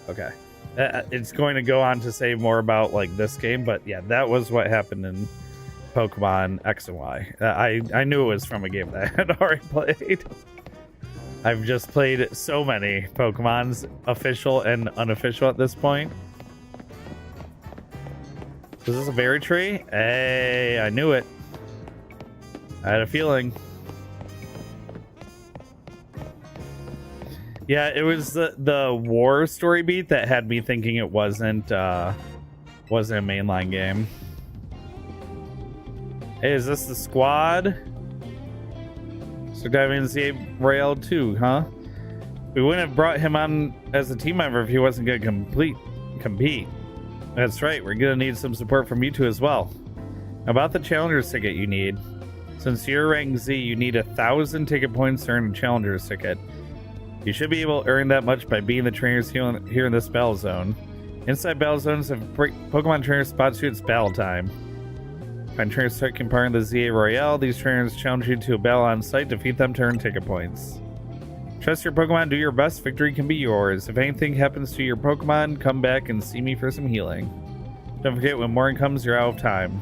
Okay. It's going to go on to say more about like this game, but yeah, that was what happened in Pokemon X and Y. I knew it was from a game that I had already played. I've just played so many Pokemons, official and unofficial at this point. Is this a berry tree? Hey, I knew it. I had a feeling. Yeah, it was the war story beat that had me thinking it wasn't a mainline game. Hey, is this the squad? So diving into the Rail 2, huh? We wouldn't have brought him on as a team member if he wasn't gonna compete. That's right, we're gonna need some support from you two as well. About the Challenger's ticket you need. Since you're rank Z, you need 1,000 ticket points to earn a Challenger's ticket. You should be able to earn that much by being the trainers here in this battle zone. Inside battle zones, if Pokemon trainer spots you, it's battle time. Find trainers taking part in the ZA Royale. These trainers challenge you to a battle on site. Defeat them to earn ticket points. Trust your Pokemon, do your best. Victory can be yours. If anything happens to your Pokemon, come back and see me for some healing. Don't forget, when morning comes, you're out of time.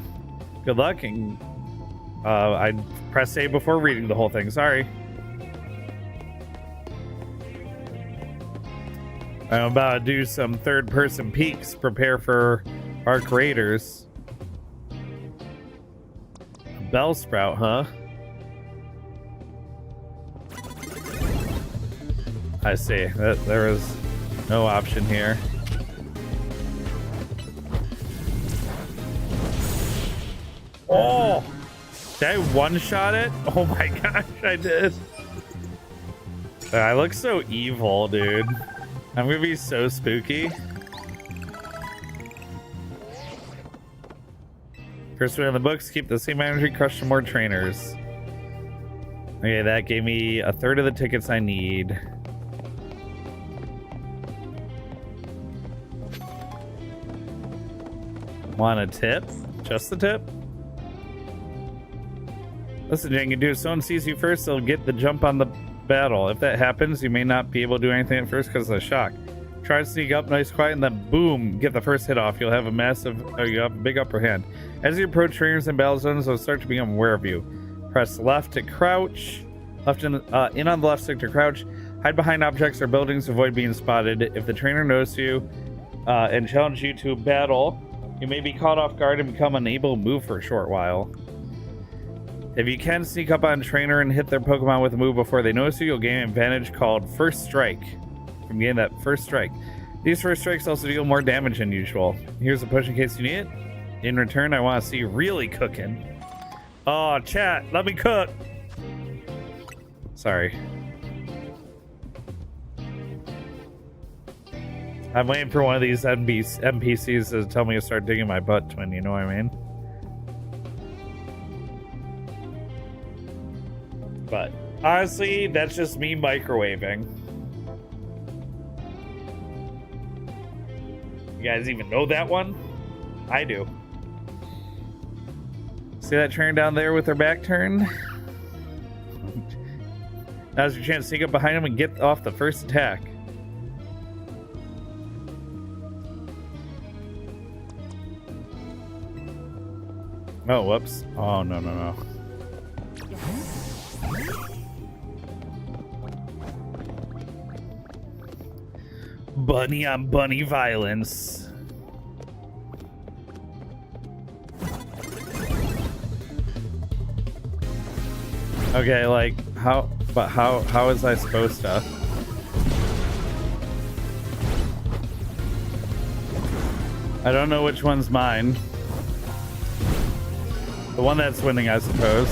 Good luck, and I pressed A before reading the whole thing. Sorry. I'm about to do some third-person peeks. Prepare for our creators. Bell Sprout, huh? I see. There is no option here. Oh! Did I one-shot it? Oh my gosh, I did. I look so evil, dude. I'm gonna be so spooky. First one in the books, keep the same energy, crush some more trainers. Okay, that gave me a third of the tickets I need. Want a tip? Just the tip? Listen, Jengu, dude, if someone sees you first, they'll get the jump on the battle. If that happens, you may not be able to do anything at first because of the shock. Try to sneak up nice quiet and then boom, get the first hit off. You'll have a big upper hand. As you approach trainers and battle zones, they'll start to become aware of you. Press left to crouch. In on the left stick to crouch. Hide behind objects or buildings to avoid being spotted. If the trainer notices you and challenges you to battle, you may be caught off guard and become unable to move for a short while. If you can sneak up on a trainer and hit their Pokemon with a move before they notice you, you'll gain an advantage called First Strike. From getting that First Strike. These First Strikes also deal more damage than usual. Here's a push in case you need it. In return, I want to see you really cooking. Oh, chat, let me cook. Sorry. I'm waiting for one of these NPCs to tell me to start digging my butt, twin, you know what I mean? But honestly, that's just me microwaving. You guys even know that one? I do. See that train down there with her back turned? Now's your chance to sneak up behind him and get off the first attack. Oh, whoops. Oh, no. Bunny on bunny violence. Okay, like, how is I supposed to? I don't know which one's mine. The one that's winning, I suppose.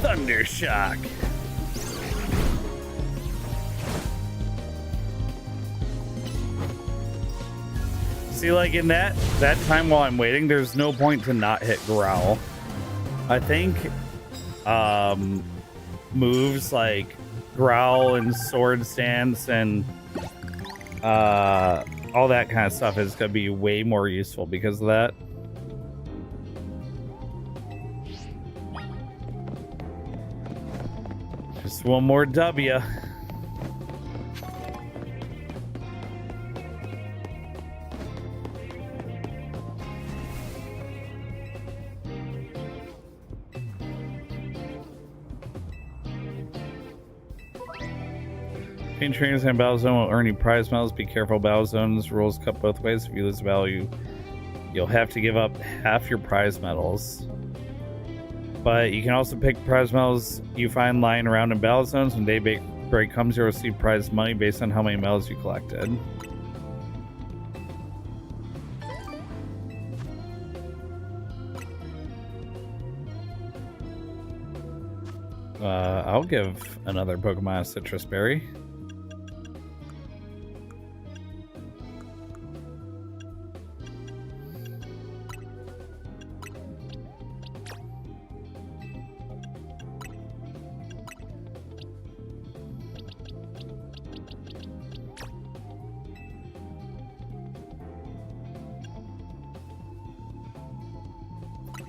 Thundershock. See, like in that time while I'm waiting, there's no point to not hit Growl. I think moves like Growl and Sword Stance and all that kind of stuff is gonna be way more useful because of that. Just one more W. Between trainers and battle zone will earn you prize medals. Be careful, battle zones rules cut both ways. If you lose value, you'll have to give up half your prize medals. But you can also pick prize medals you find lying around in battle zones. When daybreak comes, you'll receive prize money based on how many medals you collected. I'll give another Pokemon a Citrus Berry.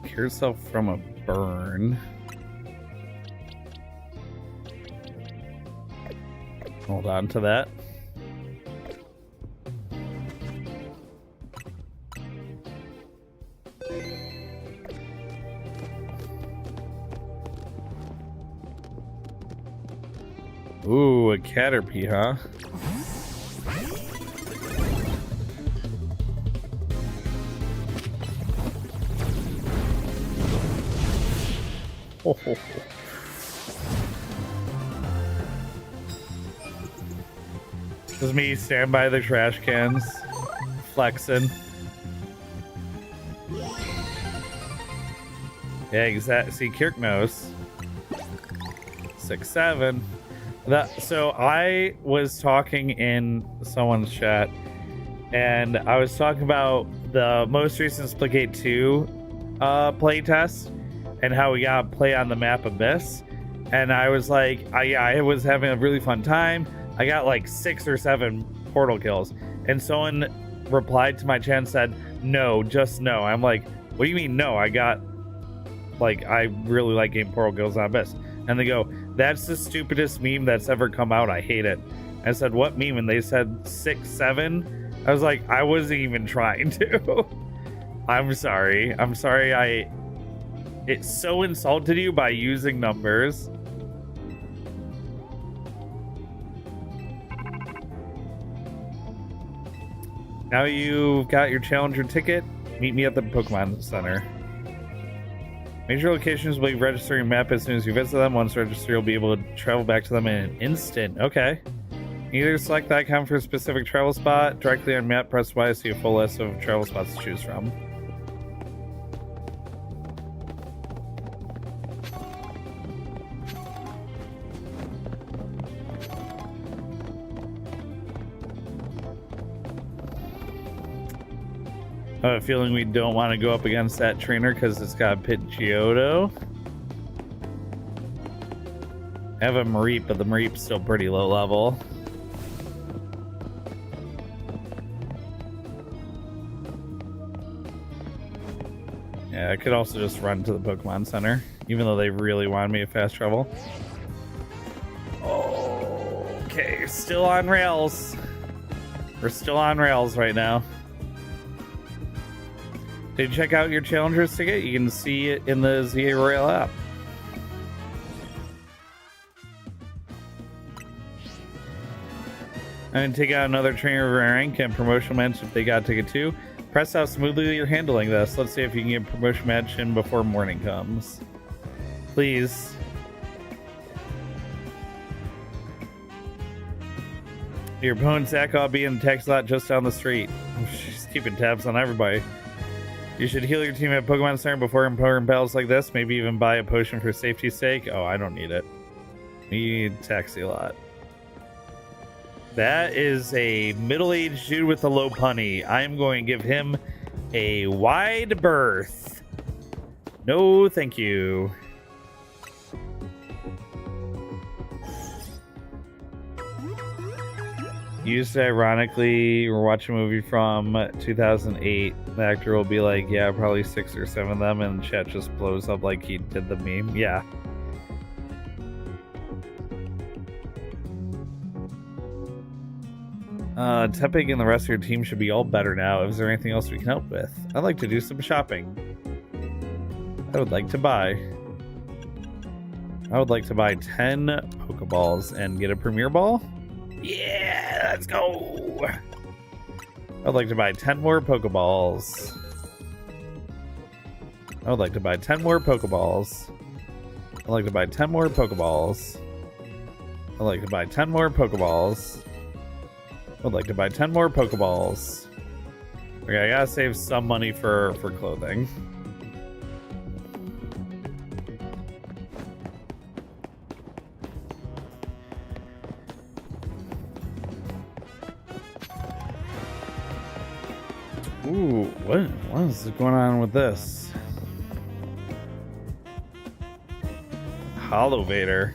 Cure yourself from a burn. Hold on to that. Ooh, a Caterpie, huh? Oh. This is me stand by the trash cans, flexing. Yeah, exactly. See, Kirk knows. 6-7. So I was talking in someone's chat, and I was talking about the most recent Splitgate 2 playtest and how we got to play on the map Abyss. And I was like, I was having a really fun time. I got like 6 or 7 portal kills, and someone replied to my chat and said, "No, just no." I'm like, "What do you mean no? I got like I really like getting portal kills on Abyss." And they go, "That's the stupidest meme that's ever come out. I hate it." I said, "What meme?" And they said 6-7. I was like, I wasn't even trying to. I'm sorry. It so insulted you by using numbers. Now you've got your challenger ticket. Meet me at the Pokemon Center. Major locations will be registering map as soon as you visit them. Once registered, you'll be able to travel back to them in an instant. Okay. Either select the icon for a specific travel spot. Directly on map, press Y to see a full list of travel spots to choose from. I have a feeling we don't want to go up against that trainer because it's got Pidgeotto. I have a Mareep, but the Mareep's still pretty low level. Yeah, I could also just run to the Pokemon Center, even though they really wanted me to fast travel. Okay, still on rails. We're still on rails right now. Did you check out your Challengers ticket? You can see it in the ZA Royale app. I'm going to take out another trainer of rank and promotional match if they got ticket too. Press how smoothly you're handling this. Let's see if you can get promotion match in before morning comes. Please. Your opponent's Zach will be in the tech slot just down the street. She's keeping tabs on everybody. You should heal your team at Pokemon Center before important battles like this. Maybe even buy a potion for safety's sake. Oh, I don't need it. We need Taxi a lot. That is a middle-aged dude with a low punny. I am going to give him a wide berth. No, thank you. Used to, ironically, we're watching a movie from 2008. The actor will be like, yeah, probably 6 or 7 of them, and chat just blows up like he did the meme. Yeah. Tepig and the rest of your team should be all better now. Is there anything else we can help with? I'd like to do some shopping. I would like to buy 10 Pokeballs and get a Premier Ball. Yeah, let's go. I'd like to buy 10 more Pokeballs. I would like to buy 10 more Pokeballs. I'd like to buy 10 more Pokeballs. I'd like to buy 10 more Pokeballs. I'd like to buy 10 more Pokeballs. Okay, I gotta save some money for clothing. Ooh, what is going on with this? Hollow Vader.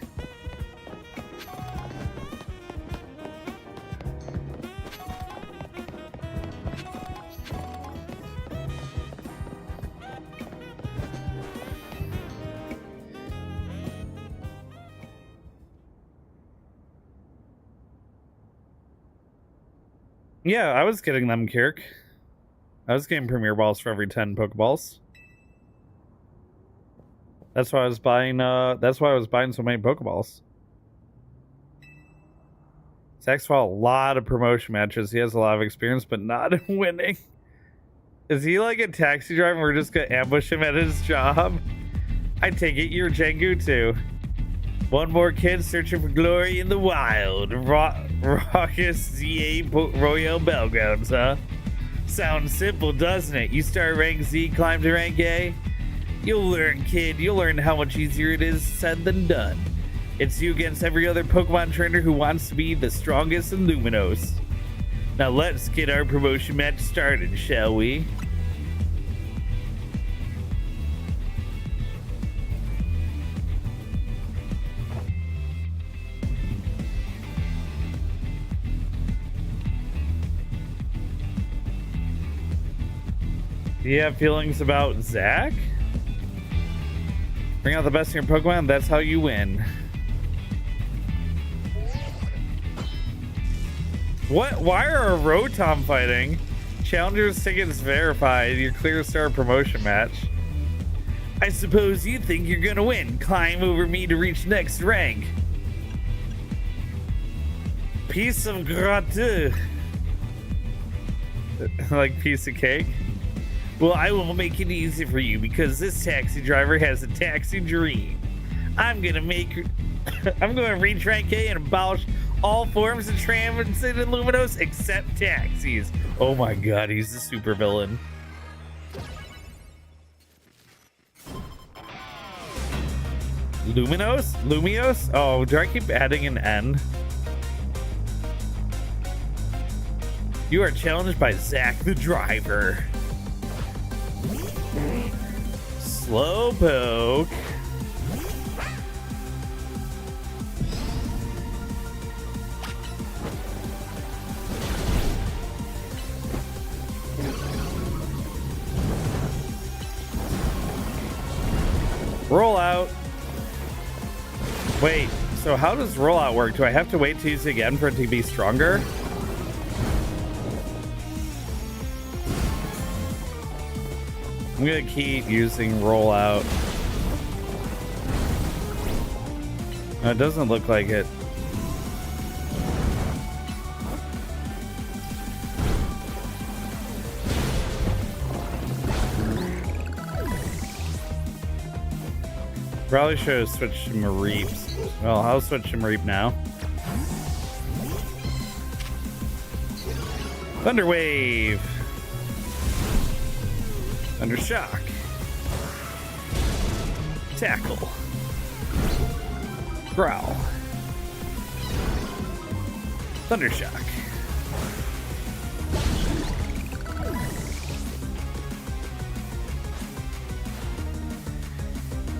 Yeah, I was getting them, Kirk. I was getting Premier Balls for every 10 Pokeballs. That's why I was buying. That's why I was buying so many Pokeballs. Zach's fought a lot of promotion matches. He has a lot of experience, but not in winning. Is he like a taxi driver and we're just gonna ambush him at his job? I take it you're Jengu too. One more kid searching for glory in the wild. Raucous ZA Royale Battlegrounds, huh? Sounds simple, doesn't it? You start rank Z, climb to rank A. You'll learn, kid. You'll learn how much easier it is said than done. It's you against every other Pokemon trainer who wants to be the strongest in Luminos. Now let's get our promotion match started, shall we? Do you have feelings about Zach? Bring out the best in your Pokemon, that's how you win. What? Why are a Rotom fighting? Challengers tickets verified. Your clear star promotion match. I suppose you think you're gonna win. Climb over me to reach next rank. Piece of gratin. Like piece of cake? Well, I will make it easy for you because this taxi driver has a taxi dream. I'm gonna reach rank A and abolish all forms of transit in Luminos except taxis. Oh my god, he's a super villain. Luminos? Lumios? Oh, do I keep adding an N? You are challenged by Zach the driver. Slowpoke. Roll out. Wait, so how does rollout work? Do I have to wait to use it again for it to be stronger? I'm gonna keep using rollout. No, it doesn't look like it. Probably should have switched to Mareeps. Well, I'll switch to Mareep now. Thunder Wave. Thunder Shock. Tackle. Growl. Thunder Shock.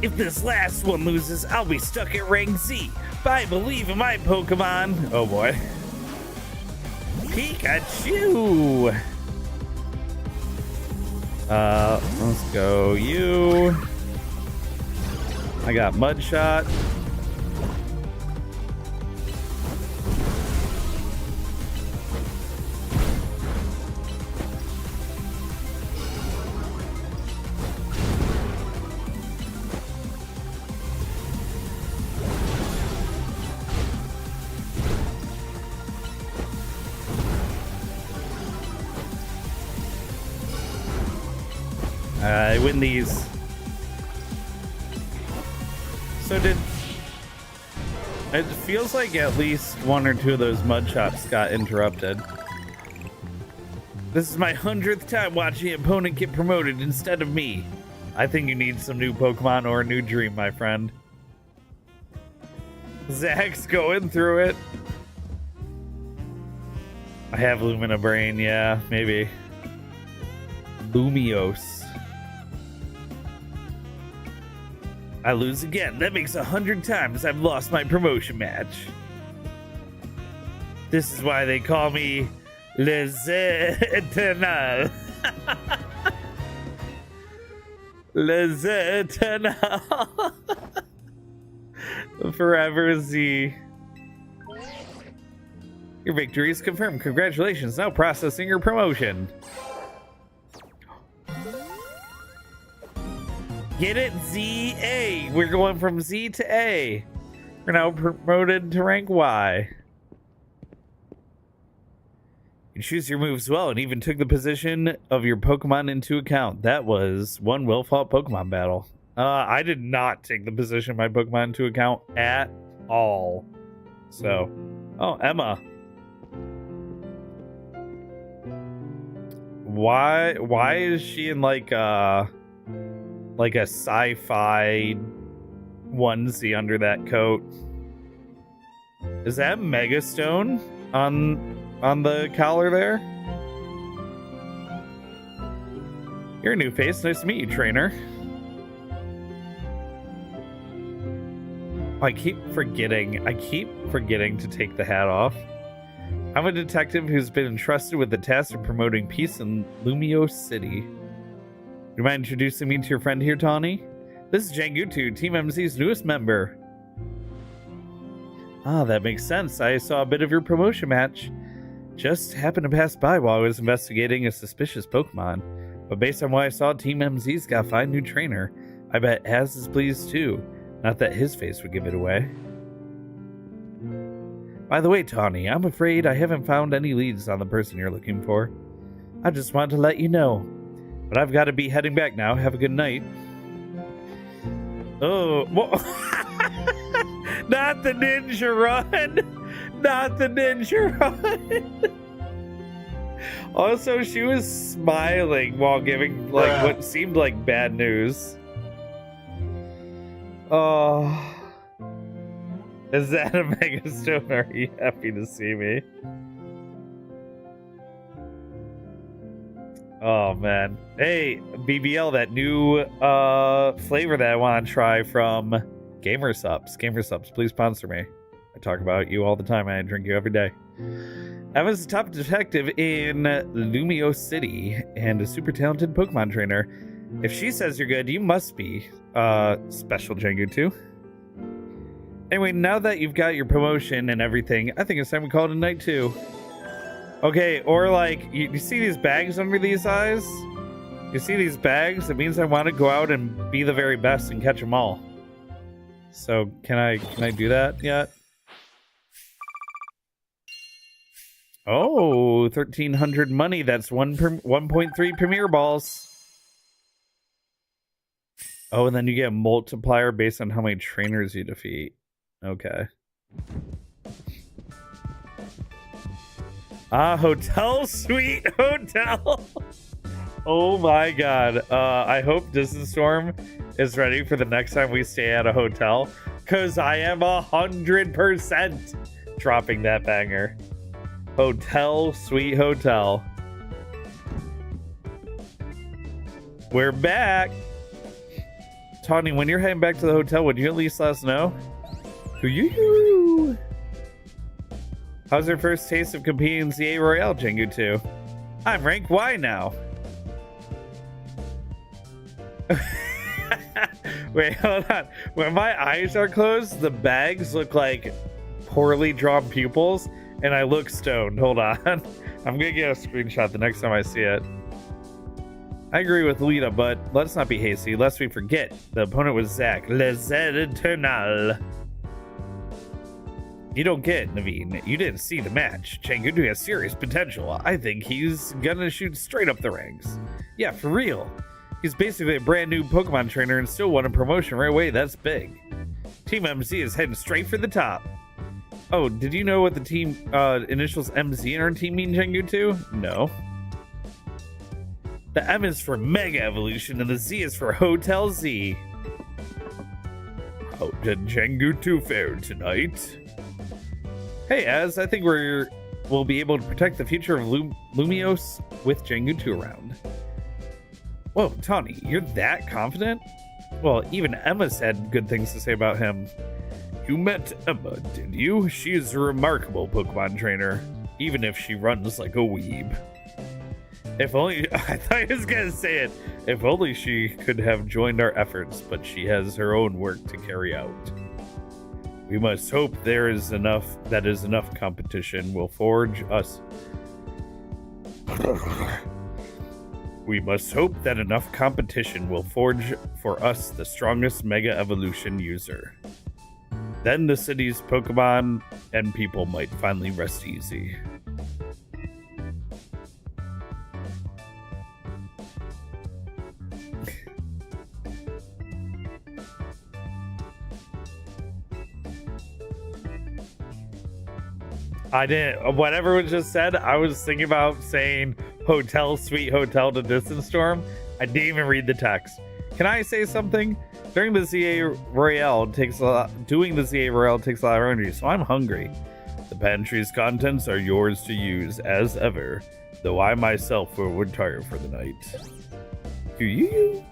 If this last one loses, I'll be stuck at rank Z. But I believe in my Pokemon. Oh boy. Pikachu! Let's go you. I got Mudshot. I win these. So it feels like at least one or two of those mud shots got interrupted. This is my 100th time watching an opponent get promoted instead of me. I think you need some new Pokemon or a new dream, my friend. Zach's going through it. I have Lumina Brain, yeah, maybe. Lumios. I lose again. That makes 100 times I've lost my promotion match. This is why they call me Les Eternal. Les Eternal. Forever Z. Your victory is confirmed. Congratulations. Now processing your promotion. Get it? Z-A. We're going from Z to A. We're now promoted to rank Y. You choose your moves well and even took the position of your Pokemon into account. That was one well-fought Pokemon battle. I did not take the position of my Pokemon into account at all. So, oh, Emma. Why is she in like a sci-fi onesie under that coat? Is that Megastone on the collar there? You're a new face. Nice to meet you, trainer. I keep forgetting to take the hat off. I'm a detective who's been entrusted with the task of promoting peace in Lumio City. Do you mind introducing me to your friend here, Tawny? This is Jangutu, Team MZ's newest member. Ah, that makes sense. I saw a bit of your promotion match. Just happened to pass by while I was investigating a suspicious Pokemon. But based on what I saw, Team MZ's got a fine new trainer. I bet Az is pleased too. Not that his face would give it away. By the way, Tawny, I'm afraid I haven't found any leads on the person you're looking for. I just wanted to let you know. But I've got to be heading back now. Have a good night. Oh, not the ninja run! Not the ninja run! Also, she was smiling while giving like what seemed like bad news. Oh, is that a Megastone? Are you happy to see me? Oh man. Hey, BBL, that new flavor that I want to try from Gamersupps. Gamersupps, please sponsor me. I talk about you all the time and I drink you every day. Evan's a top detective in Lumio City and a super talented Pokemon trainer. If she says you're good, you must be special, Jangutu. Anyway, now that you've got your promotion and everything, I think it's time we call it a night too. Okay, or like, you see these bags under these eyes? You see these bags? It means I want to go out and be the very best and catch them all. So, can I do that yet? Oh, 1,300 money. That's 1.3 Premier Balls. Oh, and then you get a multiplier based on how many trainers you defeat. Okay. Ah, hotel suite hotel. Oh my god. I hope Distance Storm is ready for the next time we stay at a hotel, because I am 100% dropping that banger. Hotel suite hotel. We're back. Tawny, when you're heading back to the hotel, would you at least let us know? How's your first taste of competing in CA Royale, Jangutu? I'm rank Y now. Wait, hold on. When my eyes are closed, the bags look like poorly drawn pupils, and I look stoned. Hold on. I'm gonna get a screenshot the next time I see it. I agree with Lita, but let's not be hasty, lest we forget. The opponent was Zack, Les Eternal. You don't get it, Naveen. You didn't see the match. Jangutu has serious potential. I think he's gonna shoot straight up the ranks. Yeah, for real. He's basically a brand new Pokemon trainer and still won a promotion right away. That's big. Team MZ is heading straight for the top. Oh, did you know what the team initials MZ in our team mean, Jangutu? No. The M is for Mega Evolution and the Z is for Hotel Z. How did Jangutu fare tonight? Hey, Az, I think we'll be able to protect the future of Lumios with Jangutu around. Whoa, Tawny, you're that confident? Well, even Emma said good things to say about him. You met Emma, did you? She is a remarkable Pokemon trainer, even if she runs like a weeb. If only, I thought I was gonna say it, if only she could have joined our efforts, but she has her own work to carry out. We must hope that enough competition will forge us. We must hope that enough competition will forge for us the strongest Mega Evolution user. Then the city's Pokemon and people might finally rest easy. I didn't. Whatever was just said, I was thinking about saying hotel, sweet hotel to Distance Storm. I didn't even read the text. Can I say something? During the ZA Royale takes a lot. Doing the ZA Royale takes a lot of energy, so I'm hungry. The pantry's contents are yours to use as ever, though I myself will retire for the night. You.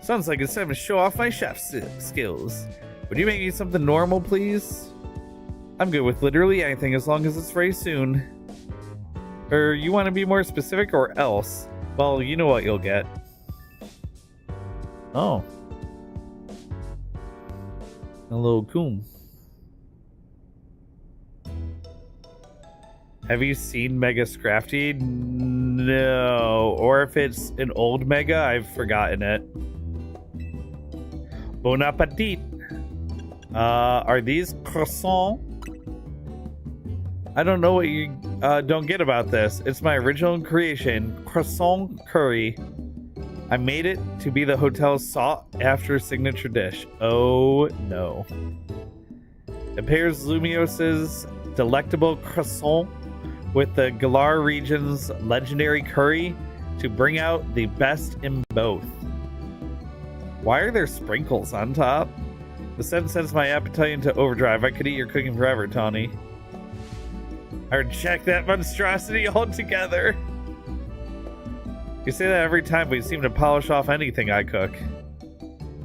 Sounds like it's time to show off my chef skills. Would you make me something normal, please? I'm good with literally anything as long as it's ready soon. Or you want to be more specific or else? Well, you know what you'll get. Oh. A little coon. Have you seen Mega Scrafty? No. Or if it's an old Mega, I've forgotten it. Bon appetit. Are these croissants? I don't know what you don't get about this. It's my original creation, croissant curry. I made it to be the hotel's sought-after signature dish. Oh no. It pairs Lumios's delectable croissant with the Galar region's legendary curry to bring out the best in both. Why are there sprinkles on top? The scent sends my appetite into overdrive. I could eat your cooking forever, Tawny. I reject that monstrosity altogether. You say that every time, but you seem to polish off anything I cook.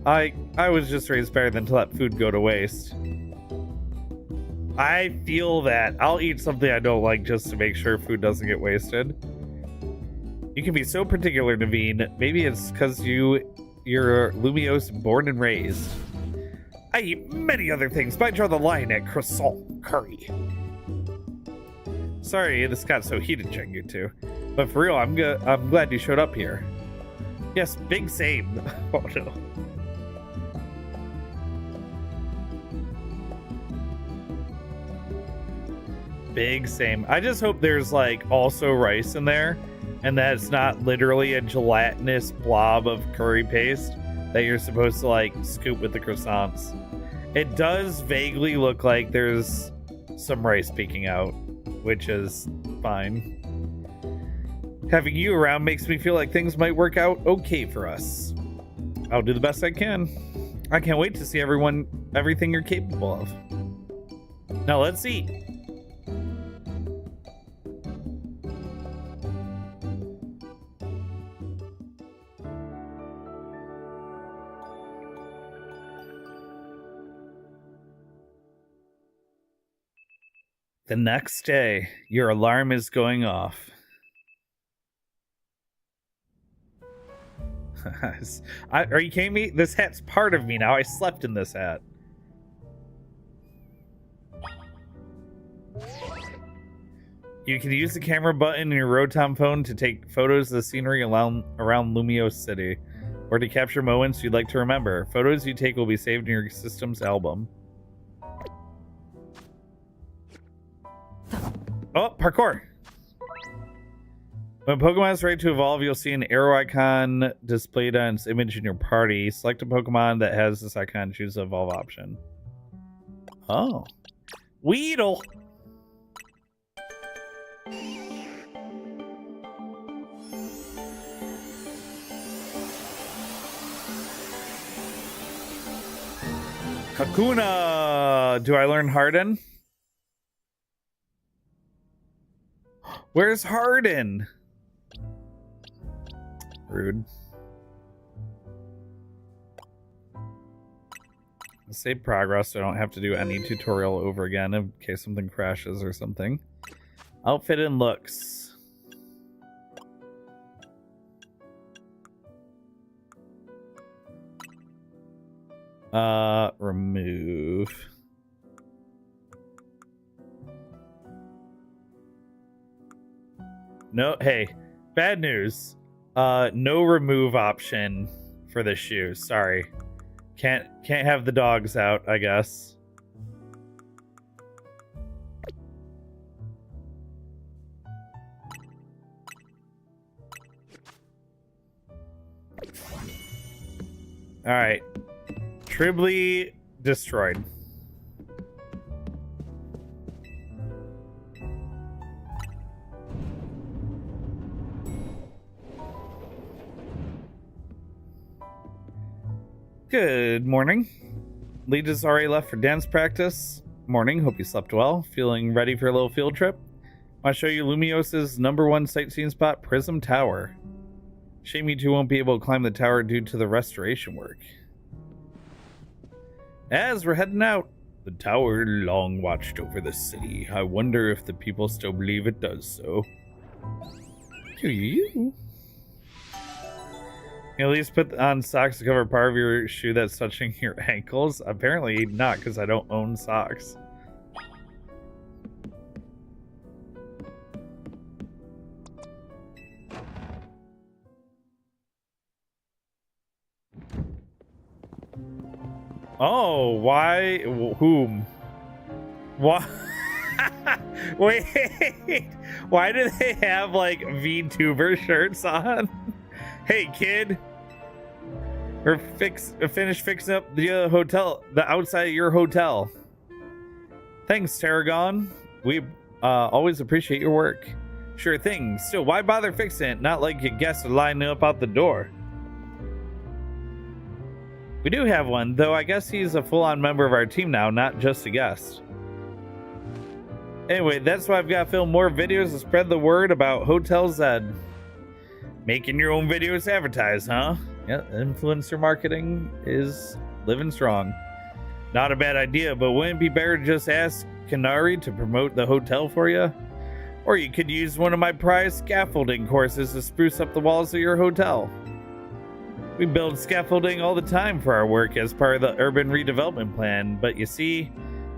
I was just raised better than to let food go to waste. I feel that. I'll eat something I don't like just to make sure food doesn't get wasted. You can be so particular, Naveen. Maybe it's because you're Lumios born and raised. I eat many other things, but I draw the line at croissant curry. Sorry this got so heated, Jengu too. But for real, I'm glad you showed up here. Yes, big same. Oh no. Big same. I just hope there's like also rice in there, and that it's not literally a gelatinous blob of curry paste that you're supposed to like scoop with the croissants. It does vaguely look like there's some rice peeking out, which is fine. Having you around makes me feel like things might work out okay for us. I'll do the best I can. I can't wait to see everything you're capable of. Now let's eat. The next day, your alarm is going off. Are you kidding me? This hat's part of me now. I slept in this hat. You can use the camera button in your Rotom phone to take photos of the scenery around Lumios City, or to capture moments you'd like to remember. Photos you take will be saved in your system's album. Oh, parkour! When Pokemon is ready to evolve, you'll see an arrow icon displayed on its image in your party. Select a Pokemon that has this icon and choose the evolve option. Oh. Weedle! Kakuna! Do I learn Harden? Where's Harden? Rude. Save progress so I don't have to do any tutorial over again in case something crashes or something. Outfit and looks. Remove. No, hey, bad news. No remove option for the shoe. Sorry. Can't have the dogs out, I guess. All right. Tribly destroyed. Good morning. Lead has already left for dance practice. Morning, hope you slept well. Feeling ready for a little field trip? Want to show you Lumios's #1 sightseeing spot, Prism Tower. Shame you two won't be able to climb the tower due to the restoration work. As we're heading out, the tower long watched over the city. I wonder if the people still believe it does so. Do you? You at least put on socks to cover part of your shoe that's touching your ankles? Apparently not, because I don't own socks. Oh, why? Whom? What? Wait, why do they have like VTuber shirts on? Hey, kid, we're finished fixing up the hotel, the outside of your hotel. Thanks, Tarragon. We always appreciate your work. Sure thing. Still, why bother fixing it? Not like your guests are lining up out the door. We do have one, though I guess he's a full-on member of our team now, not just a guest. Anyway, that's why I've got to film more videos to spread the word about Hotel Zed. Making your own videos to advertise, huh? Yeah, influencer marketing is living strong. Not a bad idea, but wouldn't it be better to just ask Kanari to promote the hotel for you? Or you could use one of my prize scaffolding courses to spruce up the walls of your hotel. We build scaffolding all the time for our work as part of the urban redevelopment plan, but you see,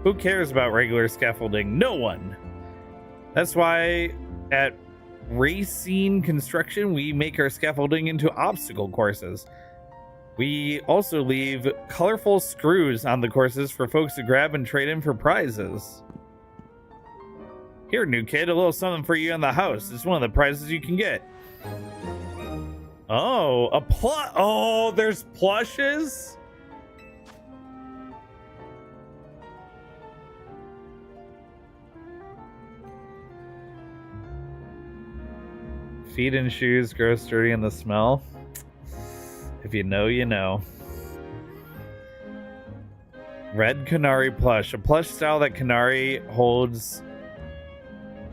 who cares about regular scaffolding? No one! That's why at Racine Construction, we make our scaffolding into obstacle courses. We also leave colorful screws on the courses for folks to grab and trade in for prizes. Here, new kid, a little something for you in the house. It's one of the prizes you can get. Oh, oh, there's plushes? Feet and shoes grow sturdy in the smell. If you know, you know. Red Canary plush. A plush style that Canary holds.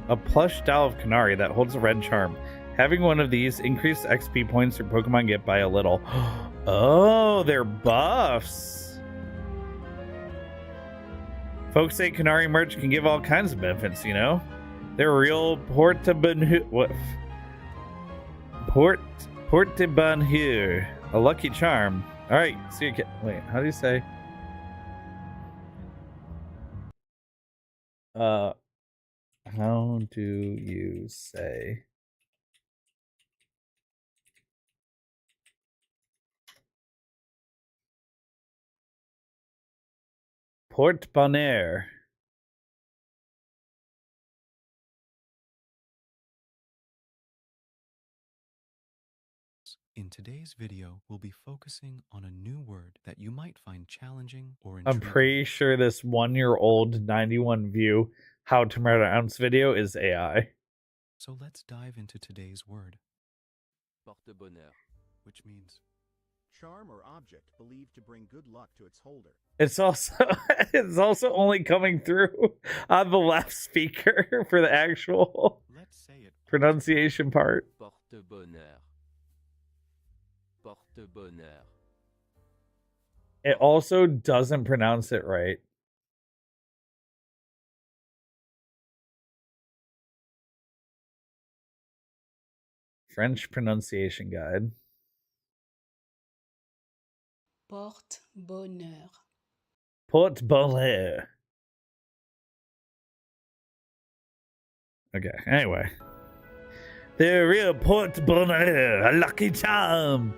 A plush style of Canary that holds a red charm. Having one of these increased XP points your Pokemon get by a little. Oh, they're buffs. Folks say Canary merch can give all kinds of benefits, you know? They're real Porte-Bonheur. A lucky charm. Alright, see you. Wait, how do you say? How do you say? Porte-Bonheur. In today's video, we'll be focusing on a new word that you might find challenging or I'm intriguing. pretty sure this 1-year-old 91 view how to pronounce video is AI. So let's dive into today's word. Porte-bonheur, which means charm or object believed to bring good luck to its holder. It's also only coming through on the left speaker for the actual pronunciation part. porte-bonheur, porte-bonheur. It also doesn't pronounce it right. French pronunciation guide. Porte-bonheur. Porte-bonheur. Okay, anyway. The real porte-bonheur, a lucky charm.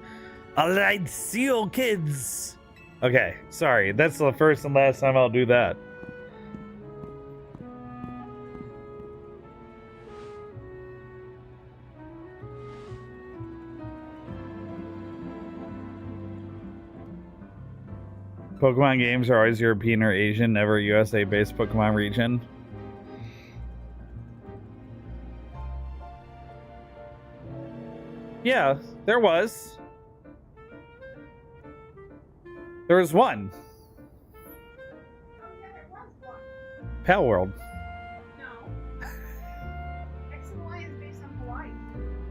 Alright, see you kids. Okay, sorry, that's the first and last time I'll do that. Pokemon games are always European or Asian, never USA-based Pokemon region. Yeah, there was. There was one. Oh, yeah, there was one. Pal World. No. X and Y is based on Hawaii.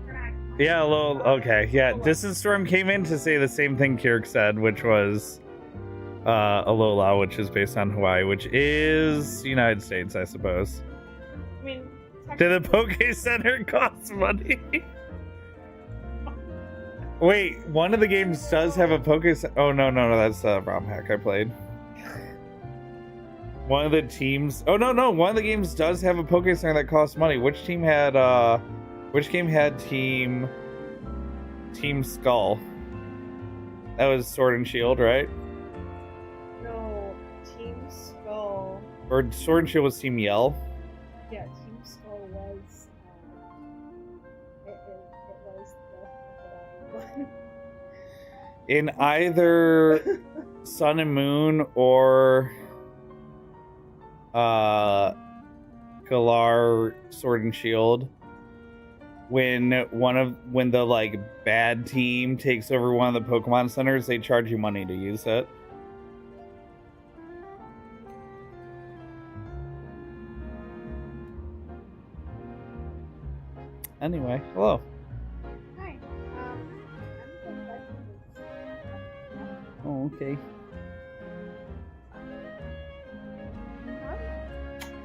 Or not X and Y. Yeah, well, okay. Yeah, Distant Storm came in to say the same thing Kirk said, which was Alola, which is based on Hawaii, which is United States, I suppose. I mean, Did the Poke Center cost money? Wait, one of the games does have a Poke Center. Oh, no, that's the ROM hack I played. One of the teams. Oh, no, one of the games does have a Poke Center that costs money. Which team had, which game had Team Skull? That was Sword and Shield, right? No, Team Skull. Or Sword and Shield was Team Yell? Yeah, Team Skull was. It was the In either Sun and Moon or Galar Sword and Shield, when the like bad team takes over one of the Pokemon centers, they charge you money to use it. Anyway, hello. Hi. Oh, okay.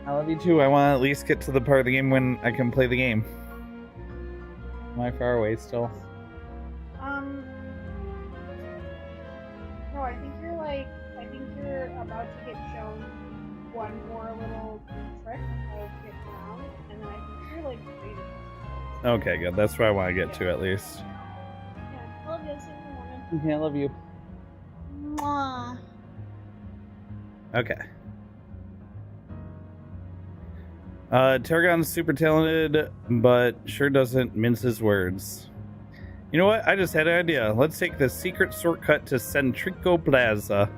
I love you too. I want to at least get to the part of the game when I can play the game. Am I far away still? No, I think you're about to get shown one more little trick of getting around, and then I think you're like ready. Okay, good. That's where I want to get to at least. Yeah, I love you. See you in the morning. Okay, I love you. Mwah. Okay. Tarragon's super talented, but sure doesn't mince his words. You know what? I just had an idea. Let's take the secret shortcut to Centrico Plaza.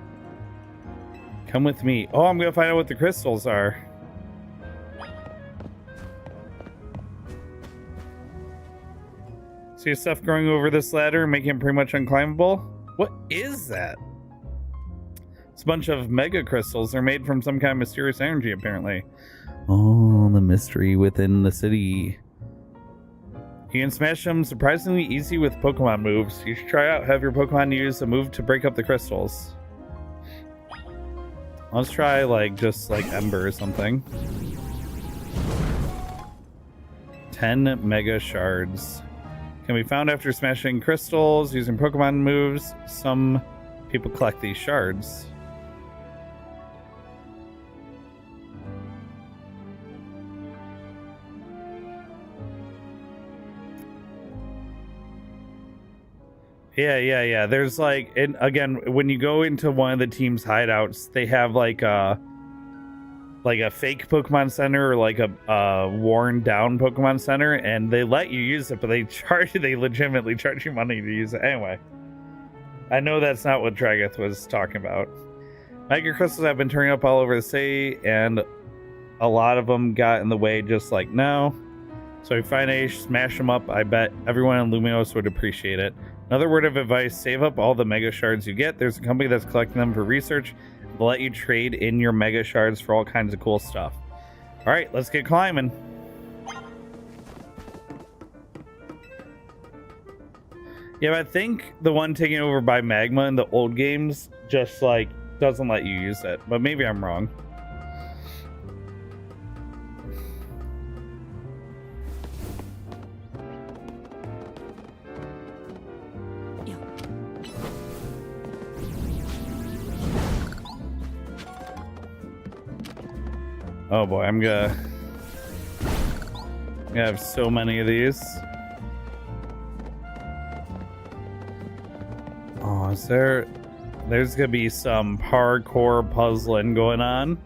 Come with me. Oh, I'm gonna find out what the crystals are. See stuff growing over this ladder, making it pretty much unclimbable? What is that? It's a bunch of mega crystals. They're made from some kind of mysterious energy, apparently. Oh, the mystery within the city. You can smash them surprisingly easy with Pokemon moves. You should try out, have your Pokemon use a move to break up the crystals. Let's try just Ember or something. 10 Mega Shards. Can be found after smashing crystals using Pokemon moves. Some people collect these shards. Yeah. There's again, when you go into one of the team's hideouts, they have like a fake Pokemon Center or like a worn down Pokemon Center, and they let you use it, but they legitimately charge you money to use it. Anyway, I know that's not what Dragath was talking about. Mega Crystals have been turning up all over the city, and a lot of them got in the way just like now. So if you find a smash them up, I bet everyone in Luminos would appreciate it. Another word of advice, save up all the Mega Shards you get. There's a company that's collecting them for research. They'll let you trade in your Mega Shards for all kinds of cool stuff. Alright, let's get climbing. Yeah, but I think the one taken over by Magma in the old games just doesn't let you use it. But maybe I'm wrong. Oh boy, I'm gonna have so many of these. Oh, there's gonna be some hardcore puzzling going on.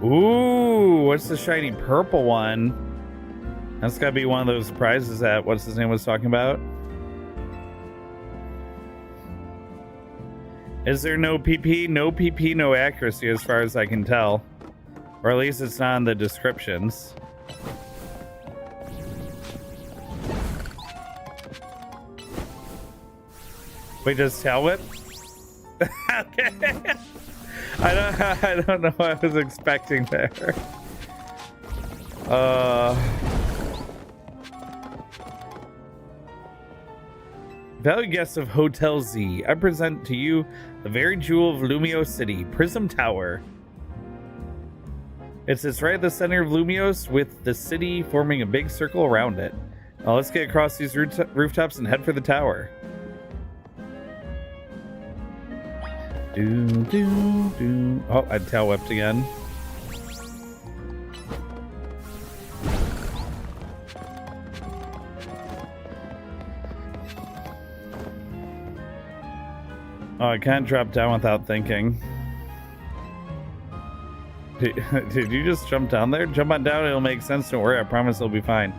Ooh, what's the shiny purple one? That's gotta be one of those prizes that what's his name was talking about. Is there no PP? No PP, no accuracy as far as I can tell. Or at least it's not in the descriptions. Wait, does Tail Whip? Okay. I don't know what I was expecting there. Valued guests of Hotel Z, I present to you the very jewel of Lumio City, Prism Tower. It sits right at the center of Lumios, with the city forming a big circle around it. Now let's get across these rooftops and head for the tower. Oh, I tail whipped again. Oh, I can't drop down without thinking. Did you just jump down there? Jump on down, it'll make sense. Don't worry, I promise it'll be fine.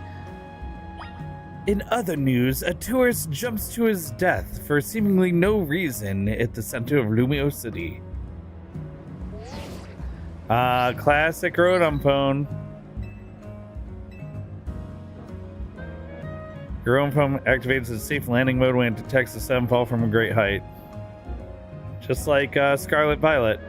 In other news, a tourist jumps to his death for seemingly no reason at the center of Lumio City. Classic Rotom phone. Your Rotom phone activates its safe landing mode when it detects a sudden fall from a great height. Just like Scarlet Violet.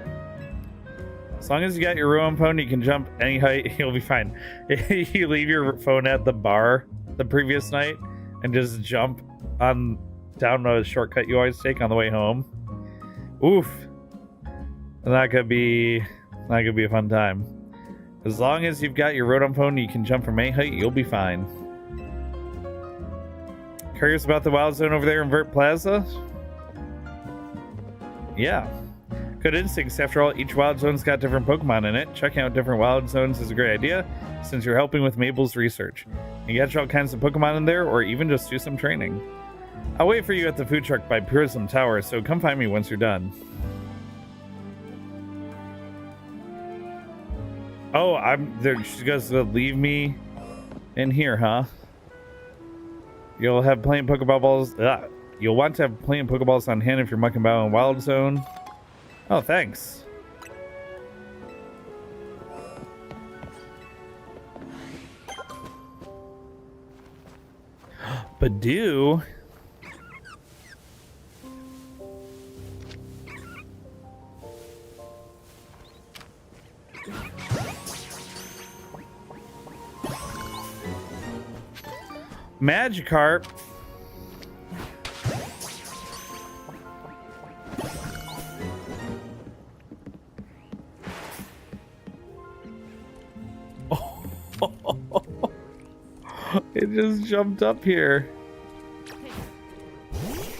As long as you got your Rotom phone, you can jump any height, you'll be fine. You leave your phone at the bar the previous night and just jump on down the shortcut you always take on the way home. Oof. That could be a fun time. As long as you've got your Rotom phone, you can jump from any height, you'll be fine. Curious about the wild zone over there in Vert Plaza? Yeah. Good instincts. After all, each wild zone's got different Pokemon in it. Checking out different wild zones is a great idea, since you're helping with Mabel's research. You catch all kinds of Pokemon in there, or even just do some training. I'll wait for you at the food truck by Prism Tower, so come find me once you're done. Oh, I'm there. She's going to leave me in here, huh? You'll have plenty of Pokeballs. You'll want to have plenty of Pokeballs on hand if you're mucking about in Wild Zone. Oh, thanks. Badoo. Magikarp. It just jumped up here.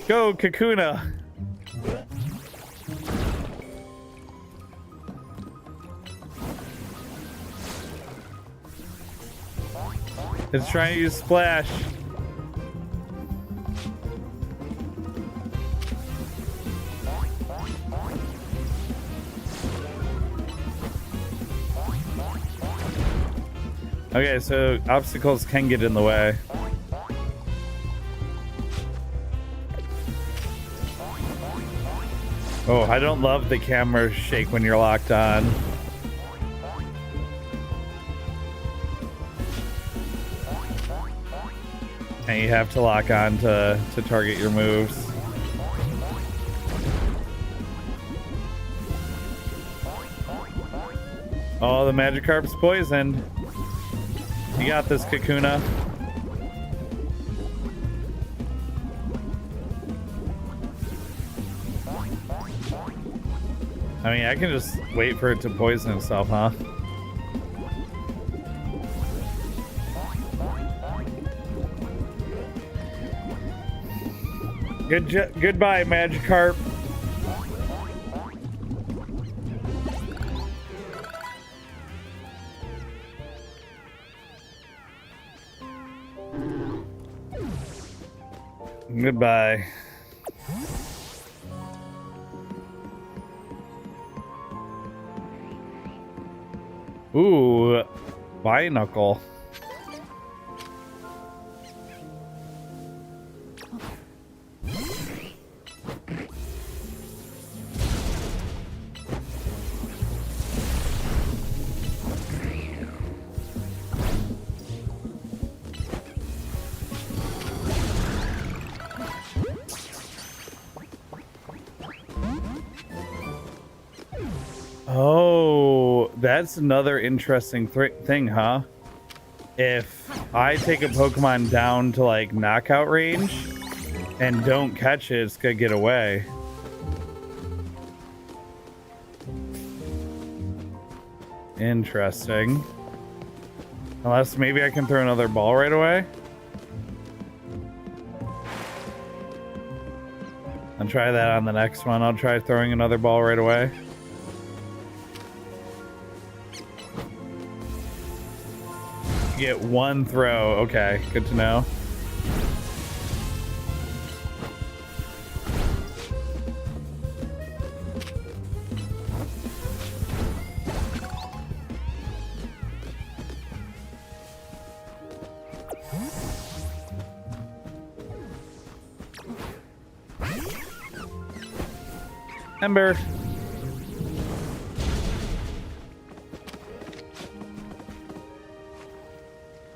Go, Kakuna. It's trying to use Splash. Okay, so obstacles can get in the way. Oh, I don't love the camera shake when you're locked on. And you have to lock on to target your moves. Oh, the Magikarp's poisoned. You got this, Kakuna. I mean, I can just wait for it to poison itself, huh? Goodbye, Magikarp. Goodbye. Ooh, Binacle. Oh, that's another interesting thing, huh? If I take a Pokemon down to like knockout range and don't catch it, it's gonna get away. Interesting. Unless maybe I can throw another ball right away. I'll try that on the next one. I'll try throwing another ball right away. Get one throw. Okay, good to know. Ember.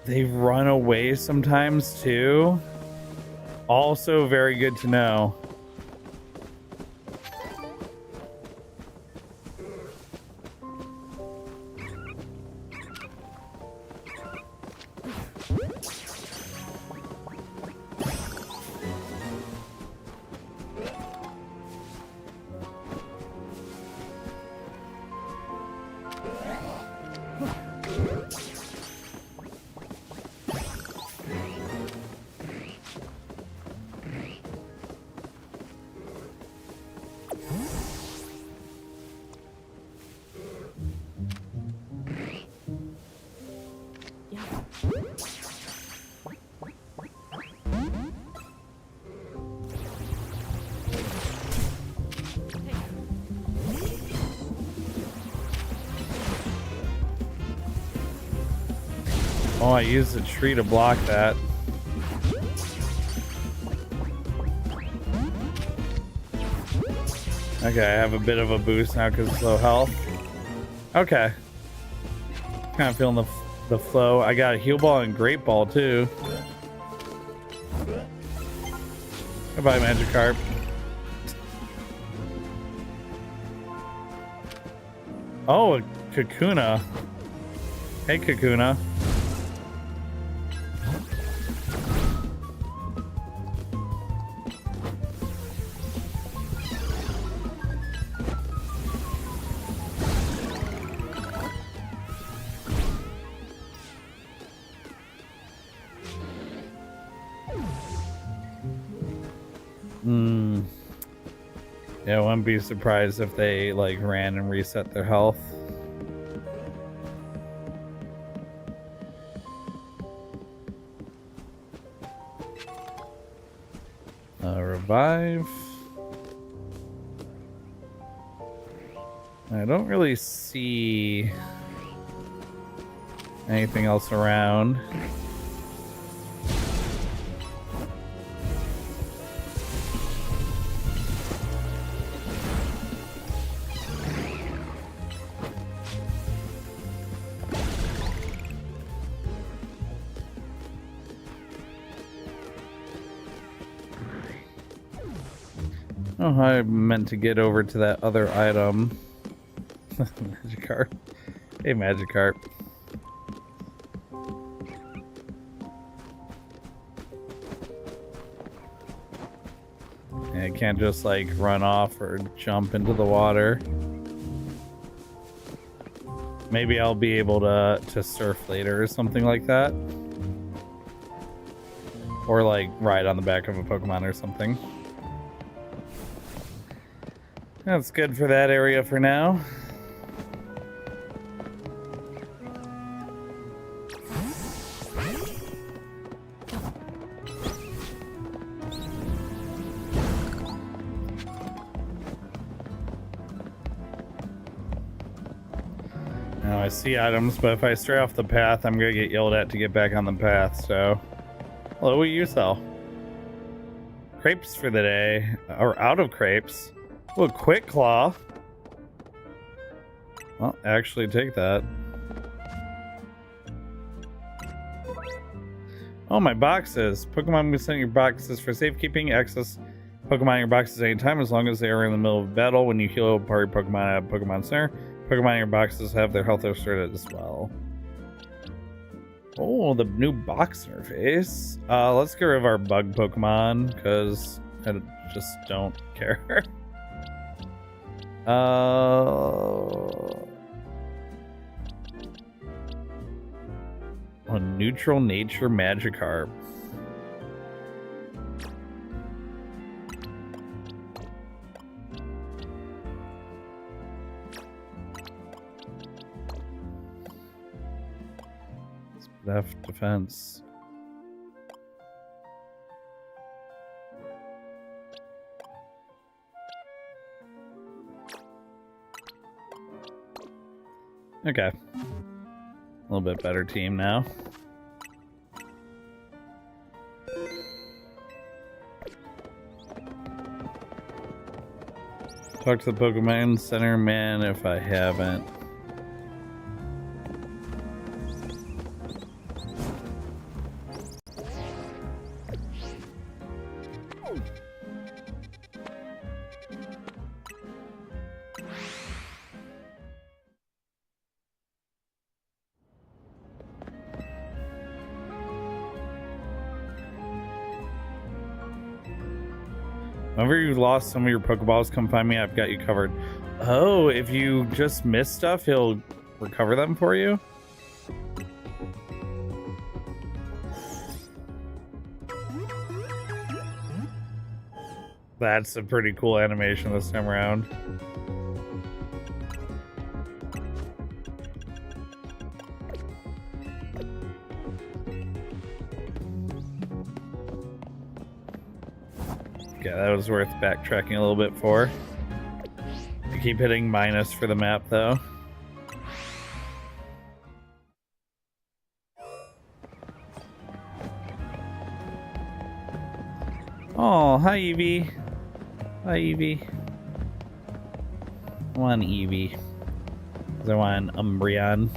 They run away sometimes too. Also very good to know. Oh, I used a tree to block that. Okay, I have a bit of a boost now because of low health. Okay. Kind of feeling the flow. I got a heal ball and great ball too. Goodbye, Magikarp. Oh, a Kakuna. Hey, Kakuna. Yeah, I wouldn't be surprised if they like ran and reset their health. Revive. I don't really see anything else around. Oh, I meant to get over to that other item. Magikarp. Hey, Magikarp. Yeah, I can't just like run off or jump into the water. Maybe I'll be able to surf later or something like that. Or like ride on the back of a Pokemon or something. That's good for that area for now. Now I see items, but if I stray off the path, I'm gonna get yelled at to get back on the path, so... Hello, what do you sell? Crepes for the day. Or out of crepes. Oh, Quick Claw. Well, actually take that. Oh, my boxes. Pokemon will send your boxes for safekeeping. Access Pokemon in your boxes anytime as long as they are in the middle of battle. When you heal a party Pokemon at Pokemon Center, Pokemon in your boxes have their health restored as well. Oh, the new box interface. Let's get rid of our bug Pokemon because I just don't care. A neutral nature Magikarp. F defense. Okay. A little bit better team now. Talk to the Pokemon Center man if I haven't. Whenever you lost some of your Pokeballs, come find me. I've got you covered. Oh, if you just miss stuff, he'll recover them for you? That's a pretty cool animation this time around. Yeah, that was worth backtracking a little bit for. I keep hitting minus for the map, though. Oh, hi, Eevee. Hi, Eevee. I want Eevee. 'Cause I want Umbreon.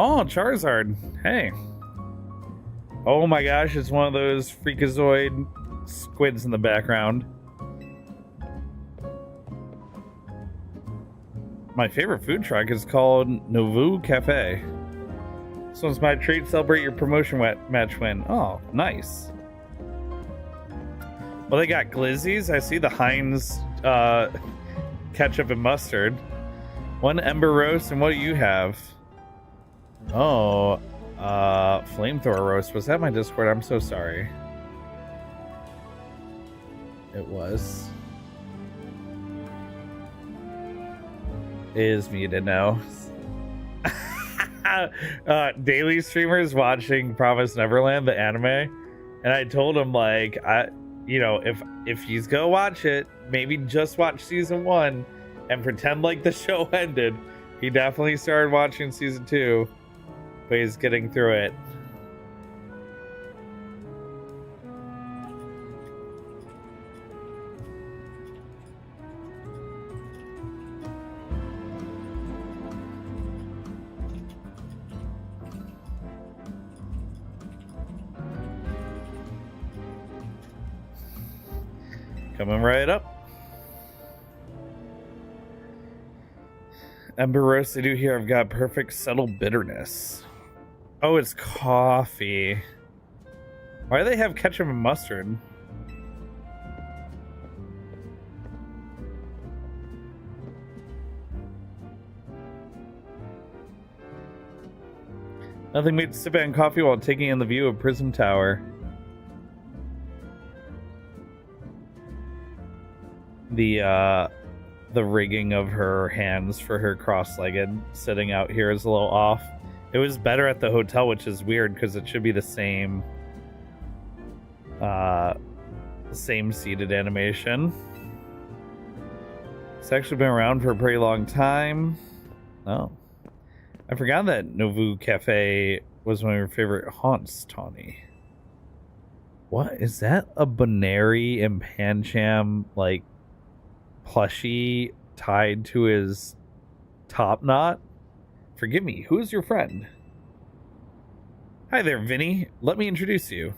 Oh, Charizard. Hey. Oh my gosh, it's one of those Freakazoid squids in the background. My favorite food truck is called Novu Cafe. This one's my treat. Celebrate your promotion match win. Oh, nice. Well, they got glizzies. I see the Heinz ketchup and mustard. One Ember Roast, and what do you have? Oh, Flamethrower Roast. Was that my Discord? I'm so sorry. It was. It is muted now. Daily streamers watching Promise Neverland, the anime, and I told him, like, if he's gonna watch it, maybe just watch season 1 and pretend like the show ended. He definitely started watching season 2. But he's getting through it. Coming right up. Ember Roast, I do hear I've got perfect subtle bitterness. Oh, it's coffee. Why do they have ketchup and mustard? Nothing beats sipping on coffee while taking in the view of Prism Tower. The rigging of her hands for her cross-legged sitting out here is a little off. It was better at the hotel, which is weird because it should be the same seated animation. It's actually been around for a pretty long time. Oh. I forgot that Novu Cafe was one of your favorite haunts, Tawny. What? Is that a Bonary and Pancham, like, plushie tied to his top knot. Forgive me, who is your friend? Hi there, Vinny. Let me introduce you.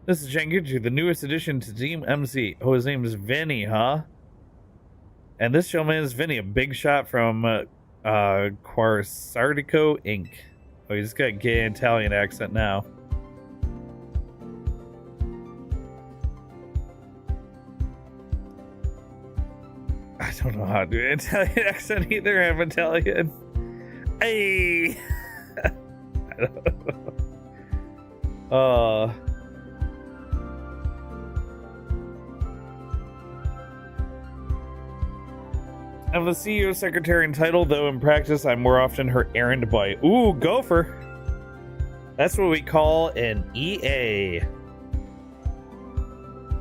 This is Janguchu, the newest addition to Team MC. Oh, his name is Vinny, huh? And this gentleman is Vinny, a big shot from Quarsartico Inc. Oh, he's got a gay Italian accent now. I don't know how to do an Italian accent either. I'm Italian. Hey! I don't know. I'm the CEO secretary in title, though in practice I'm more often her errand boy. Ooh, gopher! That's what we call an EA.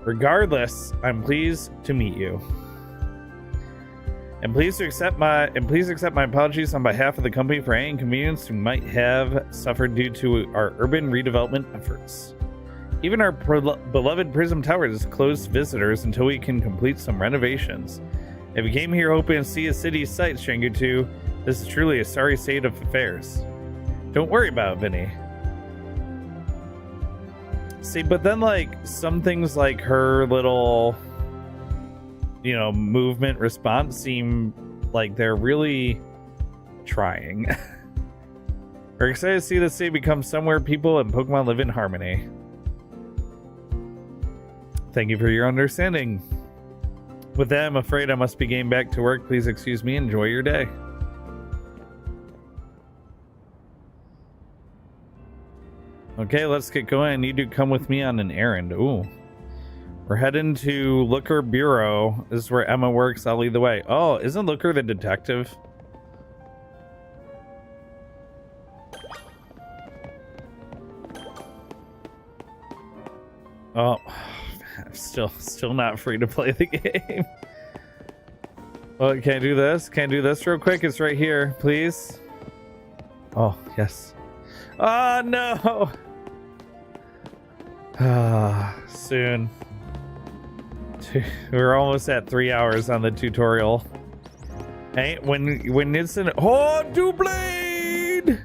Regardless, I'm pleased to meet you. And please accept my apologies on behalf of the company for any inconvenience you might have suffered due to our urban redevelopment efforts. Even our beloved Prism Tower is closed to visitors until we can complete some renovations. If you came here hoping to see a city's sights, Shangu, this is truly a sorry state of affairs. Don't worry about it, Vinny. See, but then, like, some things like her little, you know, movement response seem like they're really trying. We're excited to see the city become somewhere people and Pokemon live in harmony. Thank you for your understanding. With that, I'm afraid I must be getting back to work. Please excuse me. Enjoy your day. Okay, let's get going. I need to come with me on an errand. Ooh. We're heading to Looker Bureau. This is where Emma works. I'll lead the way. Oh, isn't Looker the detective? Oh, I'm still not free to play the game. Oh, can I do this? Can I do this real quick? It's right here, please. Oh, yes. Oh, no. Soon. We're almost at 3 hours on the tutorial. Hey, when it's an Doublade!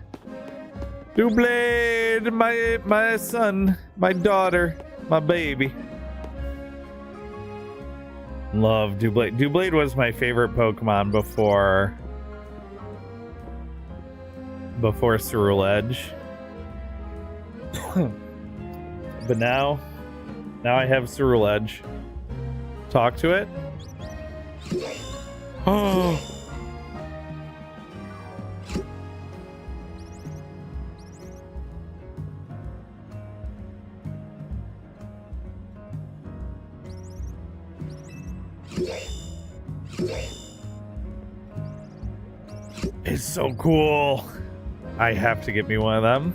Doublade, my son, my daughter, my baby. Love Doublade. Doublade was my favorite Pokemon before Ceruledge. But now I have Ceruledge. Talk to it. Oh. It's so cool. I have to get me one of them.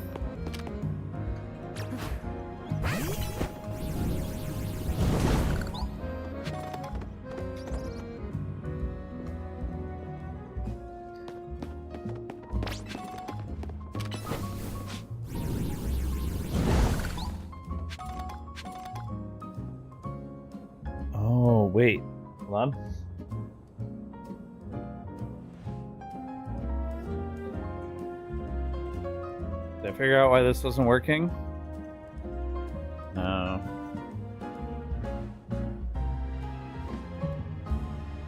Oh, wait. Hold on. Did I figure out why this wasn't working? No.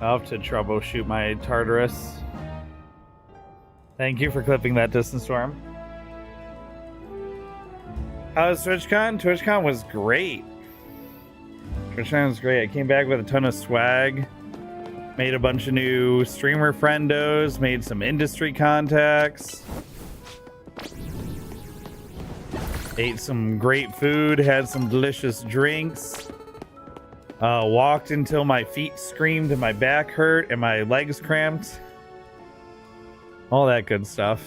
I'll have to troubleshoot my Tartarus. Thank you for clipping that, Distant Storm. How was TwitchCon? TwitchCon was great. TwitchCon was great. I came back with a ton of swag. Made a bunch of new streamer friendos. Made some industry contacts. Ate some great food. Had some delicious drinks. Walked until my feet screamed and my back hurt and my legs cramped. All that good stuff.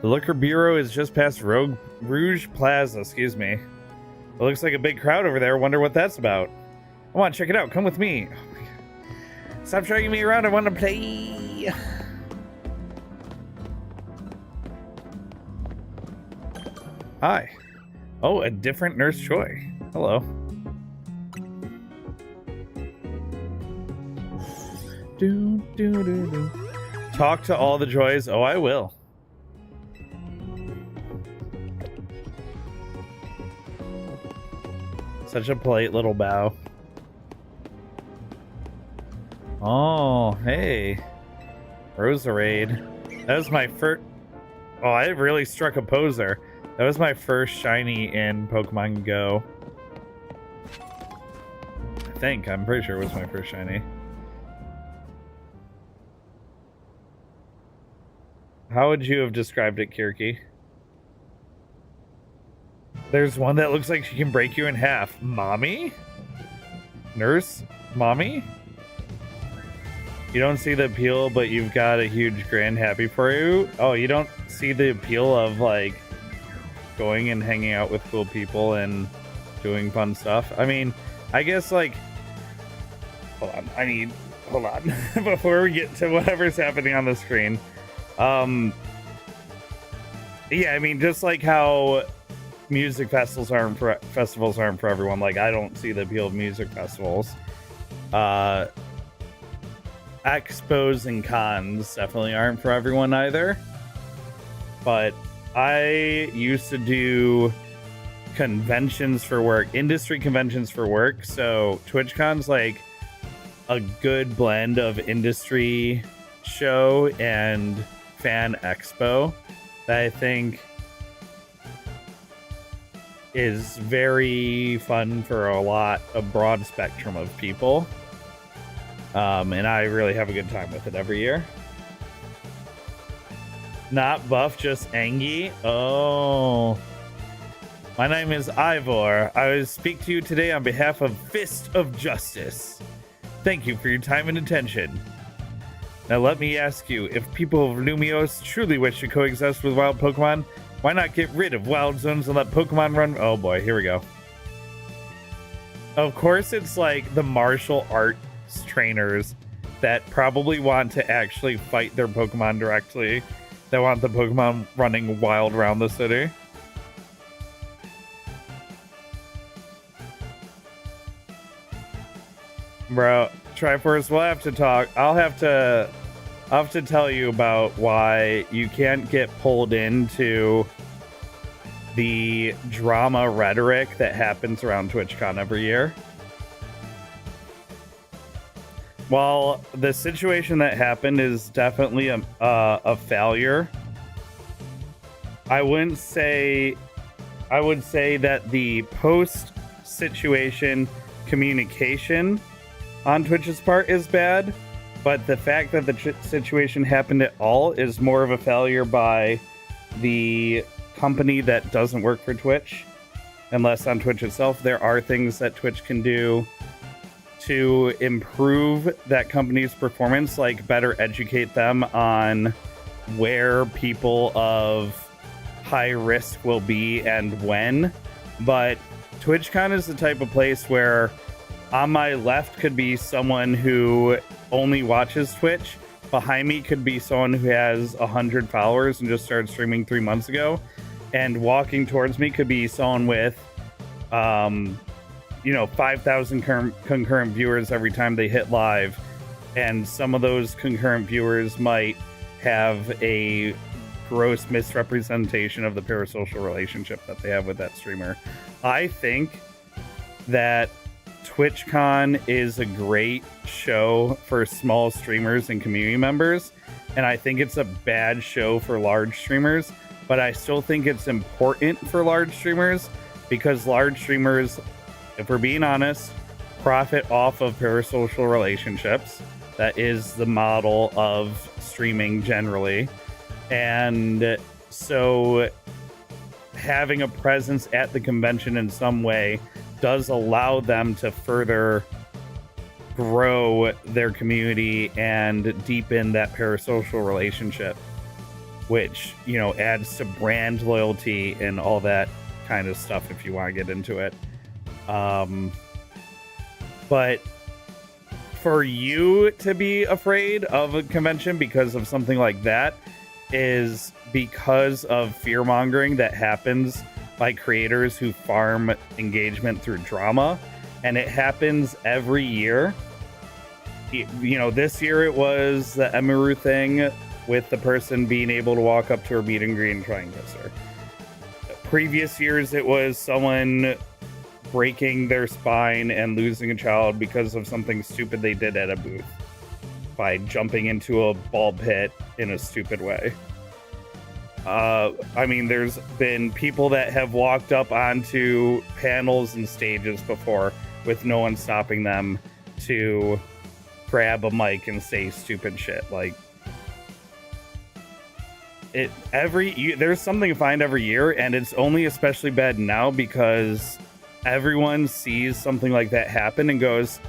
The Liquor Bureau is just past Rouge Plaza, excuse me. It looks like a big crowd over there. Wonder what that's about. I want to check it out. Come with me. Oh my God. Stop dragging me around. I want to play. Hi. Oh, a different Nurse Choi. Hello. Do, do, do, do. Talk to all the joys. Oh, I will. Such a polite little bow. Oh, hey. Roserade. That was my first... Oh, I really struck a poser. That was my first shiny in Pokemon Go. I think. I'm pretty sure it was my first shiny. How would you have described it, Kirky? There's one that looks like she can break you in half. Mommy? Nurse? Mommy? You don't see the appeal, but you've got a huge grand happy for you? Oh, you don't see the appeal of, like, going and hanging out with cool people and doing fun stuff? I mean, I guess, like... Hold on. Before we get to whatever's happening on the screen. Yeah, I mean, just like how music festivals aren't for everyone. Like, I don't see the appeal of music festivals. Expos and cons definitely aren't for everyone either. But I used to do conventions for work, industry conventions for work. So TwitchCon's like a good blend of industry show and fan expo that I think is very fun for a broad spectrum of people. And I really have a good time with it every year. Not buff, just Angie. Oh. My name is Ivor. I will speak to you today on behalf of Fist of Justice. Thank you for your time and attention. Now let me ask you, if people of Lumios truly wish to coexist with wild Pokemon, why not get rid of wild zones and let Pokemon run? Oh boy, here we go. Of course it's like the martial arts trainers that probably want to actually fight their Pokemon directly, that want the Pokemon running wild around the city. Bro, Triforce, we'll have to talk. I'll have to tell you about why you can't get pulled into the drama rhetoric that happens around TwitchCon every year. While the situation that happened is definitely a failure, I would say that the post-situation communication on Twitch's part is bad, but the fact that the situation happened at all is more of a failure by the company that doesn't work for Twitch. Unless on Twitch itself, there are things that Twitch can do to improve that company's performance, like better educate them on where people of high risk will be and when. But TwitchCon is the type of place where on my left could be someone who only watches Twitch. Behind me could be someone who has 100 followers and just started streaming 3 months ago. And walking towards me could be someone with, 5,000 concurrent viewers every time they hit live. And some of those concurrent viewers might have a gross misrepresentation of the parasocial relationship that they have with that streamer. I think that TwitchCon is a great show for small streamers and community members, and I think it's a bad show for large streamers, but I still think it's important for large streamers because large streamers, if we're being honest, profit off of parasocial relationships. That is the model of streaming generally. And so having a presence at the convention in some way does allow them to further grow their community and deepen that parasocial relationship, which, adds to brand loyalty and all that kind of stuff if you want to get into it. But for you to be afraid of a convention because of something like that is because of fear-mongering that happens by creators who farm engagement through drama, and it happens every year. this year it was the Emiru thing with the person being able to walk up to her meet and greet and try and kiss her. Previous years it was someone breaking their spine and losing a child because of something stupid they did at a booth by jumping into a ball pit in a stupid way. There's been people that have walked up onto panels and stages before with no one stopping them to grab a mic and say stupid shit. Like, there's something to find every year, and it's only especially bad now because everyone sees something like that happen and goes,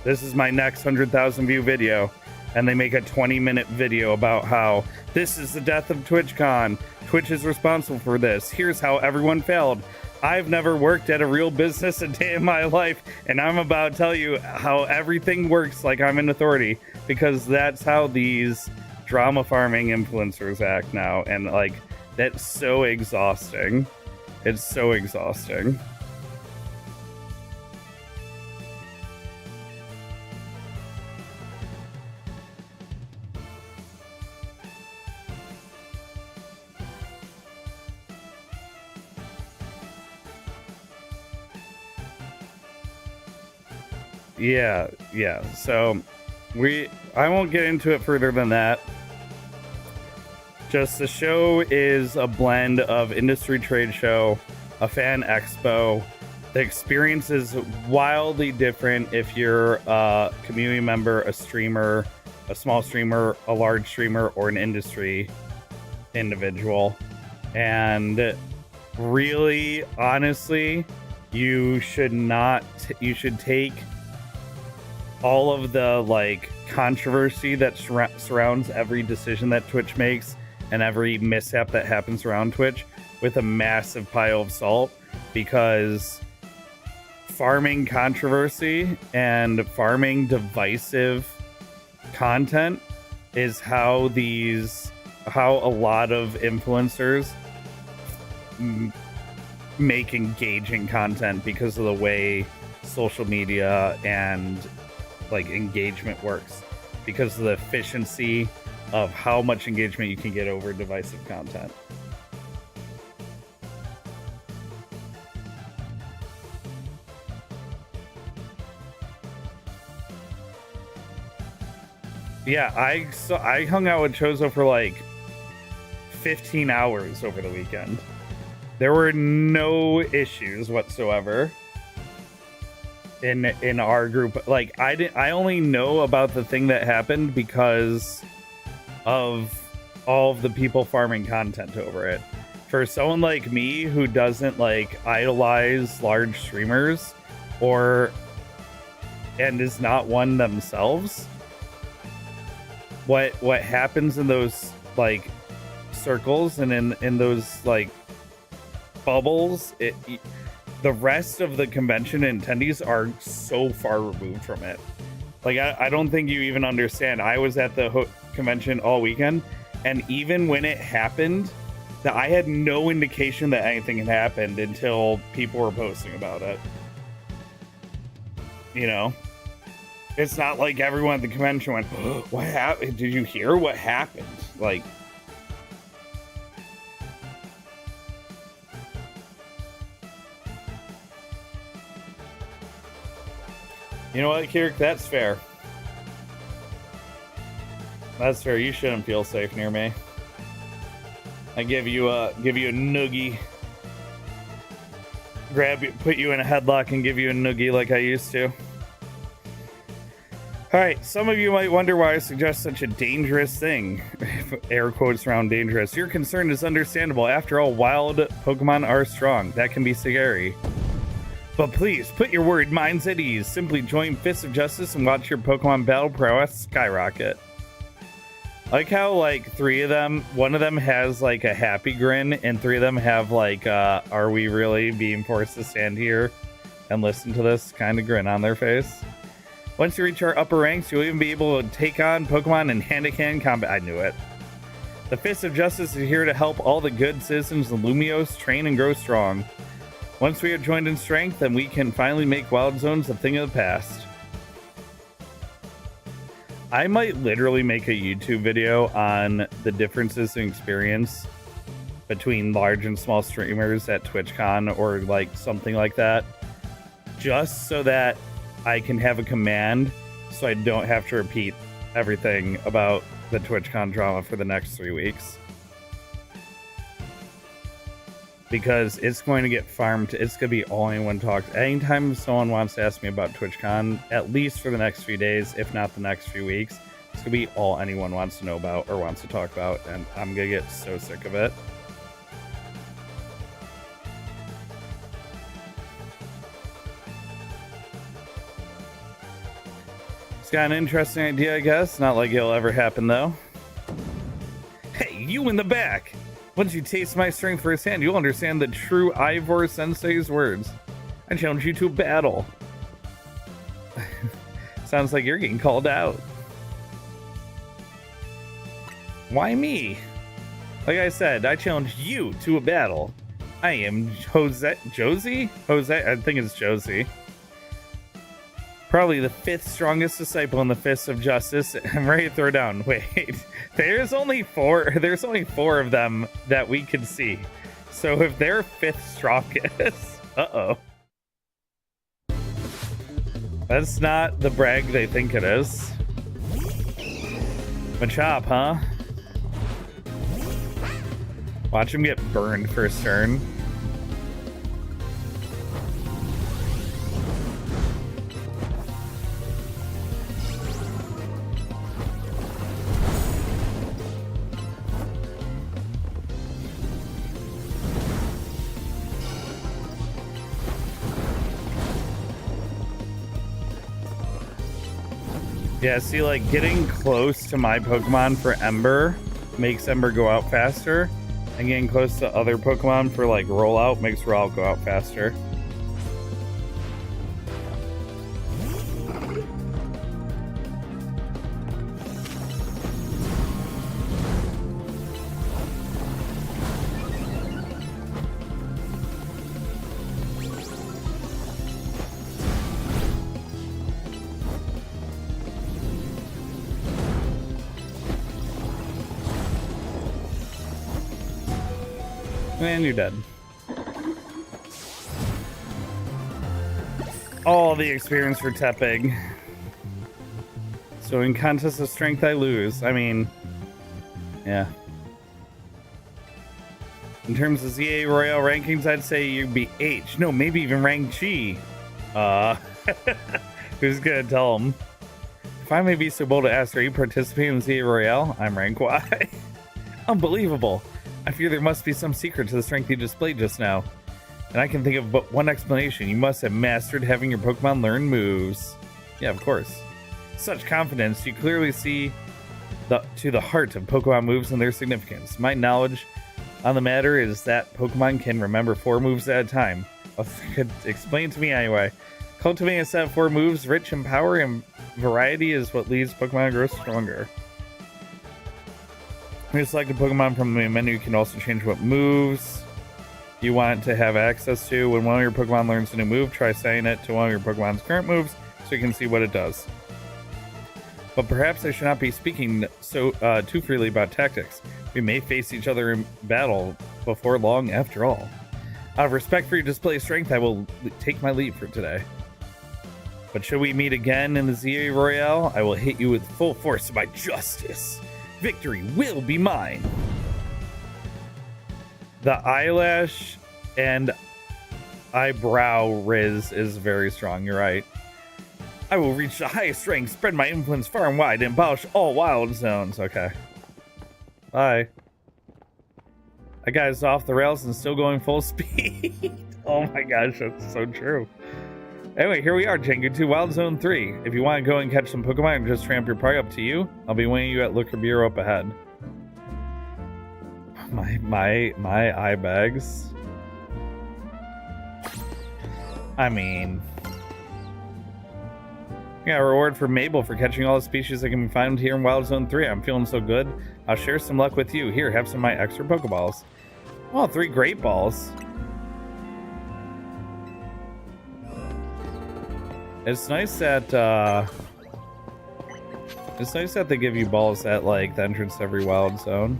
this is my next 100,000 view video. And they make a 20-minute video about how this is the death of TwitchCon. Twitch is responsible for this. Here's how everyone failed. I've never worked at a real business a day in my life, and I'm about to tell you how everything works like I'm an authority, because that's how these drama farming influencers act now. And like, that's so exhausting. It's so exhausting. Yeah. So I won't get into it further than that. Just the show is a blend of industry trade show, a fan expo. The experience is wildly different if you're a community member, a streamer, a small streamer, a large streamer, or an industry individual. And really, honestly, you should take all of the controversy that surrounds every decision that Twitch makes and every mishap that happens around Twitch with a massive pile of salt, because farming controversy and farming divisive content is how a lot of influencers make engaging content, because of the way social media and engagement works, because of the efficiency of how much engagement you can get over divisive content. Yeah, I hung out with Chozo for 15 hours over the weekend. There were no issues whatsoever in our group. I only know about the thing that happened because of all of the people farming content over it. For someone like me who doesn't idolize large streamers and is not one themselves, what happens in those circles and in those bubbles, the rest of the convention attendees are so far removed from it. I don't think you even understand. I was at the convention all weekend, and even when it happened, that I had no indication that anything had happened until people were posting about it. It's not like everyone at the convention went, oh, what happened? Did you hear what happened? You know what, Kirk? That's fair. That's fair. You shouldn't feel safe near me. I give you a noogie. Put you in a headlock and give you a noogie like I used to. Alright, some of you might wonder why I suggest such a dangerous thing. Air quotes around dangerous. Your concern is understandable. After all, wild Pokemon are strong. That can be scary. But please, put your worried minds at ease. Simply join Fists of Justice and watch your Pokemon battle prowess skyrocket. I like how, three of them, one of them has, a happy grin, and three of them have, are we really being forced to stand here and listen to this kind of grin on their face? Once you reach our upper ranks, you'll even be able to take on Pokemon in hand-to-hand combat. I knew it. The Fists of Justice is here to help all the good citizens of Lumiose train and grow strong. Once we are joined in strength, then we can finally make Wild Zones a thing of the past. I might literally make a YouTube video on the differences in experience between large and small streamers at TwitchCon or like something like that, just so that I can have a command so I don't have to repeat everything about the TwitchCon drama for the next 3 weeks. Because it's going to get farmed. It's going to be all anyone talks. Anytime someone wants to ask me about TwitchCon, at least for the next few days, if not the next few weeks, it's going to be all anyone wants to know about or wants to talk about, and I'm going to get so sick of it. It's got an interesting idea, I guess. Not like it'll ever happen, though. Hey, you in the back! Once you taste my strength firsthand, you'll understand the true Ivor Sensei's words. I challenge you to a battle. Sounds like you're getting called out. Why me? Like I said, I challenge you to a battle. I am Josie? I think it's Josie. Probably the 5th strongest disciple in the Fists of Justice. I'm ready to throw down. Wait, there's only 4 of them that we can see. So if they're 5th strongest, uh-oh. That's not the brag they think it is. Machop, huh? Watch him get burned first turn. Yeah, see, like, getting close to my Pokemon for Ember makes Ember go out faster, and getting close to other Pokemon for, like, Rollout makes Rollout go out faster. And you're dead. All the experience for Tepig. So in contests of strength, I lose. I mean, yeah. In terms of ZA Royale rankings, I'd say you'd be H. No, maybe even rank G. Who's gonna tell him? If I may be so bold to ask, are you participating in ZA Royale? I'm rank Y. Unbelievable. I fear there must be some secret to the strength you displayed just now. And I can think of but one explanation. You must have mastered having your Pokemon learn moves. Yeah, of course. Such confidence, you clearly see to the heart of Pokemon moves and their significance. My knowledge on the matter is that Pokemon can remember 4 moves at a time. Could explain to me anyway. Cultivating a set of 4 moves, rich in power and variety, is what leads Pokemon to grow stronger. When you select a Pokemon from the main menu, you can also change what moves you want to have access to. When one of your Pokemon learns a new move, try saying it to one of your Pokemon's current moves so you can see what it does. But perhaps I should not be speaking so too freely about tactics. We may face each other in battle before long after all. Out of respect for your display of strength, I will take my leave for today. But should we meet again in the ZA Royale, I will hit you with full force of my justice. Victory will be mine. The eyelash and eyebrow Riz is very strong, you're right. I will reach the highest rank, spread my influence far and wide, and abolish all wild zones. Okay. Bye. That guy's off the rails and still going full speed. Oh my gosh, that's so true. Anyway, here we are, Jengu 2 Wild Zone 3. If you want to go and catch some Pokemon and just tramp your party, up to you. I'll be waiting you at Liquor Bureau up ahead. My eye bags. I mean, yeah, reward for Mabel for catching all the species that can be found here in Wild Zone 3. I'm feeling so good. I'll share some luck with you. Here, have some of my extra Pokeballs. Oh, 3 Great Balls. It's nice that It's nice that they give you balls at like the entrance to every wild zone.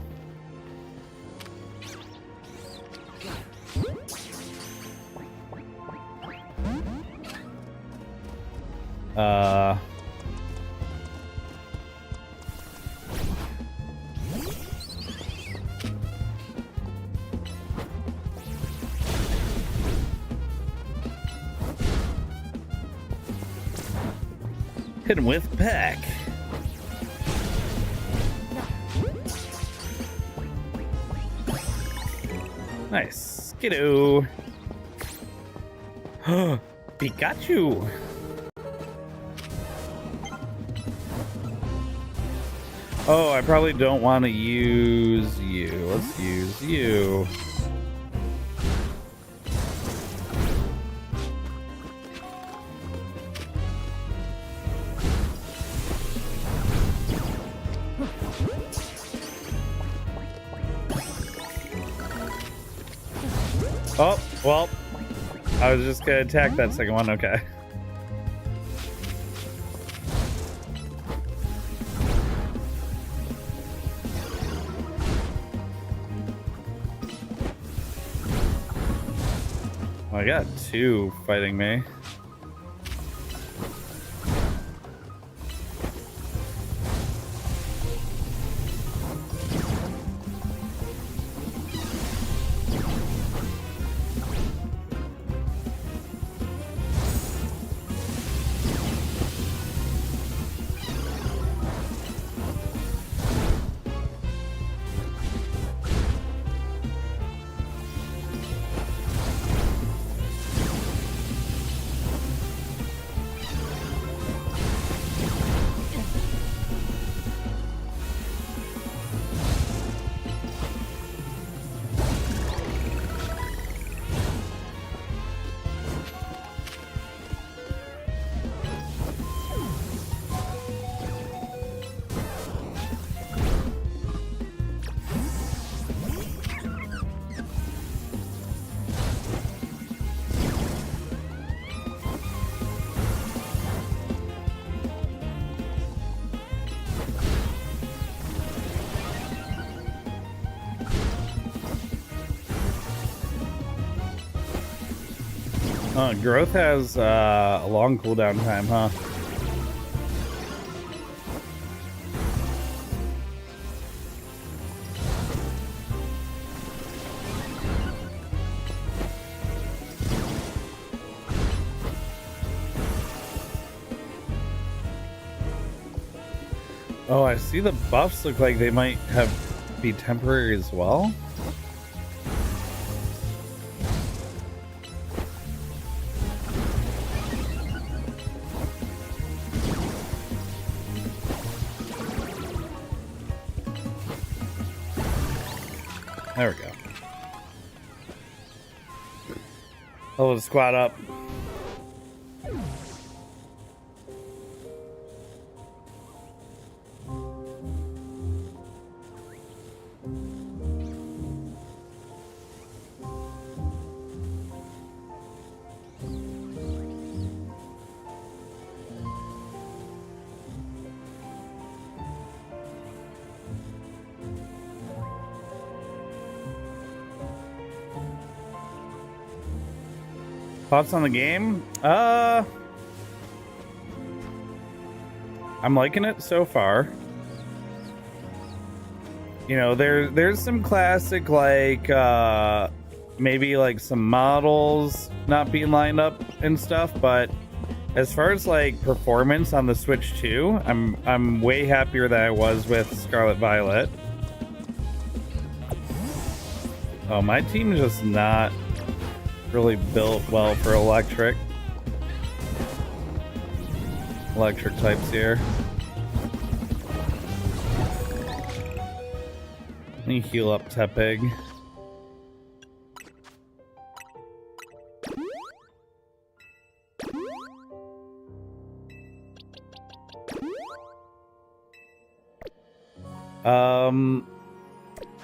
Hit him with pack. Nice. Skidoo. Pikachu. Oh, I probably don't want to use you. Let's use you. Oh, well, I was just gonna attack that second one, okay. I got two fighting me. Growth has a long cooldown time, huh? Oh, I see the buffs look like they might be temporary as well. There we go. Oh, let's squat up. Thoughts on the game? I'm liking it so far. You know, there's some classic like maybe like some models not being lined up and stuff, but as far as like performance on the Switch 2, I'm way happier than I was with Scarlet Violet. Oh, my team is just not really built well for electric types here. Let me heal up Tepig.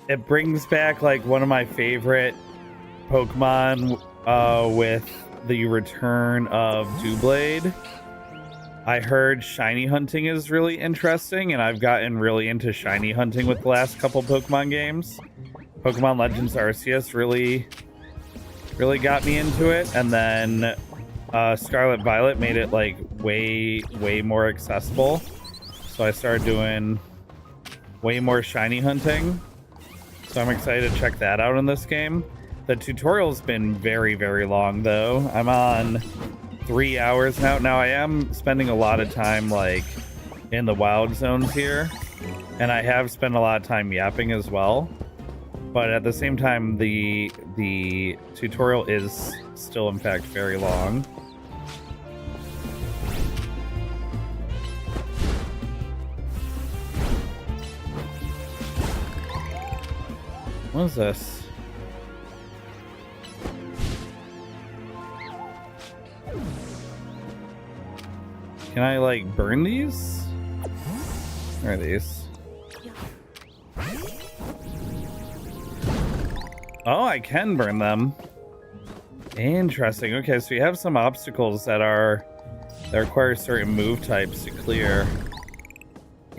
It brings back like one of my favorite Pokemon with the return of Doublade. I heard shiny hunting is really interesting, and I've gotten really into shiny hunting with the last couple Pokemon games. Pokemon Legends Arceus really got me into it, and then Scarlet Violet made it like way more accessible. So I started doing way more shiny hunting. So I'm excited to check that out in this game. The tutorial's been very long though. I'm on 3 hours now. Now I am spending a lot of time like in the wild zones here, and I have spent a lot of time yapping as well. But at the same time, the tutorial is still in fact very long. What is this? Can I like burn these? Where are these? Oh, I can burn them. Interesting. Okay, so you have some obstacles that require certain move types to clear.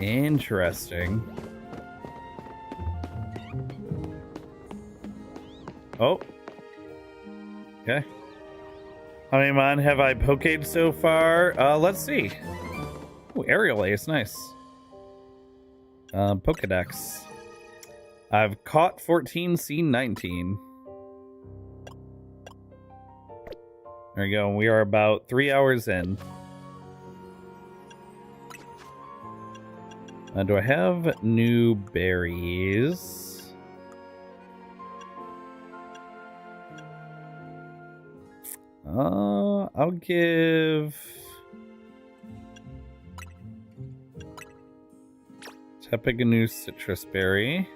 Interesting. Oh. Okay. How many mon have I poked so far? Let's see. Oh, aerial ace, nice. Pokedex. I've caught 14, seen 19. There we go. We are about 3 hours in. Do I have new berries? I'll give Tepic a new citrus berry.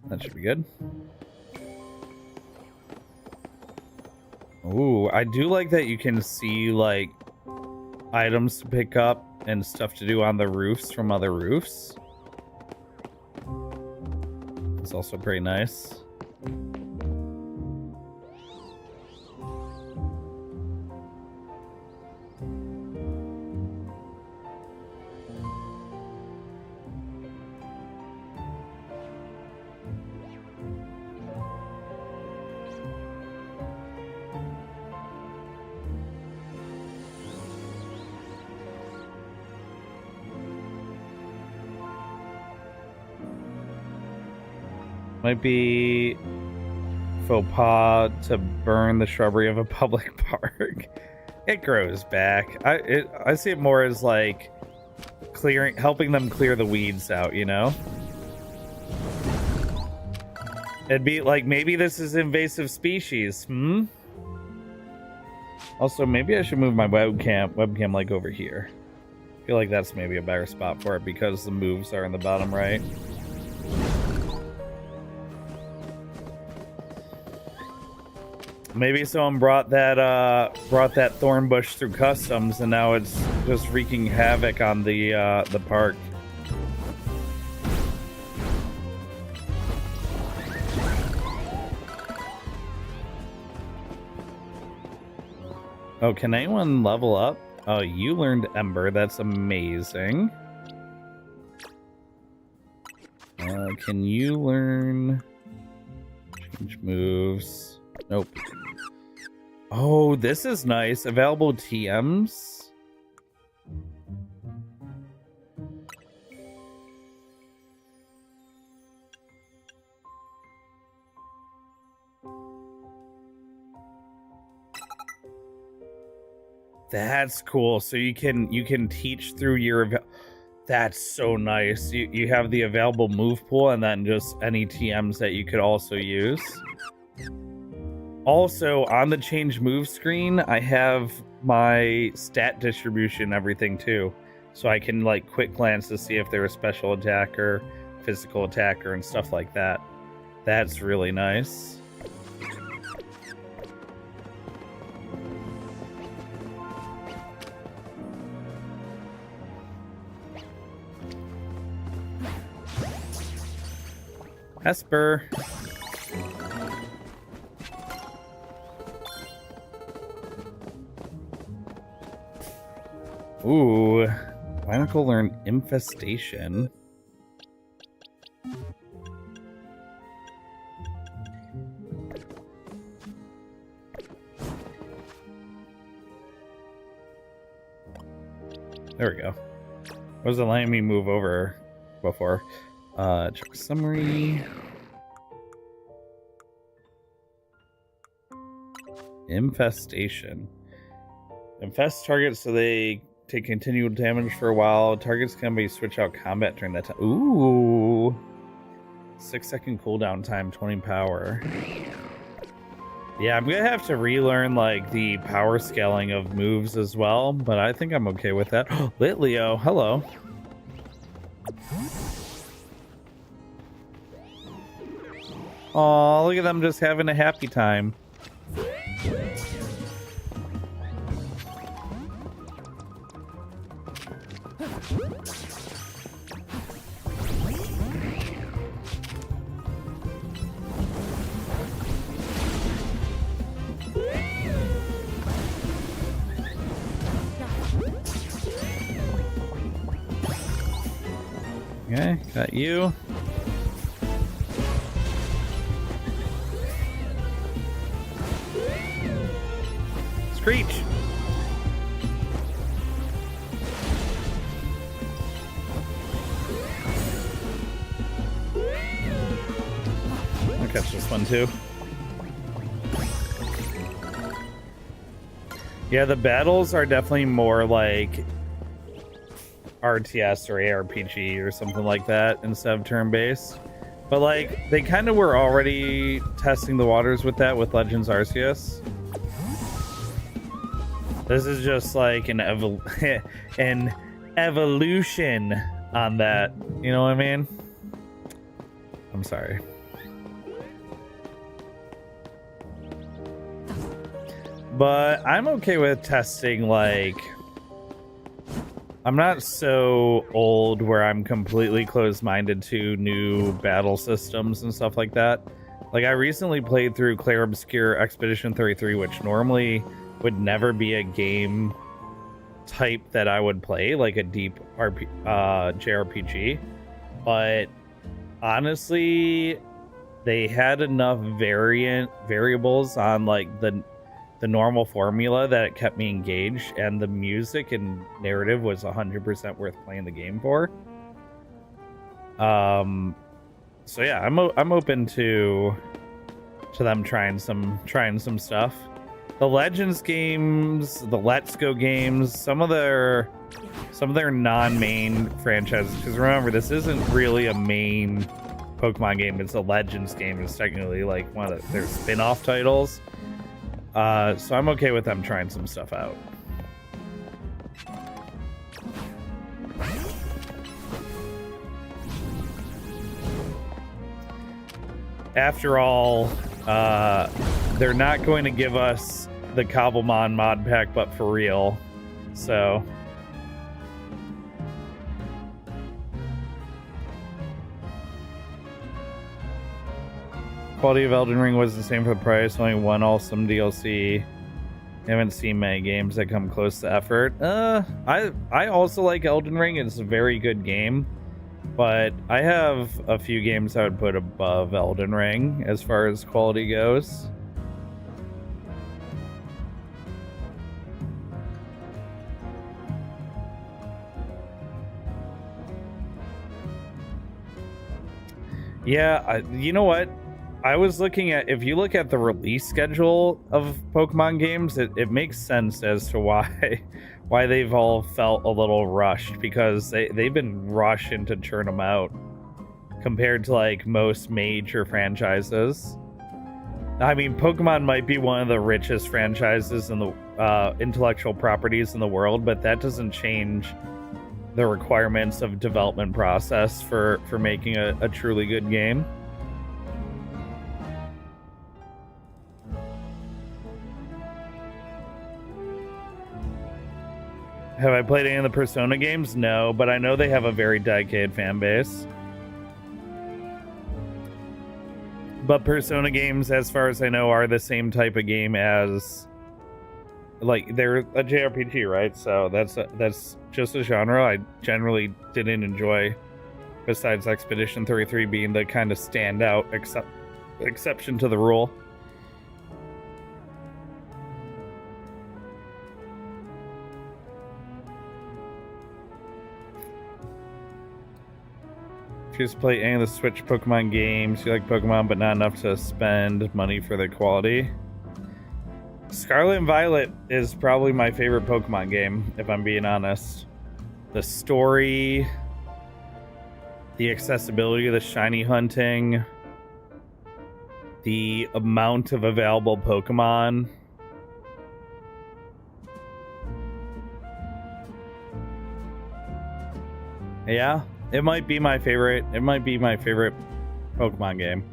That should be good. Ooh, I do like that you can see like items to pick up and stuff to do on the roofs from other roofs. It's also pretty nice. Might be faux pas to burn the shrubbery of a public park. It grows back. I see it more as like helping them clear the weeds out, you know? It'd be like, maybe this is invasive species, Also, maybe I should move my webcam like over here. I feel like that's maybe a better spot for it because the moves are in the bottom right. Maybe someone brought that thorn bush through customs, and now it's just wreaking havoc on the park. Oh, can anyone level up? Oh, you learned Ember. That's amazing. Can you learn change moves? Nope. Oh, this is nice. Available TMs. That's cool. So you can teach through your that's so nice. You have the available move pool and then just any TMs that you could also use. Also, on the change move screen, I have my stat distribution, everything too. So I can like quick glance to see if they're a special attacker, physical attacker, and stuff like that. That's really nice. Esper. Ooh, Bionicle learn Infestation. There we go. Wasn't letting me move over before. Check summary. Infestation. Infest targets so they take continual damage for a while. Targets can be switch out combat during that time. Ooh. 6-second cooldown time, 20 power. Yeah, I'm gonna have to relearn like the power scaling of moves as well, but I think I'm okay with that. Lit Leo, hello. Aw, look at them just having a happy time. Okay, got you. Screech! I'll catch this one too. Yeah, the battles are definitely more like RTS or ARPG or something like that instead of turn-based. But like, they kind of were already testing the waters with that with Legends Arceus. This is just like an evolution on that. You know what I mean? I'm sorry. But I'm okay with testing, like... I'm not so old where I'm completely closed-minded to new battle systems and stuff like that. Like, I recently played through Clair Obscur Expedition 33, which normally would never be a game type that I would play, like a deep JRPG. But honestly, they had enough variables on like the normal formula that it kept me engaged, and the music and narrative was 100% worth playing the game for. So yeah, I'm open to them trying some stuff. The Legends games, the Let's Go games, some of their non-main franchises, because remember, this isn't really a main Pokemon game, it's a Legends game. It's technically like one of their spin-off titles. So I'm okay with them trying some stuff out. After all, they're not going to give us the Cobblemon mod pack, but for real. So... Quality of Elden Ring was the same for the price, only one awesome DLC. Haven't seen many games that come close to effort. I also like Elden Ring. It's a very good game, but I have a few games I would put above Elden Ring as far as quality goes. Yeah, you know what? I was looking at, if you look at the release schedule of Pokemon games, it makes sense as to why they've all felt a little rushed, because they've been rushing to churn them out compared to like most major franchises. I mean, Pokemon might be one of the richest franchises in the intellectual properties in the world, but that doesn't change the requirements of development process for making a truly good game. Have I played any of the Persona games? No, but I know they have a very dedicated fan base. But Persona games, as far as I know, are the same type of game as like they're a JRPG, right? So that's just a genre I generally didn't enjoy. Besides Expedition 33 being the kind of standout exception to the rule. If you just play any of the Switch Pokemon games, you like Pokemon but not enough to spend money for the quality. Scarlet and Violet is probably my favorite Pokemon game, if I'm being honest. The story, the accessibility of the shiny hunting, the amount of available Pokemon. Yeah, it might be my favorite. It might be my favorite Pokemon game.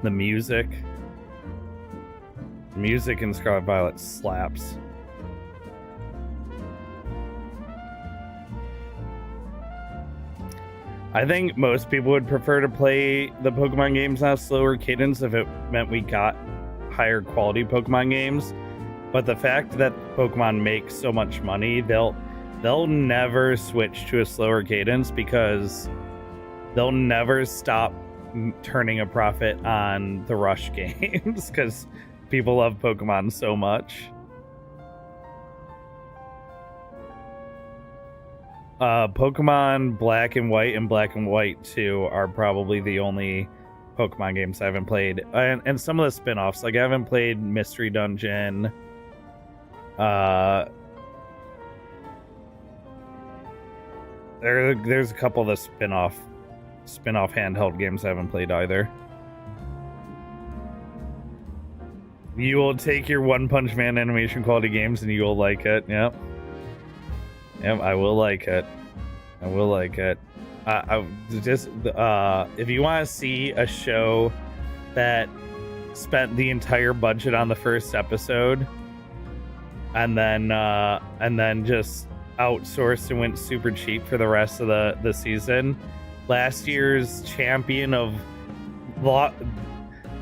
The music in Scarlet Violet slaps. I think most people would prefer to play the Pokemon games on a slower cadence if it meant we got higher quality Pokemon games. But the fact that Pokemon make so much money, they'll never switch to a slower cadence because they'll never stop turning a profit on the Rush games because people love Pokemon so much. Pokemon Black and White and Black and White 2 are probably the only Pokemon games I haven't played. And some of the spin-offs, like I haven't played Mystery Dungeon. There's a couple of the spin-off handheld games I haven't played either. You will take your One Punch Man animation quality games and you will like it. Yep, I will like it. I will like it. If you want to see a show that spent the entire budget on the first episode and then just outsourced and went super cheap for the rest of the season, last year's champion of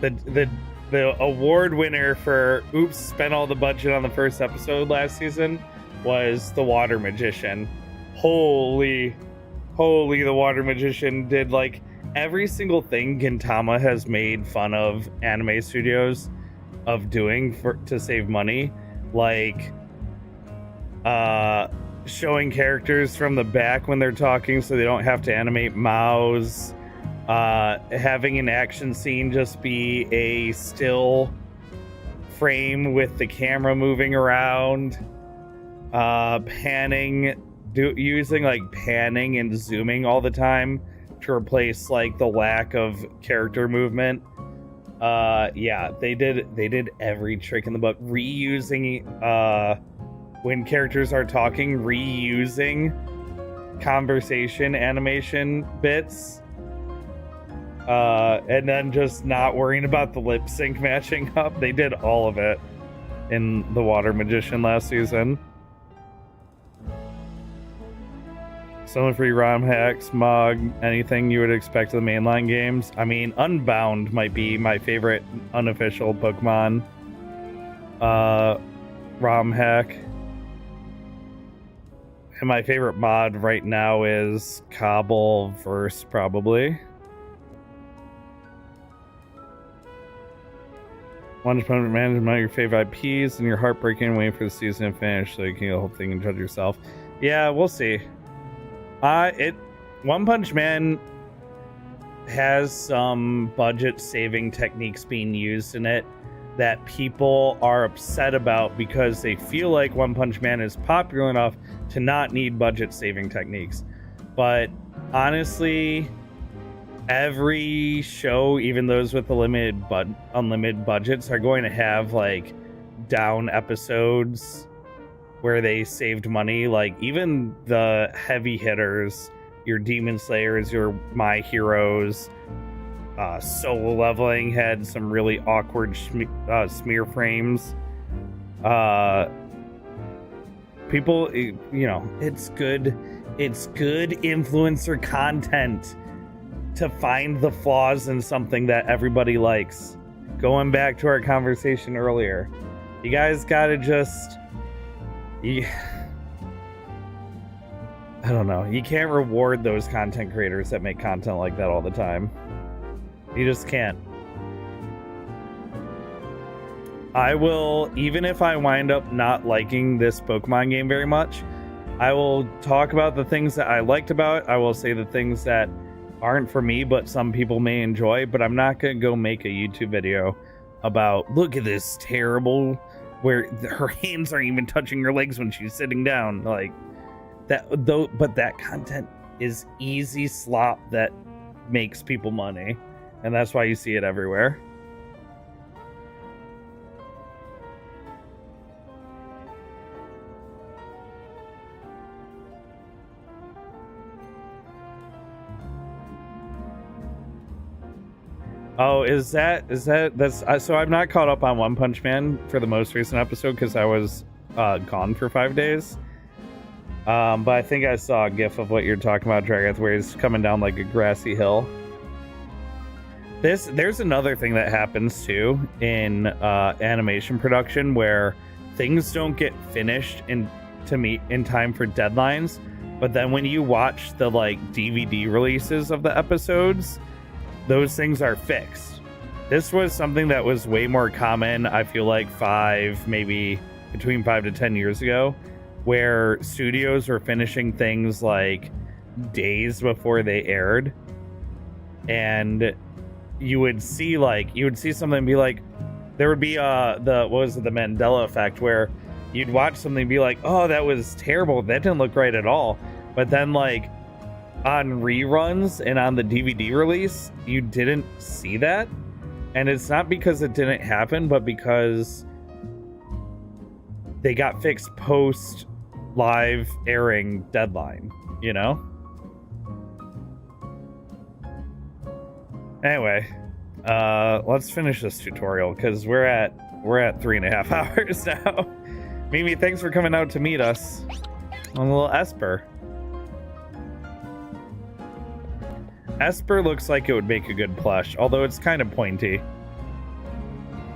the award winner for oops, spent all the budget on the first episode last season was The Water Magician. Holy, The Water Magician did like every single thing Gintama has made fun of anime studios of doing to save money, like showing characters from the back when they're talking so they don't have to animate mouths, having an action scene just be a still frame with the camera moving around, using like panning and zooming all the time to replace like the lack of character movement. Yeah, they did every trick in the book, reusing when characters are talking, reusing conversation animation bits, and then just not worrying about the lip sync matching up. They did all of it in The Water Magician last season. Some free ROM hacks, Mog, anything you would expect of the mainline games. I mean, Unbound might be my favorite unofficial Pokemon ROM hack. And my favorite mod right now is Cobbleverse, probably. One Punch Man is one of your favorite IPs, and you're heartbreaking waiting for the season to finish so you can get the whole thing and judge yourself. Yeah, we'll see. One Punch Man has some budget-saving techniques being used in it that people are upset about because they feel like One Punch Man is popular enough to not need budget-saving techniques. But honestly, every show, even those with unlimited budgets, are going to have like down episodes where they saved money. Like even the heavy hitters, your Demon Slayers, your My Heroes, Solo Leveling had some really awkward smear frames. People, you know, it's good influencer content. to find the flaws in something that everybody likes. Going back to our conversation earlier, you guys gotta just... I don't know. You can't reward those content creators that make content like that all the time. You just can't. I will, even if I wind up not liking this Pokemon game very much, I will talk about the things that I liked about it. I will say the things that aren't for me, but some people may enjoy, but I'm not going to go make a YouTube video about, look at this terrible, where her hands aren't even touching her legs when she's sitting down. Like, that, though, but that content is easy slop that makes people money, and that's why you see it everywhere. Oh, that's so I'm not caught up on One Punch Man for the most recent episode because I was gone for 5 days. But I think I saw a gif of what you're talking about, Dragath, where he's coming down like a grassy hill. There's another thing that happens too in animation production where things don't get finished in time for deadlines, but then when you watch the like DVD releases of the episodes, those things are fixed. This was something that was way more common, I feel like maybe between 5 to 10 years ago, where studios were finishing things like days before they aired. And you would see something and be like, there would be the Mandela effect, where you'd watch something and be like, oh, that was terrible, that didn't look right at all. But then like on reruns and on the DVD release, you didn't see that. And it's not because it didn't happen, but because they got fixed post live airing deadline, you know? Anyway, let's finish this tutorial because we're at 3.5 hours now. Mimi, thanks for coming out to meet us on a little Esper. Esper looks like it would make a good plush, although it's kind of pointy.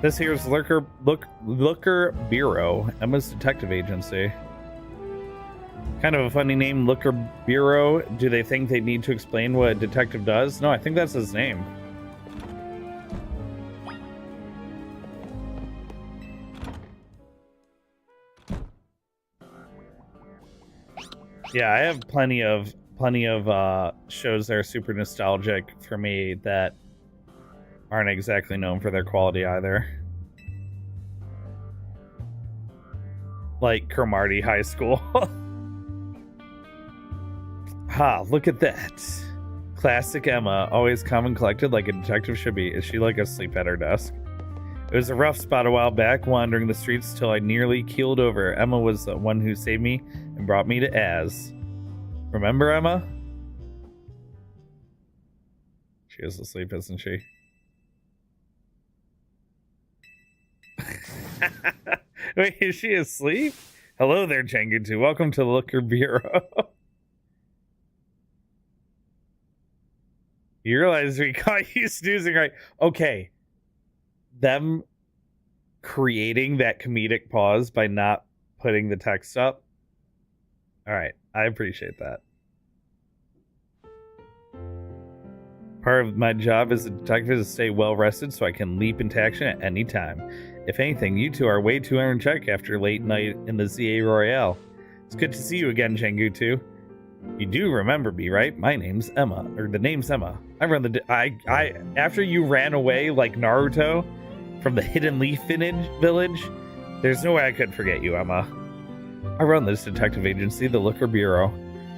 This here's Looker Bureau, Emma's detective agency. Kind of a funny name, Looker Bureau. Do they think they need to explain what a detective does? No, I think that's his name. Yeah, I have plenty of shows that are super nostalgic for me that aren't exactly known for their quality either. Like Cromartie High School. Ha, look at that. Classic Emma, always calm and collected like a detective should be. Is she like asleep at her desk? It was a rough spot a while back, wandering the streets till I nearly keeled over. Emma was the one who saved me and brought me to Az. Remember Emma? She is asleep, isn't she? Wait, is she asleep? Hello there, Changutu. Welcome to the Looker Bureau. You realize we caught you snoozing, right? Okay. Them creating that comedic pause by not putting the text up. All right. I appreciate that. Part of my job as a detective is to stay well rested so I can leap into action at any time. If anything, you two are way too energetic after late night in the ZA Royale. It's good to see you again, Changutu. You do remember me, right? My name's Emma, or the name's Emma. I run the after you ran away like Naruto from the Hidden Leaf Village, there's no way I could forget you, Emma. I run this detective agency, the Looker Bureau.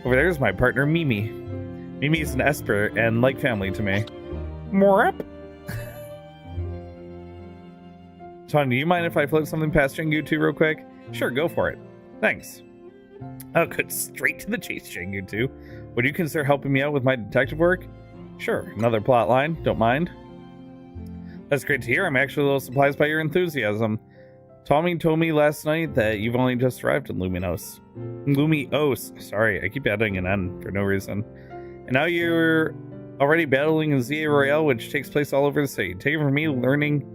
Over there's my partner, Mimi. Mimi's an Esper and like family to me. Morep. Ton, do you mind if I float something past Changutu real quick? Sure, go for it. Thanks. I'll cut straight to the chase, Changutu. Would you consider helping me out with my detective work? Sure, another plot line, don't mind. That's great to hear. I'm actually a little surprised by your enthusiasm. Tommy told me last night that you've only just arrived in Lumios. Sorry, I keep adding an N for no reason. And now you're already battling in ZA Royale, which takes place all over the city. Take it from me, learning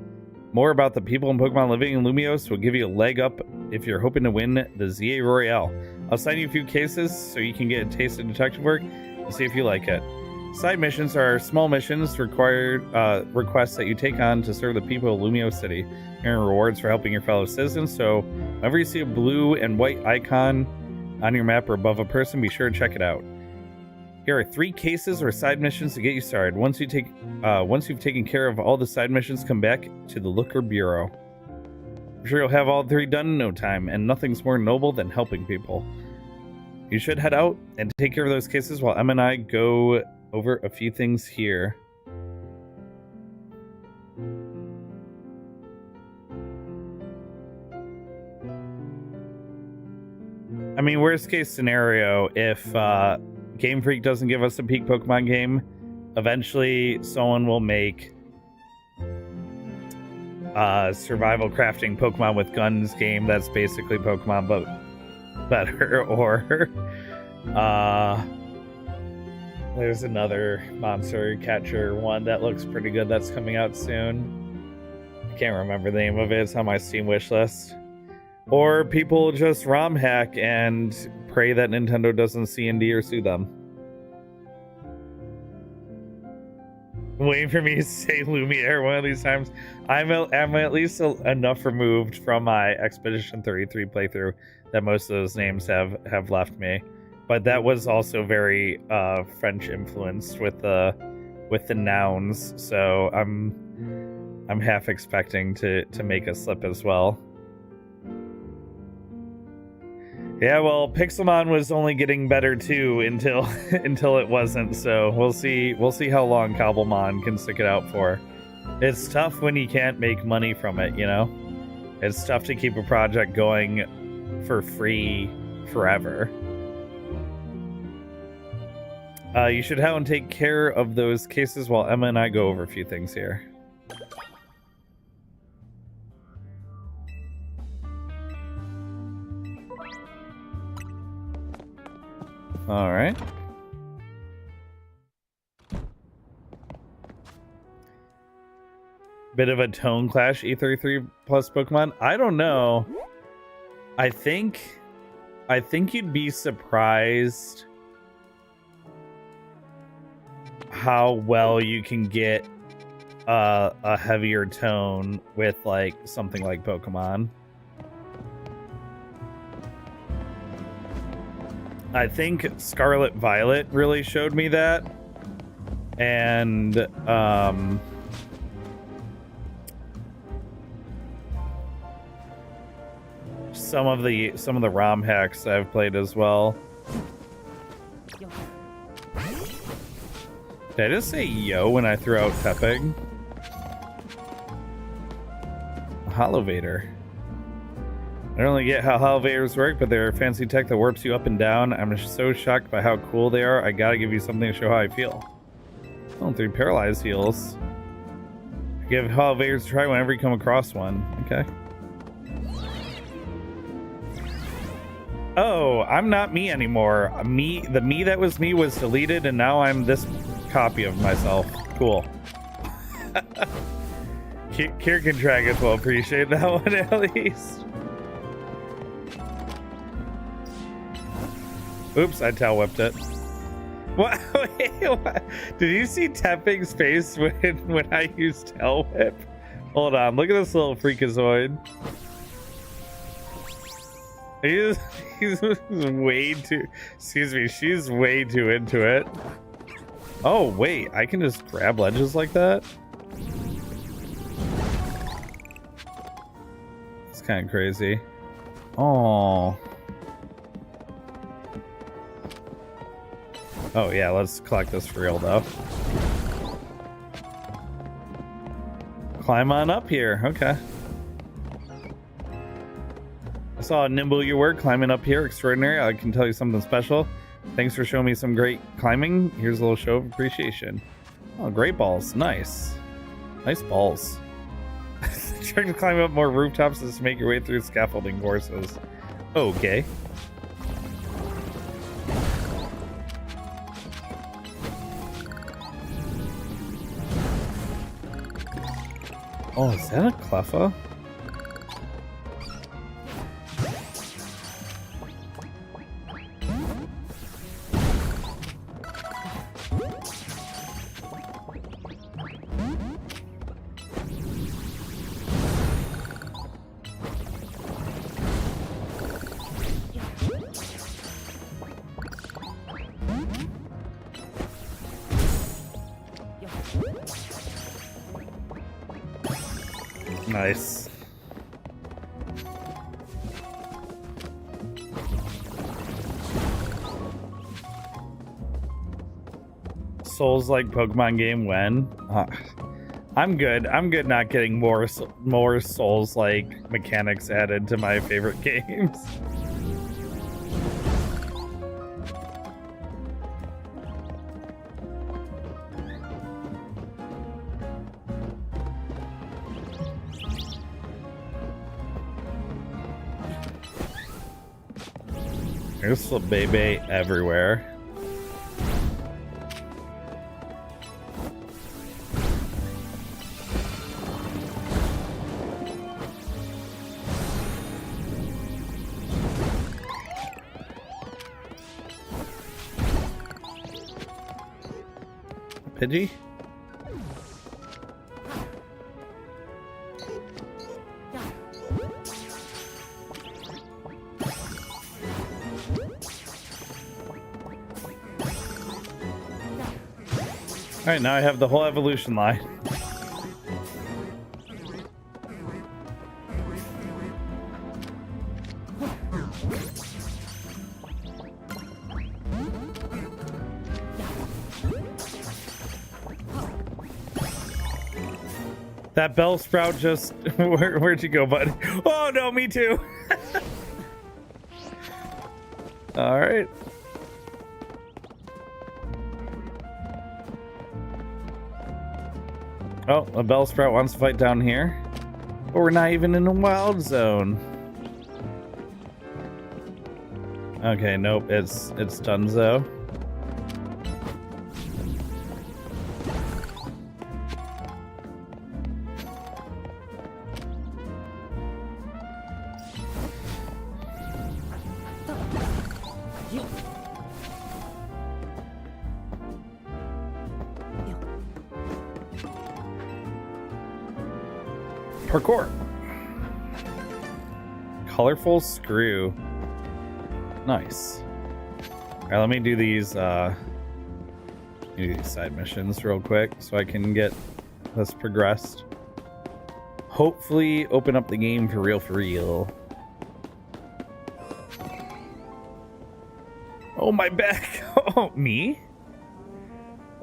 more about the people and Pokemon living in Lumiose will give you a leg up if you're hoping to win the ZA Royale. I'll assign you a few cases so you can get a taste of detective work and see if you like it. Side missions are small missions required requests that you take on to serve the people of Lumiose City. Earn rewards for helping your fellow citizens, so whenever you see a blue and white icon on your map or above a person, be sure to check it out. Here are 3 cases or side missions to get you started. Once you've taken care of all the side missions, come back to the Looker Bureau. I'm sure you'll have all 3 done in no time, and nothing's more noble than helping people. You should head out and take care of those cases while Em and I go over a few things here. I mean, worst case scenario, if Game Freak doesn't give us a peak Pokemon game, eventually someone will make a survival crafting Pokemon with guns game that's basically Pokemon but better. Or there's another monster catcher one that looks pretty good that's coming out soon. I can't remember the name of it. It's on my Steam wish list. Or people just ROM hack and pray that Nintendo doesn't C&D or sue them. Waiting for me to say Lumiere one of these times. I'm at least enough removed from my Expedition 33 playthrough that most of those names have left me. But that was also very French influenced with the nouns, so I'm half expecting to make a slip as well. Yeah, well, Pixelmon was only getting better too until it wasn't. So we'll see how long Cobblemon can stick it out for. It's tough when you can't make money from it, you know. It's tough to keep a project going for free forever. You should have and take care of those cases while Emma and I go over a few things here. All right. Bit of a tone clash, E33 plus Pokemon. I don't know. I think you'd be surprised how well you can get a heavier tone with like something like Pokemon. I think Scarlet Violet really showed me that, and some of the ROM hacks I've played as well. Did I just say yo when I threw out Tepig? Holovator. I don't really get how Holovators work, but they're fancy tech that warps you up and down. I'm so shocked by how cool they are. I gotta give you something to show how I feel. Oh, 3 paralyzed heals. Give Holovators a try whenever you come across one. Okay. Oh, I'm not me anymore. The me that was me was deleted, and now I'm this copy of myself. Cool. Kirkendragus will appreciate that one at least. Oops, I tail whipped it. What? Wait, what? Did you see Tepig's face when I used tail whip? Hold on, look at this little freakazoid. He's way too. Excuse me, she's way too into it. Oh wait, I can just grab ledges like that. It's kind of crazy. Oh. Oh yeah, let's collect this for real though. Climb on up here, okay. I saw how nimble you were climbing up here, extraordinary. I can tell you something special. Thanks for showing me some great climbing. Here's a little show of appreciation. Oh, great balls, nice. Nice balls. Trying to climb up more rooftops to make your way through scaffolding courses. Okay. Oh, is that a Cleffa? Nice. Souls like Pokemon game when? I'm good. I'm good not getting more Souls like mechanics added to my favorite games. There's the Bebe everywhere. Pidgey? Alright, now I have the whole evolution line. That Bellsprout just... where'd you go, buddy? Oh, no, me too. Alright. Oh, a Bellsprout wants to fight down here. But we're not even in a wild zone. Okay, nope, it's Dunzo. Parkour. Colorful screw. Nice. Alright, let me do these side missions real quick so I can get this progressed. Hopefully open up the game for real. Oh, my back. Oh, me?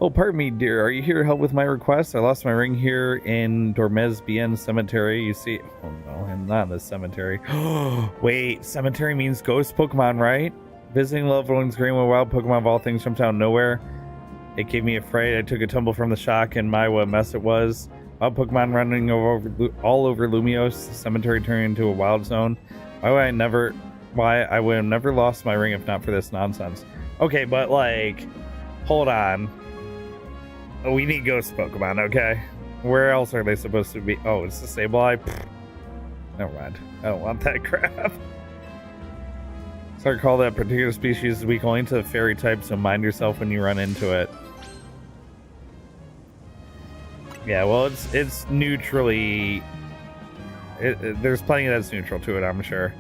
Oh, pardon me, dear. Are you here to help with my request? I lost my ring here in Dormez Bien Cemetery. You see... Oh, no. I'm not in the cemetery. Wait. Cemetery means ghost Pokemon, right? Visiting loved ones, green with wild Pokemon of all things jumped out of nowhere. It gave me a fright. I took a tumble from the shock, and my, what a mess it was. Wild Pokemon running all over Lumios. The cemetery turned into a wild zone. Why I would have never lost my ring if not for this nonsense. Okay, but, like... Hold on. Oh, we need ghost Pokemon, okay? Where else are they supposed to be? Oh, it's the Sableye? Never mind. I don't want that crap. So I recall that particular species is weak only to the fairy type, so mind yourself when you run into it. Yeah, well, it's neutrally... there's plenty that's neutral to it, I'm sure.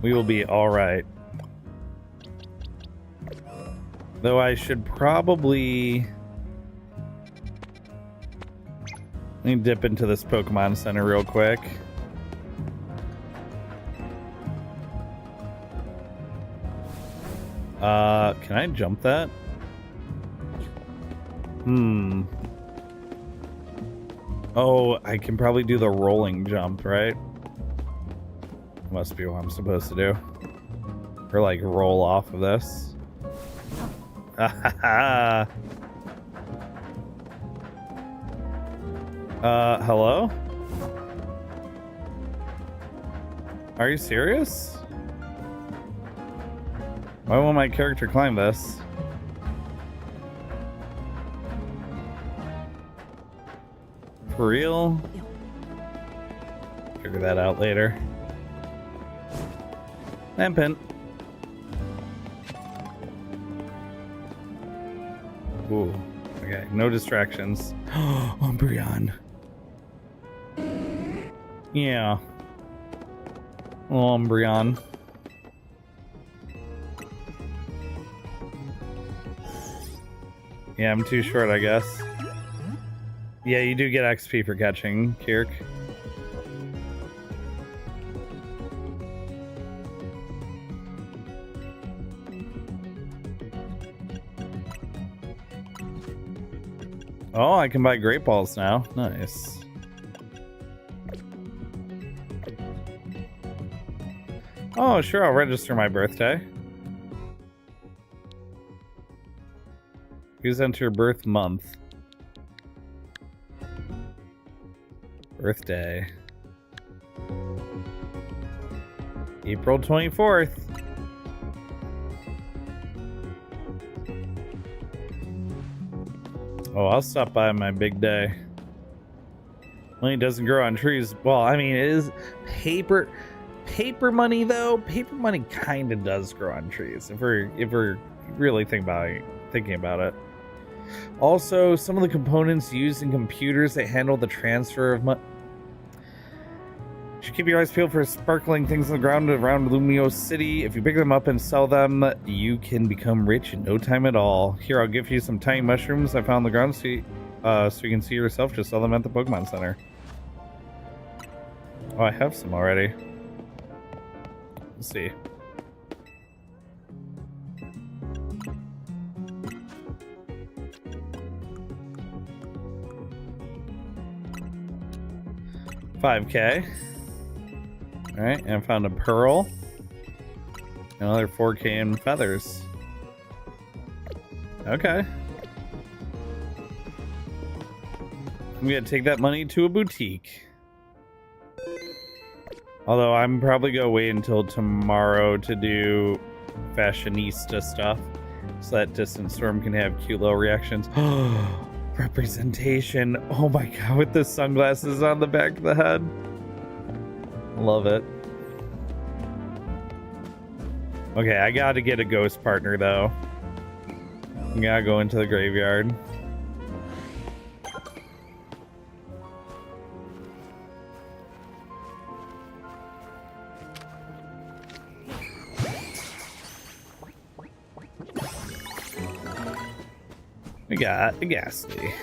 We will be alright. Though I should probably... Let me dip into this Pokemon Center real quick. Can I jump that? Oh, I can probably do the rolling jump, right? Must be what I'm supposed to do. Or like roll off of this. Hello? Are you serious? Why won't my character climb this? For real? Figure that out later. Lampin. Ooh. Okay, no distractions. Umbreon. Yeah. Umbreon. Yeah, I'm too short, I guess. Yeah, you do get XP for catching, Kirk. Oh, I can buy Great Balls now. Nice. Oh, sure, I'll register my birthday. Please enter birth month. Birthday. April 24th. Oh, I'll stop by my big day. Money doesn't grow on trees. Well, I mean, it is paper money though. Paper money kind of does grow on trees if we're really thinking about it. Also, some of the components used in computers that handle the transfer of money. Should keep your eyes peeled for sparkling things on the ground around Lumio City. If you pick them up and sell them, you can become rich in no time at all. Here, I'll give you some tiny mushrooms I found on the ground so you can see yourself. Just sell them at the Pokemon Center. Oh, I have some already. Let's see. $5K. Alright, and I found a pearl. Another 4K in feathers. Okay. I'm gonna take that money to a boutique. Although I'm probably gonna wait until tomorrow to do fashionista stuff. So that Distant Storm can have cute little reactions. Representation. Oh my god, with the sunglasses on the back of the head. Love it. Okay, I gotta get a ghost partner though. I gotta go into the graveyard. We got a Ghastly.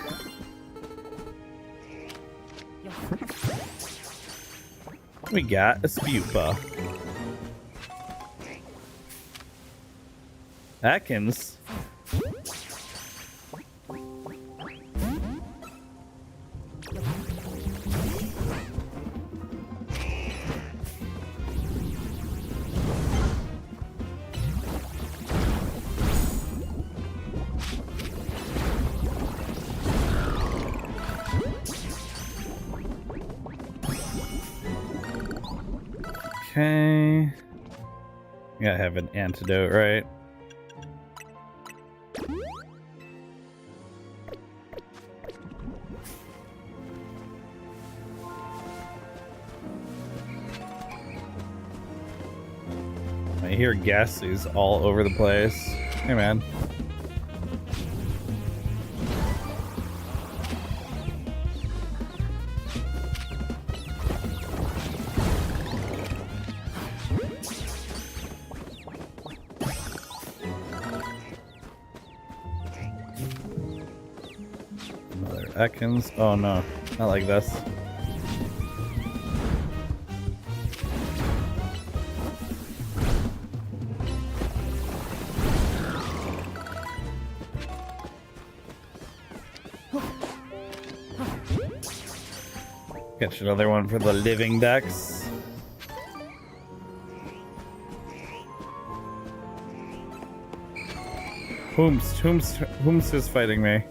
We got a Spupa. Atkins. Okay. Gotta have an antidote, right? I hear Ghastlies all over the place. Hey, man. Another Ekans. Oh no, not like this. Catch another one for the living decks. Whomst is fighting me?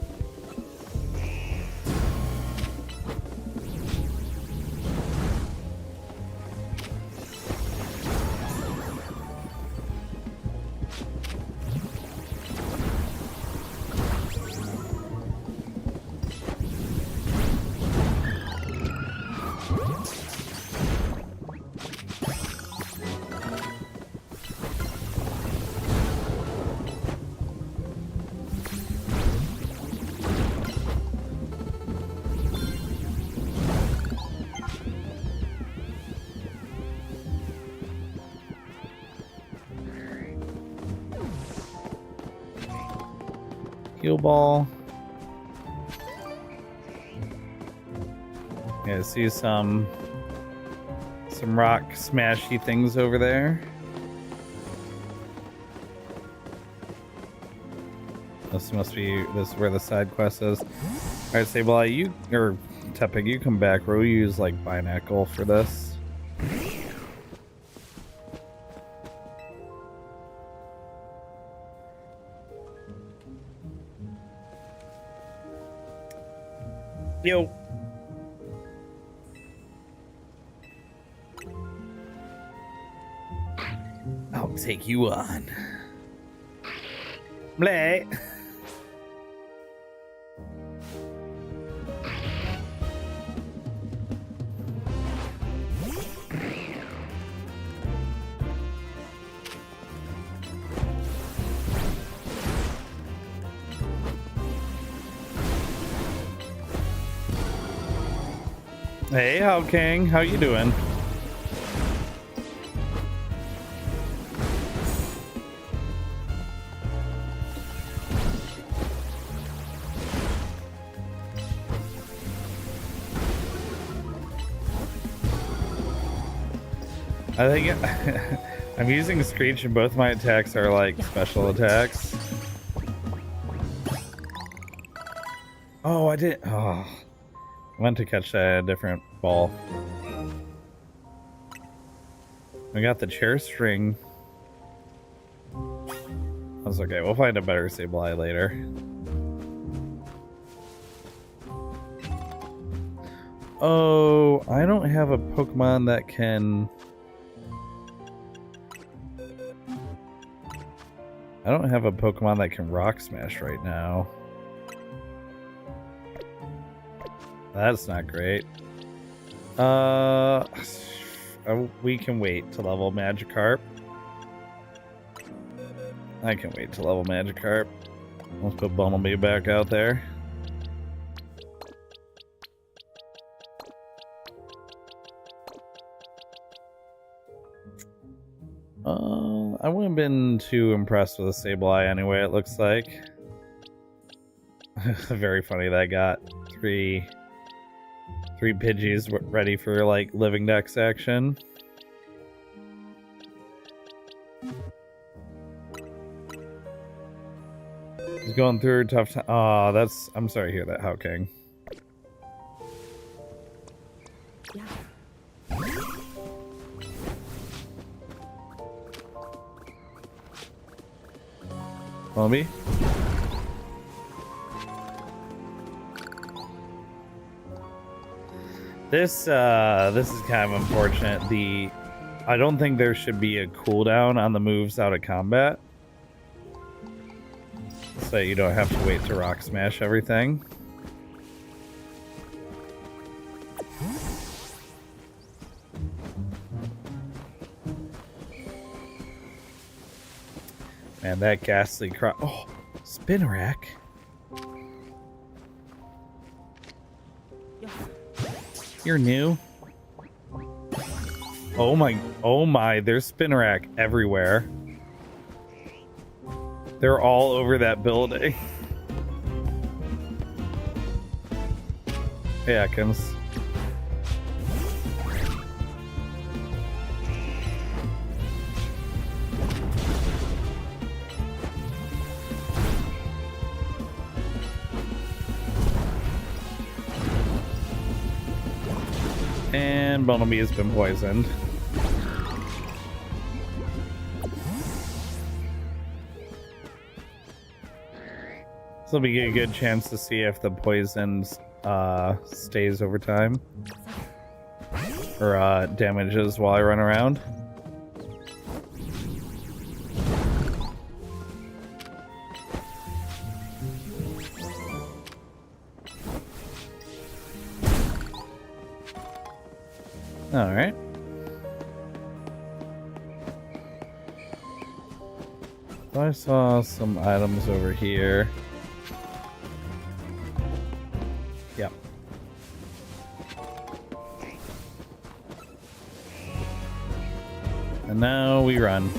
Heal ball. Yeah, I see some rock smashy things over there. This must be where the side quest is. Alright, Sableye, you or Tepig, you come back. We'll use like Binacle for this. Yo. I'll take you on. Bleh. Hey, How King, how you doing? I think I'm using Screech and both my attacks are like special attacks. Oh, I did. Oh, I went to catch a different ball. We got the chair string. That's okay. We'll find a better Sableye later. Oh, I don't have a Pokemon that can... I don't have a Pokemon that can Rock Smash right now. That's not great. We can wait to level Magikarp. I can wait to level Magikarp. Let's put Bumblebee back out there. I wouldn't have been too impressed with a Sableye anyway, it looks like. Very funny that I got three Pidgeys ready for like living dex action. He's going through a tough time. Oh, that's... I'm sorry to hear that, How King. Mommy? This is kind of unfortunate. I don't think there should be a cooldown on the moves out of combat, so you don't have to wait to Rock Smash everything. Man, that ghastly cry. Oh, Spinarak. You're new. Oh my, there's Spinarak everywhere. They're all over that building. Hey, Atkins. And Bumblebee has been poisoned. This will be a good chance to see if the poison stays over time. Or damages while I run around. Alright. I saw some items over here. Yep. And now we run.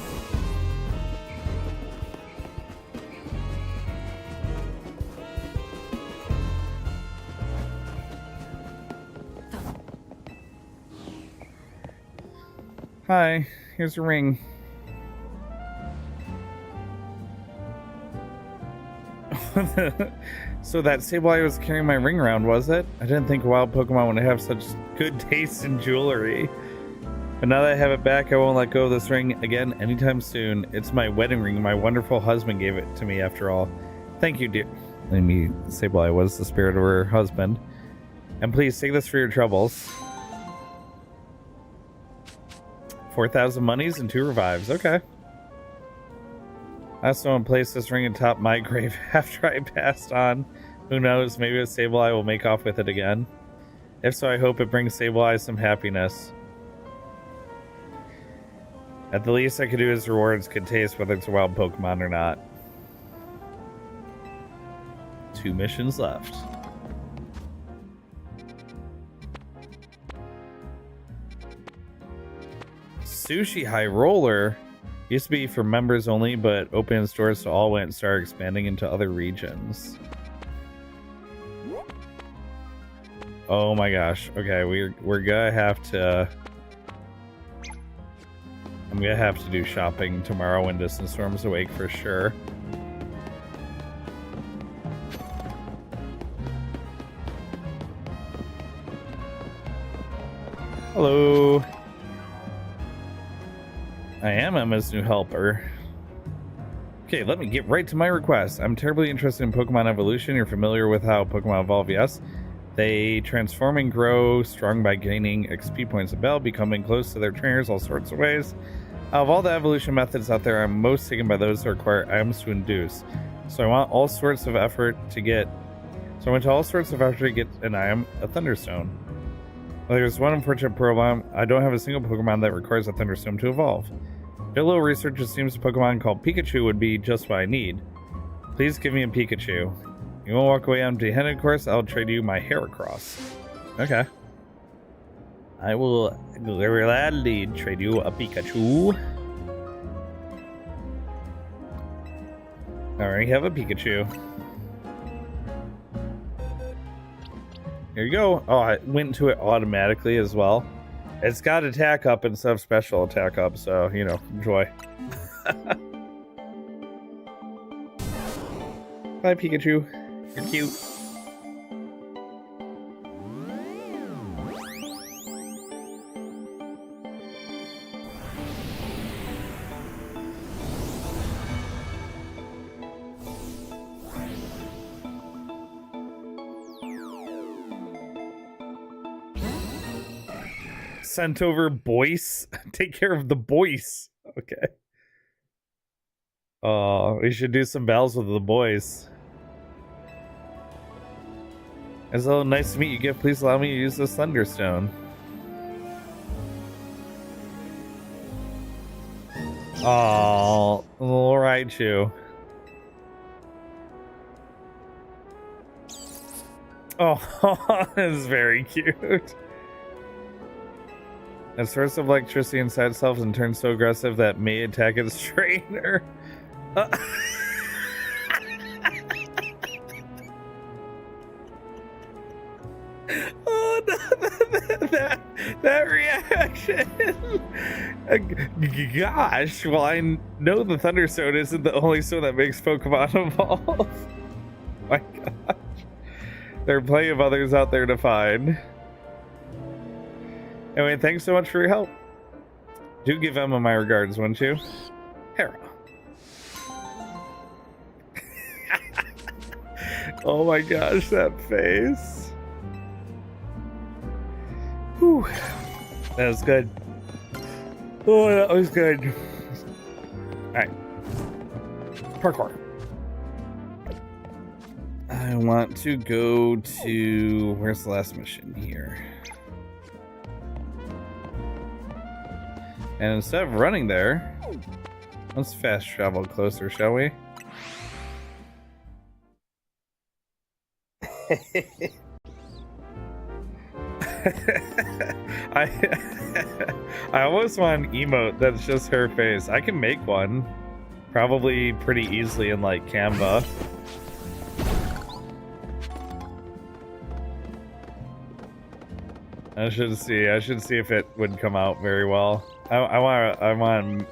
Hi, here's your ring. So that Sableye was carrying my ring around, was it? I didn't think wild Pokemon would have such good taste in jewelry. But now that I have it back, I won't let go of this ring again anytime soon. It's my wedding ring. My wonderful husband gave it to me after all. Thank you, dear. I mean, Sableye was the spirit of her husband. And please take this for your troubles. 4,000 monies and 2 revives. Okay. I also want to place this ring atop my grave after I passed on. Who knows, maybe a Sableye will make off with it again. If so, I hope it brings Sableye some happiness. At the least I could do is rewards could taste whether it's a wild Pokemon or not. 2 missions left. Sushi High Roller used to be for members only, but opened stores to all when it started expanding into other regions. Oh my gosh. Okay, we're gonna have to... I'm gonna have to do shopping tomorrow when Distant Storm's awake for sure. Hello. I am Emma's new helper. Okay, let me get right to my request. I'm terribly interested in Pokemon evolution. You're familiar with how Pokemon evolve, yes? They transform and grow strong by gaining XP points of battle, becoming close to their trainers all sorts of ways. Out of all the evolution methods out there, I'm most taken by those that require items to induce. So I went to all sorts of effort to get an item, a Thunderstone. Well, there's one unfortunate problem. I don't have a single Pokemon that requires a Thunderstone to evolve. Did a little research, it seems a Pokemon called Pikachu would be just what I need. Please give me a Pikachu. You won't walk away empty-handed, of course. I'll trade you my Heracross. Okay. I will gladly trade you a Pikachu. I already have a Pikachu. Here you go. Oh, I went to it automatically as well. It's got attack up instead of special attack up, so, you know, enjoy. Bye, Pikachu. You're cute. Sent over Boyce. Take care of the Boyce. Okay. Oh, we should do some battles with the boys. It's a little nice to meet you, Gift. Please allow me to use this Thunderstone. Oh, little Raichu. Oh, it's very cute. A source of electricity inside itself and turns so aggressive that may attack its trainer. Oh no, that reaction. Gosh, well, I know the Thunderstone isn't the only stone that makes Pokemon evolve. My gosh. There are plenty of others out there to find. Anyway, thanks so much for your help. Do give Emma my regards, wouldn't you? Hera. Oh my gosh, that face. Whew. That was good. Oh, that was good. Alright. Parkour. I want to go to... Where's the last mission here? And instead of running there, let's fast travel closer, shall we? I almost want an emote that's just her face. I can make one. Probably pretty easily in like Canva. I should see if it would come out very well. I want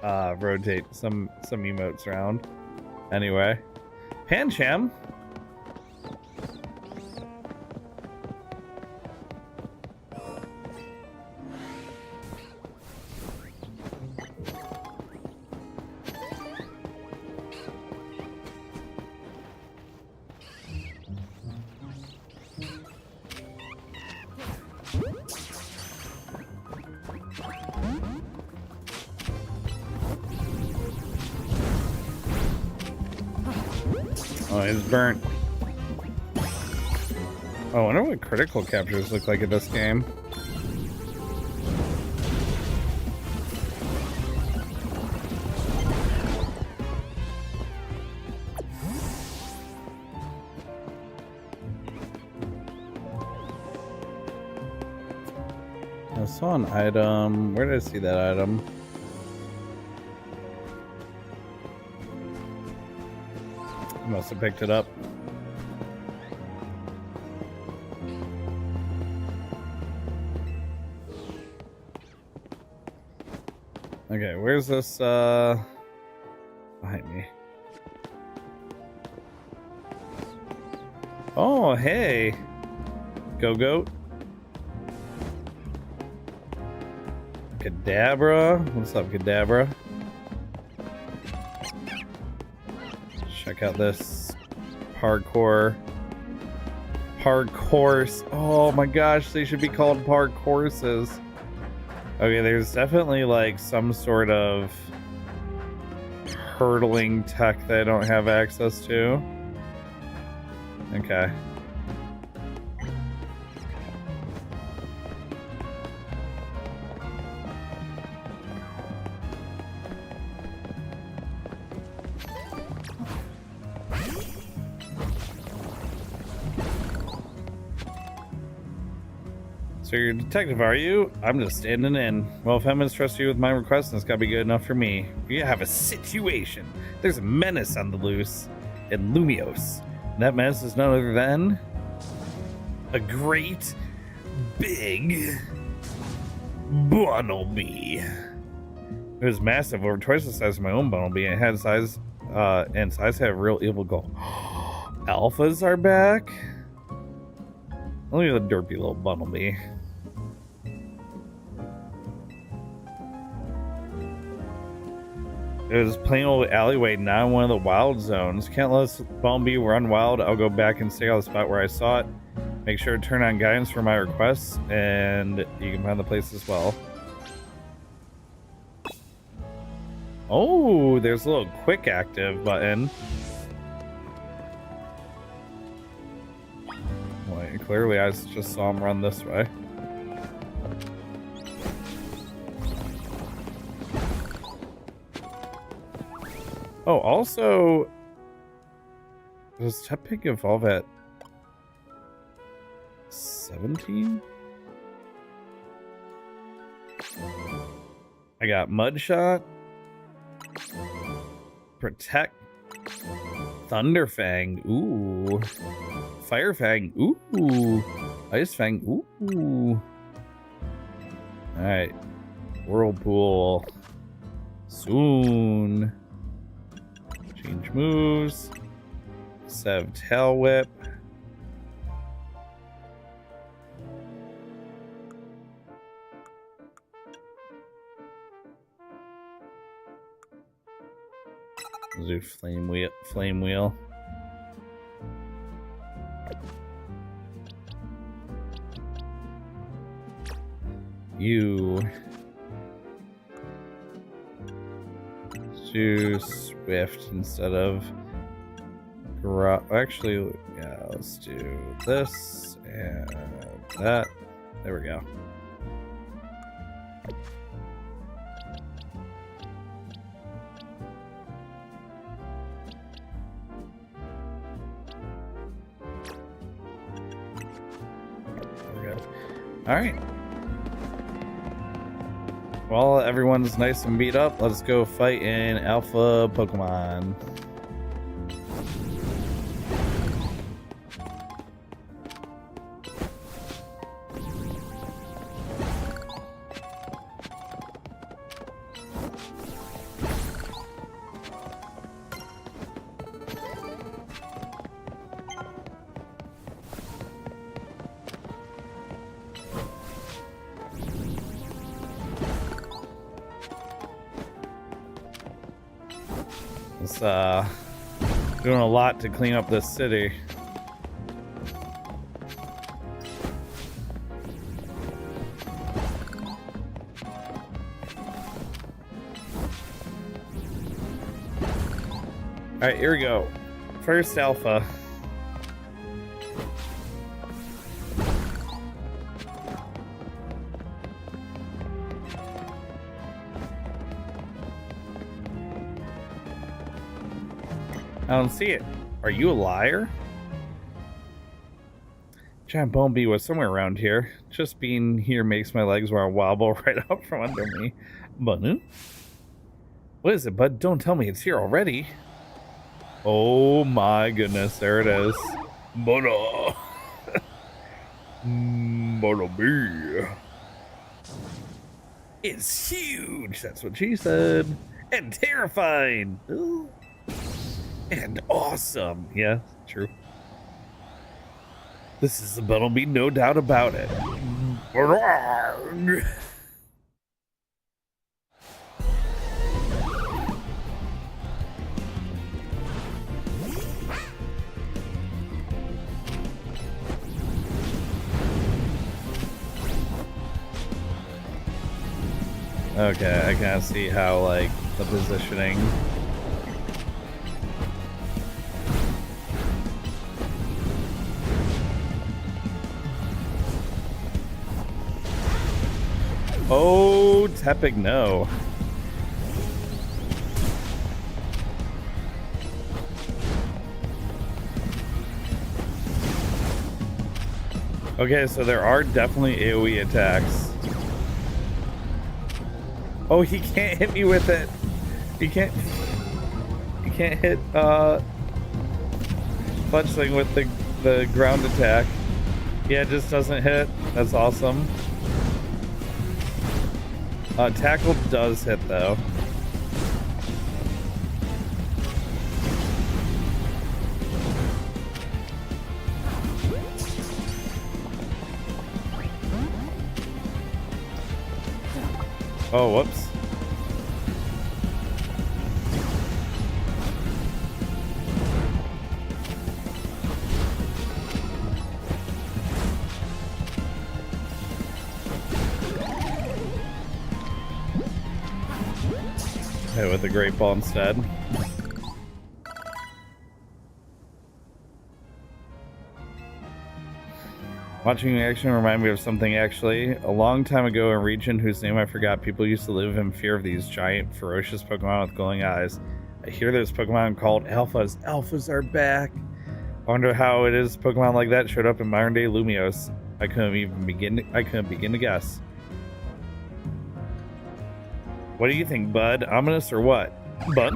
to rotate some emotes around. Anyway, Pancham. Oh, it's burnt. Oh, I wonder what critical captures look like in this game. I saw an item. Where did I see that item? I must have picked it up. Okay, where's this behind me? Oh, hey. Go-Goat. Kadabra. What's up, Kadabra? Check out this parkour. Parkours. Oh my gosh, they should be called parkourses. Okay, there's definitely like some sort of hurdling tech that I don't have access to. Okay. So you're a detective, are you? I'm just standing in. Well, if Hemmons trusts you with my request, then it's gotta be good enough for me. You have a situation. There's a menace on the loose in Lumios. And that menace is none other than a great big Bunnelby. It was massive, over twice the size of my own Bunnelby, and it had size had a real evil goal. Alphas are back? Look at the derpy little Bunnelby. It was plain old alleyway, not one of the wild zones. Can't let this Bunnelby run wild. I'll go back and stay on the spot where I saw it. Make sure to turn on guidance for my requests, and you can find the place as well. Oh, there's a little quick active button. Wait, clearly I just saw him run this way. Oh, also, does Tepig evolve at 17? I got Mudshot, Protect, Thunderfang, ooh, Firefang, ooh, Icefang, ooh. Alright, Whirlpool, soon. Change moves. Sev Tail Whip. Let's do Flame Wheel. You do Swift instead of actually, yeah, let's do this and that. There we go. There we go. All right. While everyone's nice and beat up, let's go fight in Alpha Pokemon. It's doing a lot to clean up this city. Alright, here we go. First alpha. I don't see it. Are you a liar? Giant bone bee was somewhere around here. Just being here makes my legs want to wobble right out from under me. Banu? What is it, bud? Don't tell me it's here already. Oh my goodness, there it is. Bana. Bana bee. It's huge, that's what she said. And terrifying. Ooh. And awesome. Yeah, true. This is the Bumblebee, no doubt about it. Okay, I can't see how, like, the positioning. Oh, Tepig, no. Okay, so there are definitely AoE attacks. Oh, he can't hit me with it. He can't hit Fudgling with the ground attack. Yeah, it just doesn't hit. That's awesome. Tackle does hit though. Oh, whoops. Hit with the great ball instead. Watching the action remind me of something actually. A long time ago in a region whose name I forgot, people used to live in fear of these giant, ferocious Pokemon with glowing eyes. I hear there's Pokemon called Alphas. Alphas are back! I wonder how it is Pokemon like that showed up in modern day Lumios. I couldn't begin to guess. What do you think, bud? Ominous or what? Bud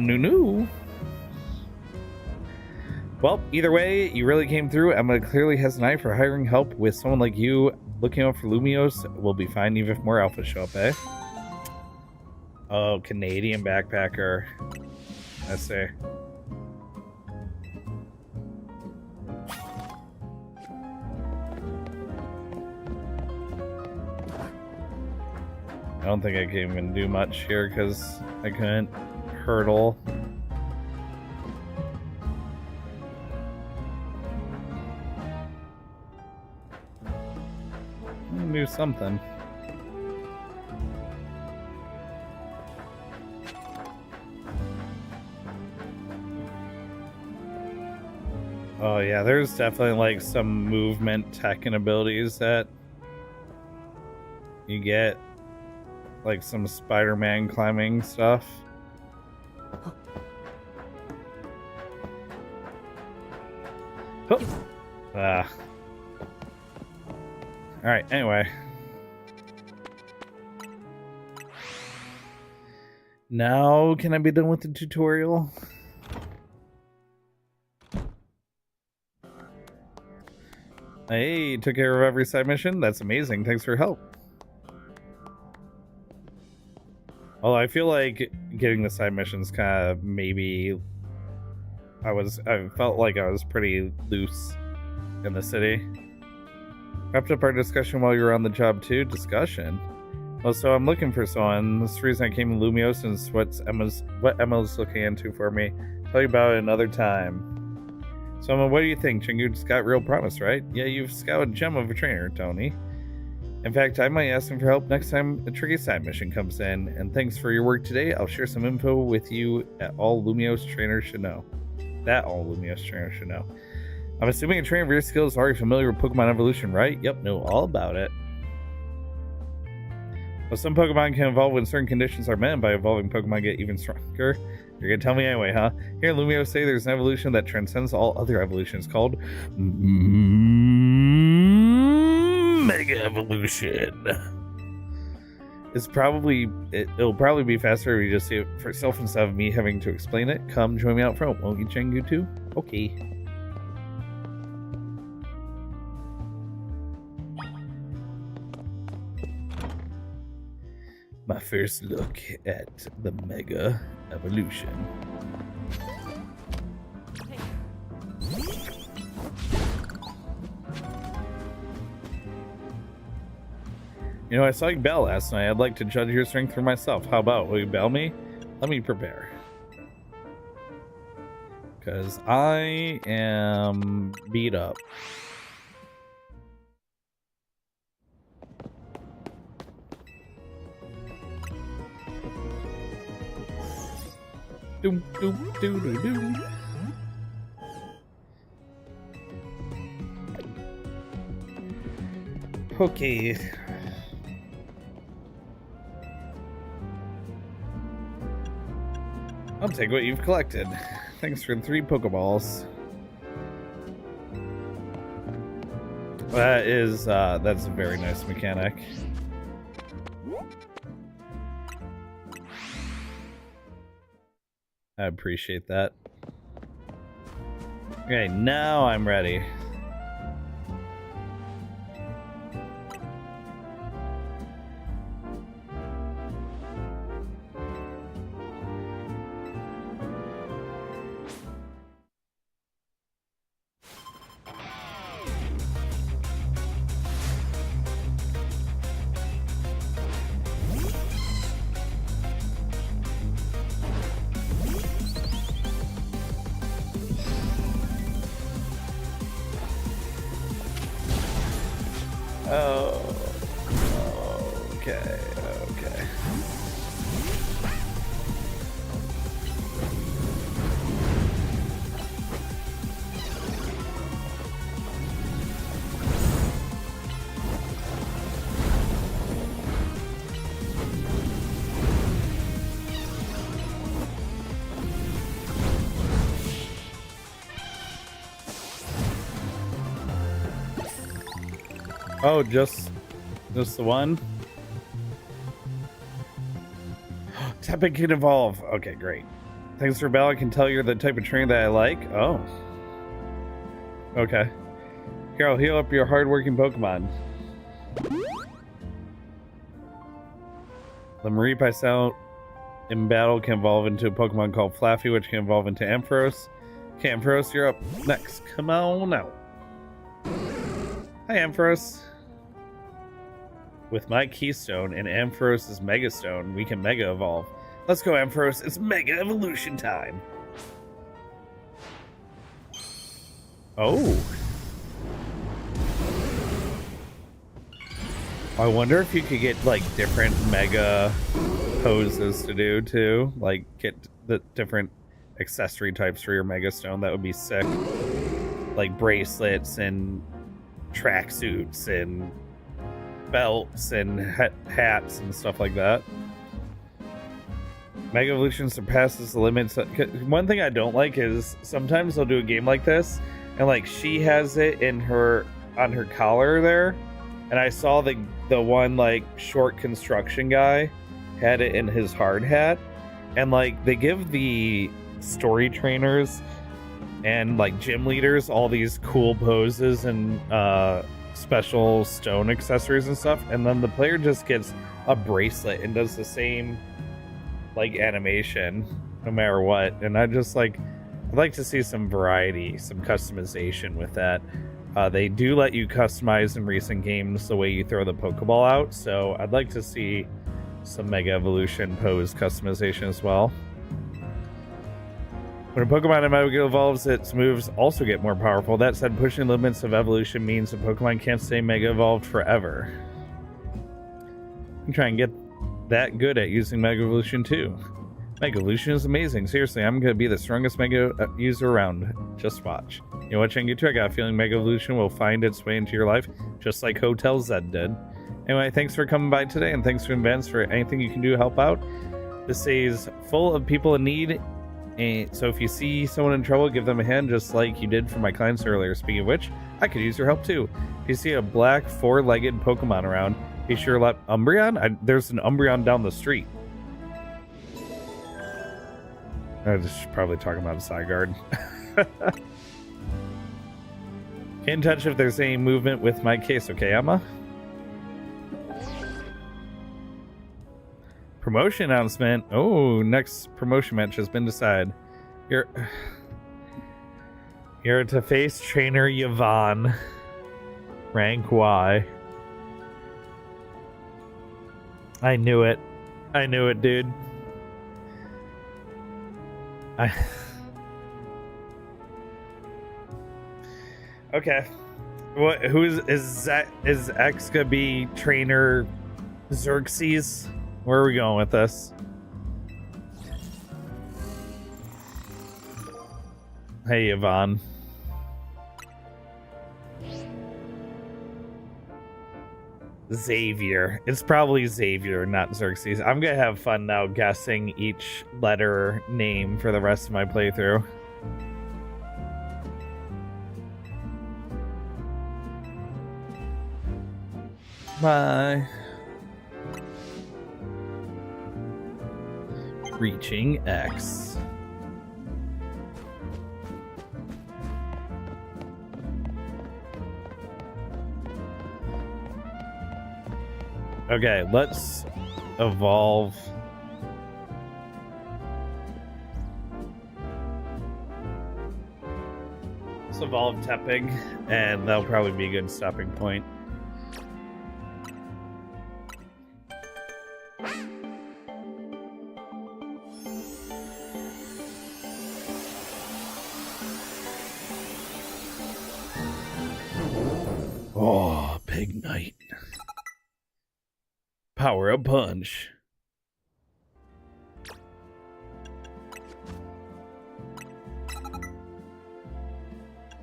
Nunu. Well, either way, you really came through. Emma clearly has an eye for hiring help. With someone like you looking out for Lumios, we'll be fine even if more alphas show up, eh? Oh, Canadian backpacker. I see. I don't think I can even do much here because I couldn't hurdle. Do something. Oh yeah, there's definitely like some movement tech and abilities that you get, like some Spider-Man climbing stuff. Ah. Alright, anyway. Now, can I be done with the tutorial? Hey, took care of every side mission? That's amazing. Thanks for your help. Although I feel like getting the side missions kind of maybe... I felt like I was pretty loose in the city. Wrapped up our discussion while you were on the job too. Discussion? Well, so I'm looking for someone. This is the reason I came to Lumios, and it's what Emma's looking into for me. Tell you about it another time. So, Emma, what do you think? Chingu's got real promise, right? Yeah, you've scouted a gem of a trainer, Tony. In fact, I might ask him for help next time a tricky side mission comes in. And thanks for your work today. I'll share some info with you that all Lumios trainers should know. I'm assuming a trainer of your skills is already familiar with Pokemon evolution, right? Yep, know all about it. Well, some Pokemon can evolve when certain conditions are met, and by evolving, Pokemon get even stronger. You're gonna tell me anyway, huh? Here in Lumios say there's an evolution that transcends all other evolutions called Mega Evolution. It'll probably be faster if you just see it for yourself instead of me having to explain it. Come join me out front, won't you, Chingu too? Okay. My first look at the Mega Evolution. You know, I saw you bell last night. I'd like to judge your strength for myself. How about, will you bell me? Let me prepare. Because I am beat up. Doom, doom, doo, doo, doo. Okay. I'll take what you've collected. Thanks for 3 Pokeballs. That's a very nice mechanic. I appreciate that. Okay, now I'm ready. Okay. Oh, just the one? Tepig can evolve. Okay, great. Thanks for Bell. I can tell you're the type of trainer that I like. Oh. Okay. Here, I'll heal up your hardworking Pokemon. The Mareep I sent in battle can evolve into a Pokemon called Flaffy, which can evolve into Ampharos. Okay, Ampharos, you're up next. Come on out. Hi, Ampharos. With my Keystone and Ampharos' Mega Stone, we can Mega Evolve. Let's go, Ampharos. It's Mega Evolution time. Oh. I wonder if you could get, like, different Mega poses to do, too. Like, get the different accessory types for your Mega Stone. That would be sick. Like, bracelets and tracksuits and belts and hats and stuff like that. Mega Evolution surpasses the limits. One thing I don't like is sometimes they'll do a game like this and like she has it in her on her collar there, and I saw the one like short construction guy had it in his hard hat, and like they give the story trainers and like gym leaders all these cool poses and special stone accessories and stuff, and then the player just gets a bracelet and does the same like animation no matter what. And I just like, I'd like to see some variety, some customization with that. They do let you customize in recent games the way you throw the Pokeball out, so I'd like to see some Mega Evolution pose customization as well. When a Pokemon in Mega evolves, its moves also get more powerful. That said, pushing limits of evolution means a Pokemon can't stay Mega evolved forever. I'm trying to get that good at using Mega Evolution too. Mega Evolution is amazing. Seriously, I'm going to be the strongest Mega user around. Just watch. You know what, Changu2? I got a feeling Mega Evolution will find its way into your life, just like Hotel Zed did. Anyway, thanks for coming by today, and thanks to Invents for anything you can do to help out. This is full of people in need, and so if you see someone in trouble, give them a hand, just like you did for my clients earlier. Speaking of which, I could use your help too. If you see a black, four-legged Pokemon around, be sure to let Umbreon? There's an Umbreon down the street. I was probably talking about a Zygarde. Get in touch if there's any movement with my case, okay, Emma? Promotion announcement. Oh, next promotion match has been decided. You're to face trainer Yvonne. Rank Y. I knew it. I knew it, dude. Okay. What? Is X gonna be trainer Xerxes? Where are we going with this? Hey, Yvonne. Xavier. It's probably Xavier, not Xerxes. I'm gonna have fun now guessing each letter name for the rest of my playthrough. Bye. Reaching X. Okay, let's evolve. Let's evolve Tepig, and that'll probably be a good stopping point. Oh, Pig Knight. Power up punch.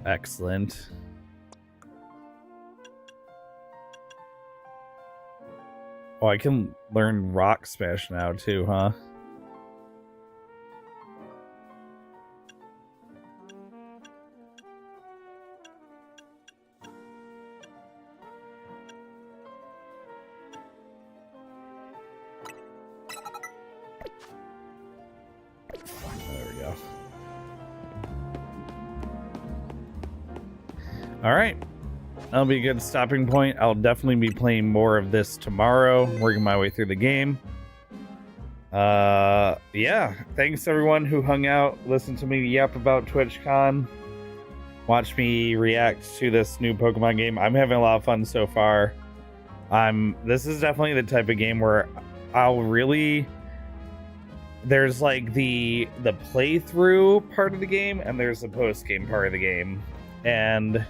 Excellent. Oh, I can learn Rock Smash now too, huh? Alright. That'll be a good stopping point. I'll definitely be playing more of this tomorrow, working my way through the game. Yeah. Thanks everyone who hung out, listened to me yap about TwitchCon, watch me react to this new Pokemon game. I'm having a lot of fun so far. This is definitely the type of game where I'll really... There's like the playthrough part of the game, and there's the post-game part of the game. And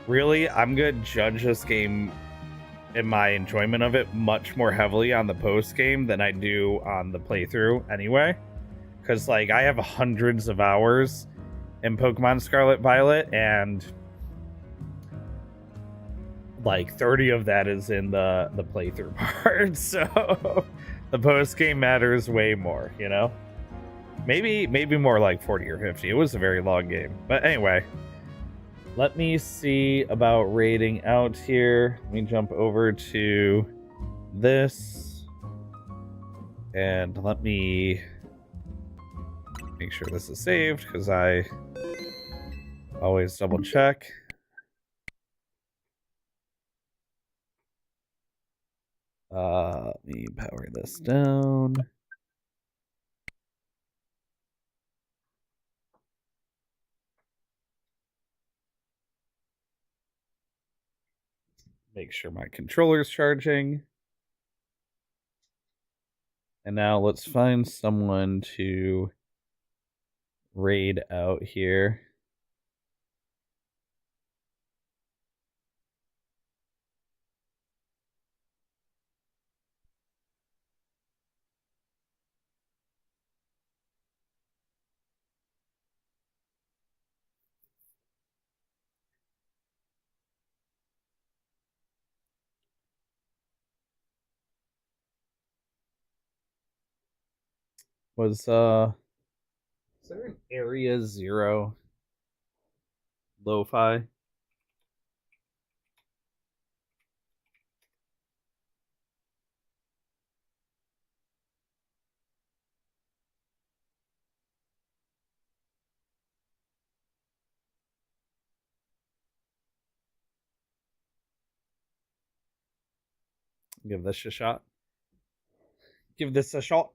really, I'm gonna judge this game in my enjoyment of it much more heavily on the post game than I do on the playthrough anyway. Because like I have hundreds of hours in Pokemon Scarlet Violet, and like 30 of that is in the playthrough part. So the post game matters way more, you know? Maybe more like 40 or 50. It was a very long game. But anyway. Let me see about raiding out here. Let me jump over to this. And let me make sure this is saved, because I always double check. Let me power this down. Make sure my controller's charging. And now let's find someone to raid out here. Was is there an area 0 lo-fi? Give this a shot. Give this a shot.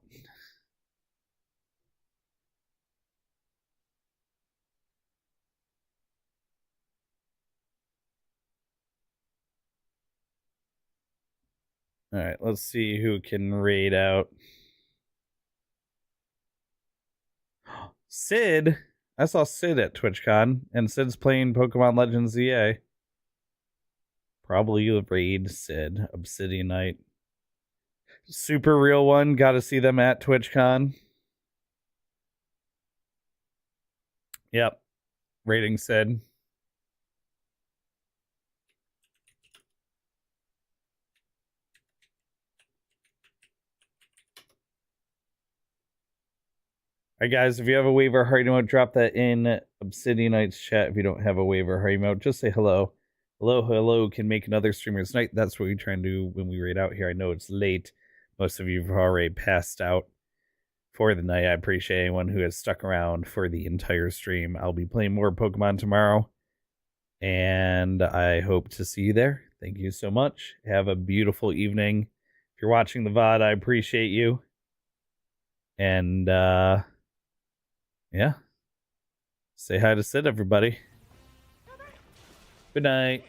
All right, let's see who can raid out. Sid. I saw Sid at TwitchCon, and Sid's playing Pokemon Legends ZA. Probably raid Sid. Obsidian Knight. Super Real One. Got to see them at TwitchCon. Yep. Rating Sid. Alright guys, if you have a waiver heart emote, drop that in Obsidian Knight's chat. If you don't have a waiver heart emote, just say hello. Hello can make another streamer's night. That's what we try and do when we raid out here. I know it's late. Most of you have already passed out for the night. I appreciate anyone who has stuck around for the entire stream. I'll be playing more Pokemon tomorrow, and I hope to see you there. Thank you so much. Have a beautiful evening. If you're watching the VOD, I appreciate you. And, yeah. Say hi to Sid, everybody. Good night.